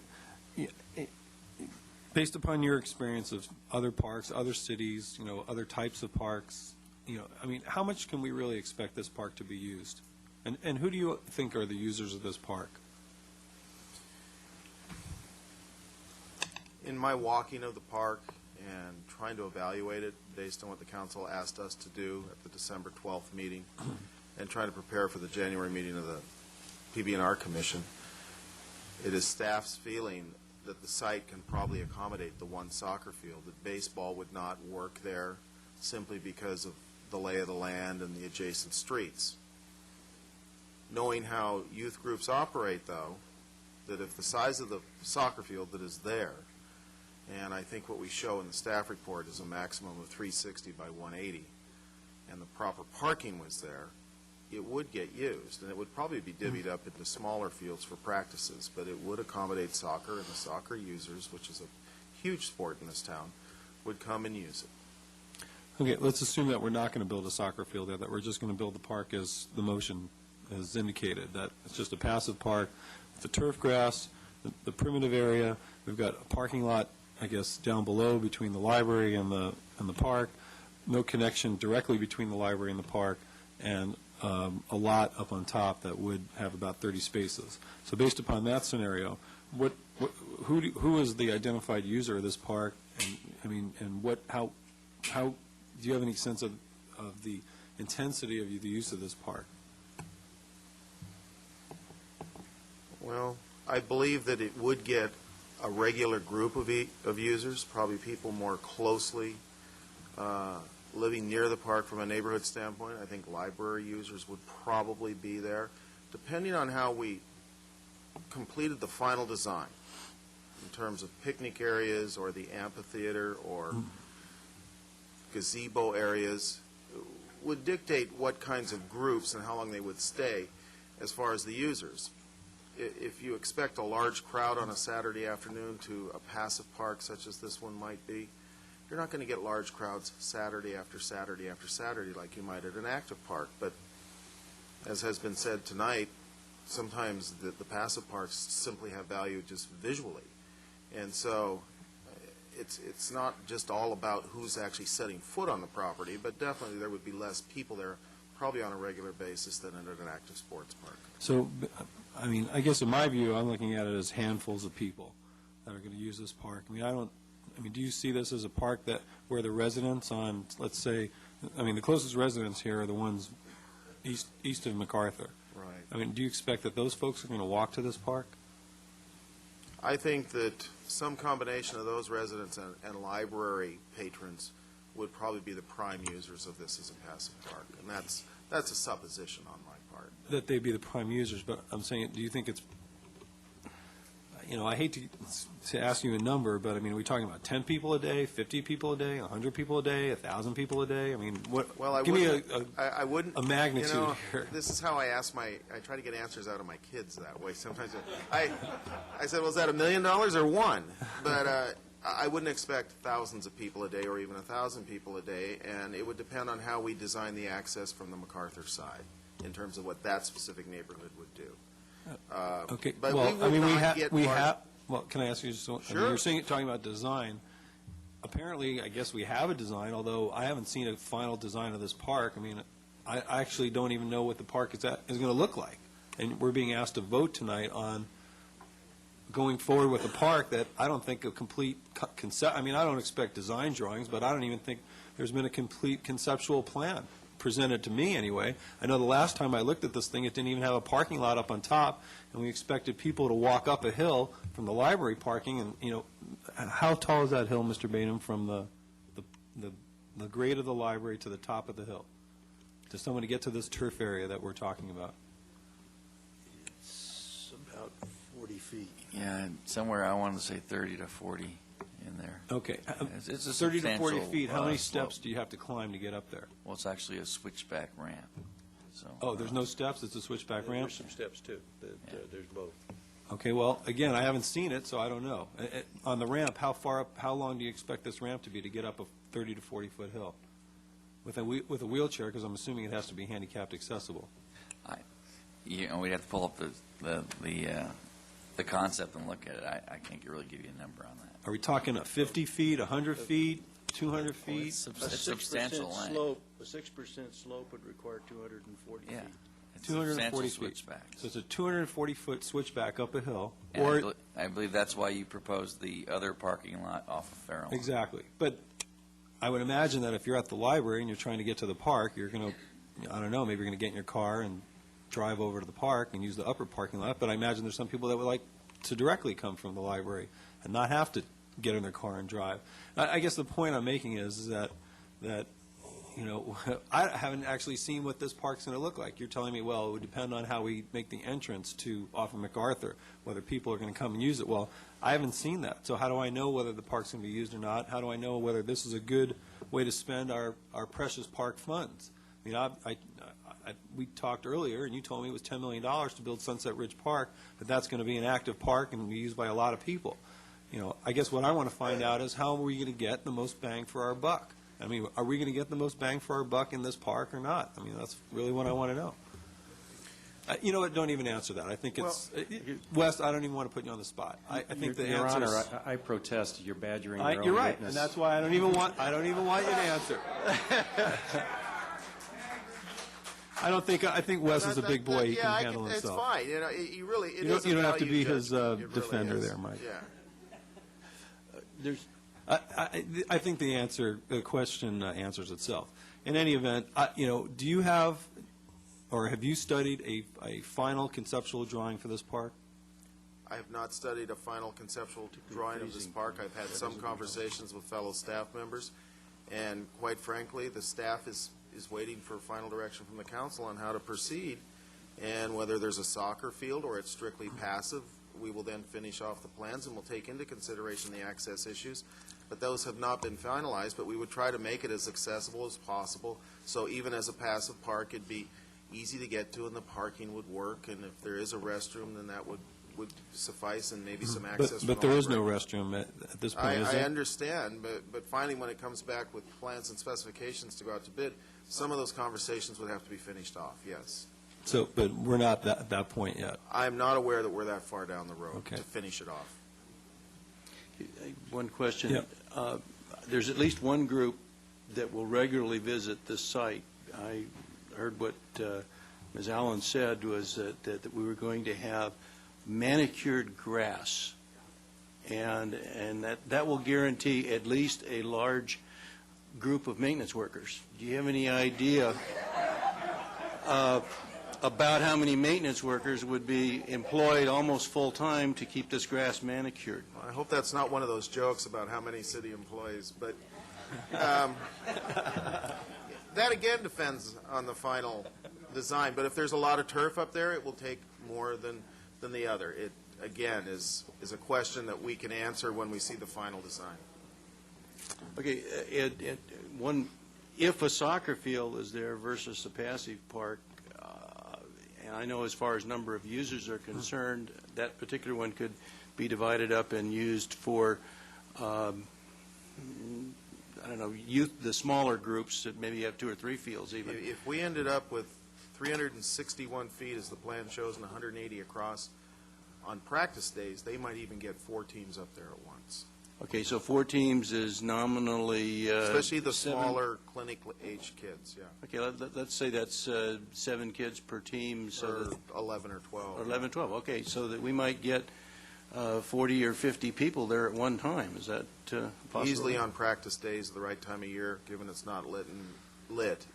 Based upon your experience of other parks, other cities, other types of parks, how much can we really expect this park to be used? And who do you think are the users of this park? In my walking of the park and trying to evaluate it based on what the council asked us to do at the December 12th meeting and trying to prepare for the January meeting of the PB&R Commission, it is staff's feeling that the site can probably accommodate the one soccer field, that baseball would not work there simply because of the lay of the land and the adjacent streets. Knowing how youth groups operate, though, that if the size of the soccer field that is there, and I think what we show in the staff report is a maximum of 360 by 180, and the proper parking was there, it would get used, and it would probably be divvied up into smaller fields for practices, but it would accommodate soccer, and the soccer users, which is a huge sport in this town, would come and use it. Okay, let's assume that we're not going to build a soccer field there, that we're just going to build the park as the motion has indicated, that it's just a passive park with the turf grass, the primitive area. We've got a parking lot, I guess, down below between the library and the park, no connection directly between the library and the park, and a lot up on top that would have about 30 spaces. So based upon that scenario, who is the identified user of this park? And how do you have any sense of the intensity of the use of this park? Well, I believe that it would get a regular group of users, probably people more closely living near the park from a neighborhood standpoint. I think library users would probably be there, depending on how we completed the final design in terms of picnic areas or the amphitheater or gazebo areas would dictate what kinds of groups and how long they would stay as far as the users. If you expect a large crowd on a Saturday afternoon to a passive park such as this one might be, you're not going to get large crowds Saturday after Saturday after Saturday like you might at an active park. But as has been said tonight, sometimes the passive parks simply have value just visually. And so it's not just all about who's actually setting foot on the property, but definitely there would be less people there probably on a regular basis than at an active sports park. So, I guess in my view, I'm looking at it as handfuls of people that are going to use this park. Do you see this as a park where the residents on, let's say, the closest residents here are the ones east of MacArthur. Right. Do you expect that those folks are going to walk to this park? I think that some combination of those residents and library patrons would probably be the prime users of this as a passive park, and that's a supposition on my part. That they'd be the prime users, but I'm saying, do you think it's, I hate to ask you a number, but are we talking about 10 people a day, 50 people a day, 100 people a day, 1,000 people a day? Give me a magnitude here. This is how I try to get answers out of my kids that way. Sometimes I said, well, is that $1 million or one? But I wouldn't expect thousands of people a day or even 1,000 people a day, and it would depend on how we design the access from the MacArthur side in terms of what that specific neighborhood would do. Okay. But well, we have. Well, can I ask you just? Sure. You're talking about design. Apparently, I guess we have a design, although I haven't seen a final design of this park. I actually don't even know what the park is going to look like, and we're being asked to vote tonight on going forward with a park that I don't think a complete concept. I don't expect design drawings, but I don't even think there's been a complete conceptual plan presented to me anyway. I know the last time I looked at this thing, it didn't even have a parking lot up on top, and we expected people to walk up a hill from the library parking, and, how tall is that hill, Mr. Bainham, from the grade of the library to the top of the hill? To someone to get to this turf area that we're talking about? It's about 40 feet. Yeah, somewhere I want to say 30 to 40 in there. Okay. It's a 30 to 40 substantial, feet, how many slope. steps do you have to climb to get up there? Well, it's actually a switchback ramp. So. Oh, there's no steps, it's a switchback ramp? There's some steps, too. There's both. Okay, well, again, I haven't seen it, so I don't know. On the ramp, how far up, how long do you expect this ramp to be to get up a 30 to 40-foot hill? With a wheelchair, because I'm assuming it has to be handicapped accessible. We'd have to pull up the concept and look at it. I can't really give you a number on that. Are we talking 50 feet, 100 feet, 200 feet? It's substantial length. A 6% slope would require 240 feet. 240 feet. Switchback. So it's a 240-foot switchback up a hill. And I believe that's why you proposed the other parking lot off of Farrell. Exactly. But I would imagine that if you're at the library and you're trying to get to the park, you're going to, I don't know, maybe you're going to get in your car and drive over to the park and use the upper parking lot. But I imagine there's some people that would like to directly come from the library and not have to get in their car and drive. I guess the point I'm making is that you know, I haven't actually seen what this park's going to look like. You're telling me, well, it would depend on how we make the entrance to off of MacArthur, whether people are going to come and use it. Well, I haven't seen that. So how do I know whether the park's going to be used or not? How do I know whether this is a good way to spend our precious park funds? I mean, we talked earlier, and you told me it was $10 million to build Sunset Ridge Park, but that's going to be an active park and be used by a lot of people. You know, I guess what I want to find out is how are we going to get the most bang for our buck? I mean, are we going to get the most bang for our buck in this park or not? I mean, that's really what I want to know. You know what? Don't even answer that. I think it's Wes. I don't even want to put you on the spot. I think the Your answer Honor, is, I protest. You're badgering your own you're right, witness. and that's why I don't even want you to answer. I think Wes is a big boy. He can handle himself. It's fine. You know, you really. You don't have to be his defender there, Mike. Yeah. I think the question answers itself. In any event, you know, do you have, or have you studied a final conceptual drawing for this park? I have not studied a final conceptual drawing of this park. I've had some conversations with fellow staff members, and quite frankly, the staff is waiting for final direction from the council on how to proceed, and whether there's a soccer field or it's strictly passive. We will then finish off the plans, and we'll take into consideration the access issues. But those have not been finalized, but we would try to make it as accessible as possible. So even as a passive park, it'd be easy to get to, and the parking would work. And if there is a restroom, then that would suffice, and maybe some access. But there is no restroom at this point, is there? I understand, but finally, when it comes back with plans and specifications to go out to bid, some of those conversations would have to be finished off, yes. So, but we're not at that point yet. I'm not aware that we're that far down the road to finish it off. One question. Yeah. There's at least one group that will regularly visit this site. I heard what Ms. Allen said was that we were going to have manicured grass, and that will guarantee at least a large group of maintenance workers. Do you have any idea about how many maintenance workers would be employed almost full-time to keep this grass manicured? Well, I hope that's not one of those jokes about how many city employees, but that again depends on the final design. But if there's a lot of turf up there, it will take more than the other. It, again, is a question that we can answer when we see the final design. Okay, if a soccer field is there versus a passive park, and I know as far as number of users are concerned, that particular one could be divided up and used for, I don't know, youth, the smaller groups that maybe have 2 or 3 fields even. If we ended up with 361 feet as the plan shows and 180 across, on practice days, they might even get 4 teams up there at once. Okay, so 4 teams is nominally especially the 7? smaller clinic-age kids, yeah. Okay, let's say that's 7 kids per team. So or 11 or 12. Or 11, 12, okay, so that we might get 40 or 50 people there at one time. Is that possible? Easily on practice days, the right time of year, given it's not lit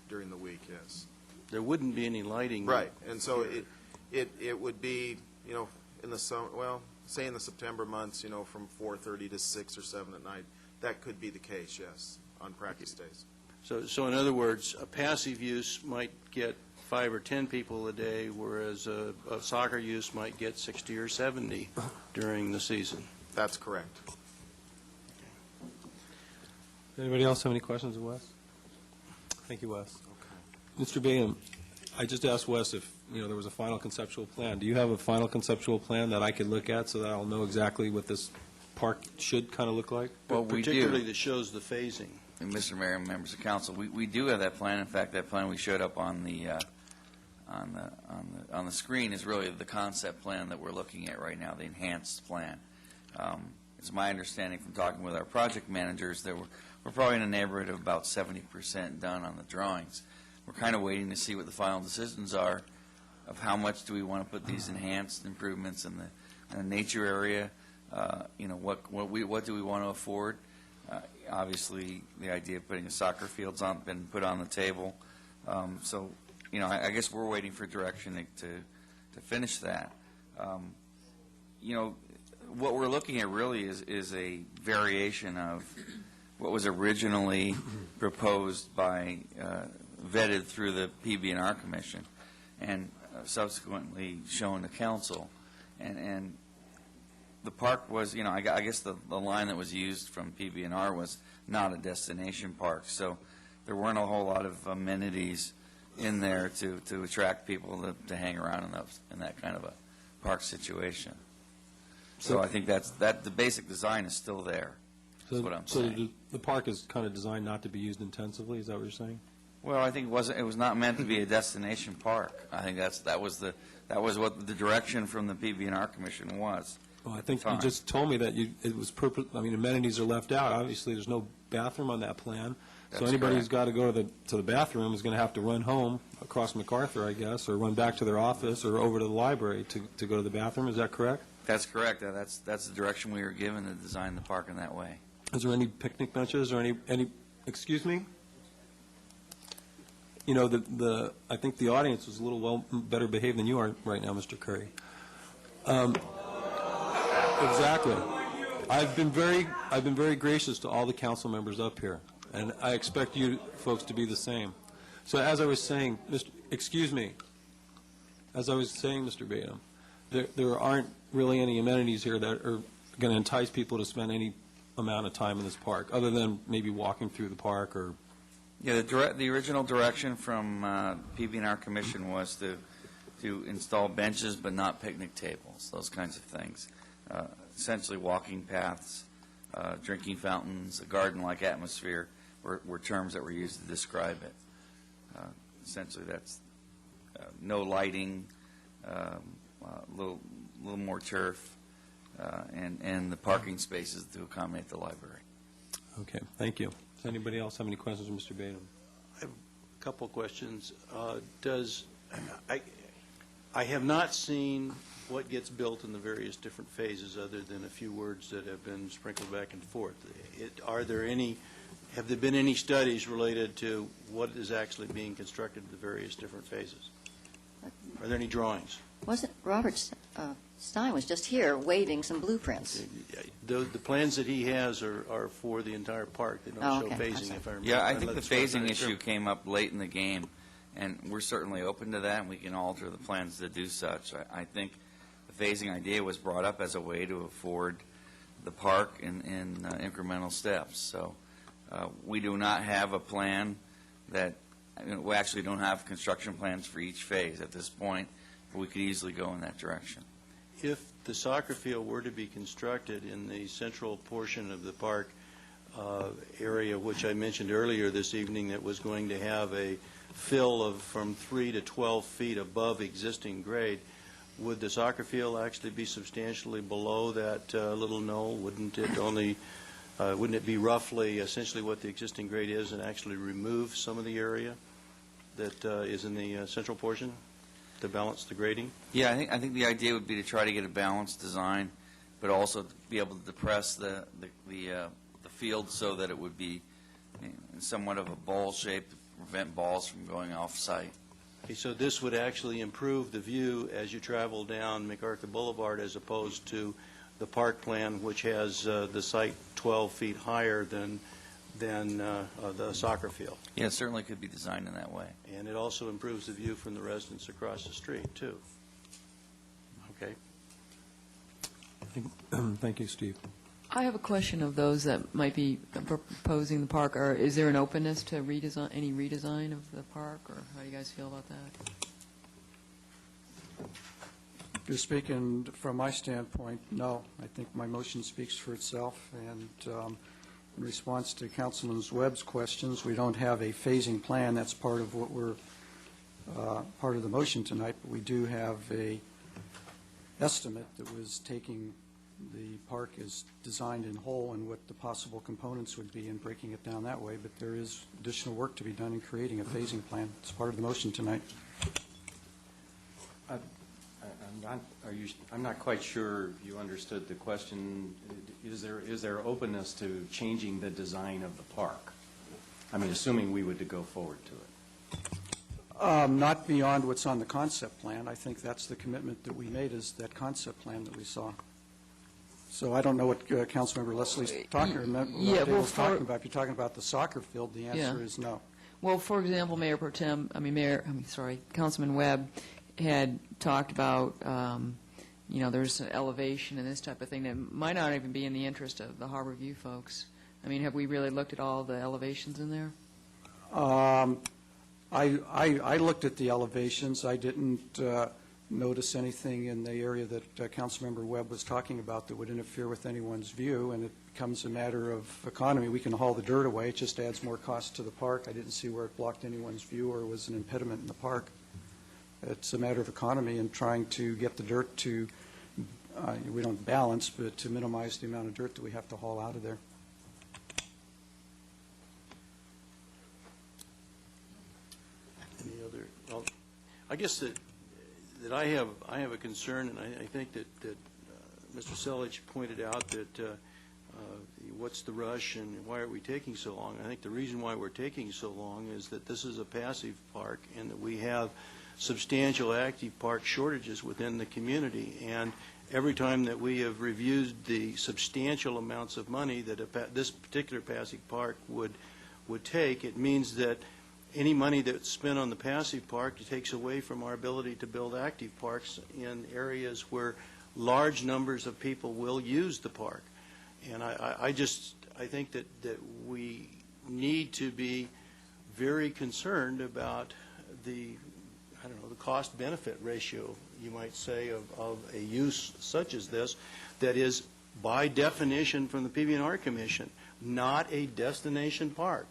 during the week, yes. There wouldn't be any lighting. Right, and so it would be, you know, in the summer, well, say in the September months, you know, from 4:30 to 6 or 7 at night, that could be the case, yes, on practice days. So in other words, a passive use might get 5 or 10 people a day, whereas a soccer use might get 60 or 70 during the season. That's correct. Anybody else have any questions of Wes? Thank you, Wes. Okay. Mr. Bayham, I just asked Wes if, there was a final conceptual plan. Do you have a final conceptual plan that I could look at so that I'll know exactly what this park should kind of look like? Well, we do. Particularly that shows the phasing. And Mr. Mayor and members of council, we do have that plan. In fact, that plan we showed up on the screen is really the concept plan that we're looking at right now, the enhanced plan. It's my understanding from talking with our project managers that we're probably in a neighborhood of about 70% done on the drawings. We're kind of waiting to see what the final decisions are of how much do we want to put these enhanced improvements in the nature area. What do we want to afford? Obviously, the idea of putting a soccer field's been put on the table. I guess we're waiting for direction to finish that. What we're looking at really is a variation of what was originally proposed by, vetted through the PB&R Commission, and subsequently shown to council. And the park was, I guess the line that was used from PB&R was not a destination park, so there weren't a whole lot of amenities in there to attract people to hang around in that kind of a park situation. So I think the basic design is still there. That's what I'm saying. So the park is kind of designed not to be used intensively. Is that what you're saying? Well, I think it was not meant to be a destination park. I think that was what the direction from the PB&R Commission was. Well, I think you just told me that it was amenities are left out. Obviously, there's no bathroom on that plan. So anybody who's got to go to the bathroom is going to have to run home across MacArthur, I guess, or run back to their office or over to the library to go to the bathroom. Is that correct? That's correct. That's the direction we were given to design the park in that way. Is there any picnic benches or any excuse me? I think the audience was a little better behaved than you are right now, Mr. Curry. Exactly. I've been very gracious to all the council members up here, and I expect you folks to be the same. So as I was saying, Mr. Batum, there aren't really any amenities here that are going to entice people to spend any amount of time in this park, other than maybe walking through the park or. Yeah, the original direction from PB&R Commission was to install benches but not picnic tables, those kinds of things. Essentially walking paths, drinking fountains, a garden-like atmosphere were terms that were used to describe it. Essentially that's no lighting, a little more turf, and the parking spaces to accommodate the library. Okay, thank you. Does anybody else have any questions for Mr. Batum? I have a couple of questions. I have not seen what gets built in the various different phases other than a few words that have been sprinkled back and forth. Have there been any studies related to what is actually being constructed in the various different phases? Are there any drawings? Wasn't Robert Stein was just here waving some blueprints? The plans that he has are for the entire park. They don't show phasing, if I remember. Yeah, I think the phasing issue came up late in the game, and we're certainly open to that, and we can alter the plans to do such. I think the phasing idea was brought up as a way to afford the park in incremental steps. So we do not have a plan that we actually don't have construction plans for each phase at this point, but we could easily go in that direction. If the soccer field were to be constructed in the central portion of the park area, which I mentioned earlier this evening, that was going to have a fill of from 3 to 12 feet above existing grade, would the soccer field actually be substantially below that little knoll? Wouldn't it be roughly essentially what the existing grade is and actually remove some of the area that is in the central portion to balance the grading? Yeah, I think the idea would be to try to get a balanced design, but also to be able to depress the field so that it would be in somewhat of a ball shape to prevent balls from going off site. Okay, so this would actually improve the view as you travel down MacArthur Boulevard as opposed to the park plan, which has the site 12 feet higher than the soccer field. Yeah, it certainly could be designed in that way. And it also improves the view from the residents across the street, too. Okay. Thank you, Steve. I have a question of those that might be proposing the park. Or is there an openness to redesign, any redesign of the park, or how do you guys feel about that? Just speaking from my standpoint, no. I think my motion speaks for itself, and in response to Councilman Webb's questions, we don't have a phasing plan. That's part of what we're, part of the motion tonight, but we do have a estimate that was taking the park as designed in whole and what the possible components would be and breaking it down that way, but there is additional work to be done in creating a phasing plan. It's part of the motion tonight. I'm not quite sure you understood the question. Is there openness to changing the design of the park? I mean, assuming we were to go forward to it. Not beyond what's on the concept plan. I think that's the commitment that we made, is that concept plan that we saw. So I don't know what Councilmember Leslie's talking about. If you're talking about the soccer field, the answer is no. Well, for example, Councilman Webb had talked about, there's an elevation and this type of thing that might not even be in the interest of the Harbor View folks. I mean, have we really looked at all the elevations in there? I looked at the elevations. I didn't notice anything in the area that Councilmember Webb was talking about that would interfere with anyone's view, and it becomes a matter of economy. We can haul the dirt away. It just adds more cost to the park. I didn't see where it blocked anyone's view or was an impediment in the park. It's a matter of economy and trying to get the dirt to, we don't balance, but to minimize the amount of dirt that we have to haul out of there. Any other? Well, I guess that I have a concern, and I think that Mr. Selich pointed out that what's the rush and why are we taking so long? I think the reason why we're taking so long is that this is a passive park and that we have substantial active park shortages within the community. And every time that we have reviewed the substantial amounts of money that this particular passive park would take, it means that any money that's spent on the passive park takes away from our ability to build active parks in areas where large numbers of people will use the park. And I think that we need to be very concerned about the cost-benefit ratio, you might say, of a use such as this that is, by definition from the PB&R Commission, not a destination park.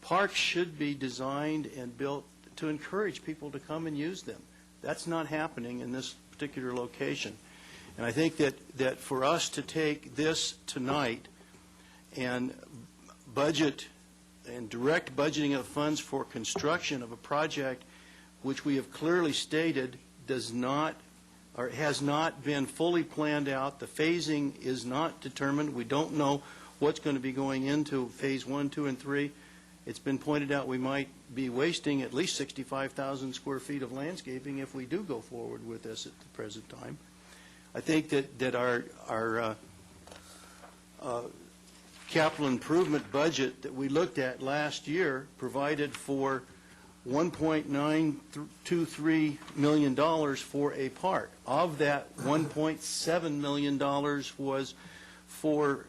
Parks should be designed and built to encourage people to come and use them. That's not happening in this particular location. And I think that for us to take this tonight and budget and direct budgeting of funds for construction of a project which we have clearly stated does not or has not been fully planned out, the phasing is not determined. We don't know what's going to be going into phase 1, 2, and 3. It's been pointed out we might be wasting at least 65,000 square feet of landscaping if we do go forward with this at the present time. I think that our capital improvement budget that we looked at last year provided for $1.923 million for a park. Of that, $1.7 million was for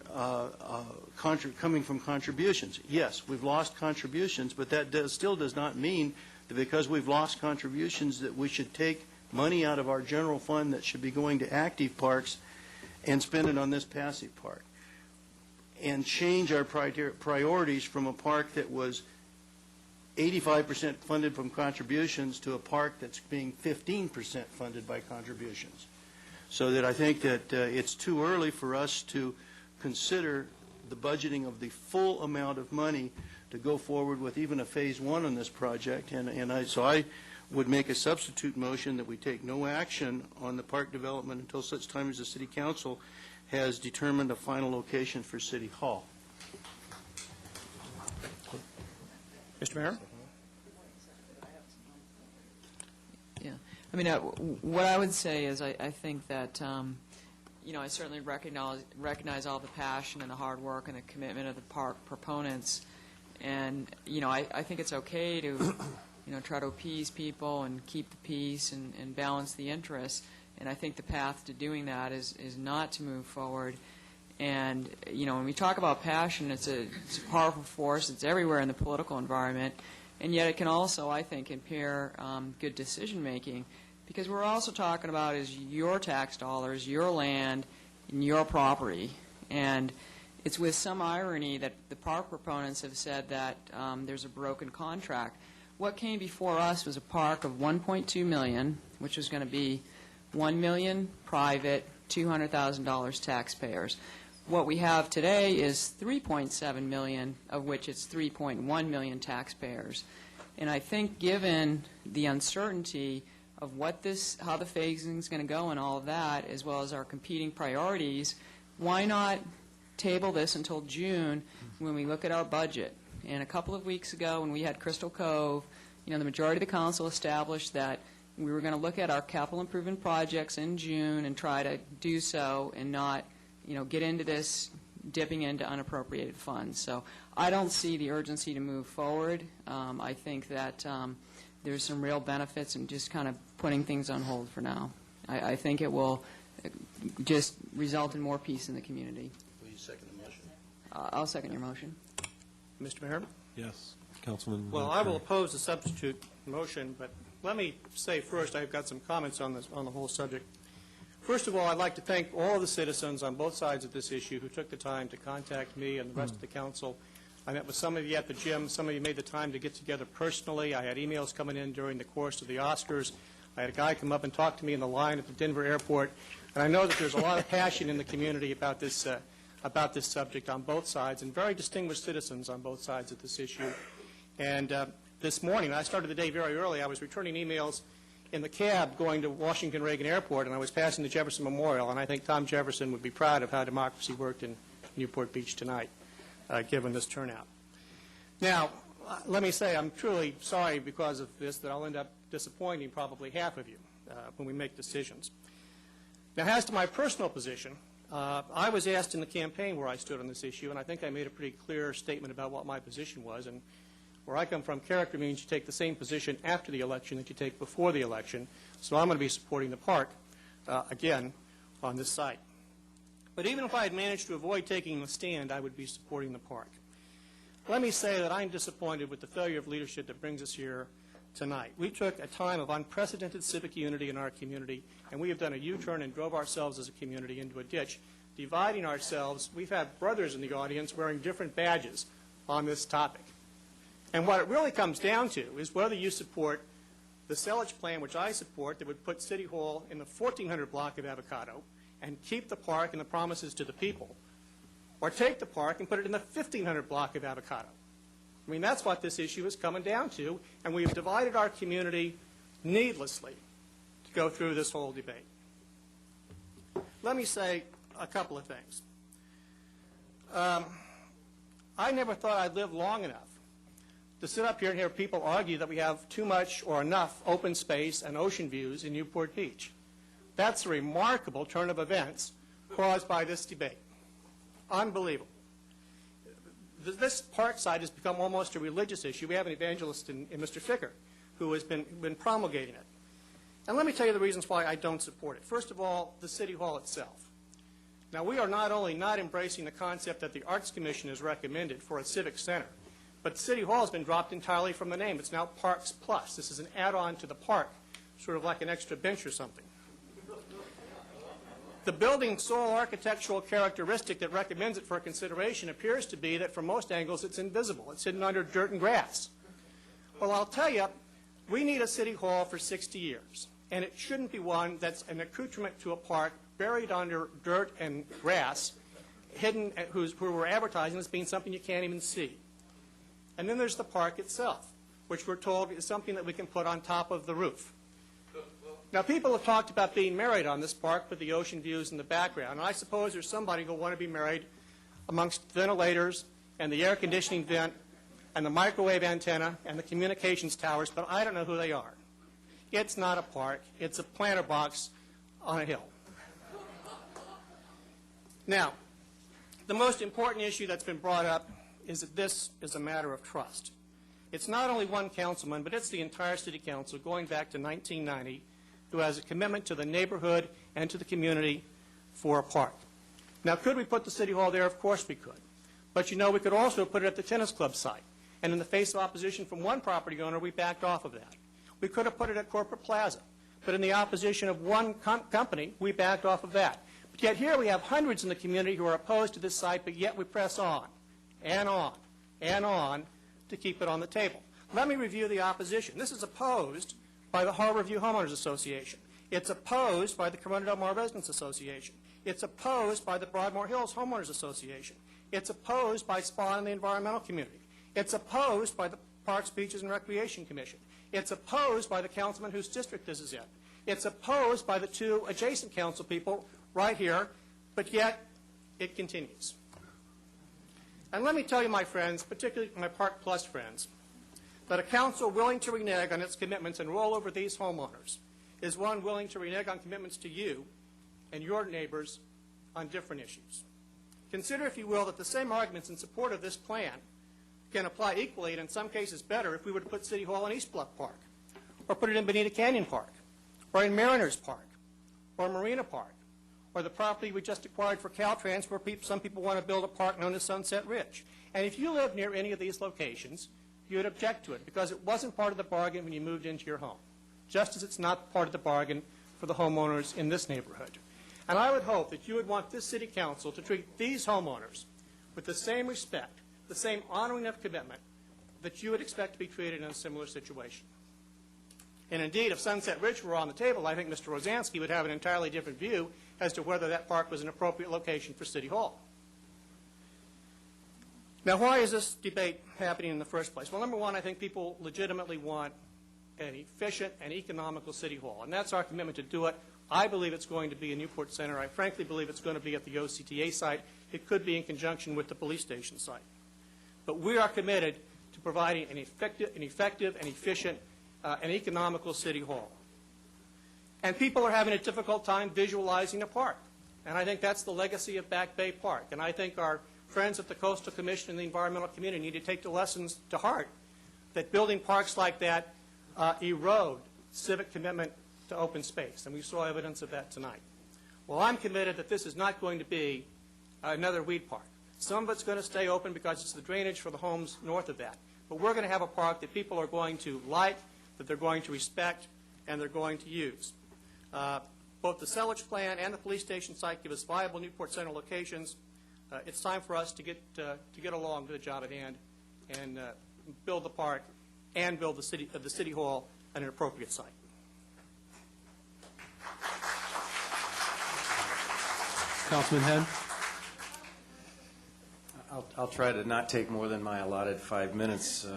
coming from contributions. Yes, we've lost contributions, but that still does not mean that because we've lost contributions that we should take money out of our general fund that should be going to active parks and spend it on this passive park and change our priorities from a park that was 85% funded from contributions to a park that's being 15% funded by contributions. So that I think that it's too early for us to consider the budgeting of the full amount of money to go forward with even a phase 1 on this project. So I would make a substitute motion that we take no action on the park development until such time as the City Council has determined a final location for City Hall. Mr. Mayor? Yeah. I mean, what I would say is I think that, I certainly recognize all the passion and the hard work and the commitment of the park proponents. And, I think it's okay to, try to appease people and keep the peace and balance the interests. And I think the path to doing that is not to move forward And, when we talk about passion, it's a powerful force. It's everywhere in the political environment. And yet it can also, I think, impair good decision-making, because we're also talking about is your tax dollars, your land, and your property. And it's with some irony that the park proponents have said that there's a broken contract. What came before us was a park of $1.2 million, which was going to be $1 million private, $200,000 taxpayers. What we have today is $3.7 million, of which it's $3.1 million taxpayers. And I think given the uncertainty of how the phasing is going to go and all of that, as well as our competing priorities, why not table this until June when we look at our budget? And a couple of weeks ago when we had Crystal Cove, the majority of the council established that we were going to look at our capital improvement projects in June and try to do so and not, get into this dipping into unappropriated funds. So I don't see the urgency to move forward. I think that there's some real benefits in just kind of putting things on hold for now. I think it will just result in more peace in the community. Will you second the motion? I'll second your motion. Mr. Mayor? Yes, Councilman. Well, I will oppose the substitute motion, but let me say first I've got some comments on the whole subject. First of all, I'd like to thank all the citizens on both sides of this issue who took the time to contact me and the rest of the council. I met with some of you at the gym. Some of you made the time to get together personally. I had emails coming in during the course of the Oscars. I had a guy come up and talk to me in the line at the Denver airport. And I know that there's a lot of passion in the community about this subject on both sides, and very distinguished citizens on both sides of this issue. And this morning, I started the day very early. I was returning emails in the cab going to Washington Reagan Airport, and I was passing the Jefferson Memorial, and I think Tom Jefferson would be proud of how democracy worked in Newport Beach tonight, given this turnout. Now, let me say I'm truly sorry because of this that I'll end up disappointing probably half of you when we make decisions. Now, as to my personal position, I was asked in the campaign where I stood on this issue, and I think I made a pretty clear statement about what my position was. And where I come from, character means you take the same position after the election that you take before the election. So I'm going to be supporting the park, again, on this site. But even if I had managed to avoid taking the stand, I would be supporting the park. Let me say that I'm disappointed with the failure of leadership that brings us here tonight. We took a time of unprecedented civic unity in our community, and we have done a U-turn and drove ourselves as a community into a ditch, dividing ourselves. We've had brothers in the audience wearing different badges on this topic. And what it really comes down to is whether you support the Selledge plan, which I support, that would put City Hall in the 1400 block of Avocado and keep the park and the promises to the people, or take the park and put it in the 1500 block of Avocado. I mean, that's what this issue is coming down to, and we have divided our community needlessly to go through this whole debate. Let me say a couple of things. I never thought I'd live long enough to sit up here and hear people argue that we have too much or enough open space and ocean views in Newport Beach. That's a remarkable turn of events caused by this debate. Unbelievable. This park site has become almost a religious issue. We have an evangelist in Mr. Ficker who has been promulgating it. And let me tell you the reasons why I don't support it. First of all, the City Hall itself. Now, we are not only not embracing the concept that the Arts Commission has recommended for a civic center, but City Hall has been dropped entirely from the name. It's now Parks Plus. This is an add-on to the park, sort of like an extra bench or something. The building's sole architectural characteristic that recommends it for consideration appears to be that from most angles it's invisible. It's hidden under dirt and grass. Well, I'll tell you, we need a City Hall for 60 years, and it shouldn't be one that's an accoutrement to a park buried under dirt and grass, hidden, who we're advertising as being something you can't even see. And then there's the park itself, which we're told is something that we can put on top of the roof. Now, people have talked about being married on this park with the ocean views in the background. And I suppose there's somebody who will want to be married amongst ventilators and the air conditioning vent and the microwave antenna and the communications towers, but I don't know who they are. It's not a park. It's a planter box on a hill. Now, the most important issue that's been brought up is that this is a matter of trust. It's not only one councilman, but it's the entire city council going back to 1990 who has a commitment to the neighborhood and to the community for a park. Now, could we put the City Hall there? Of course we could. But you know, we could also put it at the tennis club site. And in the face of opposition from one property owner, we backed off of that. We could have put it at Corporate Plaza. But in the opposition of one company, we backed off of that. But yet here we have hundreds in the community who are opposed to this site, but yet we press on and on and on to keep it on the table. Let me review the opposition. This is opposed by the Harborview Homeowners Association. It's opposed by the Corona Del Mar Residents Association. It's opposed by the Broadmoor Hills Homeowners Association. It's opposed by SPA and the environmental community. It's opposed by the Parks, Beaches, and Recreation Commission. It's opposed by the councilman whose district this is in. It's opposed by the two adjacent council people right here, but yet it continues. And let me tell you, my friends, particularly my Park Plus friends, that a council willing to renege on its commitments and roll over these homeowners is one willing to renege on commitments to you and your neighbors on different issues. Consider, if you will, that the same arguments in support of this plan can apply equally, and in some cases better, if we were to put City Hall in East Bluff Park, or put it in Bonita Canyon Park, or in Mariners Park, or Marina Park, or the property we just acquired for Caltrans where some people want to build a park known as Sunset Ridge. And if you live near any of these locations, you would object to it because it wasn't part of the bargain when you moved into your home, just as it's not part of the bargain for the homeowners in this neighborhood. And I would hope that you would want this city council to treat these homeowners with the same respect, the same honoring of commitment that you would expect to be treated in a similar situation. And indeed, if Sunset Ridge were on the table, I think Mr. Rosansky would have an entirely different view as to whether that park was an appropriate location for City Hall. Now, why is this debate happening in the first place? Well, number one, I think people legitimately want an efficient and economical City Hall, and that's our commitment to do it. I believe it's going to be a Newport Center. I frankly believe it's going to be at the OCTA site. It could be in conjunction with the police station site. But we are committed to providing an effective and efficient and economical City Hall. And people are having a difficult time visualizing a park. And I think that's the legacy of Back Bay Park. And I think our friends at the Coastal Commission and the environmental community need to take the lessons to heart that building parks like that erode civic commitment to open space. And we saw evidence of that tonight. Well, I'm committed that this is not going to be another weed park. Some of it's going to stay open because it's the drainage for the homes north of that. But we're going to have a park that people are going to like, that they're going to respect, and they're going to use. Both the Selledge plan and the police station site give us viable Newport Center locations. It's time for us to get along to the job at hand and build the park and build the city hall at an appropriate site. Councilman Henn? I'll try to not take more than my allotted 5 minutes.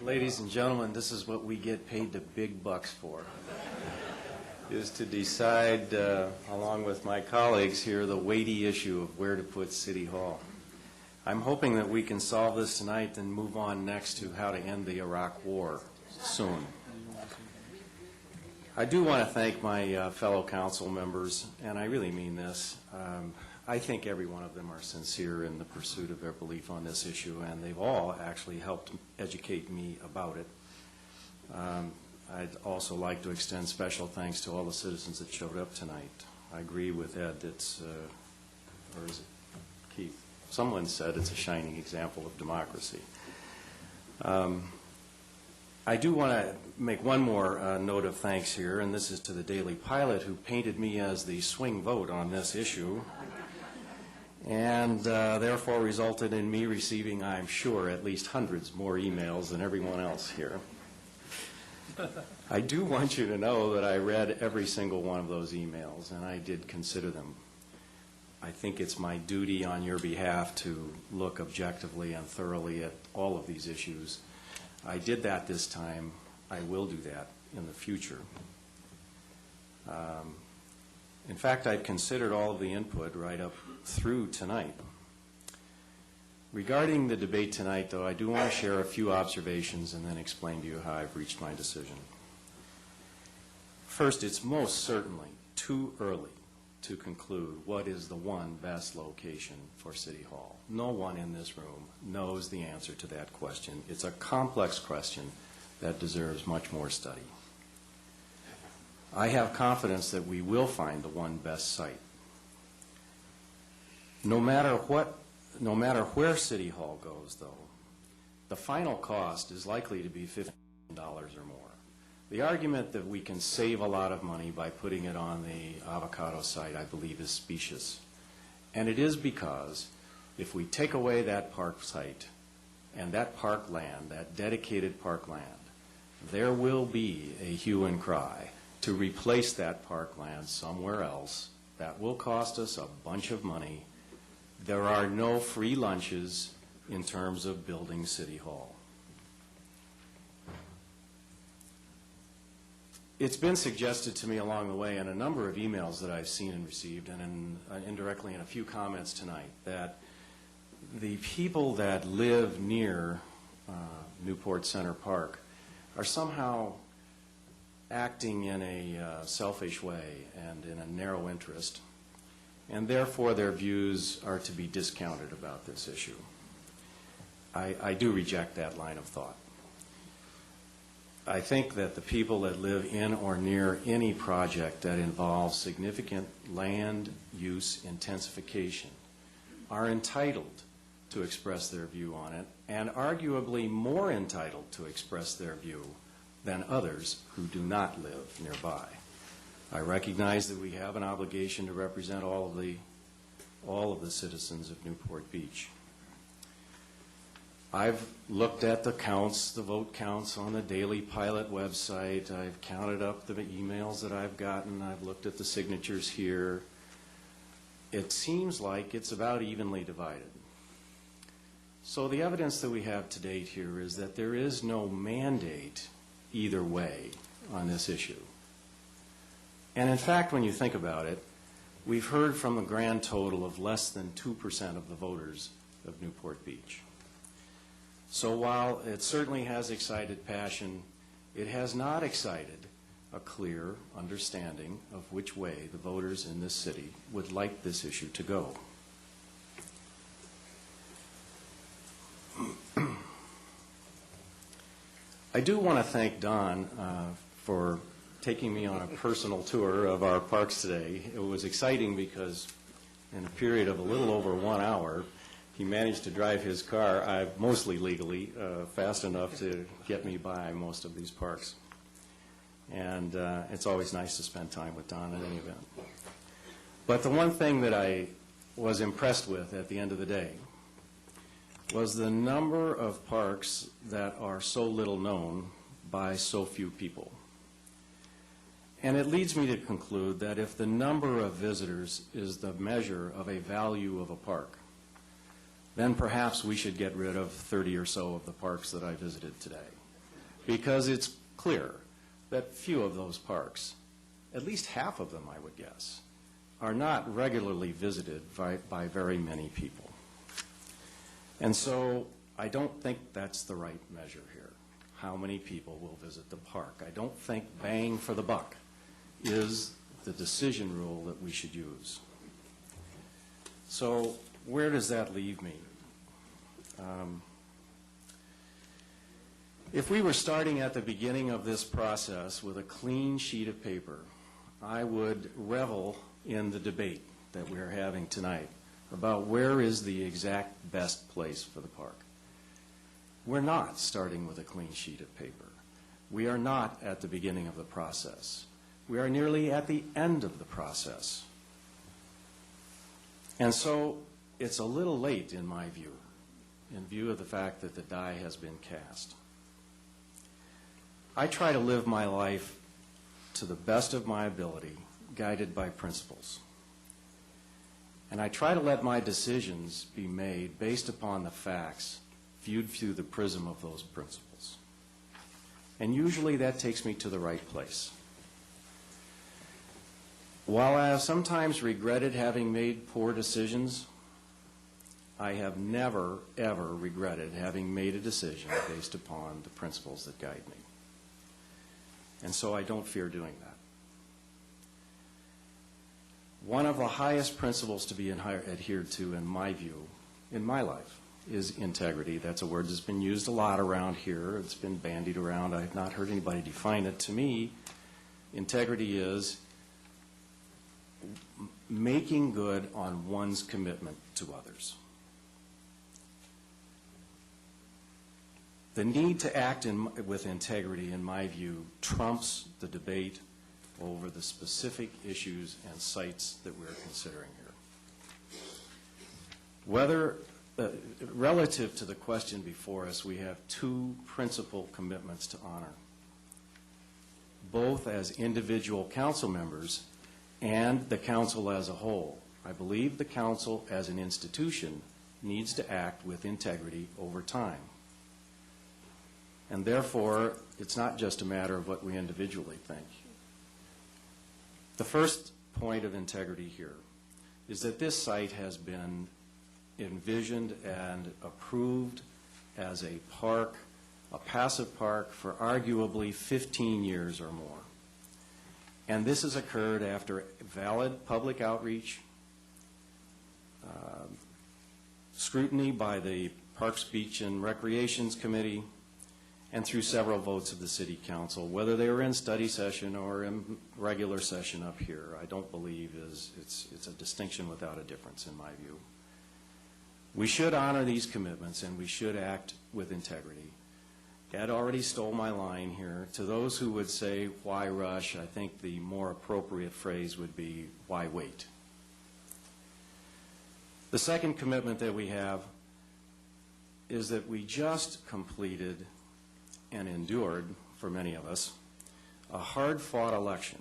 Ladies and gentlemen, this is what we get paid the big bucks for, is to decide, along with my colleagues here, the weighty issue of where to put City Hall. I'm hoping that we can solve this tonight and move on next to how to end the Iraq War soon. I do want to thank my fellow council members, and I really mean this. I think every one of them are sincere in the pursuit of their belief on this issue, and they've all actually helped educate me about it. I'd also like to extend special thanks to all the citizens that showed up tonight. I agree with Ed. It's, or is it Keith? Someone said it's a shining example of democracy. I do want to make one more note of thanks here, and this is to the Daily Pilot, who painted me as the swing vote on this issue, and therefore resulted in me receiving, I'm sure, at least hundreds more emails than everyone else here. I do want you to know that I read every single one of those emails, and I did consider them. I think it's my duty on your behalf to look objectively and thoroughly at all of these issues. I did that this time. I will do that in the future. In fact, I've considered all of the input right up through tonight. Regarding the debate tonight, though, I do want to share a few observations and then explain to you how I've reached my decision. First, it's most certainly too early to conclude what is the one best location for City Hall. No one in this room knows the answer to that question. It's a complex question that deserves much more study. I have confidence that we will find the one best site. No matter where City Hall goes, though, the final cost is likely to be $15 or more. The argument that we can save a lot of money by putting it on the Avocado site, I believe, is specious. And it is because if we take away that park site and that park land, that dedicated park land, there will be a hue and cry to replace that park land somewhere else. That will cost us a bunch of money. There are no free lunches in terms of building City Hall. It's been suggested to me along the way in a number of emails that I've seen and received, and indirectly in a few comments tonight, that the people that live near Newport Center Park are somehow acting in a selfish way and in a narrow interest, and therefore their views are to be discounted about this issue. I do reject that line of thought. I think that the people that live in or near any project that involves significant land use intensification are entitled to express their view on it, and arguably more entitled to express their view than others who do not live nearby. I recognize that we have an obligation to represent all of the citizens of Newport Beach. I've looked at the counts, the vote counts on the Daily Pilot website. I've counted up the emails that I've gotten. I've looked at the signatures here. It seems like it's about evenly divided. So the evidence that we have to date here is that there is no mandate either way on this issue. And in fact, when you think about it, we've heard from a grand total of less than 2% of the voters of Newport Beach. So while it certainly has excited passion, it has not excited a clear understanding of which way the voters in this city would like this issue to go. I do want to thank Don for taking me on a personal tour of our parks today. It was exciting because in a period of a little over 1 hour, he managed to drive his car, mostly legally, fast enough to get me by most of these parks. And it's always nice to spend time with Don at any event. But the one thing that I was impressed with at the end of the day was the number of parks that are so little known by so few people. And it leads me to conclude that if the number of visitors is the measure of a value of a park, then perhaps we should get rid of 30 or so of the parks that I visited today. Because it's clear that few of those parks, at least half of them I would guess, are not regularly visited by very many people. And so I don't think that's the right measure here, how many people will visit the park. I don't think bang for the buck is the decision rule that we should use. So where does that leave me? If we were starting at the beginning of this process with a clean sheet of paper, I would revel in the debate that we're having tonight about where is the exact best place for the park. We're not starting with a clean sheet of paper. We are not at the beginning of the process. We are nearly at the end of the process. And so it's a little late in my view, in view of the fact that the die has been cast. I try to live my life to the best of my ability, guided by principles. And I try to let my decisions be made based upon the facts, viewed through the prism of those principles. And usually that takes me to the right place. While I have sometimes regretted having made poor decisions, I have never, ever regretted having made a decision based upon the principles that guide me. And so I don't fear doing that. One of the highest principles to be adhered to, in my view, in my life, is integrity. That's a word that's been used a lot around here. It's been bandied around. I've not heard anybody define it. To me, integrity is making good on one's commitment to others. The need to act with integrity, in my view, trumps the debate over the specific issues and sites that we're considering here. Whether, relative to the question before us, we have two principal commitments to honor, both as individual council members and the council as a whole. I believe the council as an institution needs to act with integrity over time. And therefore, it's not just a matter of what we individually think. The first point of integrity here is that this site has been envisioned and approved as a park, a passive park, for arguably 15 years or more. And this has occurred after valid public outreach, scrutiny by the Parks, Beach, and Recreations Committee, and through several votes of the City Council, whether they were in study session or in regular session up here. I don't believe it's a distinction without a difference in my view. We should honor these commitments and we should act with integrity. Ed already stole my line here. To those who would say, why rush, I think the more appropriate phrase would be, why wait? The second commitment that we have is that we just completed and endured, for many of us, a hard-fought election.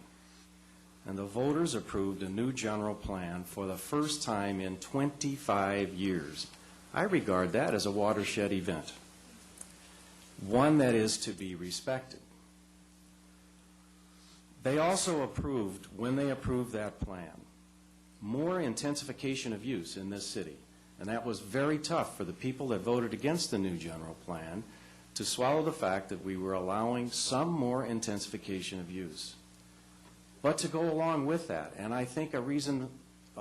And the voters approved a new general plan for the first time in 25 years. I regard that as a watershed event, one that is to be respected. They also approved, when they approved that plan, more intensification of use in this city. And that was very tough for the people that voted against the new general plan to swallow the fact that we were allowing some more intensification of use. But to go along with that, and I think a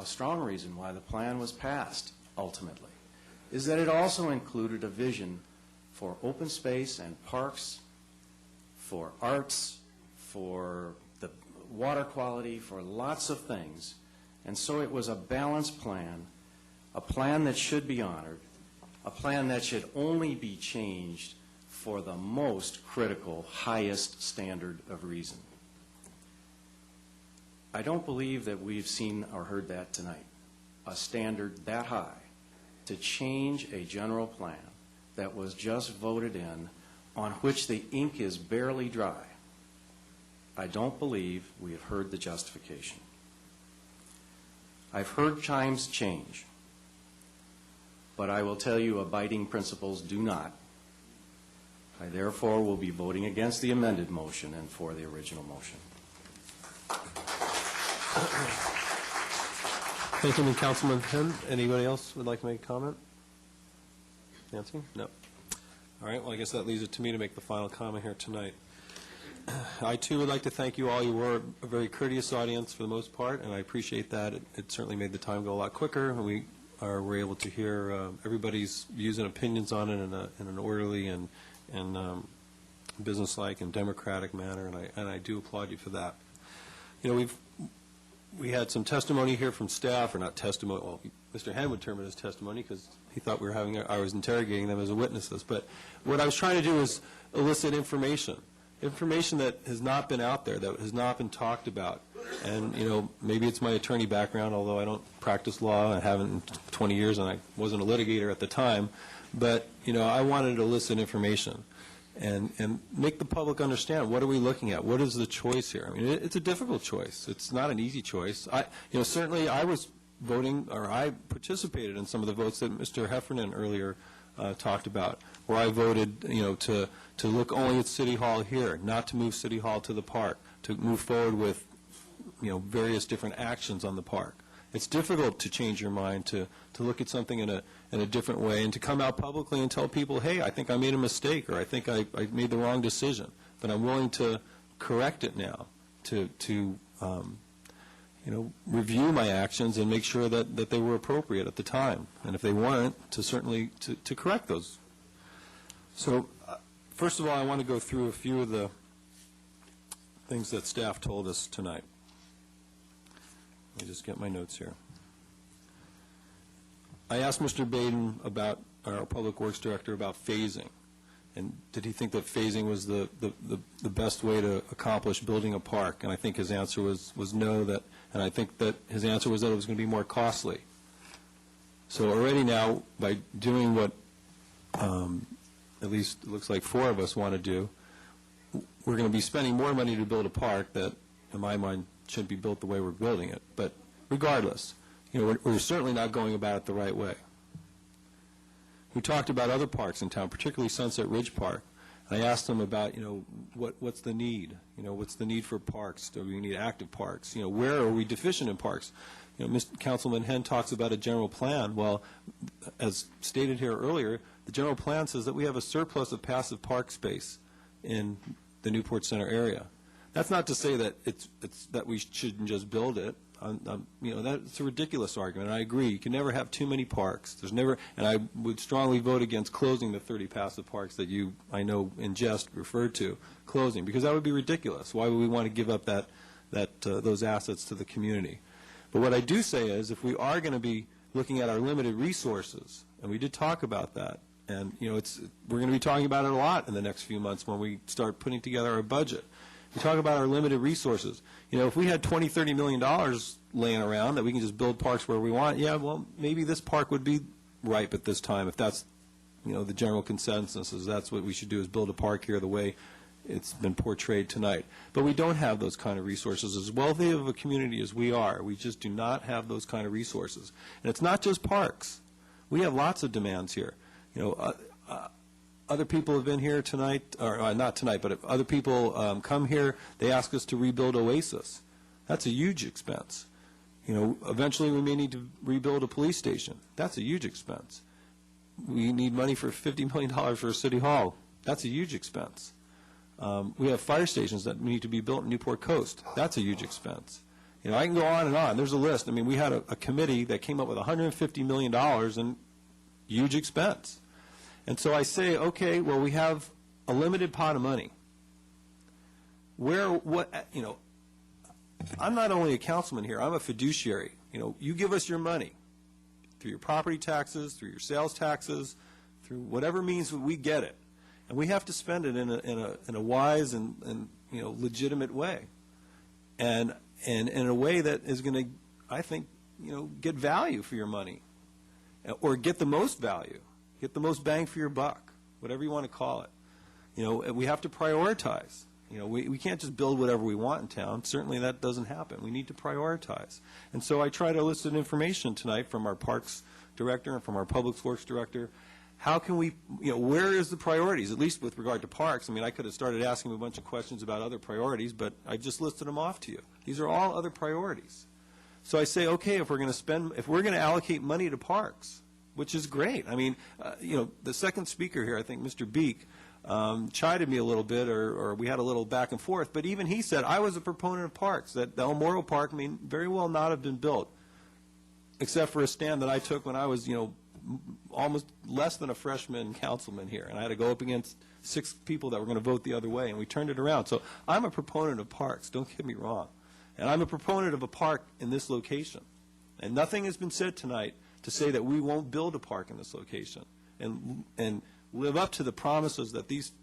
strong reason why the plan was passed ultimately, is that it also included a vision for open space and parks, for arts, for the water quality, for lots of things. And so it was a balanced plan, a plan that should be honored, a plan that should only be changed for the most critical, highest standard of reason. I don't believe that we've seen or heard that tonight, a standard that high to change a general plan that was just voted in, on which the ink is barely dry. I don't believe we have heard the justification. I've heard chimes change, but I will tell you abiding principles do not. I therefore will be voting against the amended motion and for the original motion. Thank you, Councilman Henn. Anybody else would like to make a comment? Nancy? No. All right, well, I guess that leaves it to me to make the final comment here tonight. I, too, would like to thank you all. You were a very courteous audience for the most part, and I appreciate that. It certainly made the time go a lot quicker, and we were able to hear everybody's views and opinions on it in an orderly and businesslike and democratic manner, and I do applaud you for that. You know, we had some testimony here from staff, or not testimony, well, Mr. Henn would term it as testimony because he thought I was interrogating them as witnesses. But what I was trying to do is elicit information that has not been out there, that has not been talked about. And, you know, maybe it's my attorney background, although I don't practice law, I haven't in 20 years, and I wasn't a litigator at the time. But, you know, I wanted to elicit information and make the public understand, what are we looking at? What is the choice here? I mean, it's a difficult choice. It's not an easy choice. Certainly I was voting, or I participated in some of the votes that Mr. Heffernan earlier talked about, where I voted, to look only at City Hall here, not to move City Hall to the park, to move forward with, various different actions on the park. It's difficult to change your mind, to look at something in a different way, and to come out publicly and tell people, hey, I think I made a mistake, or I think I made the wrong decision, but I'm willing to correct it now, to review my actions and make sure that they were appropriate at the time, and if they weren't, certainly to correct those. So, first of all, I want to go through a few of the things that staff told us tonight. Let me just get my notes here. I asked Mr. Baden, about our Public Works Director, about phasing. And did he think that phasing was the best way to accomplish building a park? And I think his answer was no, and I think that his answer was that it was going to be more costly. So already now, by doing what at least it looks like 4 of us want to do, we're going to be spending more money to build a park that, in my mind, shouldn't be built the way we're building it. But regardless, we're certainly not going about it the right way. We talked about other parks in town, particularly Sunset Ridge Park. And I asked them about, what's the need? What's the need for parks? Do we need active parks? Where are we deficient in parks? Mr. Councilman Henn talks about a general plan. Well, as stated here earlier, the general plan says that we have a surplus of passive park space in the Newport Center area. That's not to say that it's that we shouldn't just build it. That's a ridiculous argument. I agree. You can never have too many parks. There's never, and I would strongly vote against closing the 30 passive parks that you, I know, in jest referred to closing, because that would be ridiculous. Why would we want to give up those assets to the community? But what I do say is, if we are going to be looking at our limited resources, and we did talk about that, and we're going to be talking about it a lot in the next few months when we start putting together our budget. We talk about our limited resources. If we had $20, $30 million laying around that we can just build parks where we want, yeah, well, maybe this park would be ripe at this time if that's, the general consensus is that's what we should do, is build a park here the way it's been portrayed tonight. But we don't have those kind of resources. As wealthy of a community as we are, we just do not have those kind of resources. And it's not just parks. We have lots of demands here. Other people have been here tonight, or not tonight, but if other people come here, they ask us to rebuild Oasis. That's a huge expense. Eventually we may need to rebuild a police station. That's a huge expense. We need money for $50 million for a city hall. That's a huge expense. We have fire stations that need to be built in Newport Coast. That's a huge expense. I can go on and on. There's a list. I mean, we had a committee that came up with $150 million in huge expense. And so I say, okay, well, we have a limited pot of money. I'm not only a councilman here, I'm a fiduciary. You give us your money through your property taxes, through your sales taxes, through whatever means we get it. And we have to spend it in a wise and legitimate way. And in a way that is going to, I think, get value for your money, or get the most value. Get the most bang for your buck, whatever you want to call it. We have to prioritize. We can't just build whatever we want in town. Certainly that doesn't happen. We need to prioritize. And so I try to elicit information tonight from our Parks Director and from our Public Works Director. How can we, where is the priorities, at least with regard to parks? I mean, I could have started asking a bunch of questions about other priorities, but I just listed them off to you. These are all other priorities. So I say, okay, if we're going to allocate money to parks, which is great. I mean, the second speaker here, I think Mr. Beek, chided me a little bit, or we had a little back and forth, but even he said, I was a proponent of parks, that the El Morro Park may very well not have been built, except for a stand that I took when I was, almost less than a freshman councilman here, and I had to go up against 6 people that were going to vote the other way, and we turned it around. So I'm a proponent of parks, don't get me wrong. And I'm a proponent of a park in this location. And nothing has been said tonight to say that we won't build a park in this location and live up to the promises that these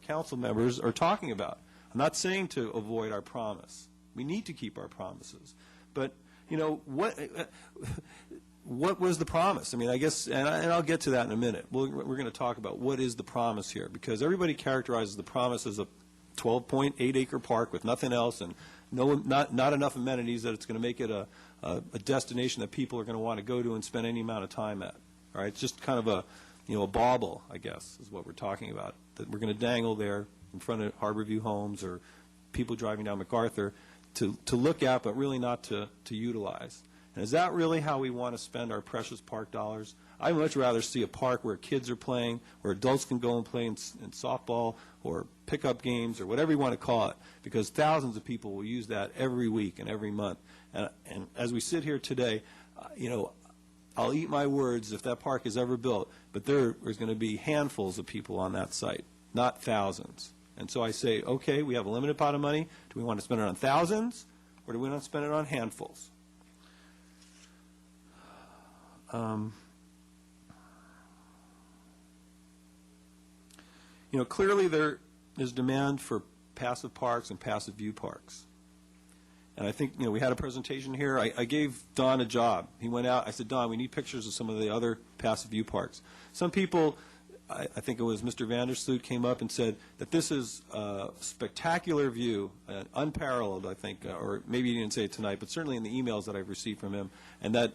council members are talking about. I'm not saying to avoid our promise. We need to keep our promises. But what was the promise? I mean, I guess, and I'll get to that in a minute. We're going to talk about what is the promise here, because everybody characterizes the promise as a 12.8-acre park with nothing else and not enough amenities that it's going to make it a destination that people are going to want to go to and spend any amount of time at. All right, it's just kind of a bauble, I guess, is what we're talking about, that we're going to dangle there in front of Harborview Homes or people driving down MacArthur to look at, but really not to utilize. And is that really how we want to spend our precious park dollars? I'd much rather see a park where kids are playing, where adults can go and play in softball or pickup games or whatever you want to call it, because thousands of people will use that every week and every month. And as we sit here today, I'll eat my words if that park is ever built, but there is going to be handfuls of people on that site, not thousands. And so I say, okay, we have a limited pot of money. Do we want to spend it on thousands, or do we want to spend it on handfuls? Clearly there is demand for passive parks and passive view parks. And I think, we had a presentation here. I gave Don a job. He went out. I said, Don, we need pictures of some of the other passive view parks. Some people, I think it was Mr. Vandersloot, came up and said that this is a spectacular view, unparalleled, I think, or maybe he didn't say it tonight, but certainly in the emails that I've received from him, and that,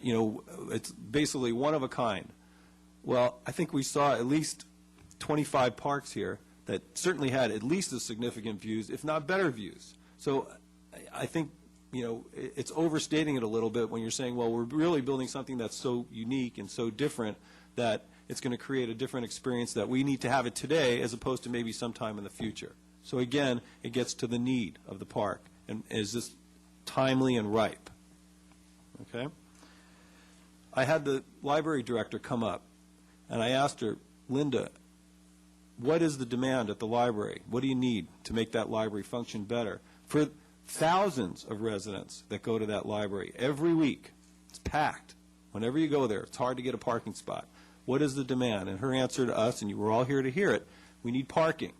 it's basically one of a kind. Well, I think we saw at least 25 parks here that certainly had at least as significant views, if not better views. So I think, it's overstating it a little bit when you're saying, well, we're really building something that's so unique and so different that it's going to create a different experience, that we need to have it today as opposed to maybe sometime in the future. So again, it gets to the need of the park. And is this timely and ripe? Okay? I had the library director come up, and I asked her, Linda, what is the demand at the library? What do you need to make that library function better? For thousands of residents that go to that library every week, it's packed. Whenever you go there, it's hard to get a parking spot. What is the demand? And her answer to us, and you were all here to hear it, we need parking.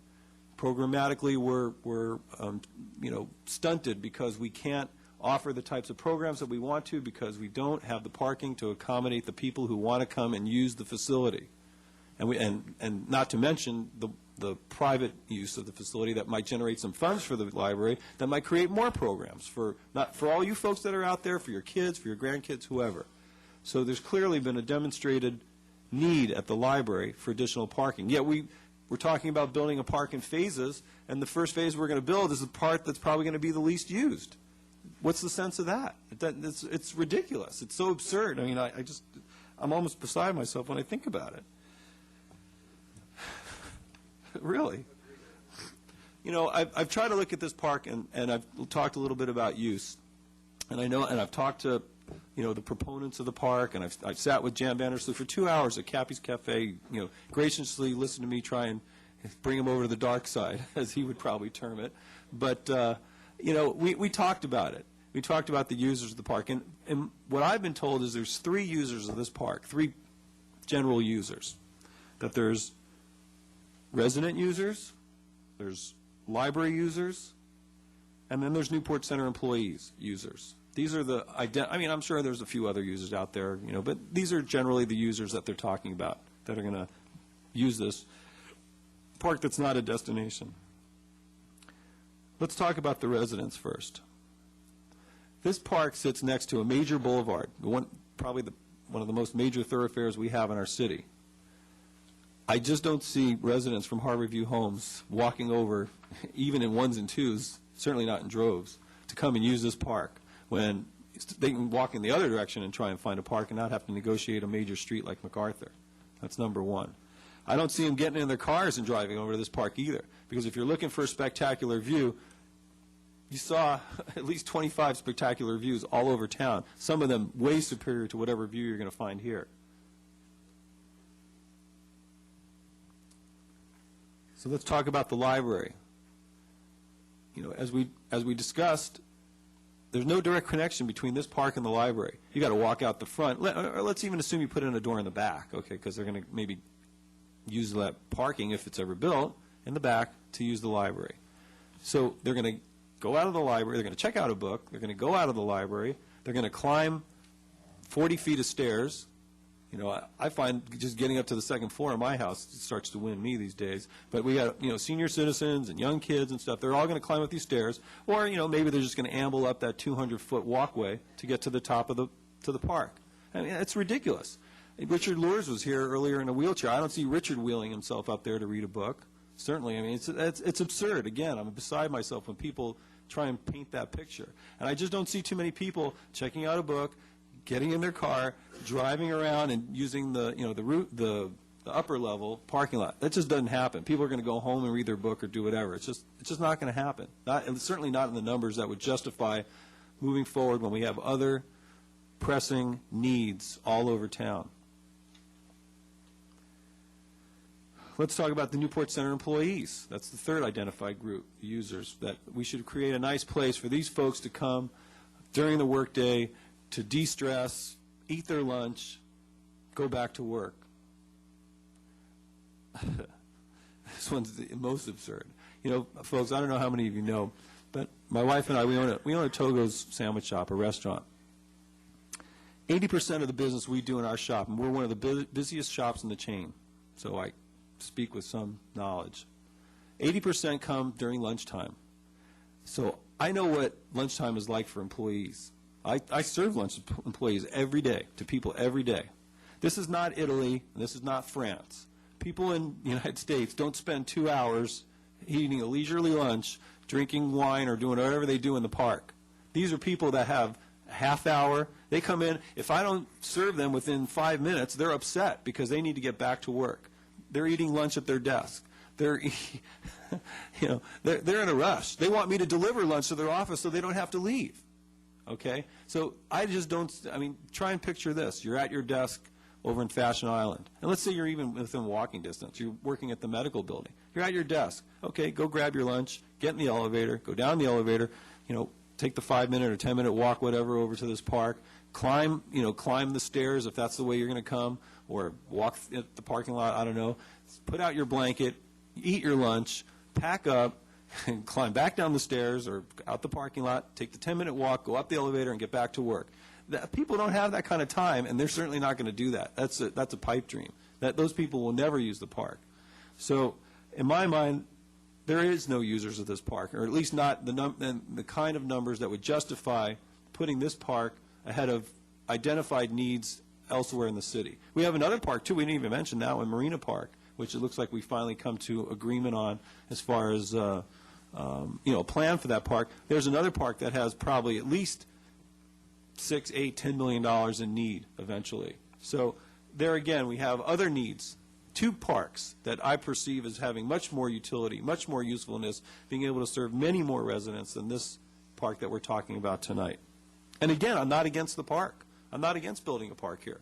Programmatically, we're stunted because we can't offer the types of programs that we want to because we don't have the parking to accommodate the people who want to come and use the facility. And not to mention the private use of the facility that might generate some funds for the library that might create more programs for all you folks that are out there, for your kids, for your grandkids, whoever. So there's clearly been a demonstrated need at the library for additional parking. Yet we're talking about building a park in phases, and the first phase we're going to build is the part that's probably going to be the least used. What's the sense of that? It's ridiculous. It's so absurd. I mean, I'm almost beside myself when I think about it. Really. I've tried to look at this park, and I've talked a little bit about use. And I've talked to, the proponents of the park, and I've sat with Jan Vandersloot for 2 hours at Cappy's Cafe, graciously listened to me try and bring him over to the dark side, as he would probably term it. But, we talked about it. We talked about the users of the park. And what I've been told is there's 3 users of this park, 3 general users. That there's resident users, there's library users, and then there's Newport Center employees users. These are I'm sure there's a few other users out there, but these are generally the users that they're talking about that are going to use this park that's not a destination. Let's talk about the residents first. This park sits next to a major boulevard, probably one of the most major thoroughfares we have in our city. I just don't see residents from Harborview Homes walking over, even in ones and twos, certainly not in droves, to come and use this park when they can walk in the other direction and try and find a park and not have to negotiate a major street like MacArthur. That's number one. I don't see them getting in their cars and driving over to this park either, because if you're looking for a spectacular view, you saw at least 25 spectacular views all over town, some of them way superior to whatever view you're going to find here. So let's talk about the library. As we discussed, there's no direct connection between this park and the library. You got to walk out the front. Or let's even assume you put in a door in the back, okay, because they're going to maybe use that parking, if it's ever built, in the back to use the library. So they're going to go out of the library, they're going to check out a book, they're going to go out of the library, they're going to climb 40 feet of stairs. I find just getting up to the second floor of my house starts to win me these days. But we got, senior citizens and young kids and stuff. They're all going to climb up these stairs. Or, maybe they're just going to amble up that 200-foot walkway to get to the top of the park. I mean, it's ridiculous. Richard Luehrs was here earlier in a wheelchair. I don't see Richard wheeling himself up there to read a book. Certainly. I mean, it's absurd. Again, I'm beside myself when people try and paint that picture. And I just don't see too many people checking out a book, getting in their car, driving around, and using the upper level parking lot. That just doesn't happen. People are going to go home and read their book or do whatever. It's just not going to happen. Certainly not in the numbers that would justify moving forward when we have other pressing needs all over town. Let's talk about the Newport Center employees. That's the third identified group, the users, that we should create a nice place for these folks to come during the workday to de-stress, eat their lunch, go back to work. This one's the most absurd. You know, folks, I don't know how many of you know, but my wife and I, we own a Togo's sandwich shop, a restaurant. 80% of the business we do in our shop, and we're one of the busiest shops in the chain, so I speak with some knowledge. 80% come during lunchtime. So I know what lunchtime is like for employees. I serve lunch to employees every day, to people every day. This is not Italy, and this is not France. People in the United States don't spend 2 hours eating a leisurely lunch, drinking wine, or doing whatever they do in the park. These are people that have a half hour. They come in. If I don't serve them within 5 minutes, they're upset because they need to get back to work. They're eating lunch at their desk. They're, they're in a rush. They want me to deliver lunch to their office so they don't have to leave. Okay? So I just don't, try and picture this. You're at your desk over in Fashion Island. And let's say you're even within walking distance. You're working at the medical building. You're at your desk. Okay, go grab your lunch, get in the elevator, go down the elevator, take the 5-minute or 10-minute walk, whatever, over to this park, climb the stairs if that's the way you're going to come, or walk at the parking lot, I don't know. Put out your blanket, eat your lunch, pack up, and climb back down the stairs or out the parking lot, take the 10-minute walk, go up the elevator, and get back to work. People don't have that kind of time, and they're certainly not going to do that. That's a pipe dream. Those people will never use the park. So in my mind, there is no users of this park, or at least not the kind of numbers that would justify putting this park ahead of identified needs elsewhere in the city. We have another park, too, we didn't even mention now, in Marina Park, which it looks like we finally come to agreement on as far as a plan for that park. There's another park that has probably at least $6, $8, $10 million in need eventually. So there again, we have other needs. 2 parks that I perceive as having much more utility, much more usefulness, being able to serve many more residents than this park that we're talking about tonight. And again, I'm not against the park. I'm not against building a park here.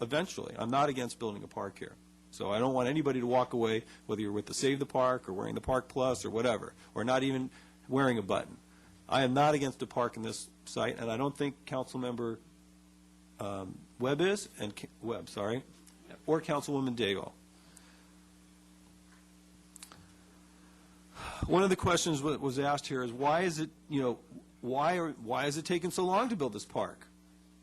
Eventually, I'm not against building a park here. So I don't want anybody to walk away, whether you're with the Save the Park or wearing the Park Plus or whatever, or not even wearing a button. I am not against a park in this site, and I don't think Councilmember Webb is, or Councilwoman Daigle. One of the questions that was asked here is why is it, why is it taking so long to build this park?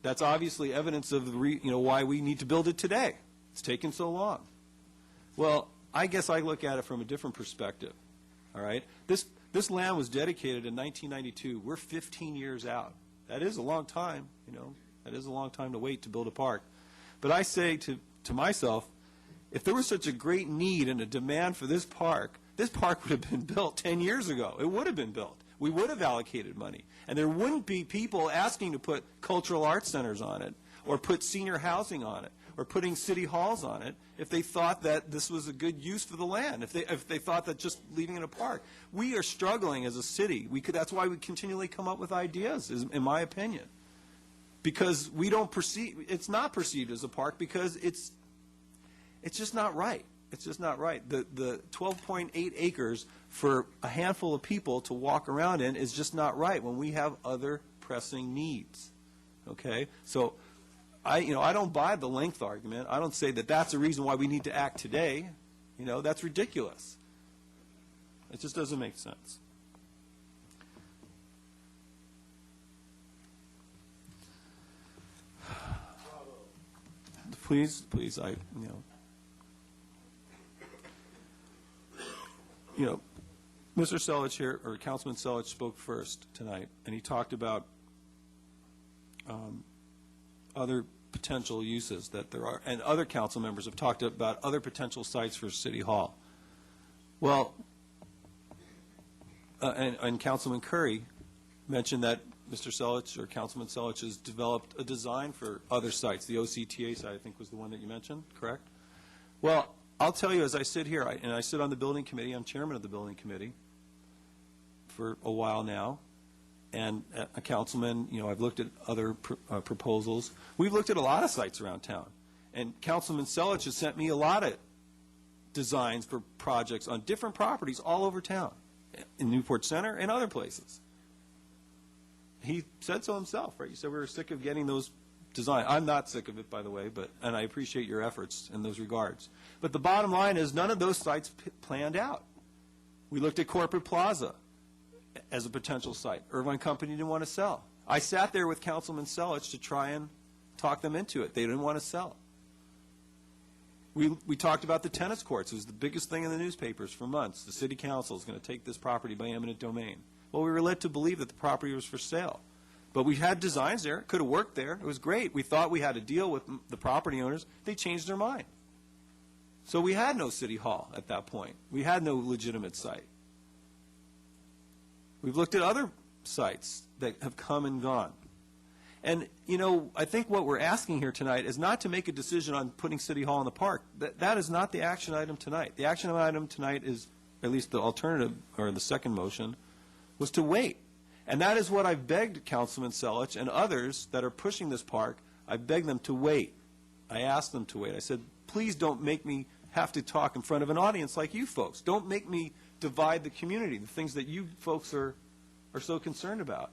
That's obviously evidence of why we need to build it today. It's taken so long. Well, I guess I look at it from a different perspective. All right, this land was dedicated in 1992. We're 15 years out. That is a long time. That is a long time to wait to build a park. But I say to myself, if there was such a great need and a demand for this park would have been built 10 years ago. It would have been built. We would have allocated money. And there wouldn't be people asking to put cultural arts centers on it, or put senior housing on it, or putting city halls on it if they thought that this was a good use for the land, if they thought that just leaving it a park. We are struggling as a city. That's why we continually come up with ideas, in my opinion. Because we don't it's not perceived as a park because it's just not right. It's just not right. The 12.8 acres for a handful of people to walk around in is just not right when we have other pressing needs. Okay? So I don't buy the length argument. I don't say that that's the reason why we need to act today. That's ridiculous. It just doesn't make sense. Please, Mr. Selich here, or Councilman Selich spoke first tonight, and he talked about other potential uses that there are, and other council members have talked about other potential sites for City Hall. Well, and Councilman Curry mentioned that Mr. Selich, or Councilman Selich, has developed a design for other sites. The OCTA site, I think, was the one that you mentioned, correct? Well, I'll tell you, as I sit here, and I sit on the building committee, I'm chairman of the building committee for a while now, and a councilman, I've looked at other proposals. We've looked at a lot of sites around town, and Councilman Selich has sent me a lot of designs for projects on different properties all over town, in Newport Center and other places. He said so himself, right? He said we were sick of getting those design. I'm not sick of it, by the way, and I appreciate your efforts in those regards. But the bottom line is none of those sites planned out. We looked at Corporate Plaza as a potential site. Irvine Company didn't want to sell. I sat there with Councilman Selich to try and talk them into it. They didn't want to sell. We talked about the tennis courts. It was the biggest thing in the newspapers for months. The city council is going to take this property by eminent domain. Well, we were led to believe that the property was for sale. But we had designs there. It could have worked there. It was great. We thought we had a deal with the property owners. They changed their mind. So we had no city hall at that point. We had no legitimate site. We've looked at other sites that have come and gone. And, you know, I think what we're asking here tonight is not to make a decision on putting City Hall in the park. That is not the action item tonight. The action item tonight is, at least the alternative, or the second motion, was to wait. And that is what I've begged Councilman Selich and others that are pushing this park. I begged them to wait. I asked them to wait. I said, please don't make me have to talk in front of an audience like you folks. Don't make me divide the community, the things that you folks are so concerned about.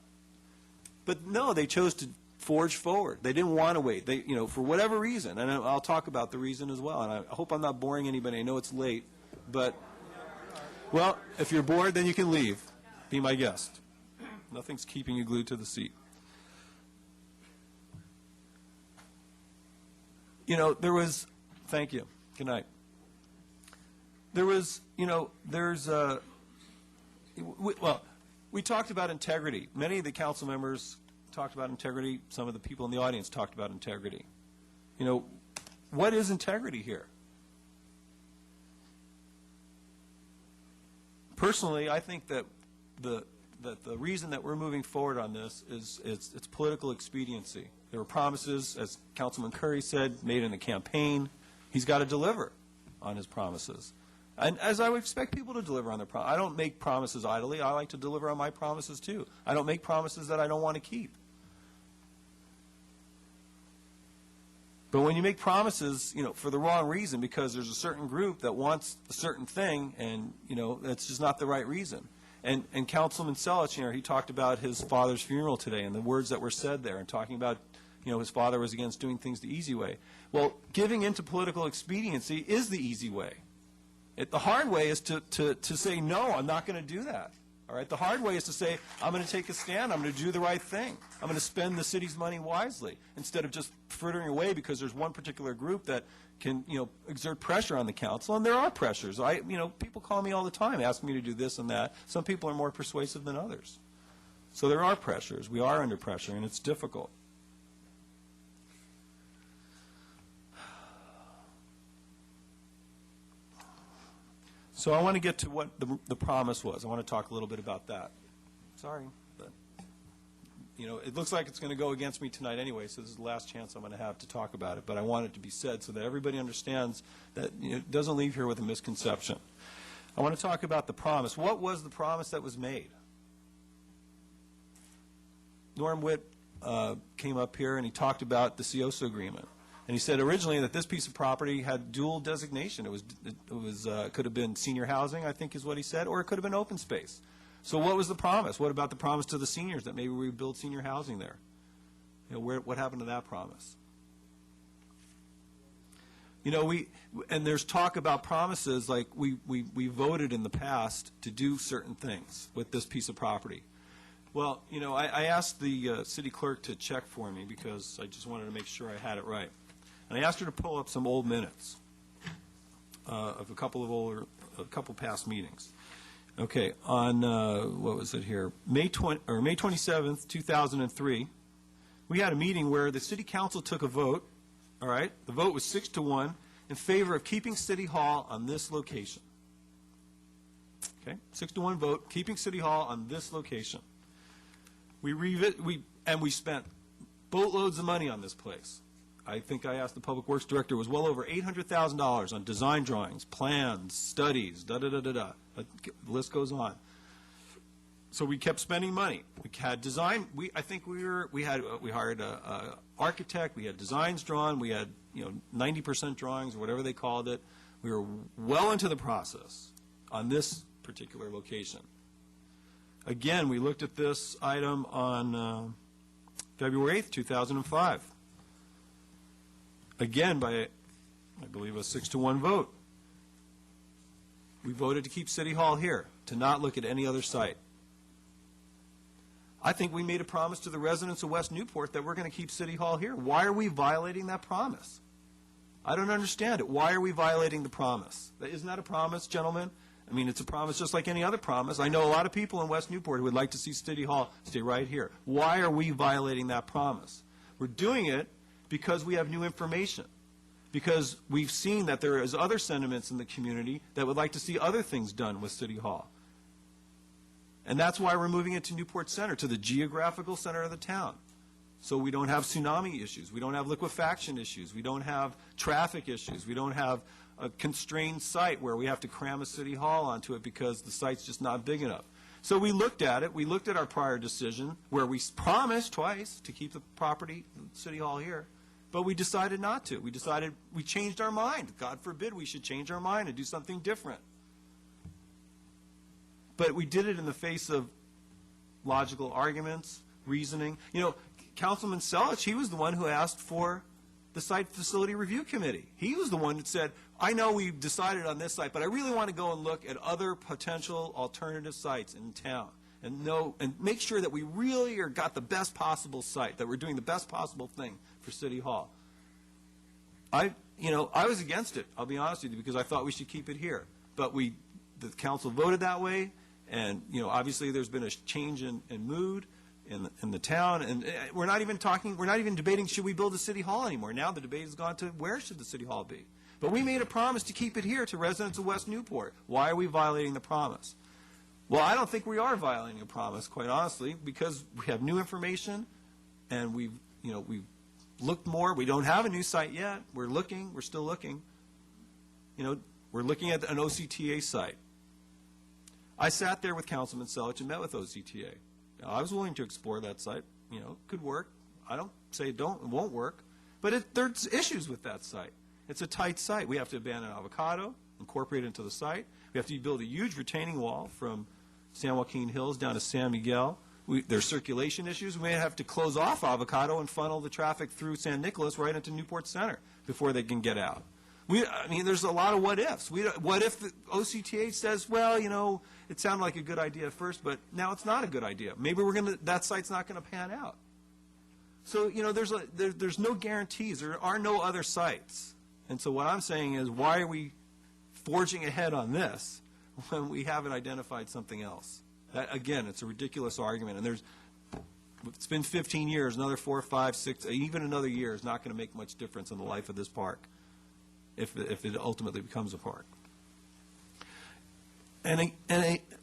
But no, they chose to forge forward. They didn't want to wait. They, you know, for whatever reason, and I'll talk about the reason as well. And I hope I'm not boring anybody. I know it's late, but, well, if you're bored, then you can leave. Be my guest. Nothing's keeping you glued to the seat. You know, there was, thank you. Good night. There was, you know, there's a, well, we talked about integrity. Many of the council members talked about integrity. Some of the people in the audience talked about integrity. You know, what is integrity here? Personally, I think that the reason that we're moving forward on this is it's political expediency. There were promises, as Councilman Curry said, made in a campaign. He's got to deliver on his promises. And as I would expect people to deliver on their promises. I don't make promises idly. I like to deliver on my promises, too. I don't make promises that I don't want to keep. But when you make promises, you know, for the wrong reason, because there's a certain group that wants a certain thing, and, you know, that's just not the right reason. And Councilman Selich, you know, he talked about his father's funeral today and the words that were said there, and talking about, you know, his father was against doing things the easy way. Well, giving into political expediency is the easy way. The hard way is to say, no, I'm not going to do that. All right? The hard way is to say, I'm going to take a stand. I'm going to do the right thing. I'm going to spend the city's money wisely instead of just frittering away because there's one particular group that can, you know, exert pressure on the council. And there are pressures. You know, people call me all the time, asking me to do this and that. Some people are more persuasive than others. So there are pressures. We are under pressure, and it's difficult. So I want to get to what the promise was. I want to talk a little bit about that. Sorry, but, you know, it looks like it's going to go against me tonight anyway, so this is the last chance I'm going to have to talk about it. But I want it to be said so that everybody understands that, you know, it doesn't leave here with a misconception. I want to talk about the promise. What was the promise that was made? Norm Witt came up here and he talked about the CIOSA agreement. And he said originally that this piece of property had dual designation. It could have been senior housing, I think is what he said, or it could have been open space. So what was the promise? What about the promise to the seniors that maybe we would build senior housing there? You know, what happened to that promise? You know, and there's talk about promises like we voted in the past to do certain things with this piece of property. Well, you know, I asked the city clerk to check for me because I just wanted to make sure I had it right. And I asked her to pull up some old minutes of a couple past meetings. Okay, on what was it here? May 27th, 2003, we had a meeting where the city council took a vote. All right, the vote was 6-1 in favor of keeping City Hall on this location. Okay, 6-1 vote, keeping City Hall on this location. We spent boatloads of money on this place. I think I asked the Public Works Director, it was well over $800,000 on design drawings, plans, studies, da-da-da-da-da. The list goes on. So we kept spending money. We had design. We hired an architect. We had designs drawn. We had 90% drawings or whatever they called it. We were well into the process on this particular location. Again, we looked at this item on February 8th, 2005. again, by, I believe, a 6-1 vote, we voted to keep City Hall here, to not look at any other site. I think we made a promise to the residents of West Newport that we're going to keep City Hall here. Why are we violating that promise? I don't understand it. Why are we violating the promise? Isn't that a promise, gentlemen? I mean, it's a promise just like any other promise. I know a lot of people in West Newport who would like to see City Hall stay right here. Why are we violating that promise? We're doing it because we have new information, because we've seen that there is other sentiments in the community that would like to see other things done with City Hall. And that's why we're moving it to Newport Center, to the geographical center of the town. So we don't have tsunami issues. We don't have liquefaction issues. We don't have traffic issues. We don't have a constrained site where we have to cram a City Hall onto it because the site's just not big enough. So we looked at it. We looked at our prior decision where we promised twice to keep the property, City Hall here, but we decided not to. We changed our mind. God forbid we should change our mind and do something different. But we did it in the face of logical arguments, reasoning. You know, Councilman Selich, he was the one who asked for the Site Facility Review Committee. He was the one that said, I know we've decided on this site, but I really want to go and look at other potential alternative sites in town and make sure that we really got the best possible site, that we're doing the best possible thing for City Hall. I was against it, I'll be honest with you, because I thought we should keep it here. But the council voted that way, and obviously there's been a change in mood in the town, and we're not even debating should we build a City Hall anymore. Now the debate has gone to where should the City Hall be. But we made a promise to keep it here to residents of West Newport. Why are we violating the promise? Well, I don't think we are violating a promise, quite honestly, because we have new information, and we've looked more. We don't have a new site yet. We're looking. We're still looking. We're looking at an OCTA site. I sat there with Councilman Selich and met with OCTA. I was willing to explore that site. Could work. I don't say it won't work. But there's issues with that site. It's a tight site. We have to abandon Avocado, incorporate it into the site. We have to build a huge retaining wall from San Joaquin Hills down to San Miguel. There's circulation issues. We may have to close off Avocado and funnel the traffic through San Nicolas right into Newport Center before they can get out. There's a lot of what ifs. What if the OCTA says, well, it sounded like a good idea at first, but now it's not a good idea. Maybe that site's not going to pan out. So, there's no guarantees. There are no other sites. And so what I'm saying is, why are we forging ahead on this when we haven't identified something else? That, again, it's a ridiculous argument. And it's been 15 years, another 4, 5, 6, even another year is not going to make much difference in the life of this park if it ultimately becomes a park. And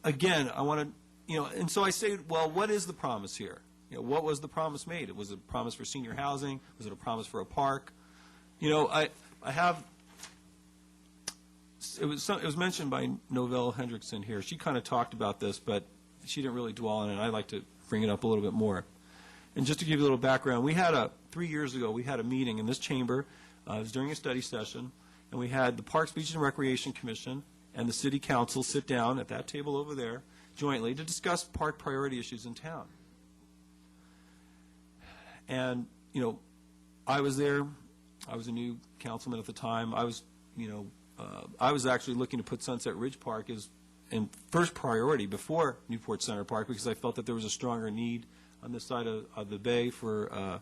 again, I want to, and so I say, well, what is the promise here? What was the promise made? Was it a promise for senior housing? Was it a promise for a park? It was mentioned by Novelle Hendrickson here. She kind of talked about this, but she didn't really dwell on it. I'd like to bring it up a little bit more. And just to give you a little background, 3 years ago, we had a meeting in this chamber. It was during a study session, and we had the Parks, Beaches, and Recreation Commission and the City Council sit down at that table over there jointly to discuss park priority issues in town. And, I was there. I was a new councilman at the time. I was actually looking to put Sunset Ridge Park as in first priority before Newport Center Park because I felt that there was a stronger need on this side of the bay for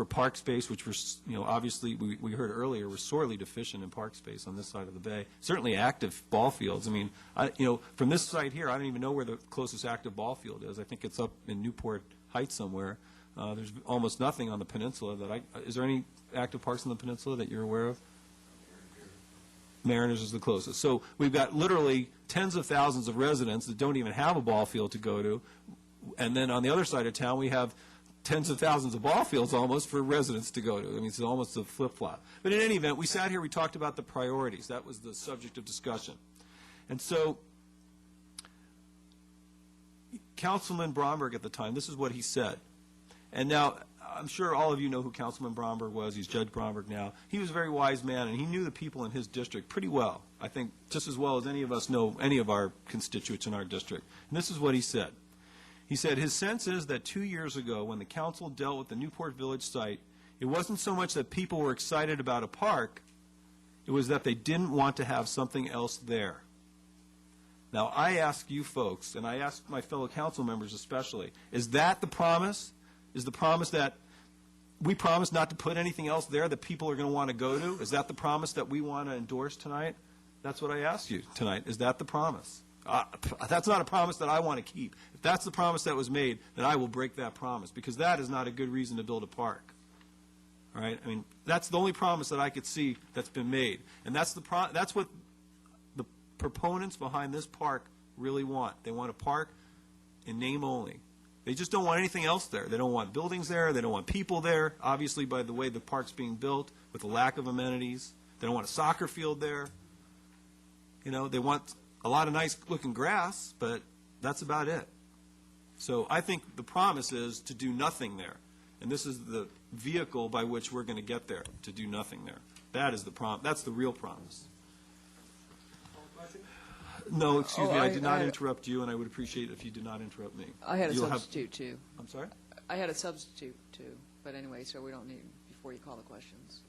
park space, which was, obviously we heard earlier, we're sorely deficient in park space on this side of the bay. Certainly active ball fields. From this site here, I don't even know where the closest active ball field is. I think it's up in Newport Heights somewhere. There's almost nothing on the peninsula is there any active parks on the peninsula that you're aware of? Mariners is the closest. So we've got literally tens of thousands of residents that don't even have a ball field to go to. And then on the other side of town, we have tens of thousands of ball fields almost for residents to go to. It's almost a flip-flop. But in any event, we sat here, we talked about the priorities. That was the subject of discussion. And so Councilman Bromberg at the time, this is what he said. And now, I'm sure all of you know who Councilman Bromberg was. He's Judge Bromberg now. He was a very wise man, and he knew the people in his district pretty well. I think just as well as any of us know any of our constituents in our district. And this is what he said. He said, his sense is that 2 years ago, when the council dealt with the Newport Village site, It wasn't so much that people were excited about a park, it was that they didn't want to have something else there. Now, I ask you folks, and I ask my fellow council members especially, is that the promise? Is the promise that we promise not to put anything else there that people are going to want to go to? Is that the promise that we want to endorse tonight? That's what I asked you tonight. Is that the promise? That's not a promise that I want to keep. If that's the promise that was made, then I will break that promise, because that is not a good reason to build a park. All right? I mean, that's the only promise that I could see that's been made. And that's what the proponents behind this park really want. They want a park in name only. They just don't want anything else there. They don't want buildings there. They don't want people there, obviously, by the way the park's being built, with the lack of amenities. They don't want a soccer field there. You know, they want a lot of nice-looking grass, but that's about it. So I think the promise is to do nothing there. And this is the vehicle by which we're going to get there, to do nothing there. That is the that's the real promise. No, excuse me, I did not interrupt you, and I would appreciate it if you did not interrupt me. I had a substitute, too. I'm sorry? I had a substitute, too. But anyway, so we don't need, before you call the questions.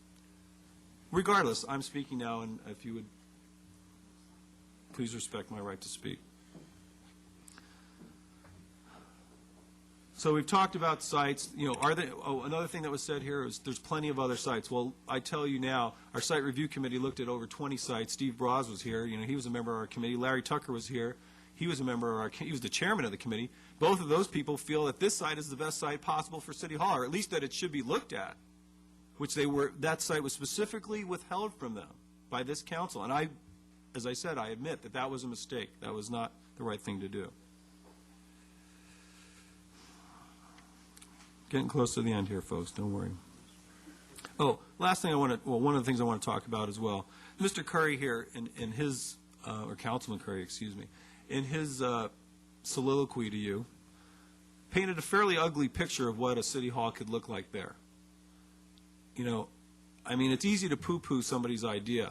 Regardless, I'm speaking now, and if you would please respect my right to speak. So we've talked about sites. You know, another thing that was said here is there's plenty of other sites. Well, I tell you now, our site review committee looked at over 20 sites. Steve Braz was here. You know, he was a member of our committee. Larry Tucker was here. He was a member of our. He was the chairman of the committee. Both of those people feel that this site is the best site possible for City Hall, or at least that it should be looked at. Which they were. That site was specifically withheld from them by this council, and I, as I said, I admit that that was a mistake. That was not the right thing to do. Getting close to the end here, folks. Don't worry. Oh, last thing one of the things I want to talk about as well. Mr. Curry here, in his, or Councilman Curry, excuse me, in his soliloquy to you, painted a fairly ugly picture of what a city hall could look like there. You know, I mean, it's easy to poo-poo somebody's idea.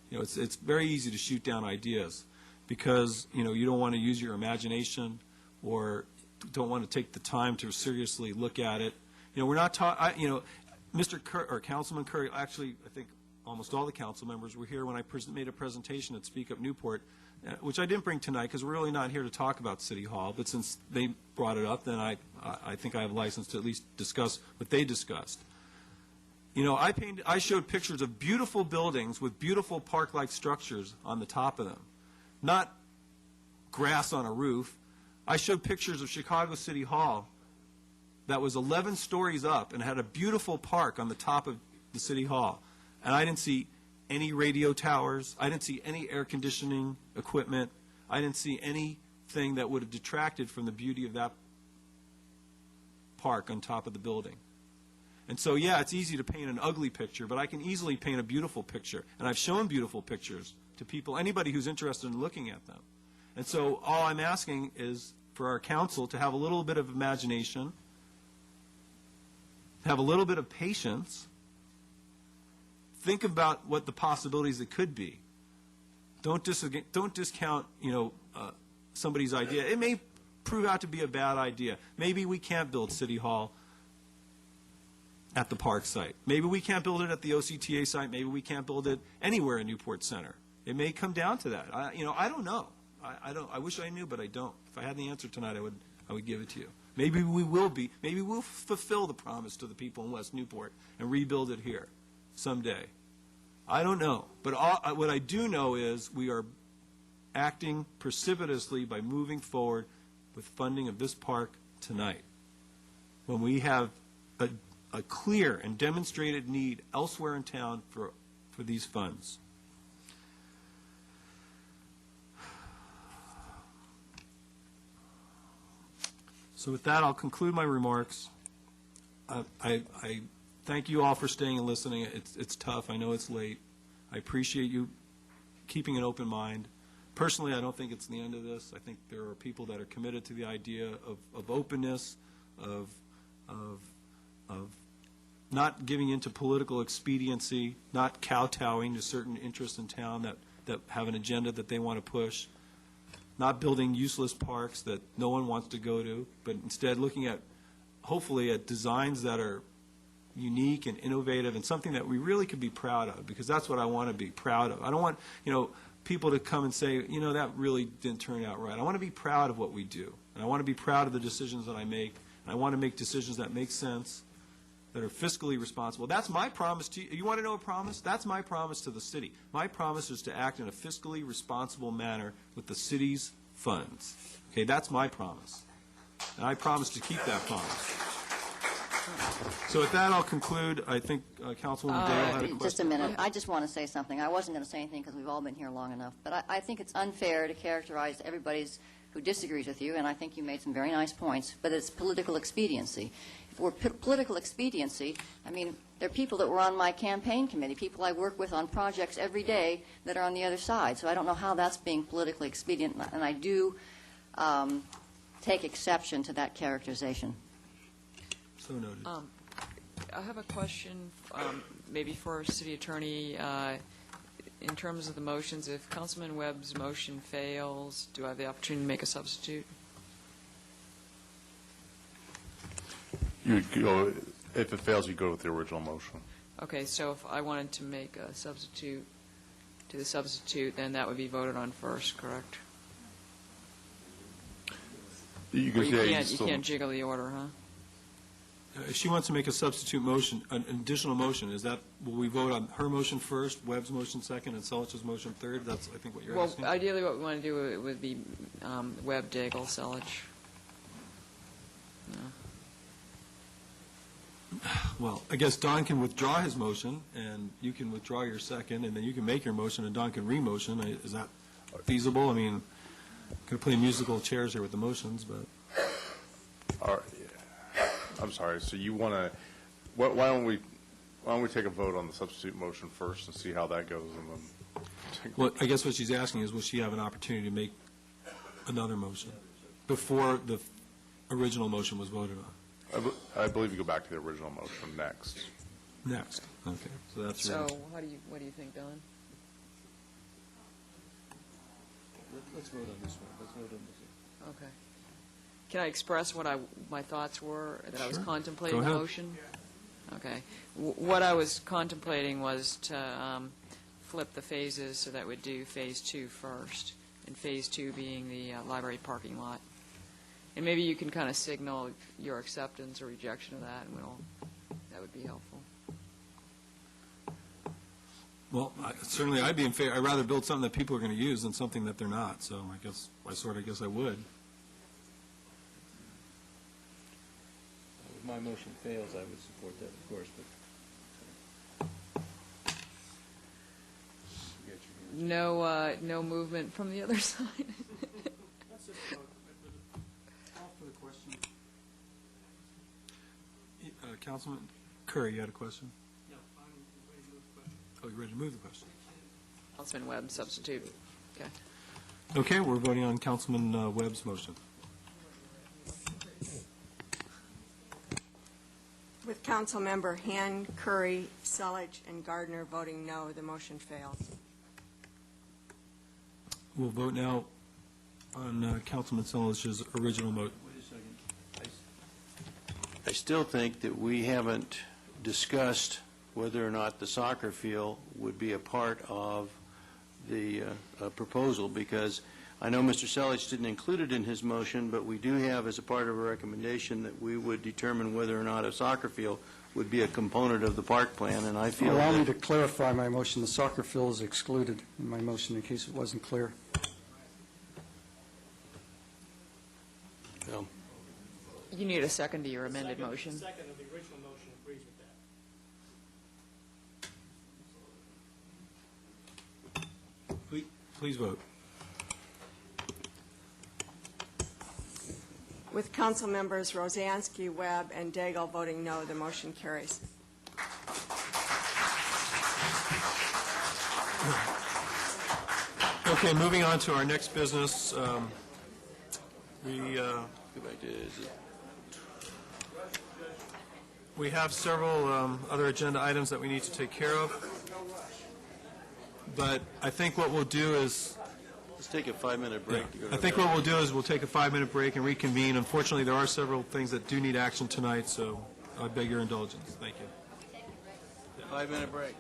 You know, it's very easy to shoot down ideas because, you know, you don't want to use your imagination or don't want to take the time to seriously look at it. You know, we're not talking, you know, Mr. Curry, or Councilman Curry, actually, I think almost all the council members were here when I made a presentation at Speak Up Newport, which I didn't bring tonight because we're really not here to talk about City Hall, but since they brought it up, then I think I have license to at least discuss what they discussed. You know, I showed pictures of beautiful buildings with beautiful park-like structures on the top of them, not grass on a roof. I showed pictures of Chicago City Hall that was 11 stories up and had a beautiful park on the top of the City Hall. And I didn't see any radio towers. I didn't see any air conditioning equipment. I didn't see anything that would have detracted from the beauty of that park on top of the building. And so, yeah, it's easy to paint an ugly picture, but I can easily paint a beautiful picture. And I've shown beautiful pictures to people, anybody who's interested in looking at them. And so all I'm asking is for our council to have a little bit of imagination, have a little bit of patience, think about what the possibilities it could be. Don't discount, you know, somebody's idea. It may prove out to be a bad idea. Maybe we can't build City Hall at the park site. Maybe we can't build it at the OCTA site. Maybe we can't build it anywhere in Newport Center. It may come down to that. I don't know. I wish I knew, but I don't. If I had the answer tonight, I would give it to you. Maybe we will be. Maybe we'll fulfill the promise to the people in West Newport and rebuild it here someday. I don't know. But what I do know is we are acting precipitously by moving forward with funding of this park tonight. When we have a clear and demonstrated need elsewhere in town for these funds. So with that, I'll conclude my remarks. I thank you all for staying and listening. It's tough. I know it's late. I appreciate you keeping an open mind. Personally, I don't think it's the end of this. I think there are people that are committed to the idea of openness, of not giving into political expediency, not kowtowing to certain interests in town that have an agenda that they want to push, not building useless parks that no one wants to go to, but instead looking at, hopefully, at designs that are unique and innovative and something that we really could be proud of, because that's what I want to be proud of. I don't want, people to come and say, that really didn't turn out right. I want to be proud of what we do, and I want to be proud of the decisions that I make, and I want to make decisions that make sense, that are fiscally responsible. That's my promise to you. You want to know a promise? That's my promise to the city. My promise is to act in a fiscally responsible manner with the city's funds. Okay, that's my promise. And I promise to keep that promise. So with that, I'll conclude. I think Councilwoman Dale had a question. Just a minute. I just want to say something. I wasn't going to say anything because we've all been here long enough, but I think it's unfair to characterize everybody's who disagrees with you, and I think you made some very nice points, but it's political expediency. If we're political expediency, I mean, there are people that were on my campaign committee, people I work with on projects every day that are on the other side, so I don't know how that's being politically expedient, and I do take exception to that characterization. So noted. I have a question, maybe for our city attorney. In terms of the motions, if Councilman Webb's motion fails, do I have the opportunity to make a substitute? You would go, if it fails, you go with the original motion. Okay, so if I wanted to make a substitute to the substitute, then that would be voted on first, correct? You can't jiggle the order, huh? If she wants to make a substitute motion, an additional motion, will we vote on her motion first, Webb's motion second, and Selich's motion third? That's, I think, what you're asking. Well, ideally what we want to do would be Webb, Daigle, Selich. Well, I guess Don can withdraw his motion, and you can withdraw your second, and then you can make your motion, and Don can re-motion. Is that feasible? I mean, going to play musical chairs here with the motions, but... All right. I'm sorry. So you want to? Why don't we take a vote on the substitute motion first and see how that goes, and then. Well, I guess what she's asking is, will she have an opportunity to make another motion before the original motion was voted on? I believe you go back to the original motion next. Next. Okay. So that's. So what do you think, Don? Let's vote on this one. Let's vote on this one. Okay. Can I express what my thoughts were that I was Sure. contemplating Go the ahead. motion? Okay. What I was contemplating was to flip the phases so that we'd do Phase 2 first, and Phase 2 being the library parking lot. And maybe you can kind of signal your acceptance or rejection of that, and that would be helpful. Well, certainly I'd be in favor. I'd rather build something that people are going to use than something that they're not. So I guess I would. If my motion fails, I would support that, of course, but... No movement from the other side. Let's just vote. Call for the question. Councilman Curry, you had a question? No, I'm ready to move the question. Oh, you're ready to move the question. Councilman Webb, substitute. Okay. Okay, we're voting on Councilman Webb's motion. With Councilmember Henn, Curry, Selich, and Gardner voting no, the motion fails. We'll vote now on Councilman Selich's original motion. Wait a second. I still think that we haven't discussed whether or not the soccer field would be a part of the proposal, because I know Mr. Selich didn't include it in his motion, but we do have as a part of a recommendation that we would determine whether or not a soccer field would be a component of the park plan, and I feel Allow that... me to clarify my motion. The soccer field is excluded in my motion in case it wasn't clear. Well, You need a second to your amended motion. The second of the original motion agrees with that. Please vote. With Council members Rosansky, Webb, and Daigle voting no, the motion carries. Okay, moving on to our next business. We have several other agenda items that we need to take care of. But I think what we'll do is... Let's take a 5-minute break. To go to I think what we'll do is we'll take a 5-minute break and reconvene. Unfortunately, there are several things that do need action tonight, so I beg your indulgence. Thank you. 5-minute break.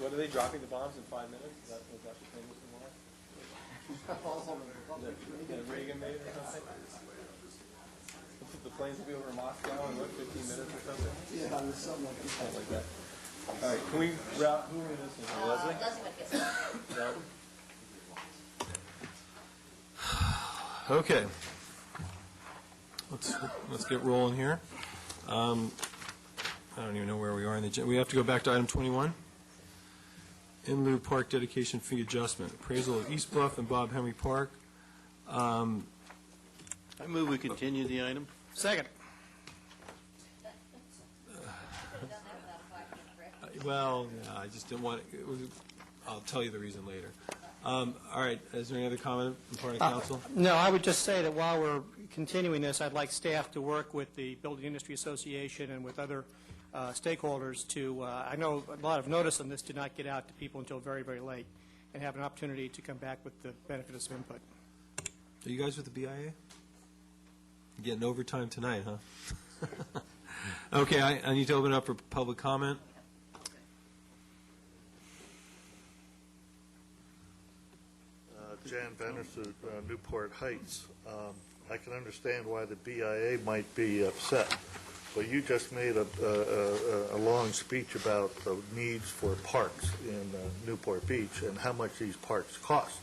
What are they, dropping the bombs in 5 minutes? Is that the famous tomorrow? Reagan made or something? The planes will be over Moscow in, what, 15 minutes or something? Yeah, something like that. All right, can we wrap, who are we listening to, Leslie? Leslie? Okay. Let's get rolling here. I don't even know where we are in the agenda. We have to go back to item 21. In lieu park dedication fee adjustment, appraisal of East Bluff and Bob Henry Park. I move we continue the item. Second. Well, yeah, I just didn't want, I'll tell you the reason later. All right, is there any other comment on part of council? No, I would just say that while we're continuing this, I'd like staff to work with the Building Industry Association and with other stakeholders to, I know a lot of notice on this did not get out to people until very, very late, and have an opportunity to come back with the benefit of some input. Are you guys with the BIA? Getting overtime tonight, huh? Okay, I need to open it up for public comment. Jan Vennersuit, Newport Heights. I can understand why the BIA might be upset, but you just made a long speech about the needs for parks in Newport Beach and how much these parks cost.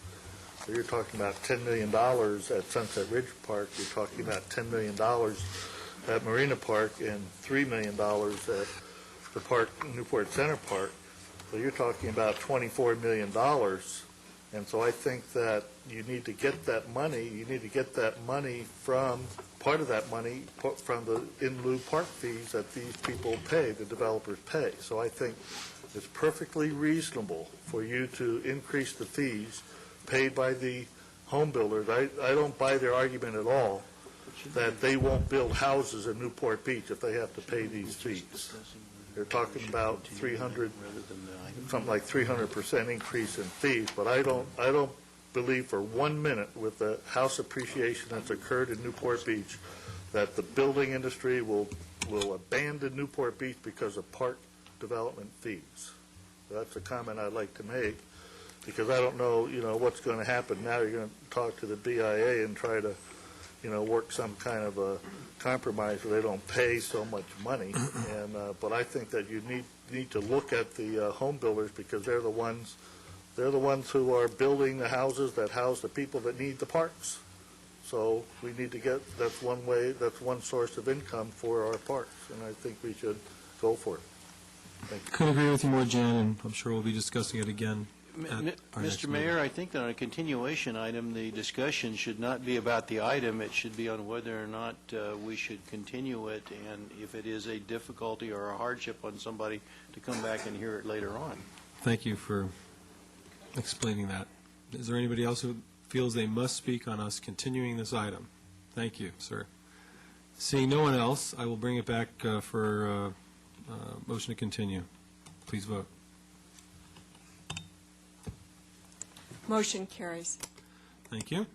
So you're talking about $10 million at Sunset Ridge Park, you're talking about $10 million at Marina Park, and $3 million at the park, Newport Center Park. So you're talking about $24 million. And so I think that you need to get that money, from, part of that money from the in lieu park fees that these people pay, the developers pay. So I think it's perfectly reasonable for you to increase the fees paid by the home builders. I don't buy their argument at all that they won't build houses in Newport Beach if they have to pay these fees. They're talking about 300, something like 300% increase in fees, but I don't believe for 1 minute with the house appreciation that's occurred in Newport Beach that the building industry will abandon Newport Beach because of park development fees. So that's a comment I'd like to make, because I don't know, what's going to happen. Now you're going to talk to the BIA and try to, work some kind of a compromise where they don't pay so much money. And but I think that you need to look at the home builders, because they're the ones who are building the houses that house the people that need the parks. So we need to that's one source of income for our parks, and I think we should go for it. Thank you. Couldn't agree with you more, Jan, and I'm sure we'll be discussing it again. Mr. Mayor, I think that on a continuation item, the discussion should not be about the item. It should be on whether or not we should continue it, and if it is a difficulty or a hardship on somebody to come back and hear it later on. Thank you for explaining that. Is there anybody else who feels they must speak on us continuing this item? Thank you, sir. Seeing no one else, I will bring it back for motion to continue. Please vote. Motion carries. Thank you.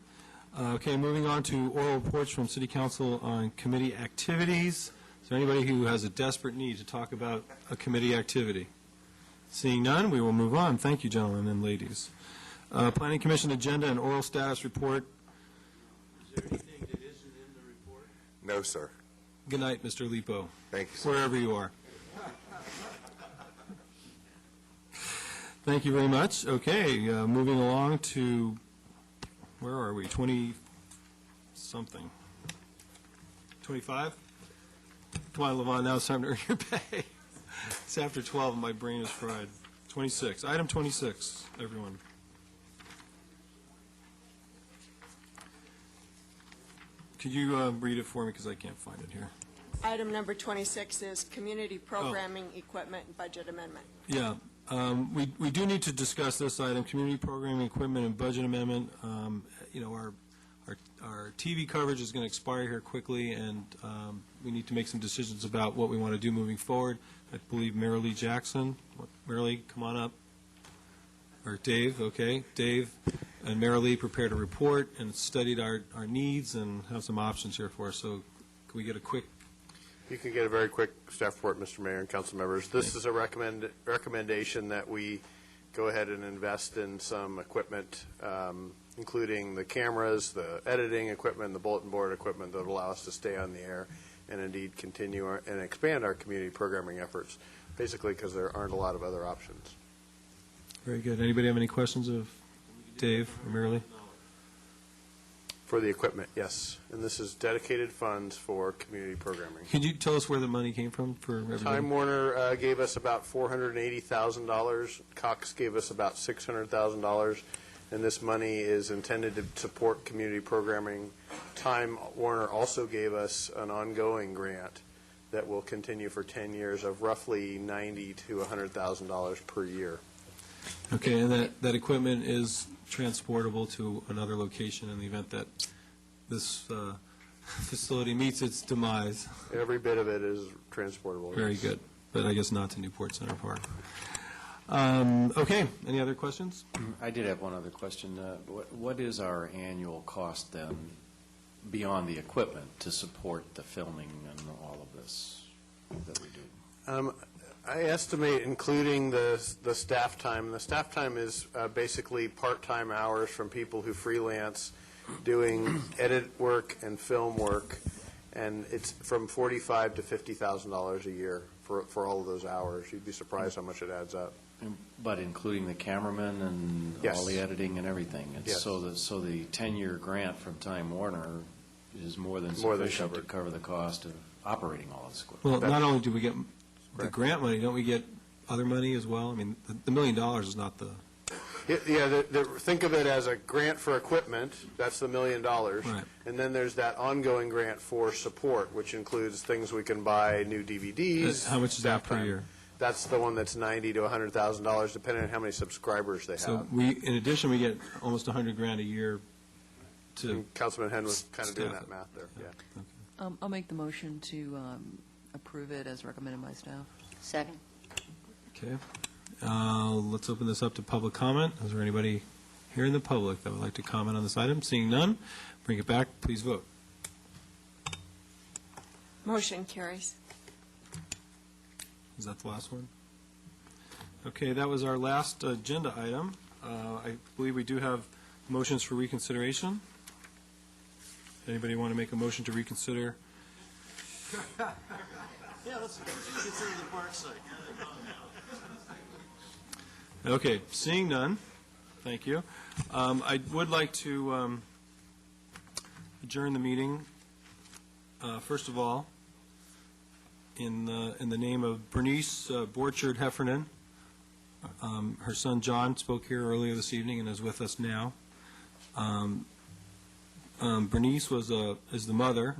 Okay, moving on to oral reports from City Council on committee activities. Is there anybody who has a desperate need to talk about a committee activity? Seeing none, we will move on. Thank you, gentlemen and ladies. Planning Commission agenda and oral status report. Is there anything that isn't in the report? No, sir. Good night, Mr. Lipo. Thank you, sir. Wherever you are. Thank you very much. Okay, moving along to, where are we, 20-something? 25? Come on, Levon, now it's time to earn your pay. It's after 12 and my brain is fried. 26, item 26, everyone. Could you read it for me, because I can't find it here. Item number 26 is community programming equipment and budget amendment. Yeah. We do need to discuss this item, community programming equipment and budget amendment. Our TV coverage is going to expire here quickly, and we need to make some decisions about what we want to do moving forward. I believe Marilee Jackson. Marilee, come on up. Or Dave, okay. Dave and Marilee prepared a report and studied our needs and have some options here for us. So can we get a quick... You can get a very quick staff report, Mr. Mayor and council members. This is a recommendation that we go ahead and invest in some equipment, including the cameras, the editing equipment, the bulletin board equipment that will allow us to stay on the air and indeed continue and expand our community programming efforts, basically because there aren't a lot of other options. Very good. Anybody have any questions of Dave or Marilee? For the equipment, yes. And this is dedicated funds for community programming. Could you tell us where the money came from for everybody? Time Warner gave us about $480,000. Cox gave us about $600,000. And this money is intended to support community programming. Time Warner also gave us an ongoing grant that will continue for 10 years of roughly $90,000 to $100,000 per year. Okay, and that equipment is transportable to another location in the event that this facility meets its demise. Every bit of it is transportable. Very yes. good, but I guess not to Newport Center Park. Okay, any other questions? I did have one other question. What is our annual cost then, beyond the equipment, to support the filming and all of this that we do? I estimate, including the staff time. The staff time is basically part-time hours from people who freelance doing edit work and film work, and it's from $45,000 to $50,000 a year for all of those hours. You'd be surprised how much it adds up. But including the cameraman and Yes. all the editing and everything? It's Yes. So the 10-year grant from Time Warner is more than More than sufficient to covered. cover the cost of operating all this equipment? Well, not only do we get the Correct. grant money, don't we get other money as well? I mean, the $1 million is not the... Yeah, think of it as a grant for equipment, that's the $1 million. Right. And then there's that ongoing grant for support, which includes things we can buy, new DVDs. How much is that per time. year? That's the one that's $90,000 to $100,000, depending on how many subscribers they So have. in addition, we get almost $100,000 a year to... And Councilman Henn was kind of doing Staff that it. math there, yeah. I'll make the motion to approve it as recommended by staff. Second. Okay. Let's open this up to public comment. Is there anybody here in the public that would like to comment on this item? Seeing none, bring it back. Please vote. Motion carries. Is that the last one? Okay, that was our last agenda item. I believe we do have motions for reconsideration. Anybody want to make a motion to reconsider? Yeah, let's consider the park site. Okay, seeing none, thank you. I would like to adjourn the meeting, first of all, in the name of Bernice Borchard Heffernan. Her son John spoke here earlier this evening and is with us now. Bernice is the mother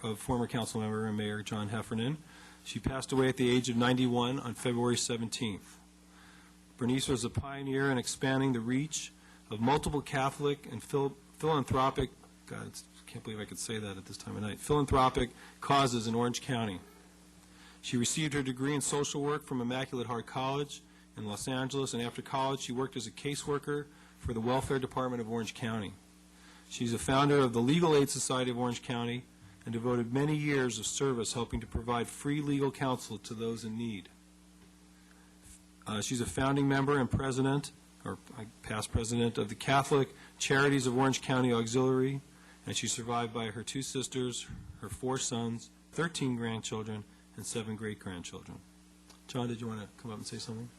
of former council member and Mayor John Heffernan. She passed away at the age of 91 on February 17th. Bernice was a pioneer in expanding the reach of multiple Catholic and philanthropic, God, I can't believe I could say that at this time of night, philanthropic causes in Orange County. She received her degree in social work from Immaculate Heart College in Los Angeles, and after college she worked as a caseworker for the Welfare Department of Orange County. She's a founder of the Legal Aid Society of Orange County and devoted many years of service helping to provide free legal counsel to those in need. She's a founding member and president, or past president, of the Catholic Charities of Orange County Auxiliary, and she's survived by her 2 sisters, her 4 sons, 13 grandchildren, and 7 great-grandchildren. John, did you want to come up and say something?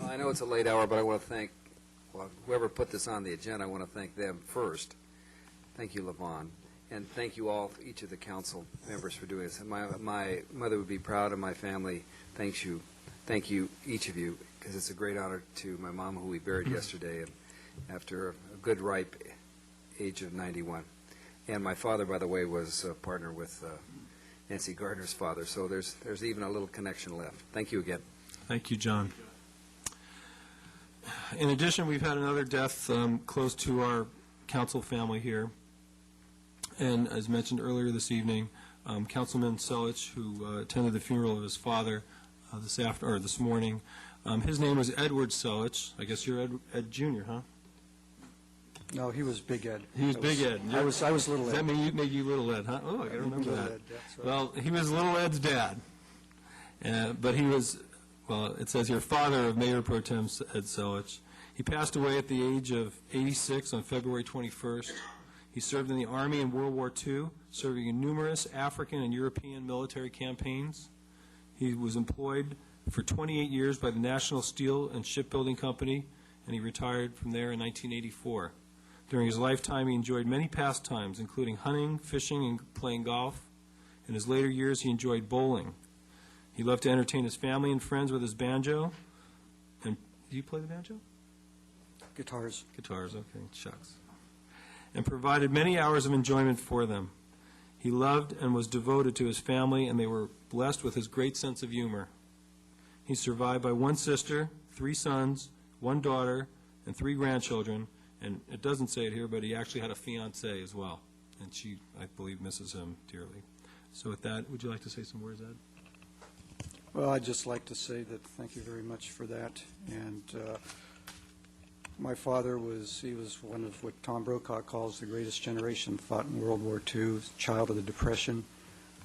I know it's a late hour, but I want to thank whoever put this on the agenda. I want to thank them first. Thank you, Levon. And thank you all, each of the council members, for doing this. My mother would be proud, and my family thanks you. Thank you, each of you, because it's a great honor to my mom, who we buried yesterday, and after a good, ripe age of 91. And my father, by the way, was a partner with Nancy Gardner's father, so there's even a little connection left. Thank you again. Thank you, John. In addition, we've had another death close to our council family here. And as mentioned earlier this evening, Councilman Selich, who attended the funeral of his father this morning, his name was Edward Selich. I guess you're Ed Jr., huh? No, he was Big Ed. He was Big Ed. I was Little Ed. Does that make you Little Ed, huh? Oh, I got to remember Little that. Ed, that's right. Well, he was Little Ed's dad. But he was well, it says here, father of Mayor Pro Tem Ed Selich. He passed away at the age of 86 on February 21st. He served in the Army in World War II, serving in numerous African and European military campaigns. He was employed for 28 years by the National Steel and Shipbuilding Company, and he retired from there in 1984. During his lifetime, he enjoyed many pastimes, including hunting, fishing, and playing golf. In his later years, he enjoyed bowling. He loved to entertain his family and friends with his banjo. And do you play the banjo? Guitars. Guitars, okay, shucks. And provided many hours of enjoyment for them. He loved and was devoted to his family, and they were blessed with his great sense of humor. He's survived by one sister, 3 sons, 1 daughter, and 3 grandchildren, and it doesn't say it here, but he actually had a fiancée as well, and she, I believe, misses him dearly. So with that, would you like to say some words, Ed? Well, I'd just like to say that thank you very much for that. And my father was one of what Tom Brokaw calls the greatest generation, fought in World War II, child of the Depression,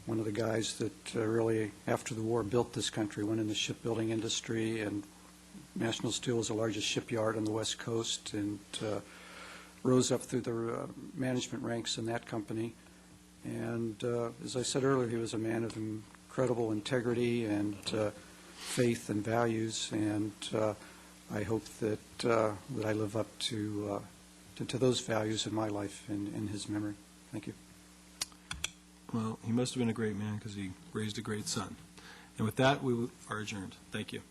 one of the guys that really, after the war, built this country, went in the shipbuilding industry, and National Steel was the largest shipyard on the West Coast, and rose up through the management ranks in that company. And as I said earlier, he was a man of incredible integrity and faith and values, and I hope that that I live up to those values in my life in his memory. Thank you. Well, he must have been a great man because he raised a great son. And with that, we are adjourned. Thank you.